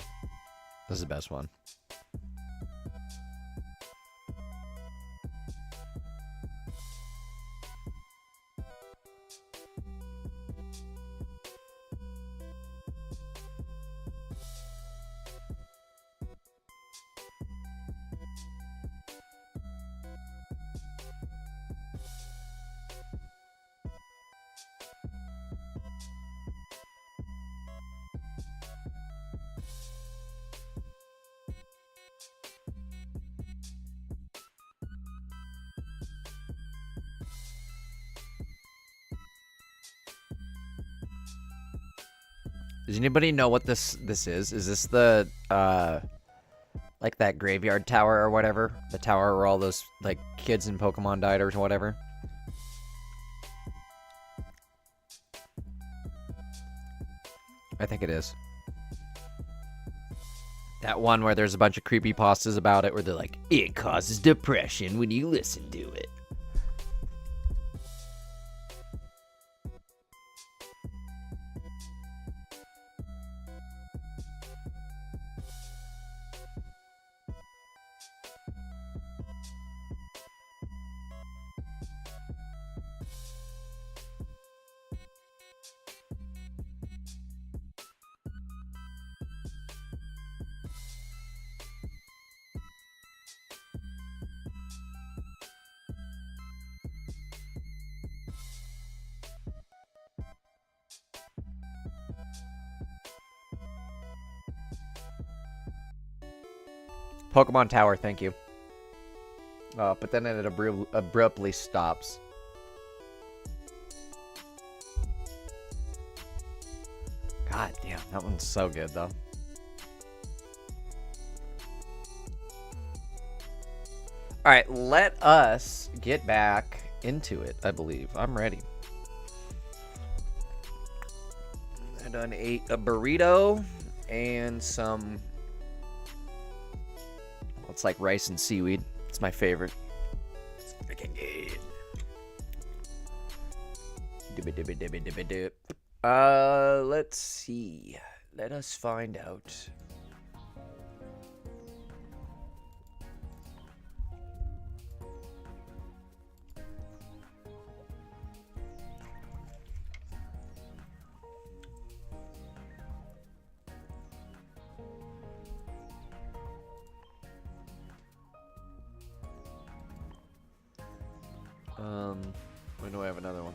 This is the best one. Does anybody know what this is? Is this the like that graveyard tower or whatever? The tower where all those like kids in Pokemon died or whatever? I think it is. That one where there's a bunch of creepypastas about it where they're like, it causes depression when you listen to it. Pokemon Tower, thank you. But then it abruptly stops. God damn, that one's so good, though. Alright, let us get back into it, I believe. I'm ready. I done ate a burrito and some... It's like rice and seaweed. It's my favorite. It's freaking good. Let's see. Let us find out. When do I have another one?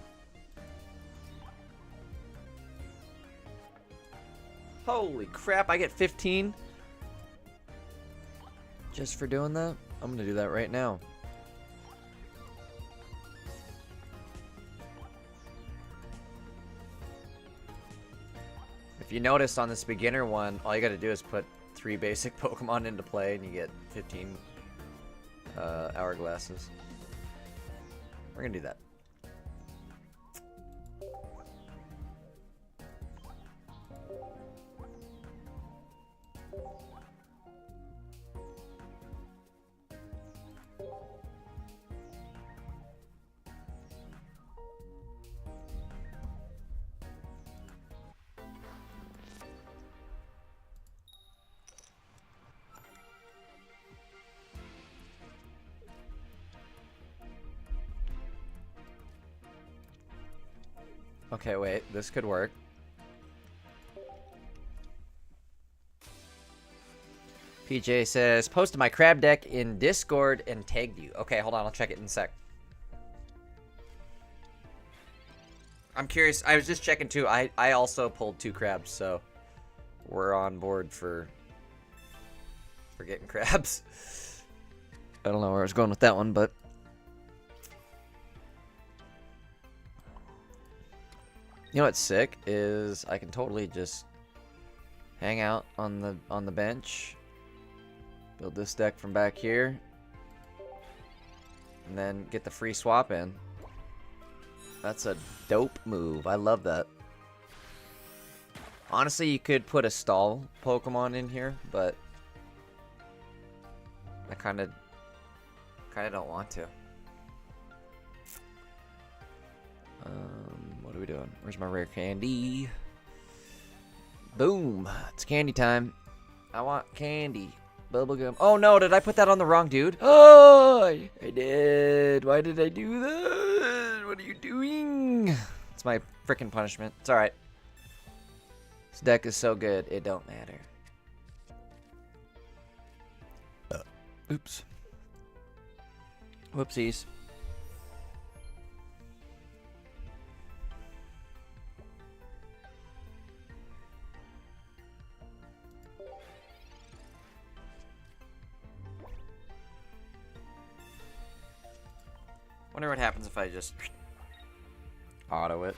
Holy crap, I get 15 just for doing that? I'm gonna do that right now. If you notice on this beginner one, all you gotta do is put 3 basic Pokemon into play and you get 15 hourglasses. We're gonna do that. Okay, wait. This could work. PJ says, posted my crab deck in Discord and tagged you. Okay, hold on. I'll check it in a sec. I'm curious. I was just checking too. I also pulled 2 crabs, so we're on board for getting crabs. I don't know where I was going with that one, but... You know what's sick is I can totally just hang out on the bench, build this deck from back here, and then get the free swap in. That's a dope move. I love that. Honestly, you could put a stall Pokemon in here, but I kind of don't want to. What are we doing? Where's my rare candy? Boom. It's candy time. I want candy. Bubblegum. Oh no, did I put that on the wrong dude? Oh, I did. Why did I do that? What are you doing? It's my freaking punishment. It's alright. This deck is so good, it don't matter. Oops. Whoopsies. Wonder what happens if I just auto it.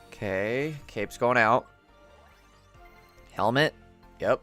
Okay, cape's going out. Helmet, yep.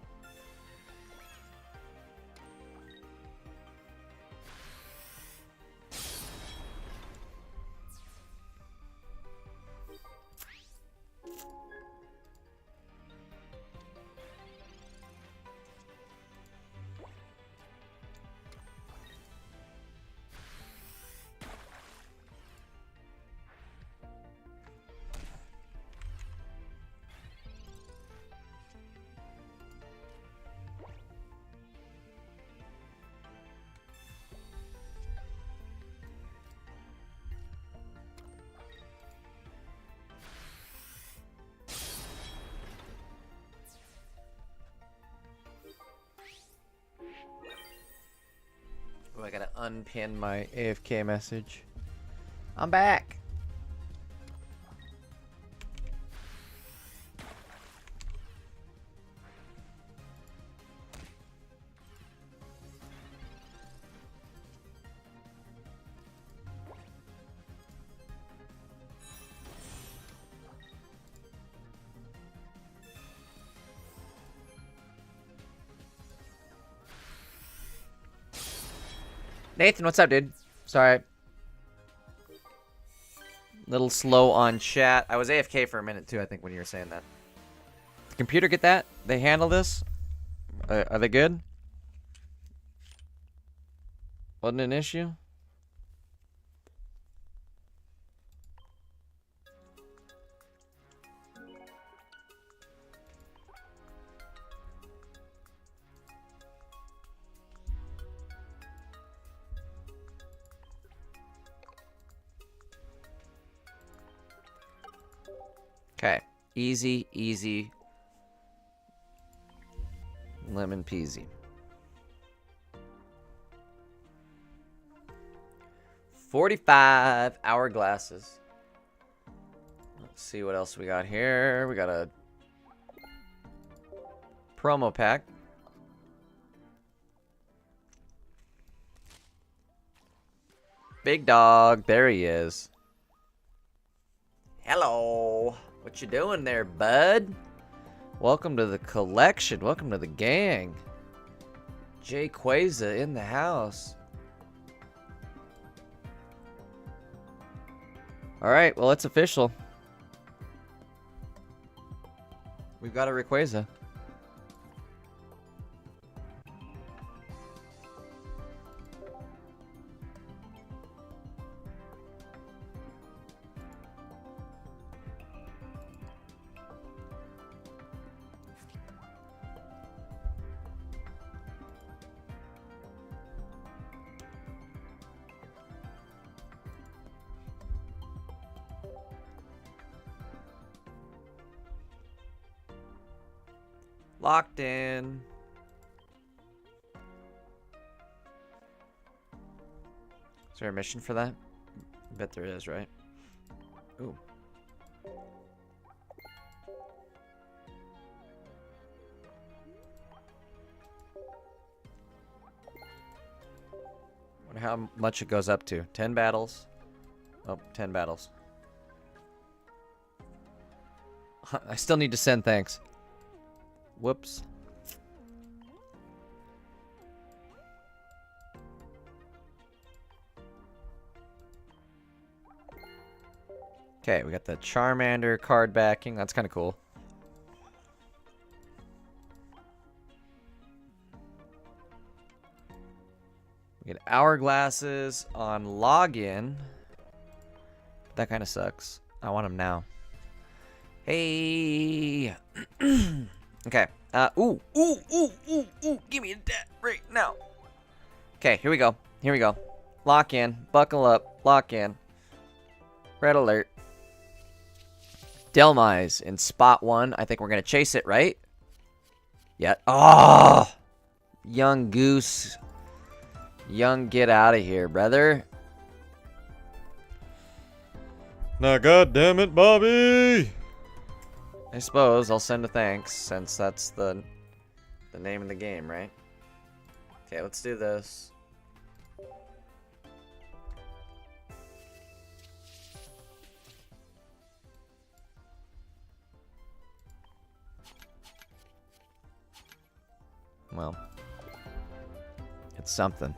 Oh, I gotta unpin my AFK message. I'm back. Nathan, what's up, dude? Sorry. Little slow on chat. I was AFK for a minute, too, I think, when you were saying that. The computer get that? They handle this? Are they good? Wasn't an issue? Okay. Easy, easy. Lemon peasy. 45 hourglasses. Let's see what else we got here. We got a promo pack. Big dog. There he is. Hello. What you doing there, bud? Welcome to the collection. Welcome to the gang. Jay Quaza in the house. Alright, well, it's official. We've got a Rayquaza. Locked in. Is there a mission for that? I bet there is, right? Ooh. Wonder how much it goes up to. 10 battles. Oh, 10 battles. I still need to send thanks. Whoops. Okay, we got the Charmander card backing. That's kind of cool. We get hourglasses on login. That kind of sucks. I want them now. Hey. Okay. Ooh. Give me that right now. Okay, here we go. Here we go. Lock in. Buckle up. Lock in. Red alert. Delmise in spot 1. I think we're going to chase it, right? Yeah. Oh! Young goose. Young, get out of here, brother. Now, goddamn it, Bobby! I suppose I'll send a thanks, since that's the name of the game, right? Okay, let's do this. Well, it's something.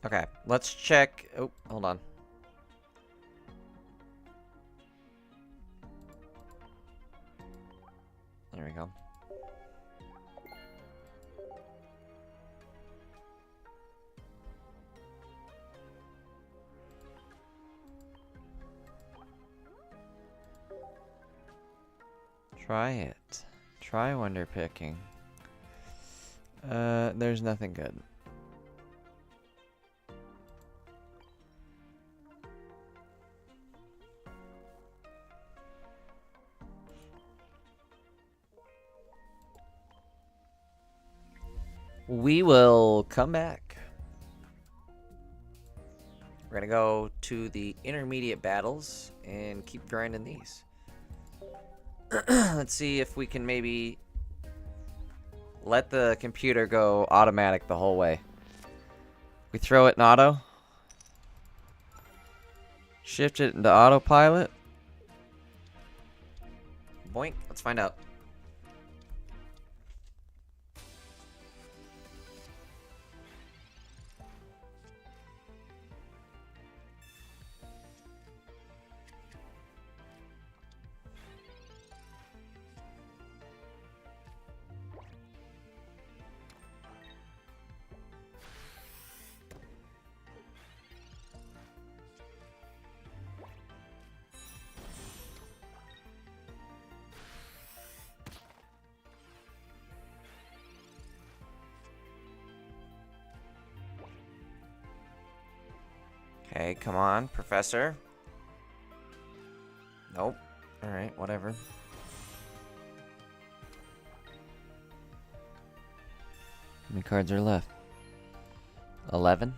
Okay, let's check. Oh, hold on. There we go. Try it. Try wonder picking. There's nothing good. We will come back. We're gonna go to the intermediate battles and keep grinding these. Let's see if we can maybe let the computer go automatic the whole way. We throw it in auto. Shift it into autopilot. Boink. Let's find out. Okay, come on, Professor. Nope. Alright, whatever. How many cards are left? 11?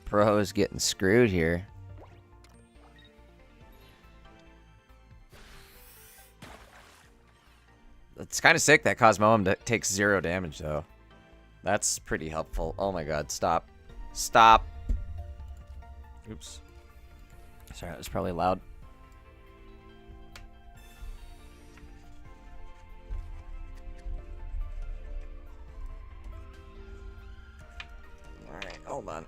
Pro is getting screwed here. It's kind of sick that Cosmoem takes 0 damage, though. That's pretty helpful. Oh my god, stop. Stop. Oops. Sorry, that was probably loud. Alright, hold on.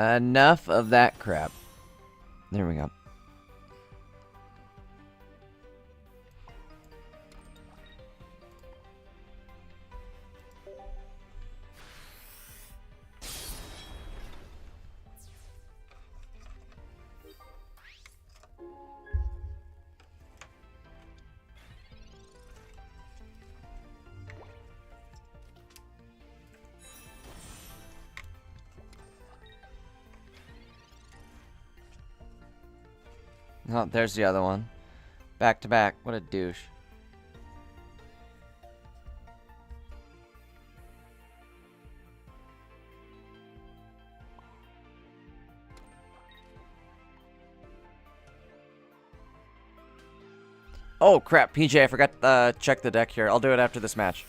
Enough of that crap. There we go. Oh, there's the other one. Back to back. What a douche. Oh, crap. PJ, I forgot to check the deck here. I'll do it after this match.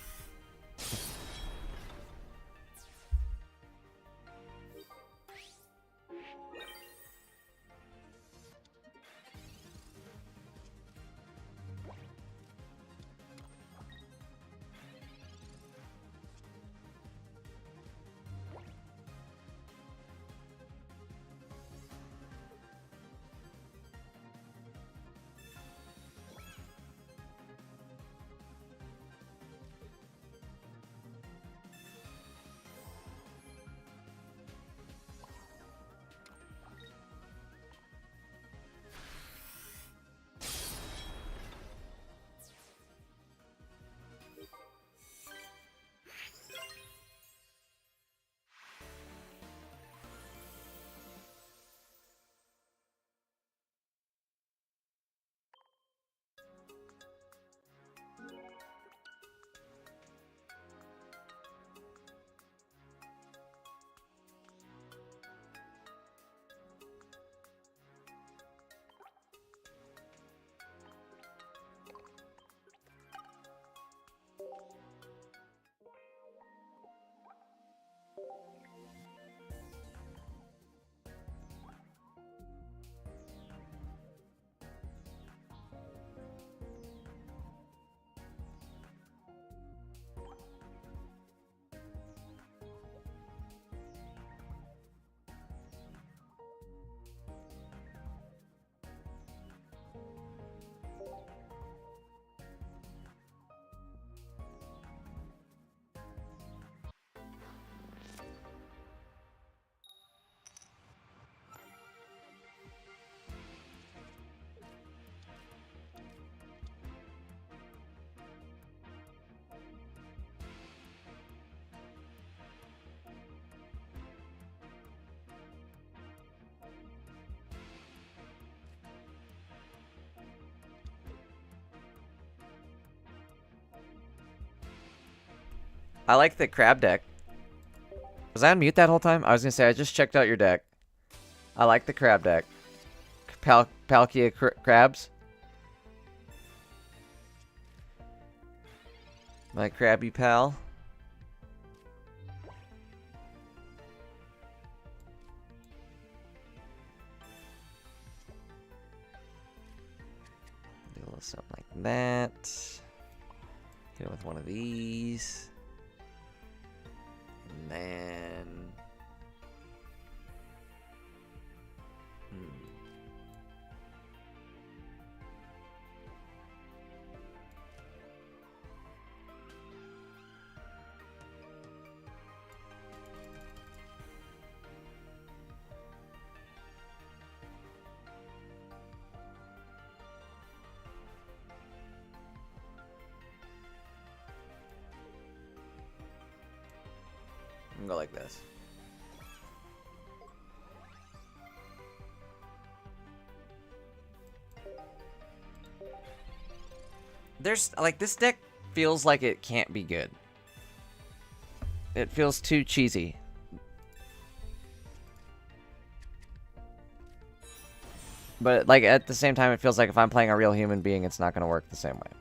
I like the crab deck. Was I on mute that whole time? I was gonna say, I just checked out your deck. I like the crab deck. Palkia crabs. My crabby pal. Do a little something like that. Hit it with one of these. And then... go like this. There's like, this deck feels like it can't be good. It feels too cheesy. But like at the same time, it feels like if I'm playing a real human being, it's not going to work the same way.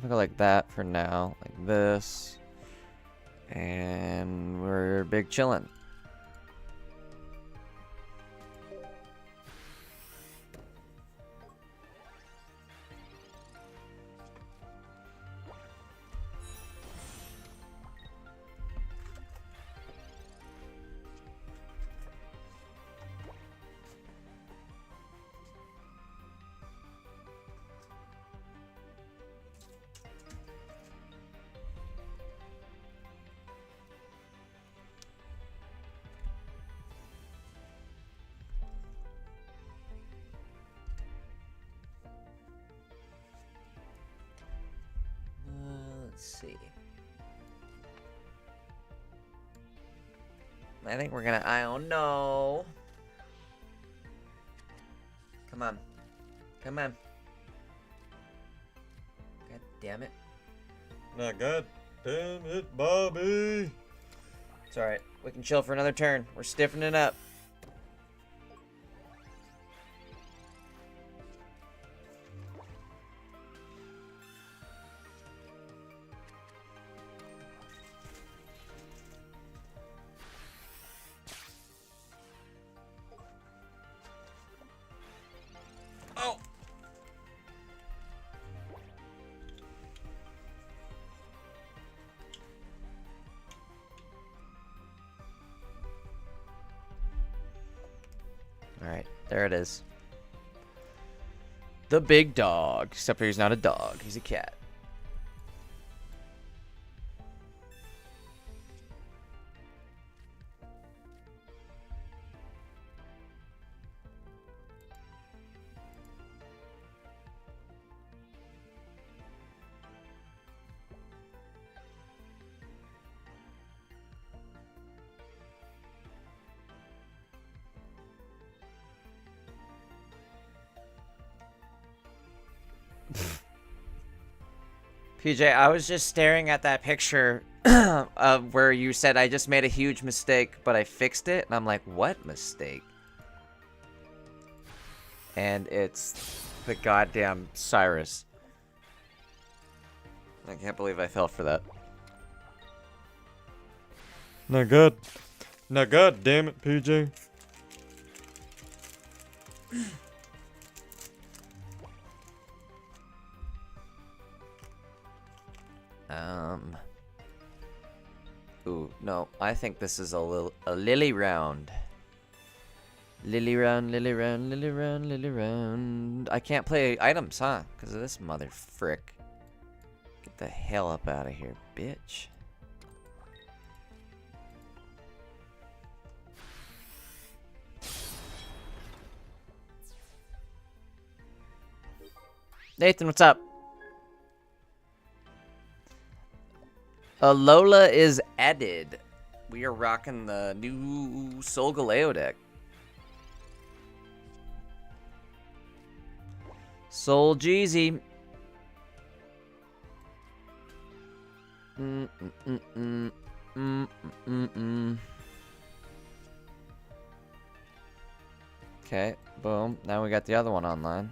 I'll go like that for now, like this, and we're big chillin'. see. I think we're gonna. I don't know. Come on. Come on. God damn it. Now, god damn it, Bobby. It's alright. We can chill for another turn. We're stiffening up. Oh! Alright, there it is. The big dog. Except for he's not a dog, he's a cat. PJ, I was just staring at that picture of where you said I just made a huge mistake, but I fixed it, and I'm like, what mistake? And it's the goddamn Cyrus. I can't believe I fell for that. Now, god damn it, PJ. Ooh, no, I think this is a lily round. Lily round, lily round, lily round, lily round. I can't play items, huh? Because of this mother frick. Get the hell up out of here, bitch. Nathan, what's up? Alola is added. We are rocking the new Solgaleo deck. Soul Jeezy. Okay, boom. Now we got the other one online.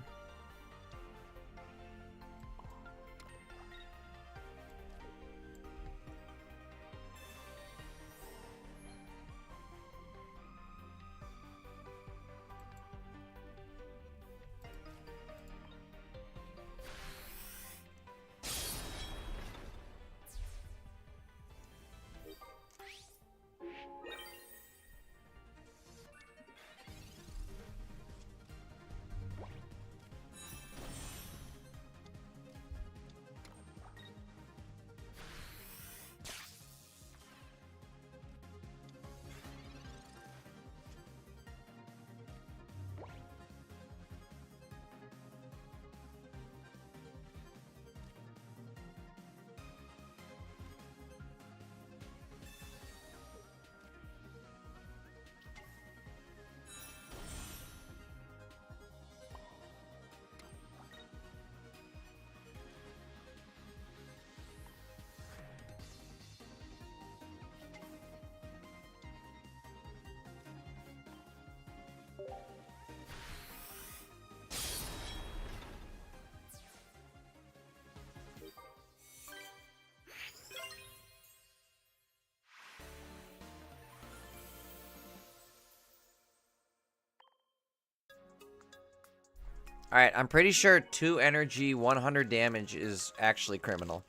Alright, I'm pretty sure 2 energy, 100 damage is actually criminal.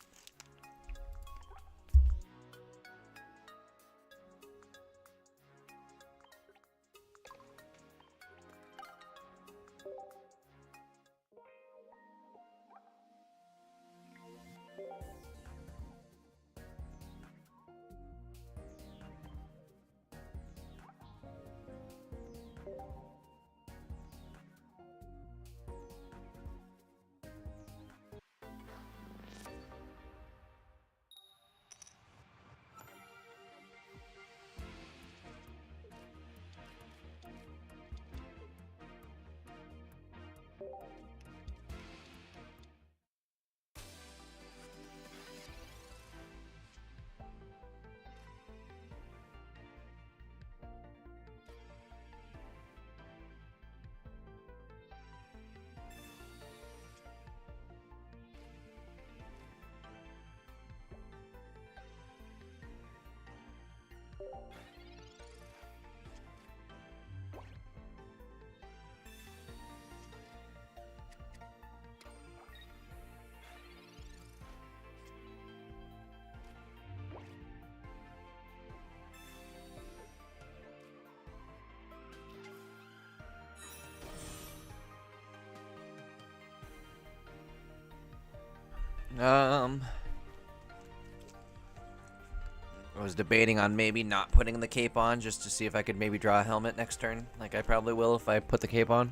I was debating on maybe not putting the cape on just to see if I could maybe draw a helmet next turn. Like I probably will if I put the cape on.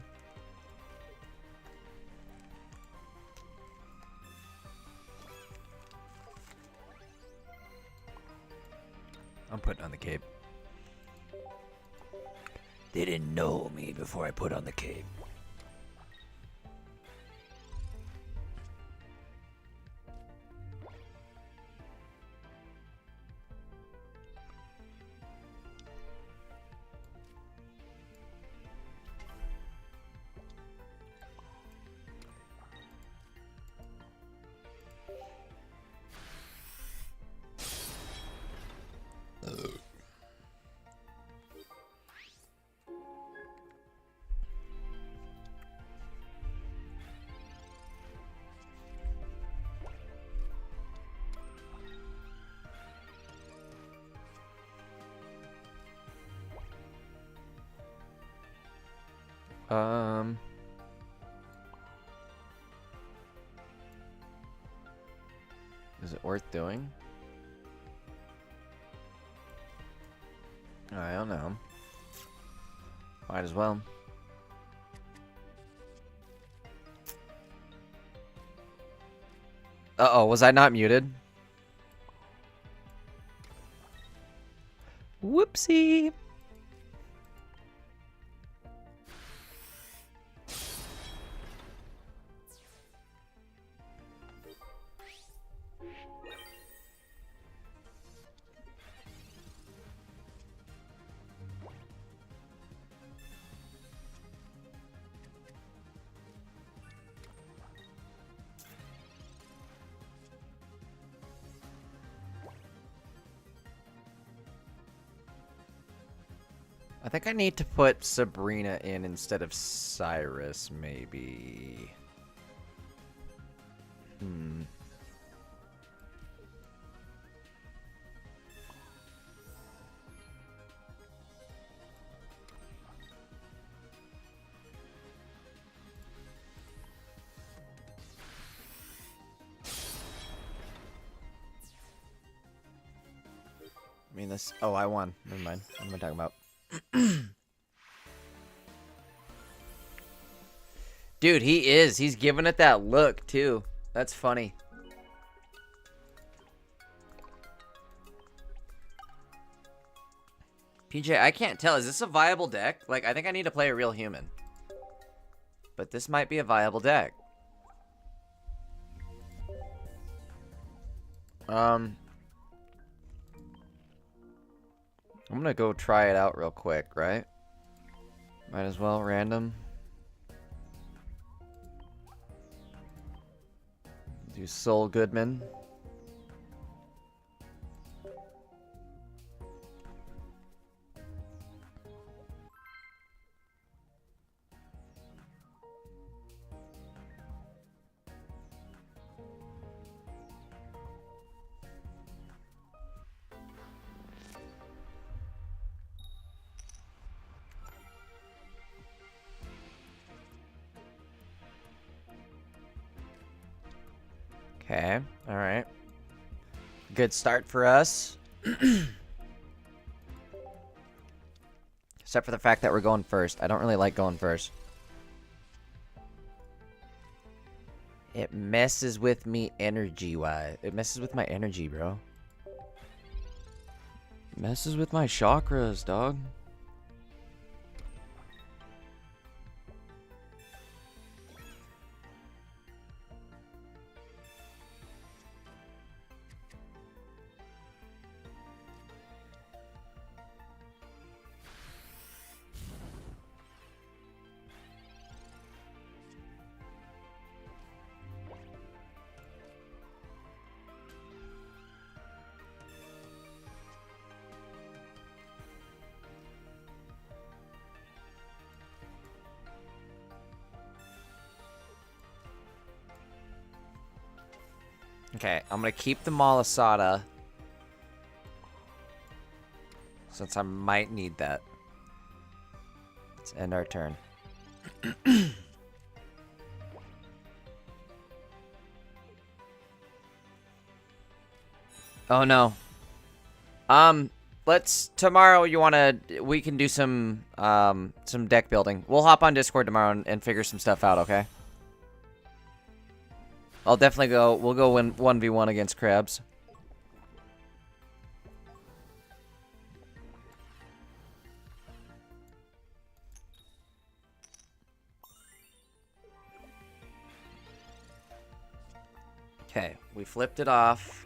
I'm putting on the cape. They didn't know me before I put on the cape. Is it worth doing? I don't know. Might as well. Uh-oh, was I not muted? Whoopsie. I think I need to put Sabrina in instead of Cyrus, maybe. I mean, this... Oh, I won. Never mind. What am I talking about? Dude, he is. He's giving it that look, too. That's funny. PJ, I can't tell. Is this a viable deck? Like, I think I need to play a real human. But this might be a viable deck. I'm gonna go try it out real quick, right? Might as well, random. Do Sol Goodman. Okay, alright. Good start for us. Except for the fact that we're going first. I don't really like going first. It messes with me energy-wise. It messes with my energy, bro. It messes with my chakras, dog. Okay, I'm gonna keep the Malasada. Since I might need that. Let's end our turn. Oh no. Tomorrow we can do some deck building. We'll hop on Discord tomorrow and figure some stuff out, okay? We'll go win 1v1 against Crabs. Okay, we flipped it off.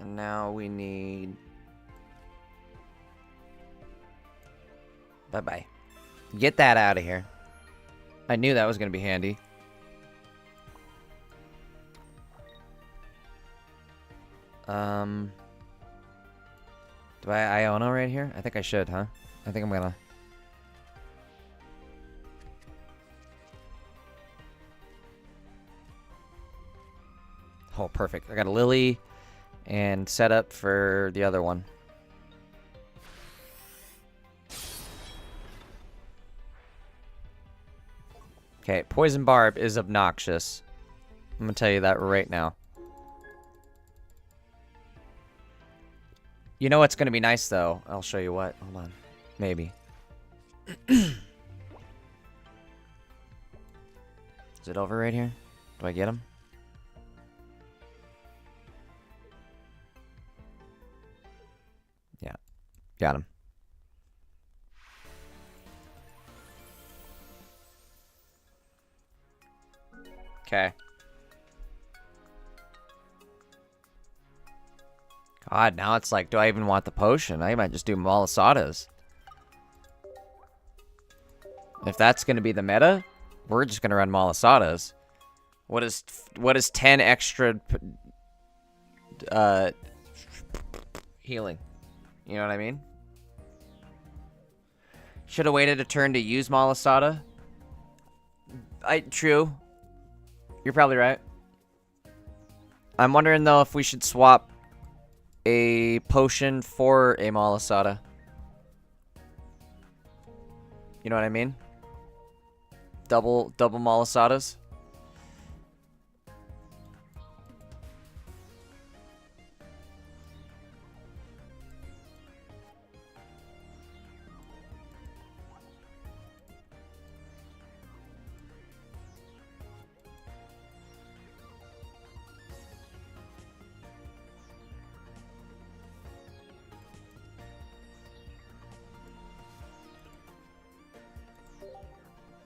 And now we need... Bye-bye. Get that out of here. I knew that was going to be handy. Do I Iono right here? I think I should, huh? I think I'm gonna... Oh, perfect. I got a Lily and set up for the other one. Okay, Poison Barb is obnoxious. I'm gonna tell you that right now. You know what's gonna be nice though? I'll show you what. Hold on. Maybe. Is it over right here? Do I get him? Yeah. Got him. Okay. God, now it's like, do I even want the potion? I might just do Malasadas. If that's going to be the meta, we're just going to run Malasadas. What is 10 extra healing? You know what I mean? Should have waited a turn to use Malasada. True. You're probably right. I'm wondering though if we should swap a potion for a Malasada. You know what I mean? Double Malasadas.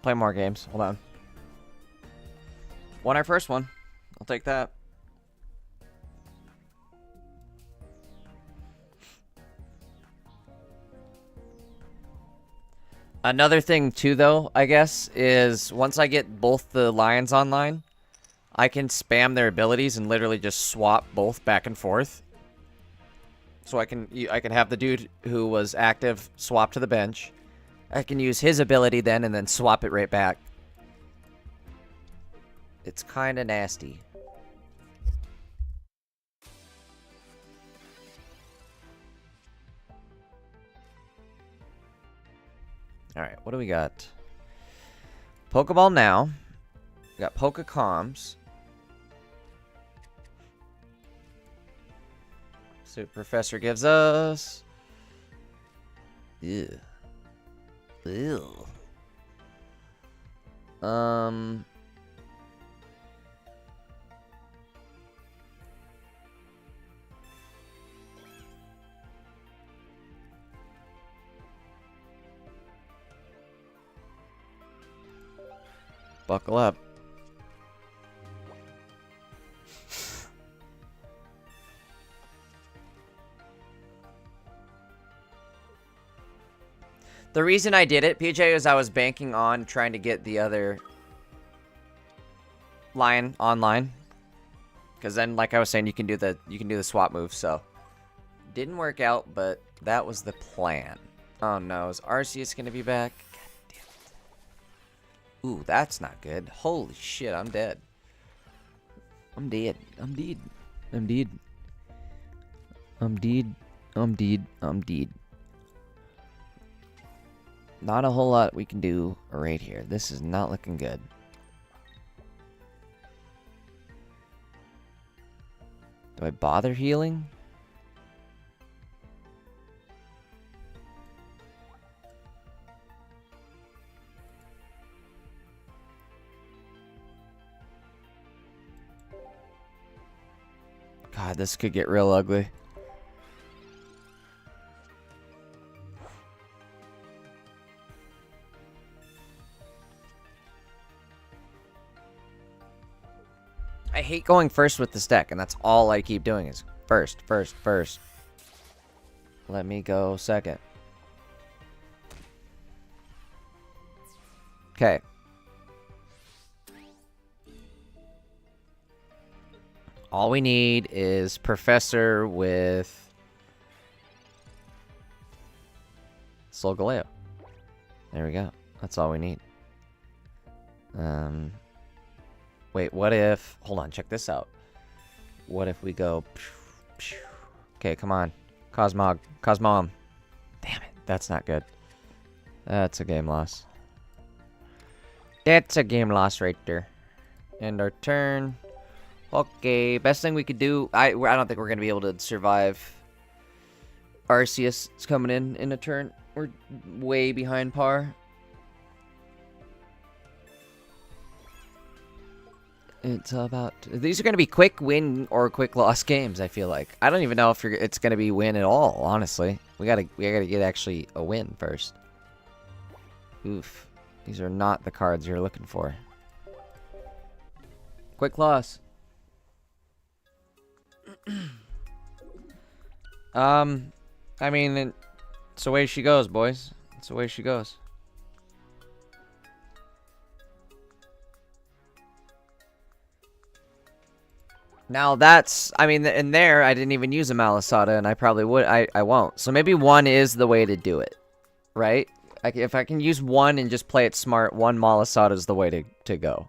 Play more games. Hold on. Won our first one. I'll take that. Another thing too, though, I guess, is once I get both the lions online, I can spam their abilities and literally just swap both back and forth. So I can have the dude who was active swap to the bench. I can use his ability then and then swap it right back. It's kind of nasty. Alright, what do we got? Pokeball now. We got Pokecoms. So Professor gives us... Ew. Ew. Buckle up. The reason I did it, PJ, is I was banking on trying to get the other lion online, because then, like I was saying, you can do the swap move. So didn't work out, but that was the plan. Oh no, is Arceus gonna be back? God damn it! Ooh, that's not good. Holy shit, I'm dead. I'm dead. I'm dead. I'm dead. I'm dead. I'm dead. I'm dead. Not a whole lot we can do right here. This is not looking good. Do I bother healing? God, this could get real ugly. I hate going first with this deck, and that's all I keep doing is first, first, first. Let me go second. Okay. All we need is Professor with Solgaleo. There we go. That's all we need. Wait, what if... Hold on, check this out. What if we go... Okay, come on. Cosmog. Cosmom. Damn it. That's not good. That's a game loss. That's a game loss right there. End our turn. Okay, best thing we could do... I don't think we're going to be able to survive. Arceus is coming in a turn. We're way behind par. It's about... These are going to be quick win or quick loss games, I feel like. I don't even know if it's going to be win at all, honestly. We gotta get actually a win first. Oof. These are not the cards you're looking for. Quick loss. I mean, it's the way she goes, boys. It's the way she goes. Now that's, I mean, in there, I didn't even use a Malasada, and I probably would, I won't. So maybe one is the way to do it, right? If I can use one and just play it smart, one Malasada is the way to go.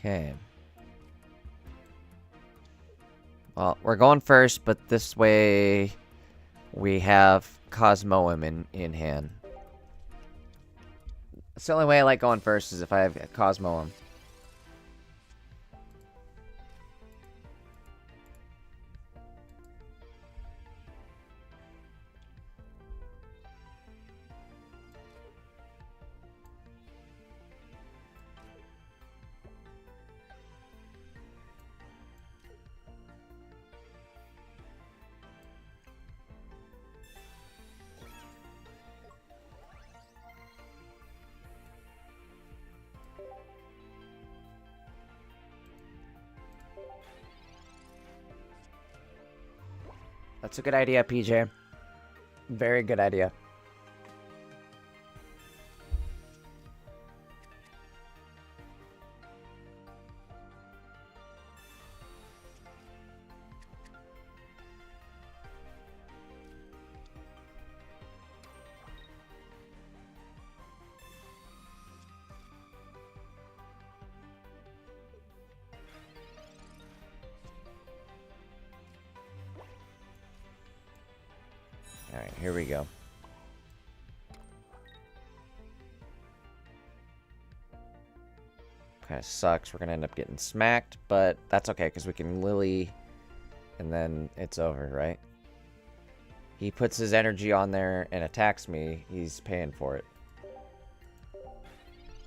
Okay. Well, we're going first, but this way we have Cosmoem in hand. It's the only way I like going first is if I have Cosmoem. That's a good idea, PJ. Very good idea. Alright, here we go. Kind of sucks. We're going to end up getting smacked, but that's okay because we can Lily and then it's over, right? He puts his energy on there and attacks me. He's paying for it.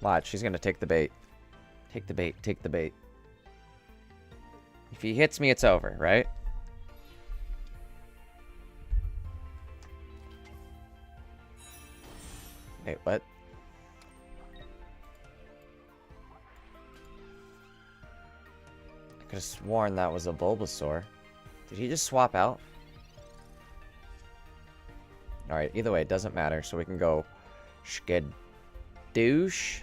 Watch, he's going to take the bait. Take the bait, take the bait. If he hits me, it's over, right? Wait, what? I could have sworn that was a Bulbasaur. Did he just swap out? Alright, either way, it doesn't matter. So we can go skadoosh.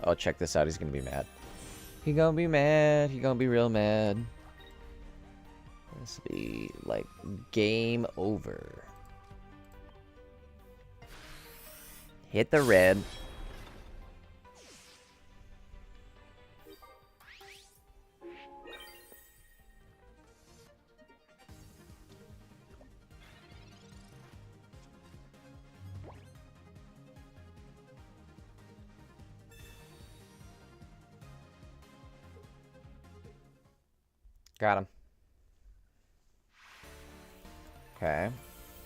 Oh, check this out. He's gonna be mad. He gonna be mad. He gonna be real mad. This will be, like, game over. Hit the red. Got him. Okay.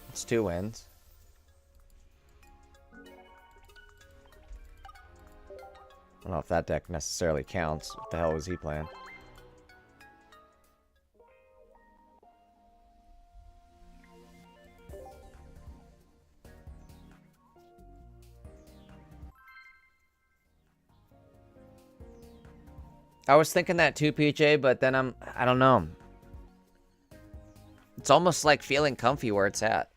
It's 2 wins. I don't know if that deck necessarily counts. What the hell was he playing? I was thinking that too, PJ, but then I don't know. It's almost like feeling comfy where it's at.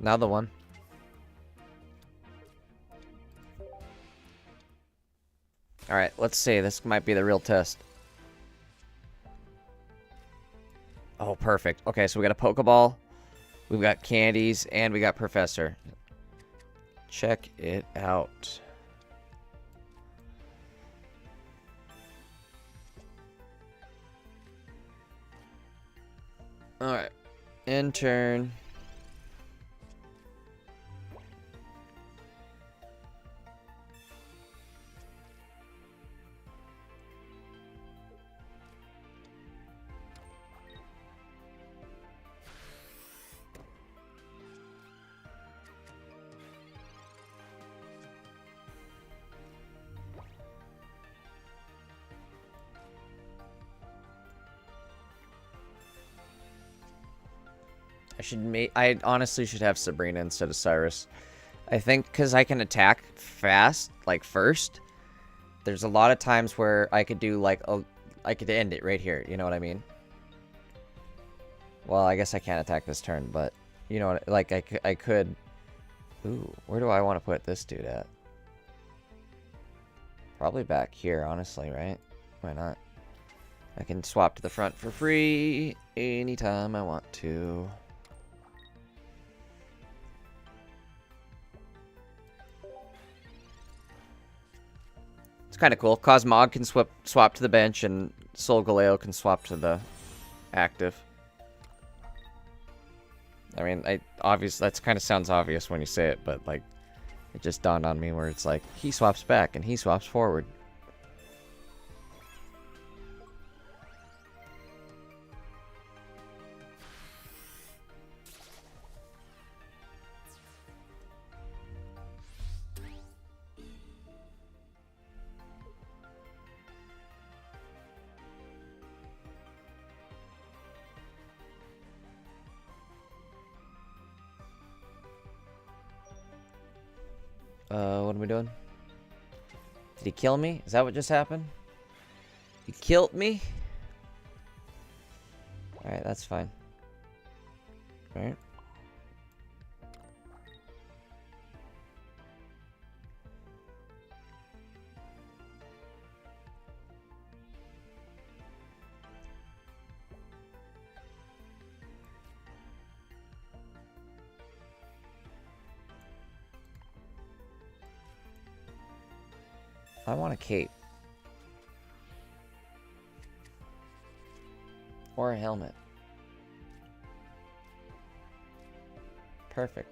Another one. Alright, let's see. This might be the real test. Oh, perfect. Okay, so we got a Pokeball. We've got candies, and we got Professor. Check it out. Alright. In turn. I honestly should have Sabrina instead of Cyrus. I think because I can attack fast, like first. There's a lot of times where I could do like I could end it right here. You know what I mean? Well, I guess I can't attack this turn, but you know what? Like I could. Ooh, where do I want to put this dude at? Probably back here, honestly, right? Why not? I can swap to the front for free anytime I want to. It's kind of cool. Cosmog can swap to the bench, and Solgaleo can swap to the active. I mean, that kind of sounds obvious when you say it, but like, it just dawned on me where it's like, he swaps back and he swaps forward. What am I doing? Did he kill me? Is that what just happened? He killed me? Alright, that's fine. Alright. I want a cape. Or a helmet. Perfect.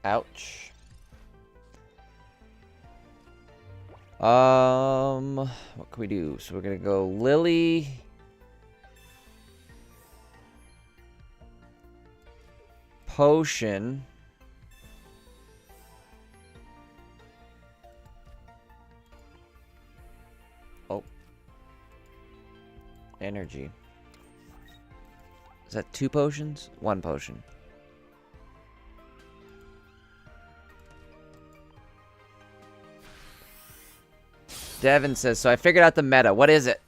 Ouch. What can we do? So we're gonna go Lily. Potion. Oh. Energy. Is that 2 potions? 1 potion. Devin says, so I figured out the meta. What is it?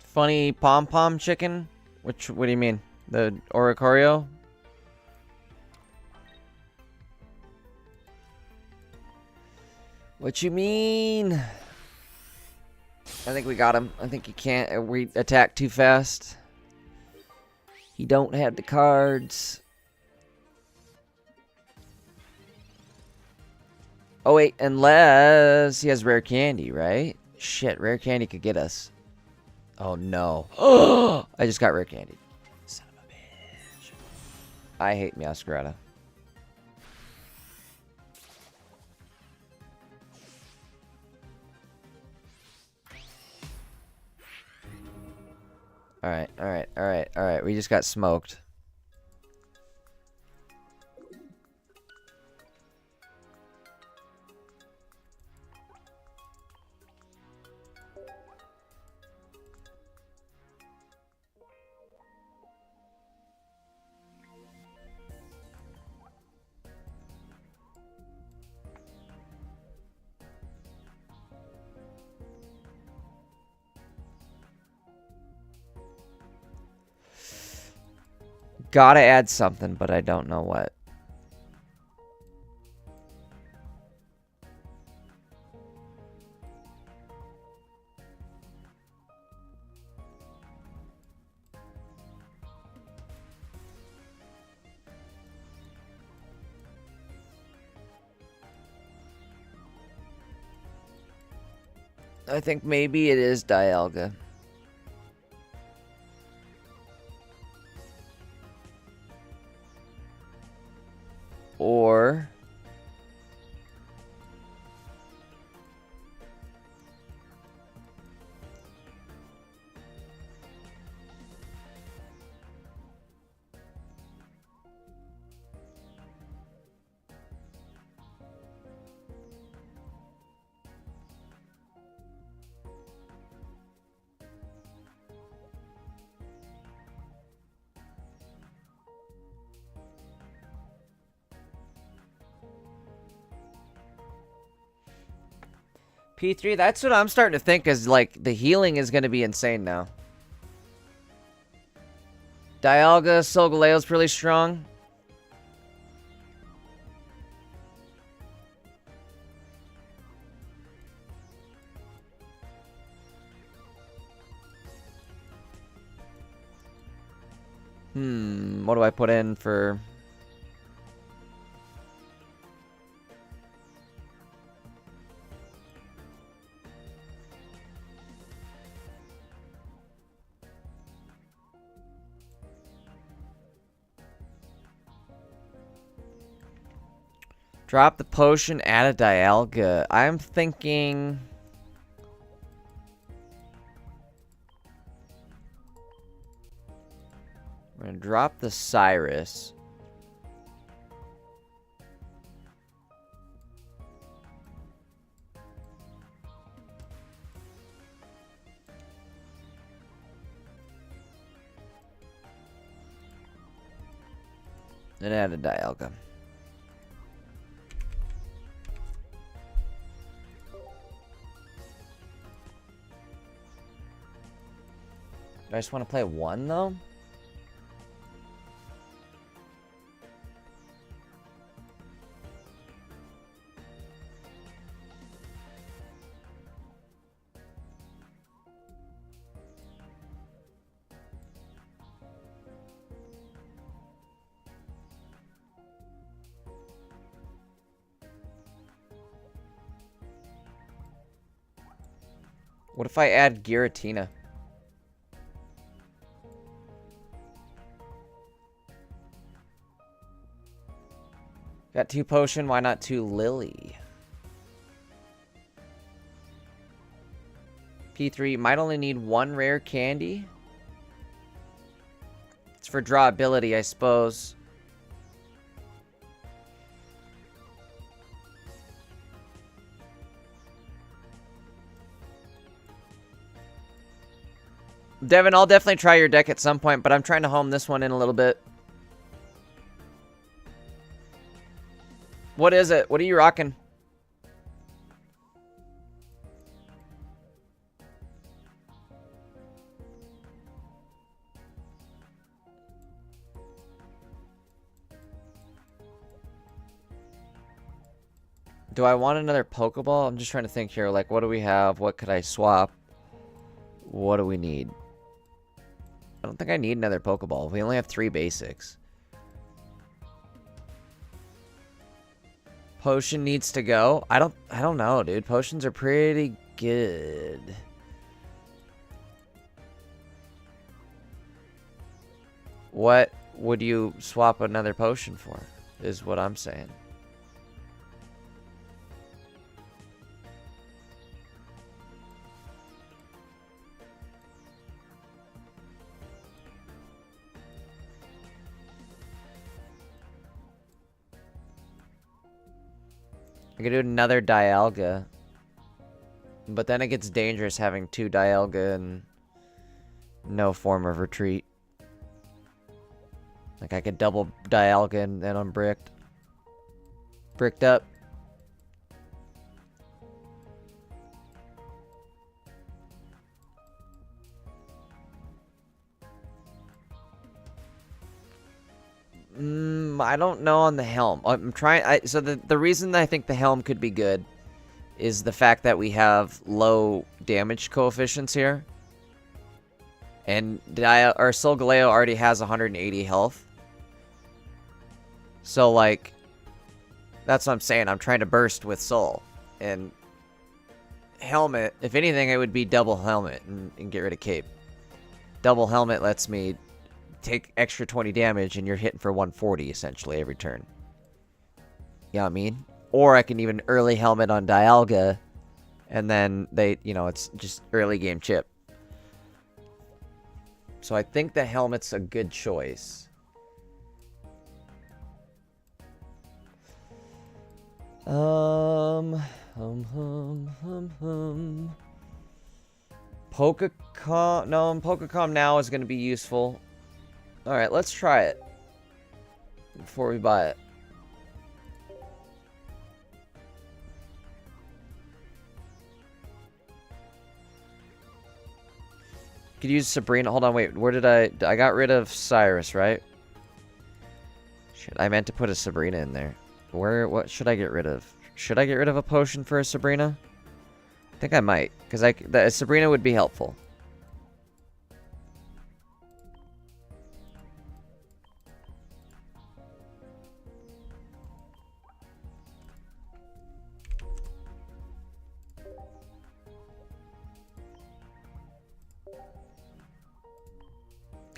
Funny pom-pom chicken? What do you mean? The Oricorio? What you mean? I think we got him. I think he can't. We attack too fast. He don't have the cards. Oh wait, unless he has rare candy, right? Shit, rare candy could get us. Oh no. Oh, I just got rare candy. Son of a bitch. I hate Meowscarada. Alright. We just got smoked. Gotta add something, but I don't know what. I think maybe it is Dialga. Or P3, that's what I'm starting to think is, like, the healing is going to be insane now. Dialga, Solgaleo's really strong. What do I put in for... Drop the potion, add a Dialga. I'm thinking... We're gonna drop the Cyrus. And add a Dialga. Do I just want to play one, though? What if I add Giratina? Got 2 potion, why not 2 Lily? P3 might only need 1 rare candy. It's for draw ability, I suppose. Devin, I'll definitely try your deck at some point, but I'm trying to home this one in a little bit. What is it? What are you rocking? Do I want another Pokeball? I'm just trying to think here. Like, what do we have? What could I swap? What do we need? I don't think I need another Pokeball. We only have 3 basics. Potion needs to go. I don't know, dude. Potions are pretty good. What would you swap another potion for? Is what I'm saying. I could do another Dialga. But then it gets dangerous having 2 Dialga and no form of retreat. Like, I could double Dialga and then I'm bricked. Bricked up. I don't know on the helm. I'm trying. So the reason that I think the helm could be good is the fact that we have low damage coefficients here, and our Solgaleo already has 180 health. So like, that's what I'm saying. I'm trying to burst with Soul and helmet. If anything, it would be double helmet and get rid of cape. Double helmet lets me take extra 20 damage and you're hitting for 140 essentially every turn. You know what I mean? Or I can even early helmet on Dialga and then it's just early game chip. So I think the helmet's a good choice. Pokecom. No, Pokecom now is going to be useful. Alright, let's try it before we buy it. Could use Sabrina. Hold on, wait. Where did I got rid of Cyrus, right? Shit, I meant to put a Sabrina in there. What should I get rid of? Should I get rid of a potion for a Sabrina? I think I might, because a Sabrina would be helpful.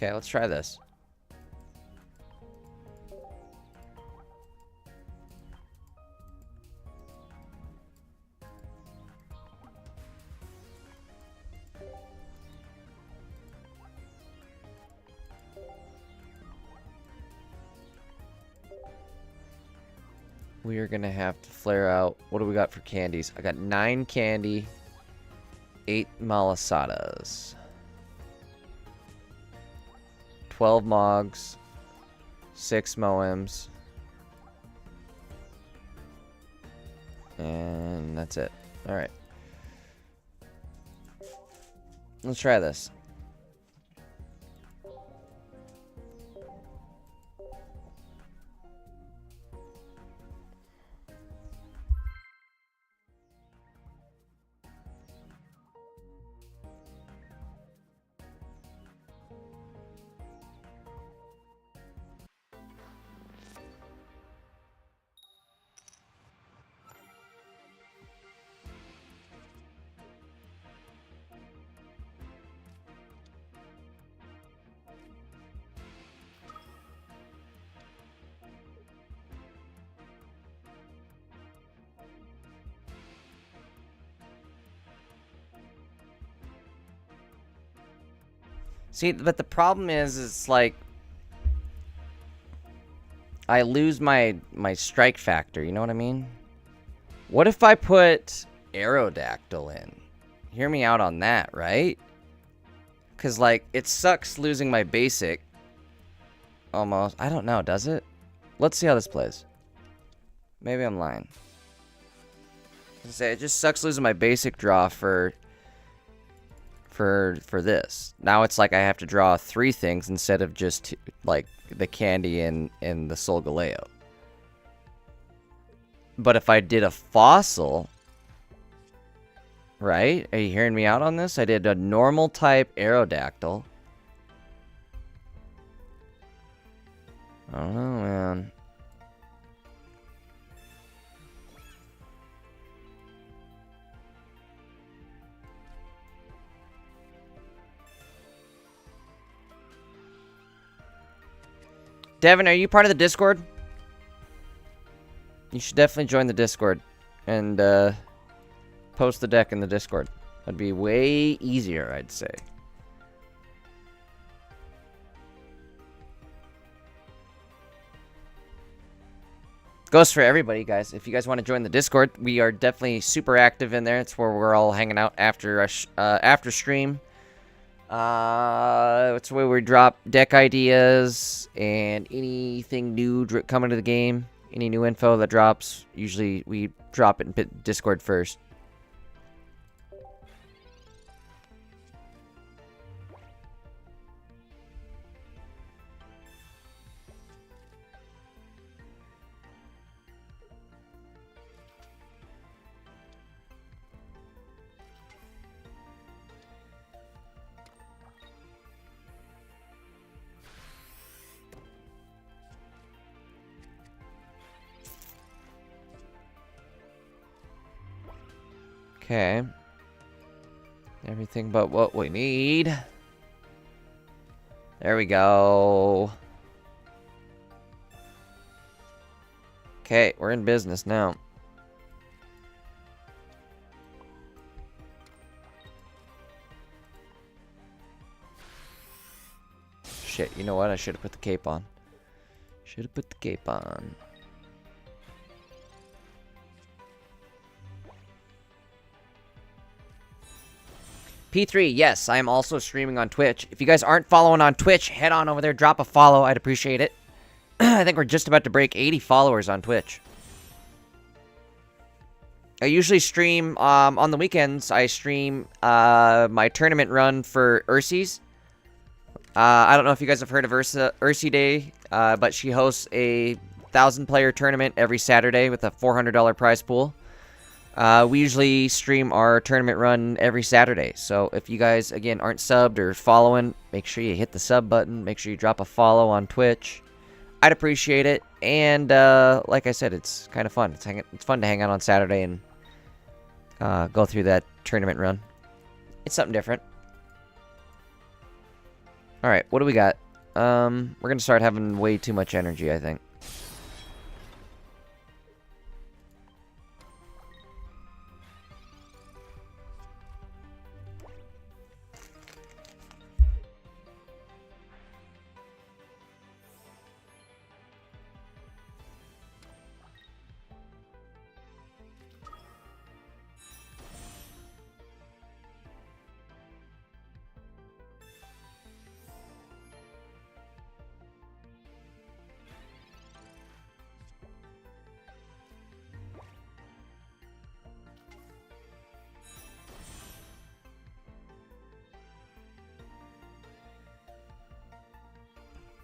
Okay, let's try this. We are going to have to flare out. What do we got for candies? I got 9 candy, 8 malasadas, 12 mogs, 6 moems, and that's it. Alright. Let's try this. See, but the problem is, it's like I lose my strike factor. You know what I mean? What if I put Aerodactyl in? Hear me out on that, right? Because, like, it sucks losing my basic. Almost. I don't know, does it? Let's see how this plays. Maybe I'm lying. I say, it just sucks losing my basic draw for this. Now it's like I have to draw 3 things instead of just, like, the candy and the Solgaleo. But if I did a fossil, right? Are you hearing me out on this? I did a normal type Aerodactyl. I don't know, man. Devin, are you part of the Discord? You should definitely join the Discord and post the deck in the Discord. That'd be way easier, I'd say. Goes for everybody, guys. If you guys want to join the Discord, we are definitely super active in there. It's where we're all hanging out after after stream. It's where we drop deck ideas and anything new coming to the game. Any new info that drops, usually we drop it in Discord first. Okay. Everything but what we need. There we go. Okay, we're in business now. Shit, you know what? I should have put the cape on. Should have put the cape on. P3, yes, I am also streaming on Twitch. If you guys aren't following on Twitch, head on over there, drop a follow. I'd appreciate it. I think we're just about to break 80 followers on Twitch. I usually stream, on the weekends, I stream my tournament run for Ursies. I don't know if you guys have heard of Ursi Day, but she hosts a 1,000-player tournament every Saturday with a $400 prize pool. We usually stream our tournament run every Saturday. So if you guys, again, aren't subbed or following, make sure you hit the sub button. Make sure you drop a follow on Twitch. I'd appreciate it. And like I said, it's kind of fun. It's fun to hang out on Saturday and go through that tournament run. It's something different. All right, what do we got? We're going to start having way too much energy, I think.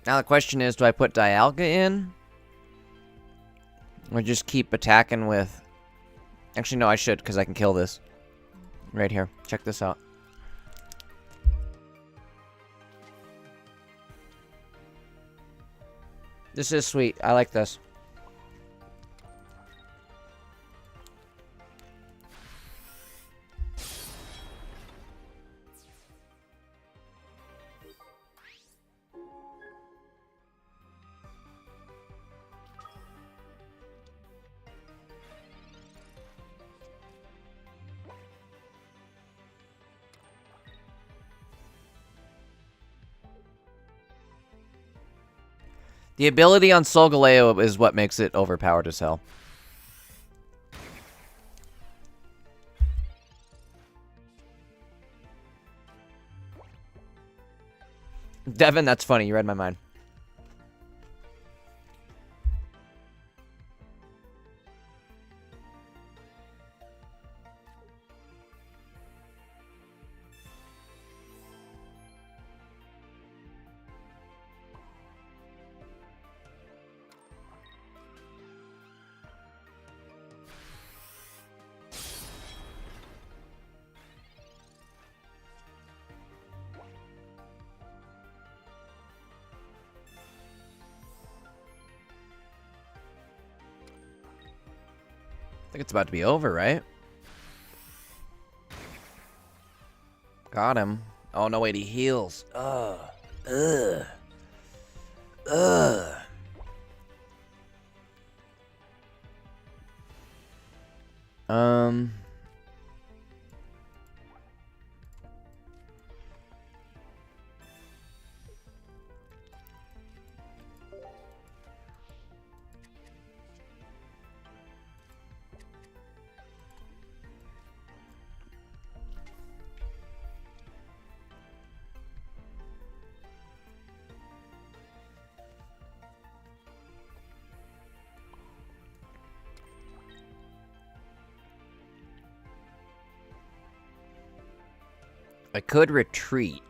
Now the question is, do I put Dialga in? Or just keep attacking with... Actually, no, I should, because I can kill this. Right here. Check this out. This is sweet. I like this. The ability on Solgaleo is what makes it overpowered as hell. Devin, that's funny. You read my mind. I think it's about to be over, right? Got him. Oh, no, wait, he heals. Ugh. Ugh. Ugh. I could retreat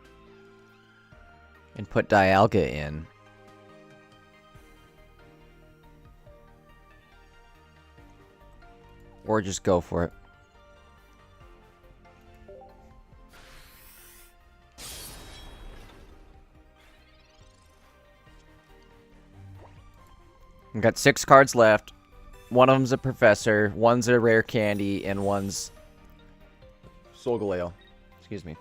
and put Dialga in. Or just go for it. I've got 6 cards left. One of them's a Professor, one's a Rare Candy, and one's Solgaleo. Excuse me.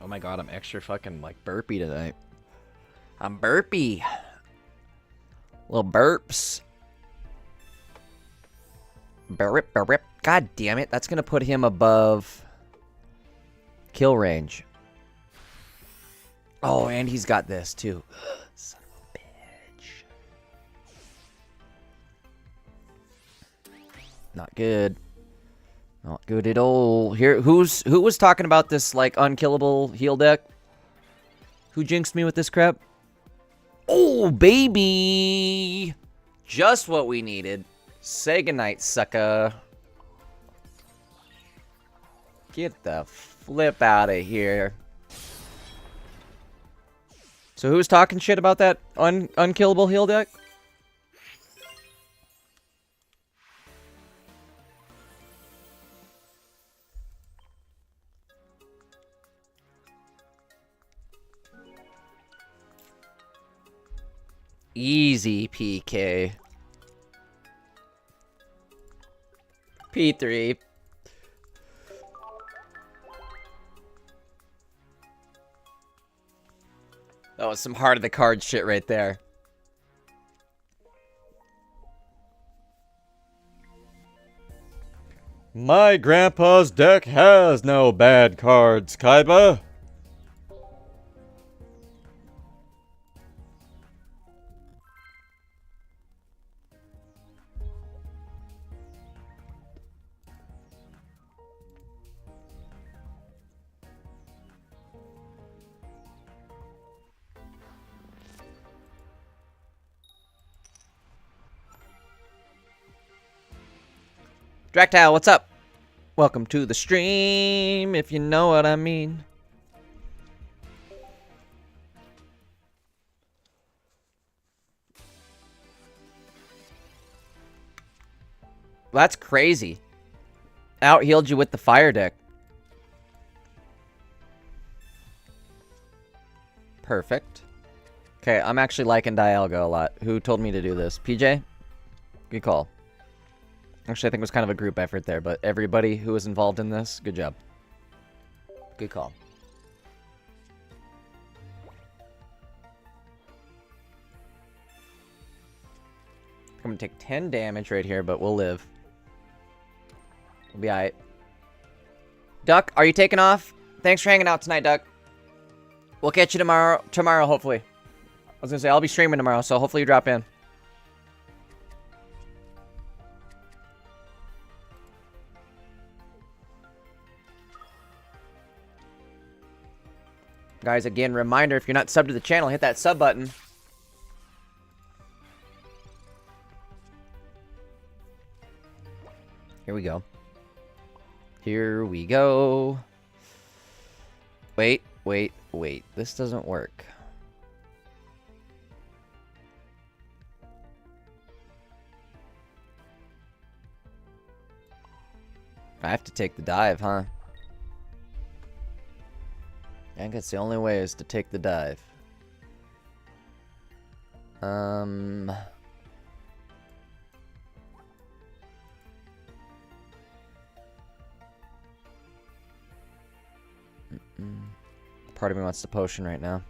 Oh my god, I'm extra fucking, like, burpy tonight. I'm burpy. Little burps. Burp, burp. God damn it. That's gonna put him above kill range. Oh, and he's got this, too. Son of a bitch. Not good. Not good at all. Here, who was talking about this, like, unkillable heal deck? Who jinxed me with this crap? Oh, baby! Just what we needed. Say goodnight, sucker. Get the flip out of here. So who's talking shit about that unkillable heal deck? Easy, PK. P3. That was some heart of the card shit right there. My grandpa's deck has no bad cards, Kaiba. Dractile, what's up? Welcome to the stream, if you know what I mean. That's crazy. Out-healed you with the fire deck. Perfect. Okay, I'm actually liking Dialga a lot. Who told me to do this? PJ? Good call. Actually, I think it was kind of a group effort there, but everybody who was involved in this, good job. Good call. I'm gonna take 10 damage right here, but we'll live. We'll be alright. Duck, are you taking off? Thanks for hanging out tonight, Duck. We'll catch you tomorrow, hopefully. was gonna say, I'll be streaming tomorrow, so hopefully you drop in. Guys, again, reminder, if you're not subbed to the channel, hit that sub button. Here we go. Here we go. Wait, wait, wait. This doesn't work. I have to take the dive, huh? I think that's the only way is to take the dive. Part of me wants the potion right now.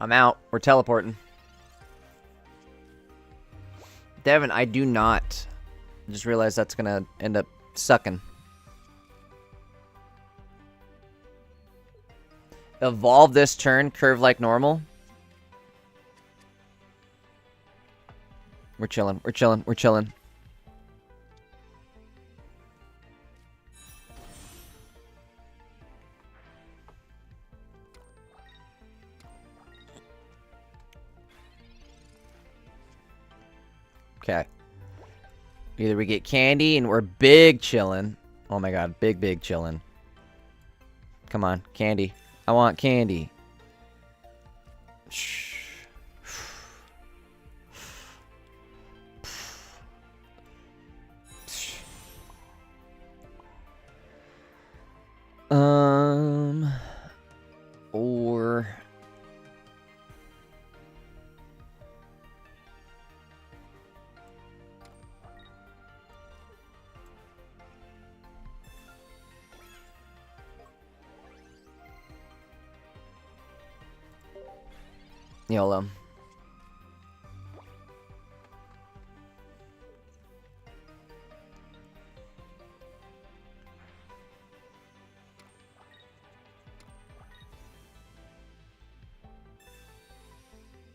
I'm out. We're teleporting. Devin, I do not. I just realized that's gonna end up sucking. Evolve this turn, curve like normal. We're chilling, we're chilling, we're chilling. Okay. Either we get candy and we're big chilling. Oh my god, big chilling. Come on, candy. I want candy. Shh. Or YOLO.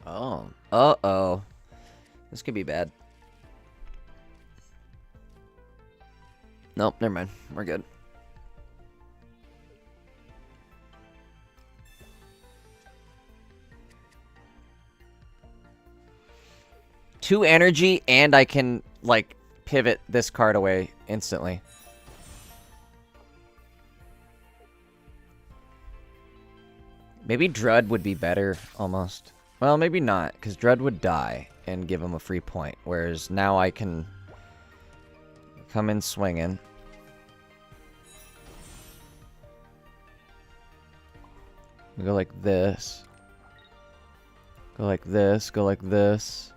Oh. Uh-oh. This could be bad. Nope, never mind. We're good. Two energy, and I can, like, pivot this card away instantly. Maybe Drud would be better, almost. Well, maybe not, because Drud would die and give him a free point, whereas now I can come in swinging. Go like this. Go like this, go like this.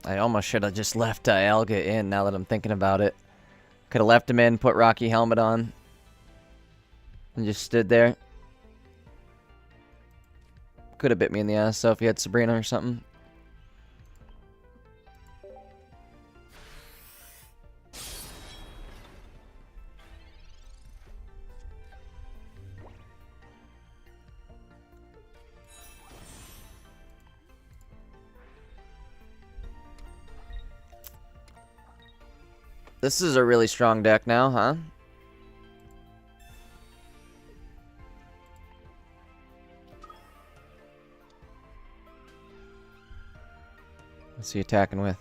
I almost should have just left Dialga in now that I'm thinking about it. Could have left him in, put Rocky Helmet on, and just stood there. Could have bit me in the ass, so if he had Sabrina or something. This is a really strong deck now, huh? What's he attacking with?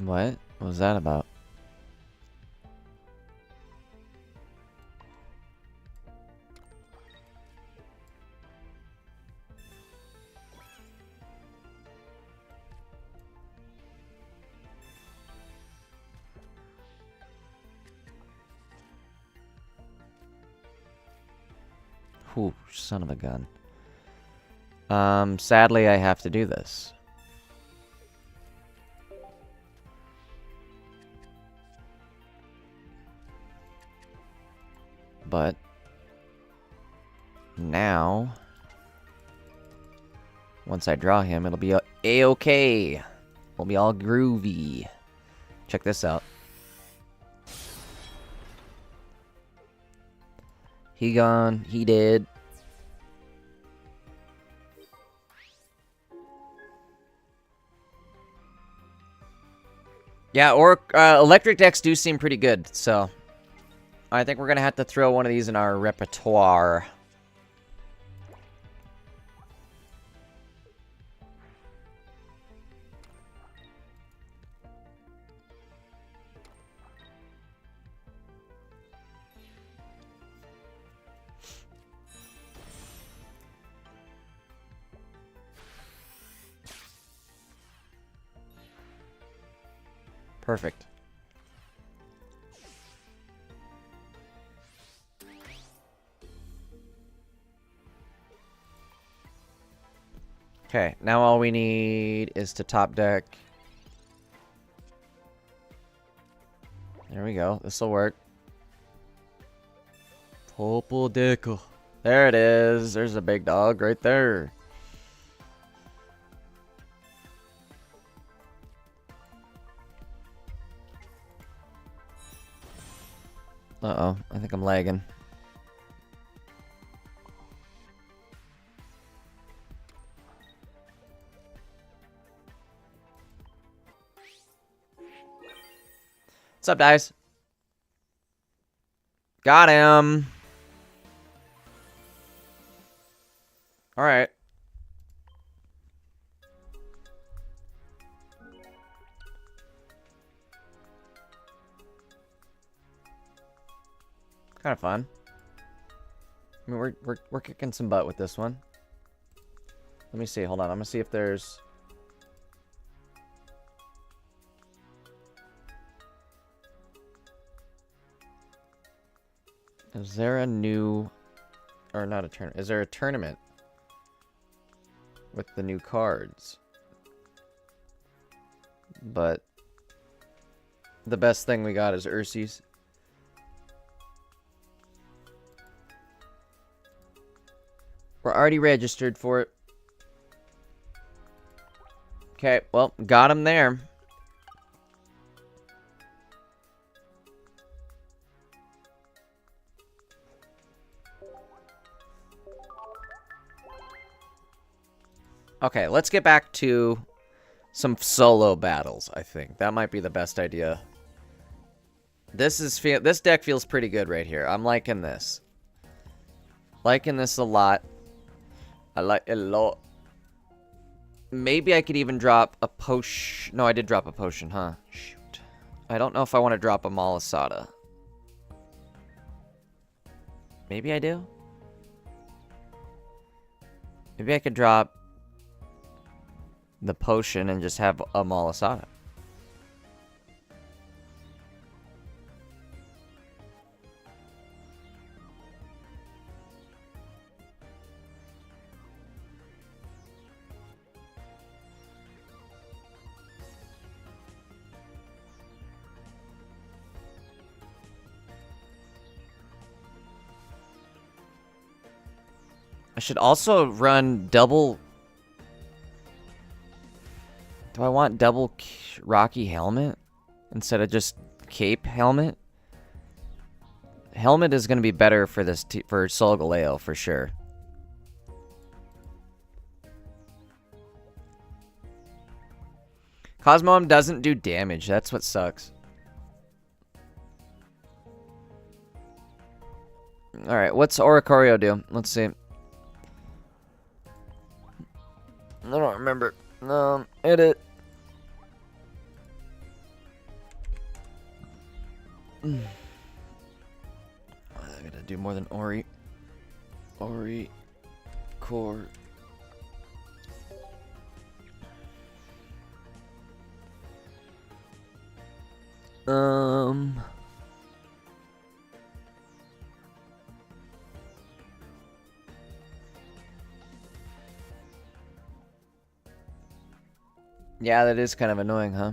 What? What was that about? Whew, son of a gun. Sadly, I have to do this. But now, once I draw him, it'll be a-okay. It'll be all groovy. Check this out. He gone. He dead. Yeah, or electric decks do seem pretty good, so I think we're gonna have to throw one of these in our repertoire. Perfect. Okay, now all we need is to top deck. There we go. This'll work. Purple decker. There it is. There's a big dog right there. Uh-oh, I think I'm lagging. What's up, guys? Got him. All right. Kind of fun. I mean, we're kicking some butt with this one. Let me see. Hold on. I'm gonna see if there's. Is there a new, or not a tournament? Is there a tournament with the new cards? But the best thing we got is Ursi's. We're already registered for it. Okay, well, got him there. Okay, let's get back to some solo battles, I think. That might be the best idea. This deck feels pretty good right here. I'm liking this. Liking this a lot. I like it a lot. Maybe I could even drop a potion. No, I did drop a potion, huh? Shoot. I don't know if I want to drop a Malasada. Maybe I do. Maybe I could drop the potion and just have a Malasada. I should also run double. Do I want double Rocky helmet instead of just cape helmet? Helmet is going to be better for this for Solgaleo for sure. Cosmoem doesn't do damage. That's what sucks. All right, what's Oricorio do? Let's see. I don't remember. Edit. Um. Yeah, that is kind of annoying, huh?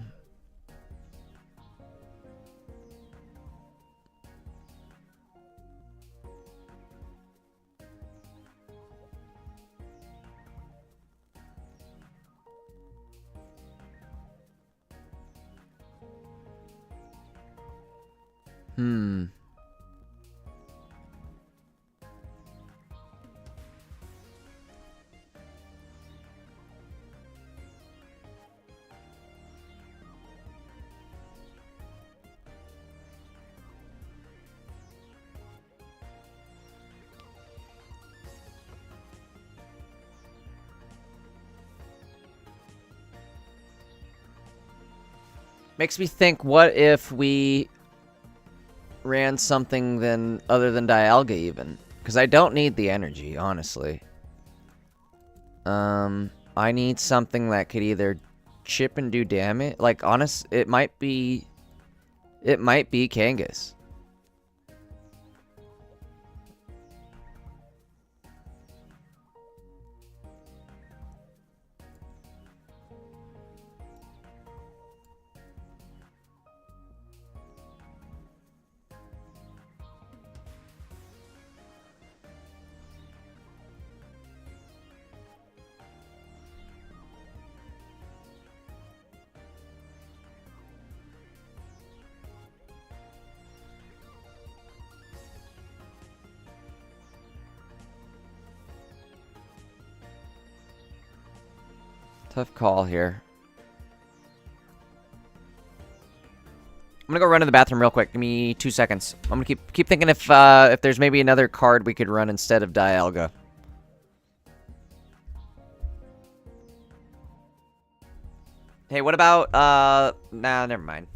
Hmm. Makes me think, what if we ran something other than Dialga even? Because I don't need the energy, honestly. I need something that could either chip and do damage. Like, it might be Kangas. Tough call here. I'm gonna go run to the bathroom real quick. Give me 2 seconds. I'm gonna keep thinking if there's maybe another card we could run instead of Dialga. Hey, what about nah, never mind.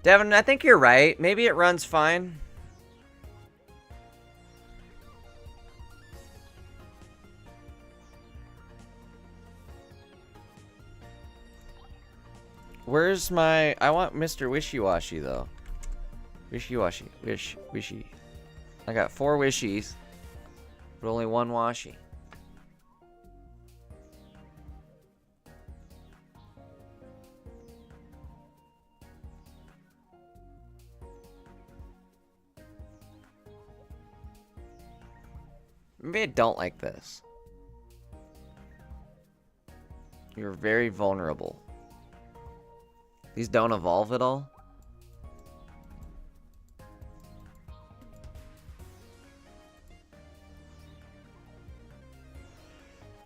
Devin, I think you're right. Maybe it runs fine. Where's my... I want Mr. Wishy-Washy, though. Wishy-Washy. Wishy. I got 4 wishies, but only 1 washy. Maybe I don't like this. You're very vulnerable. These don't evolve at all?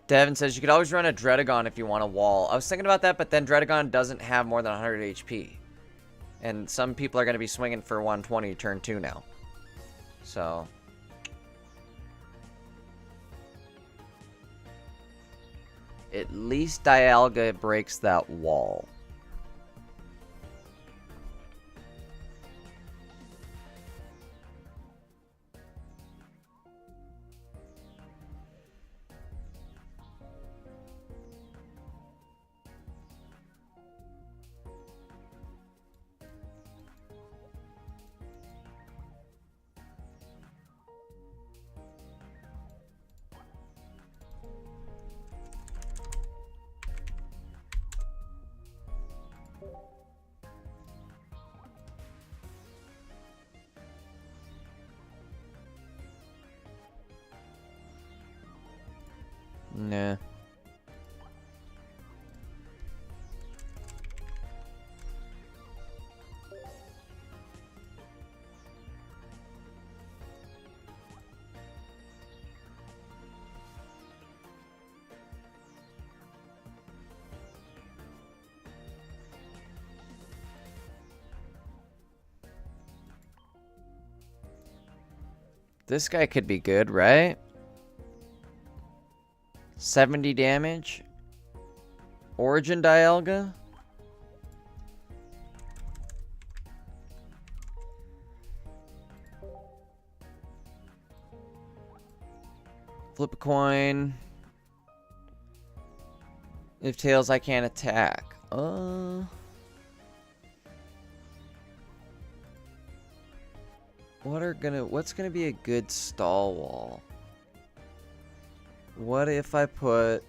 Devin says you could always run a Dredagon if you want a wall. I was thinking about that, but then Dredagon doesn't have more than 100 HP. And some people are going to be swinging for 120 turn 2 now. So... at least Dialga breaks that wall. Nah. This guy could be good, right? 70 damage. Origin Dialga. Flip a coin. If tails, I can't attack. What's gonna be a good stall wall? What if I put...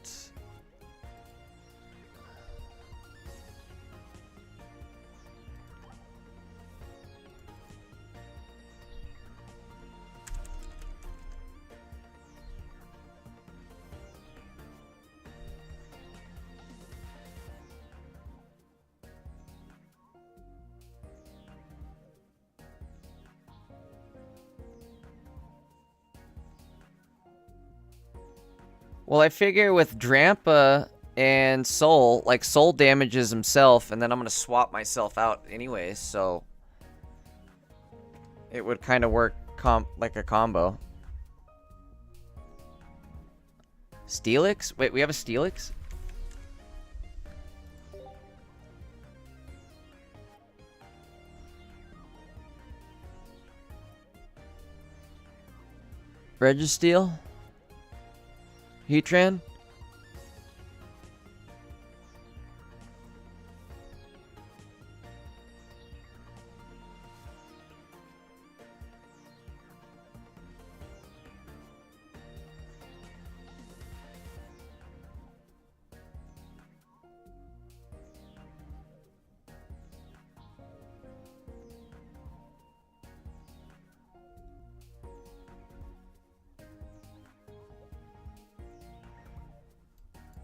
Well, I figure with Drampa and Soul, like Soul damages himself, and then I'm going to swap myself out anyways, so it would kind of work like a combo. Steelix? Wait, we have a Steelix? Registeel? Heatran?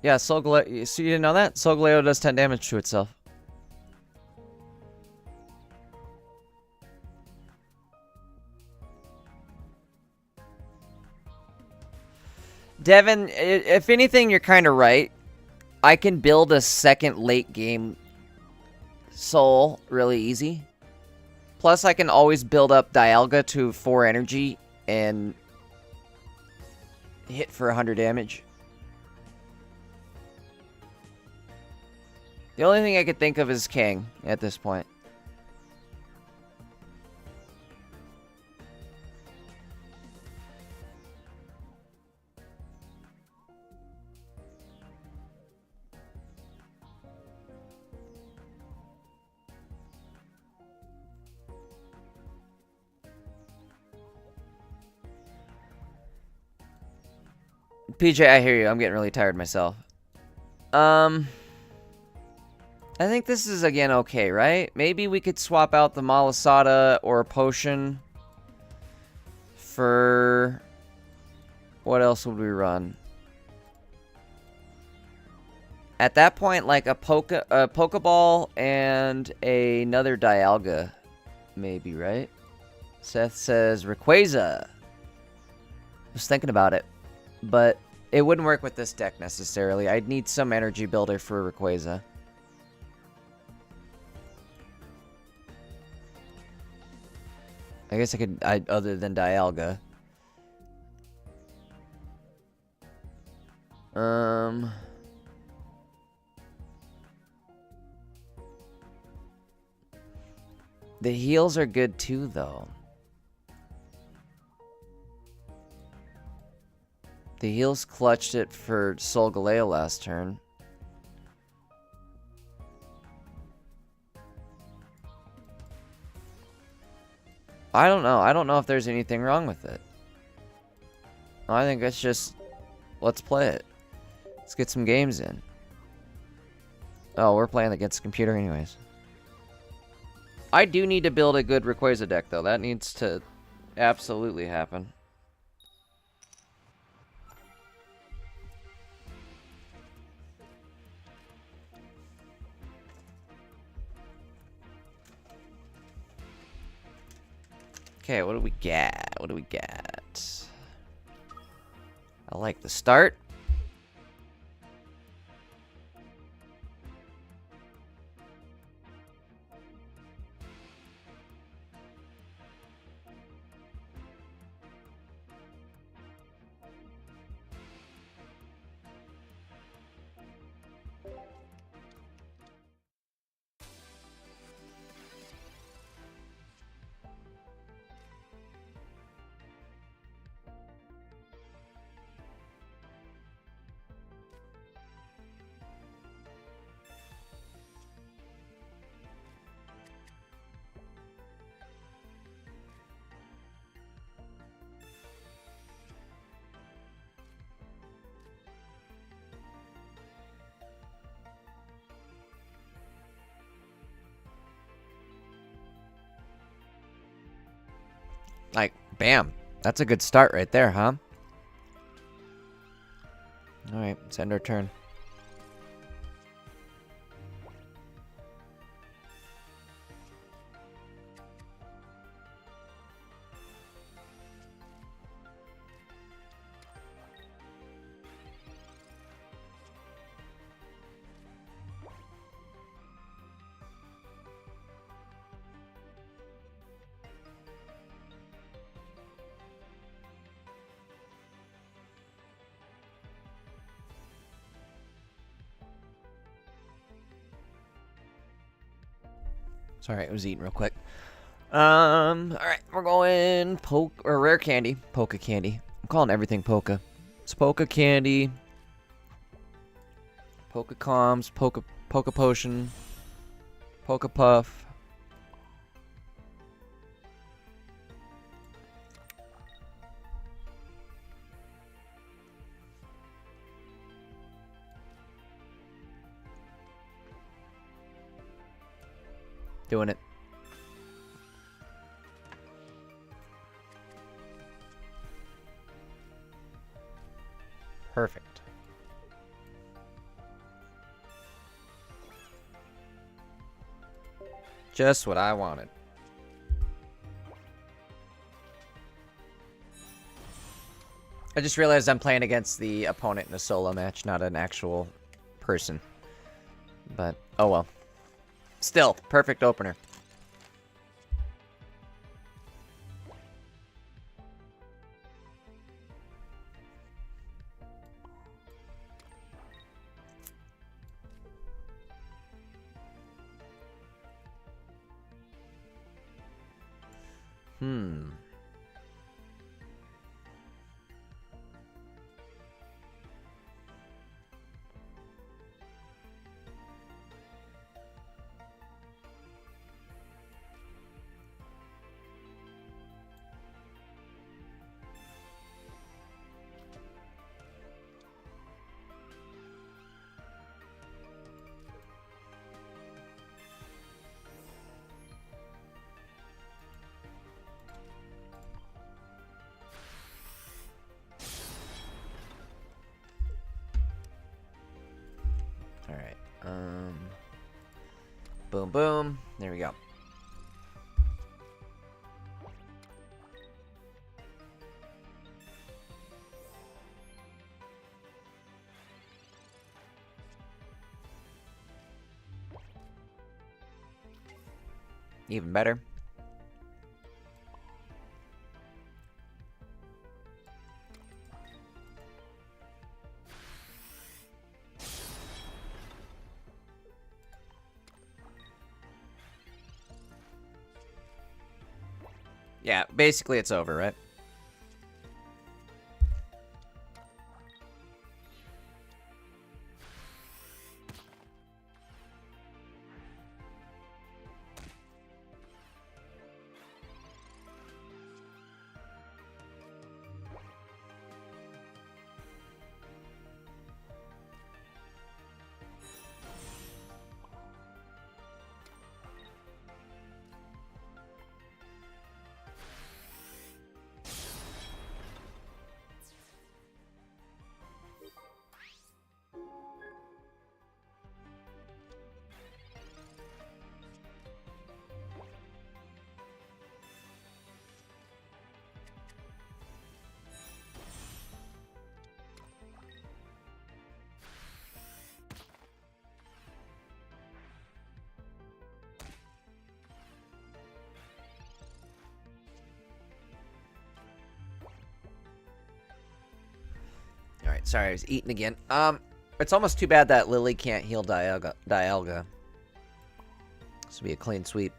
Yeah, Solgaleo. So you didn't know that? Solgaleo does 10 damage to itself. Devin, if anything, you're kind of right. I can build a second late game Soul really easy. Plus, I can always build up Dialga to 4 energy and hit for 100 damage. The only thing I could think of is King at this point. PJ, I hear you. I'm getting really tired myself. I think this is, again, okay, right? Maybe we could swap out the Malasada or a Potion for What else would we run? At that point, like a Pokeball and another Dialga, maybe, right? Seth says Rayquaza. I was thinking about it, but it wouldn't work with this deck necessarily. I'd need some energy builder for Rayquaza. I guess I could, other than Dialga. The heals are good too, though. The heals clutched it for Solgaleo last turn. I don't know. I don't know if there's anything wrong with it. I think it's just, let's play it. Let's get some games in. Oh, we're playing against the computer anyways. I do need to build a good Rayquaza deck, though. That needs to absolutely happen. Okay, what do we get? What do we get? I like the start. Like, bam. That's a good start right there, huh? Alright, let's end our turn. Sorry, I was eating real quick. Alright, we're going rare candy. Poke candy. I'm calling everything Poke. It's Poke candy. Poke comms, Poke potion. Poke puff. Doing it. Perfect. Just what I wanted. I just realized I'm playing against the opponent in a solo match, not an actual person. But, oh well. Still, perfect opener. Boom, boom. There we go. Even better. Yeah, basically it's over, right? Alright, sorry, I was eating again. It's almost too bad that Lily can't heal Dialga. This will be a clean sweep.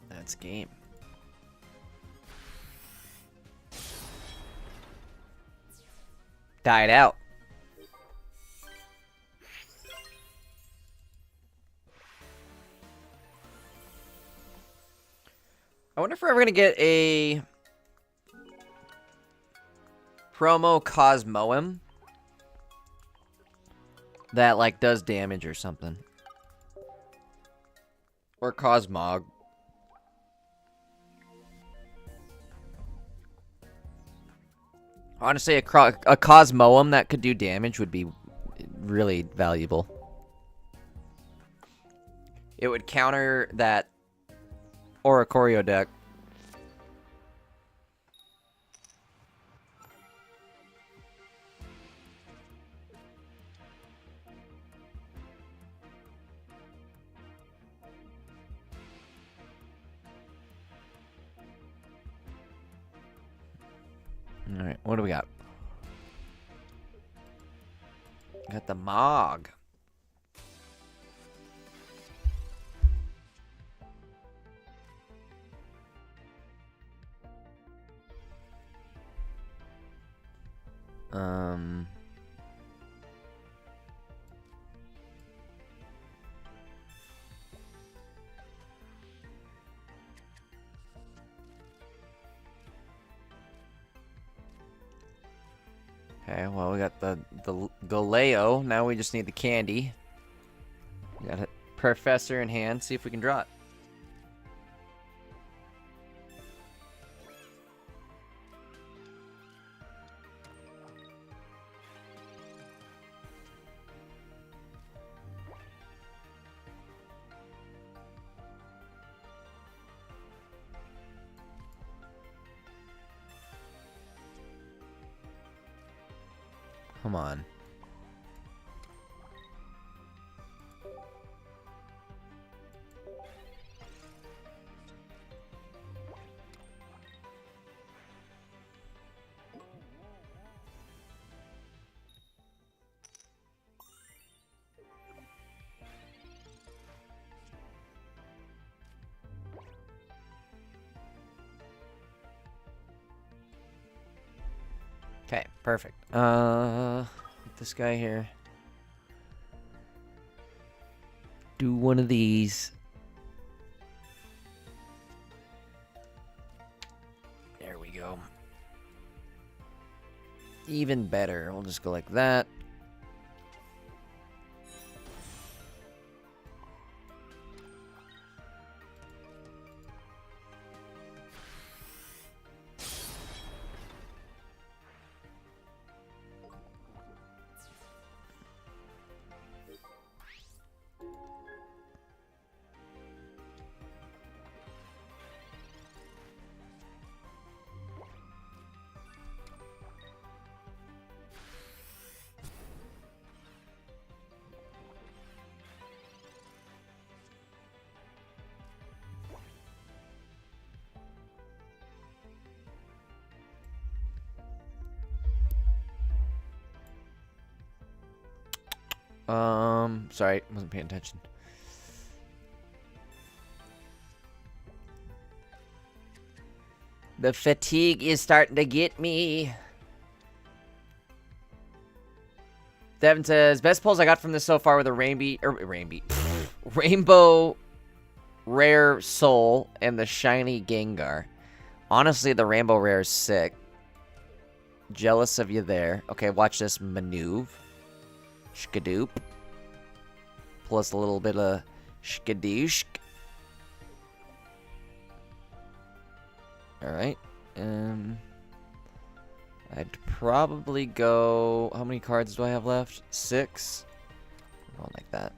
That's game. Died out. I wonder if we're ever gonna get a promo Cosmoem that like does damage or something. Or Cosmog. Honestly, a Cosmoem that could do damage would be really valuable. It would counter that Oricorio deck. Alright, what do we got? Got the Mog. Okay, well, we got the Galeo. Now we just need the candy. We got a Professor in hand. See if we can draw it. Come on. Perfect. This guy here. Do one of these. There we go. Even better. We'll just go like that. Sorry, wasn't paying attention. The fatigue is starting to get me. Devin says, best pulls I got from this so far were the Rainbow Rare Soul and the Shiny Gengar. Honestly, the Rainbow Rare is sick. Jealous of you there. Okay, watch this maneuver. Shkadoop. Plus a little bit of shkadooshk. Alright. I'd probably go... How many cards do I have left? 6? Going like that.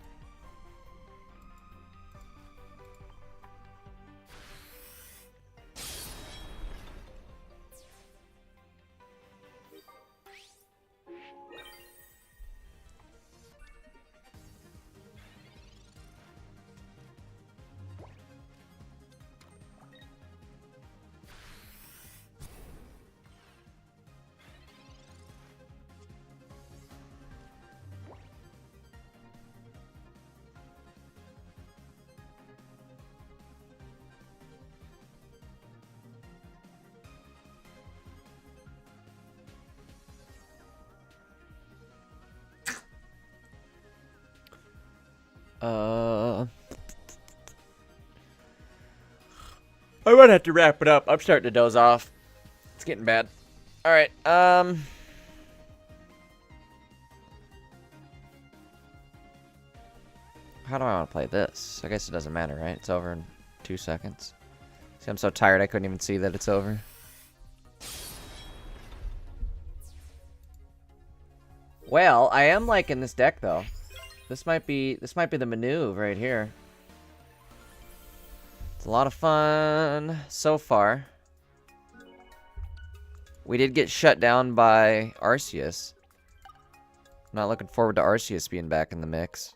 I might have to wrap it up. I'm starting to doze off. It's getting bad. Alright, how do I want to play this? I guess it doesn't matter, right? It's over in 2 seconds. See, I'm so tired I couldn't even see that it's over. Well, I am liking this deck though. This might be the maneuver right here. It's a lot of fun so far. We did get shut down by Arceus. Not looking forward to Arceus being back in the mix.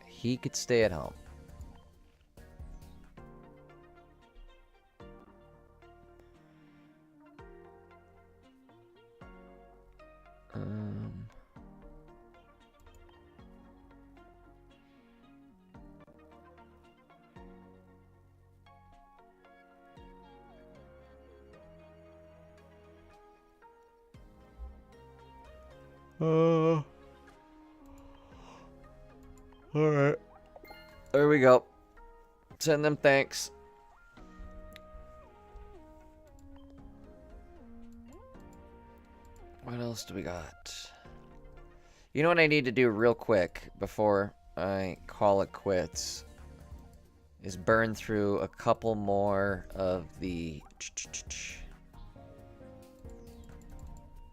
He could stay at home. Alright. There we go. Send them thanks. What else do we got? You know what I need to do real quick before I call it quits? Is burn through a couple more of the...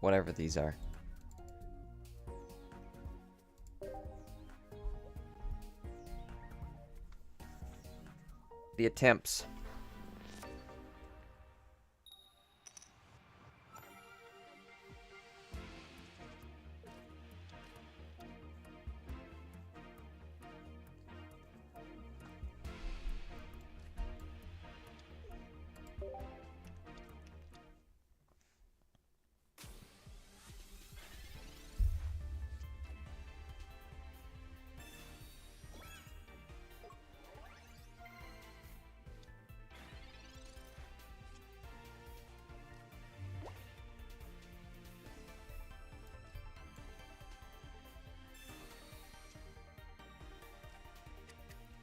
whatever these are. The attempts.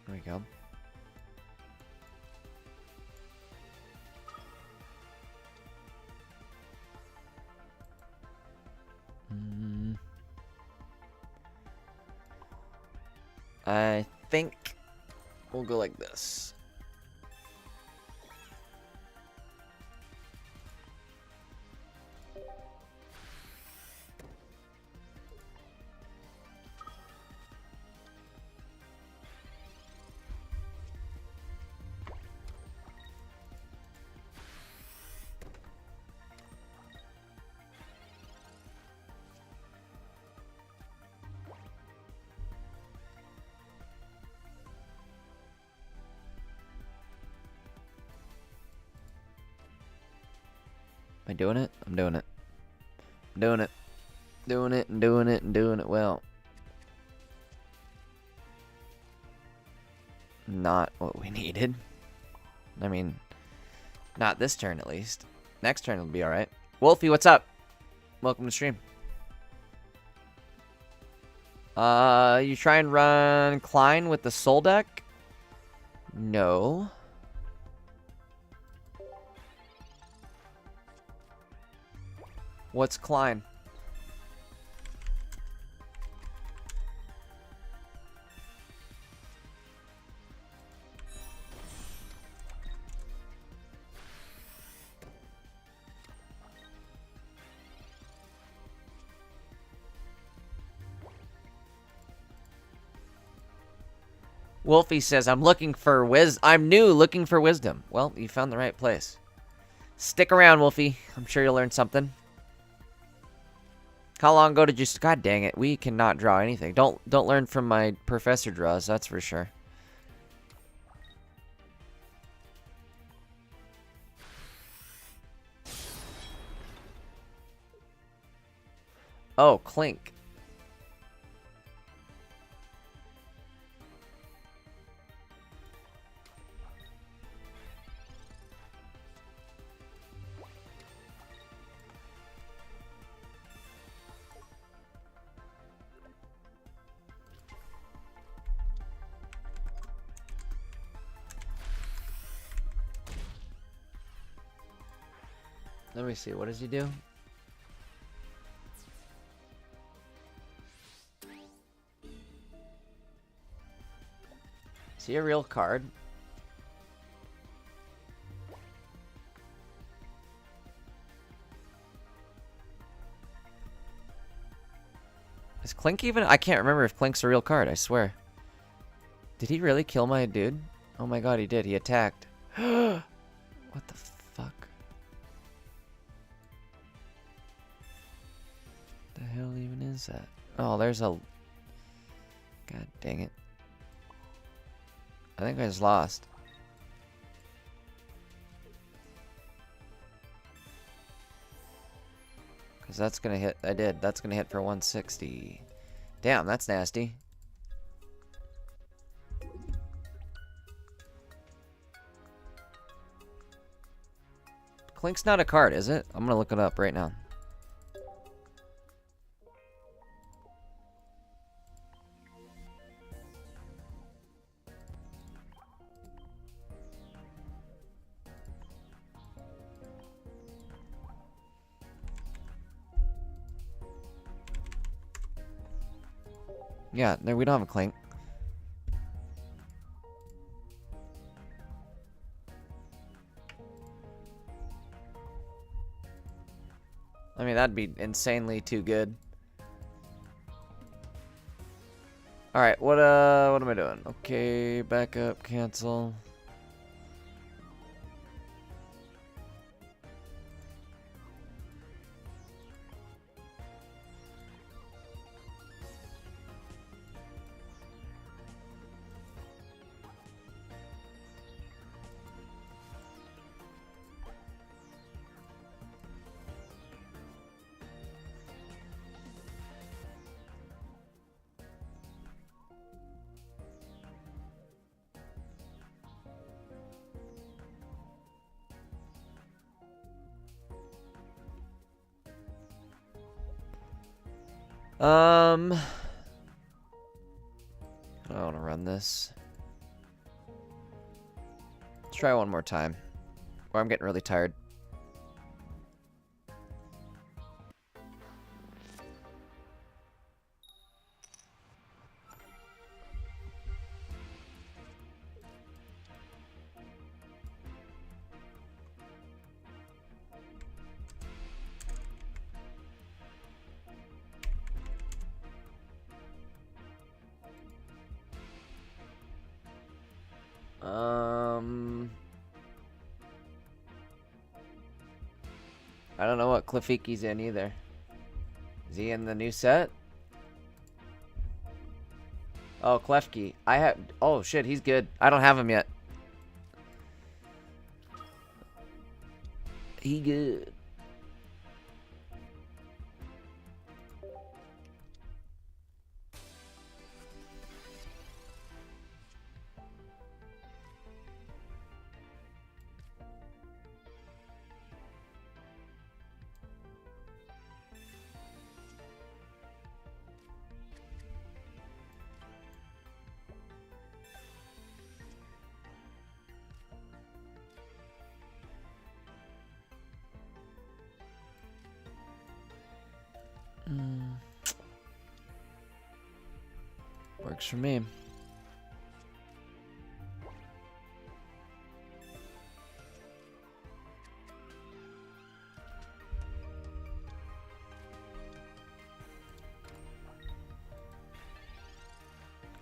There we go. I think we'll go like this. Am I doing it? I'm doing it. I'm doing it. Doing it and doing it and doing it well. Not what we needed. I mean, not this turn at least. Next turn will be alright. Wolfie, what's up? Welcome to stream. You try and run Klein with the soul deck? No. What's Klein? Wolfie says, I'm new looking for wisdom. Well, you found the right place. Stick around, Wolfie. I'm sure you'll learn something. How long ago did you... God dang it. We cannot draw anything. Don't learn from my professor draws, that's for sure. Oh, Clink. Let me see. What does he do? Is he a real card? Is Clink even? I can't remember if Clink's a real card, I swear. Did he really kill my dude? Oh my god, he did. He attacked. What the fuck? The hell even is that? Oh, there's a... God dang it. I think I just lost. Because that's going to hit... I did. That's going to hit for 160. Damn, that's nasty. Clink's not a card, is it? I'm going to look it up right now. Yeah, no, we don't have a Clink. I mean, that'd be insanely too good. Alright, what am I doing? Okay, back up, cancel. I don't want to run this. Let's try one more time. Or I'm getting really tired. I don't know what Cliffiki's in either. Is he in the new set? Oh, Klefki. I have. Oh shit, he's good. I don't have him yet. He good. Works for me.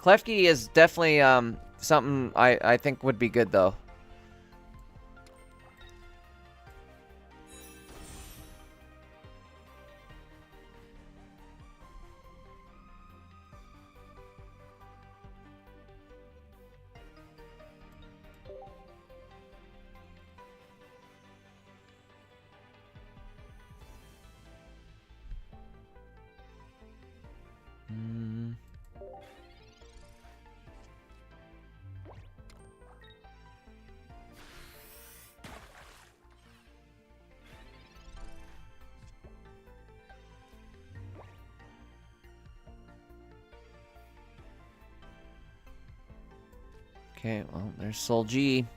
Klefki is definitely something I think would be good though. Okay, well, there's Soul G.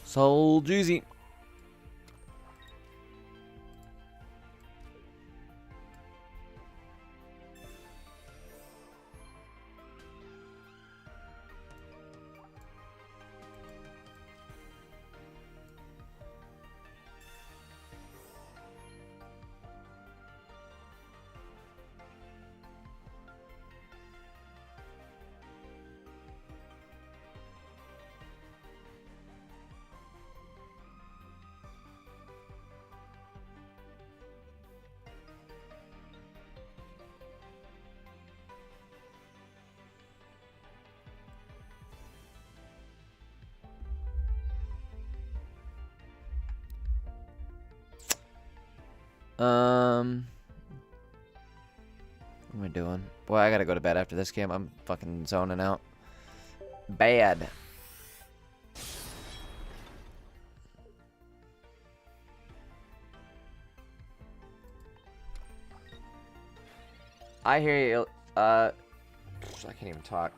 Soul Jeezy. What am I doing? Boy, I gotta go to bed after this game. I'm fucking zoning out. Bad. I hear you. I can't even talk.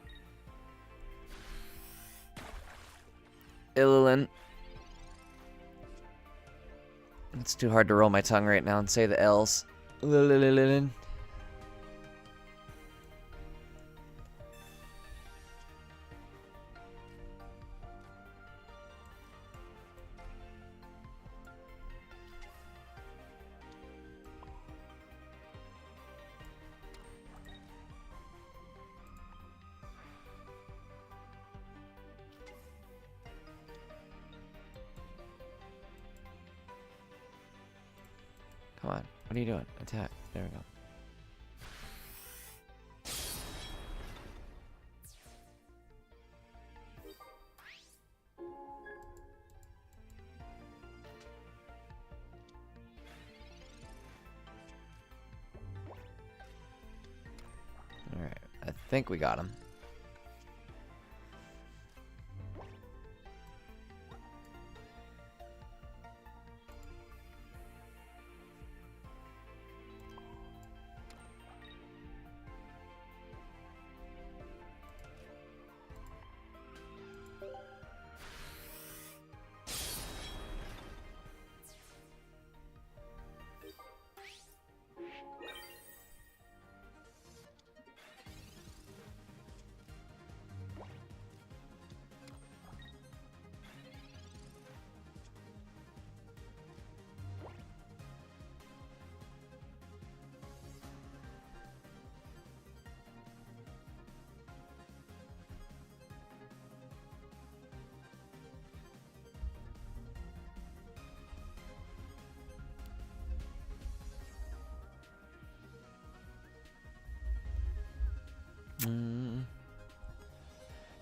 Illin. It's too hard to roll my tongue right now and say the L's. Illin. Come on. What are you doing? Attack. There we go. Alright. I think we got him.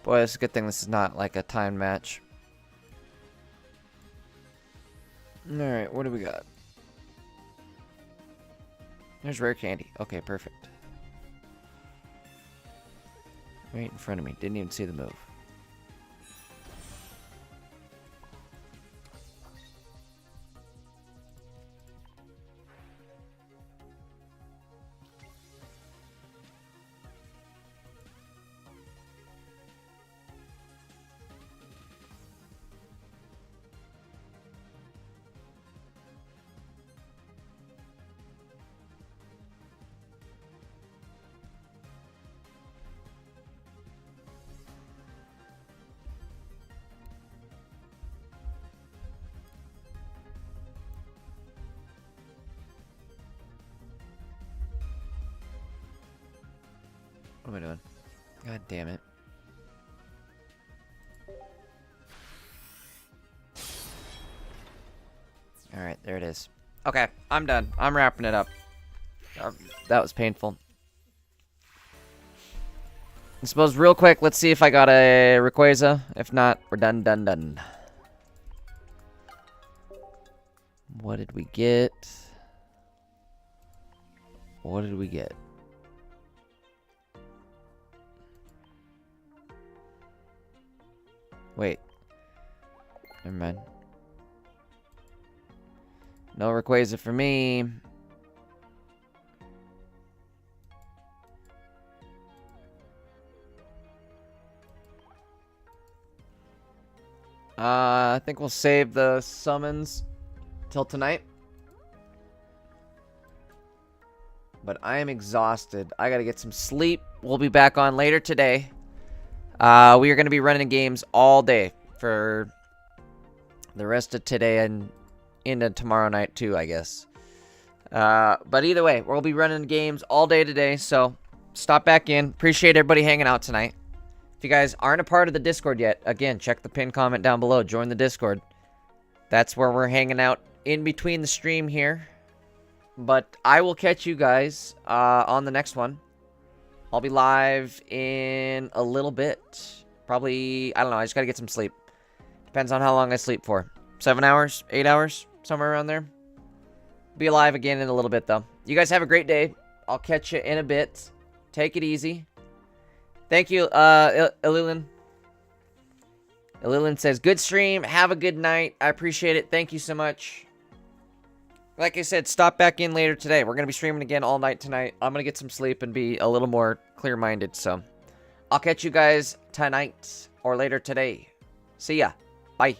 Boy, it's a good thing this is not like a time match. Alright, what do we got? There's rare candy. Okay, perfect. Right in front of me. Didn't even see the move. What am I doing? God damn it. Alright, there it is. Okay, I'm done. I'm wrapping it up. That was painful. I suppose real quick, let's see if I got a Rayquaza. If not, we're done. What did we get? What did we get? Wait. Never mind. No Rayquaza for me. I think we'll save the summons till tonight. But I am exhausted. I gotta get some sleep. We'll be back on later today. We are going to be running games all day for the rest of today and into tomorrow night too, I guess. But either way, we'll be running games all day today, so stop back in. Appreciate everybody hanging out tonight. If you guys aren't a part of the Discord yet, again, check the pinned comment down below. Join the Discord. That's where we're hanging out in between the stream here. But I will catch you guys on the next one. I'll be live in a little bit. Probably, I don't know, I just gotta get some sleep. Depends on how long I sleep for. 7 hours? 8 hours? Somewhere around there. Be live again in a little bit, though. You guys have a great day. I'll catch you in a bit. Take it easy. Thank you, Ililin. Ililin says, good stream. Have a good night. I appreciate it. Thank you so much. Like I said, stop back in later today. We're going to be streaming again all night tonight. I'm going to get some sleep and be a little more clear-minded. So I'll catch you guys tonight or later today. See ya. Bye.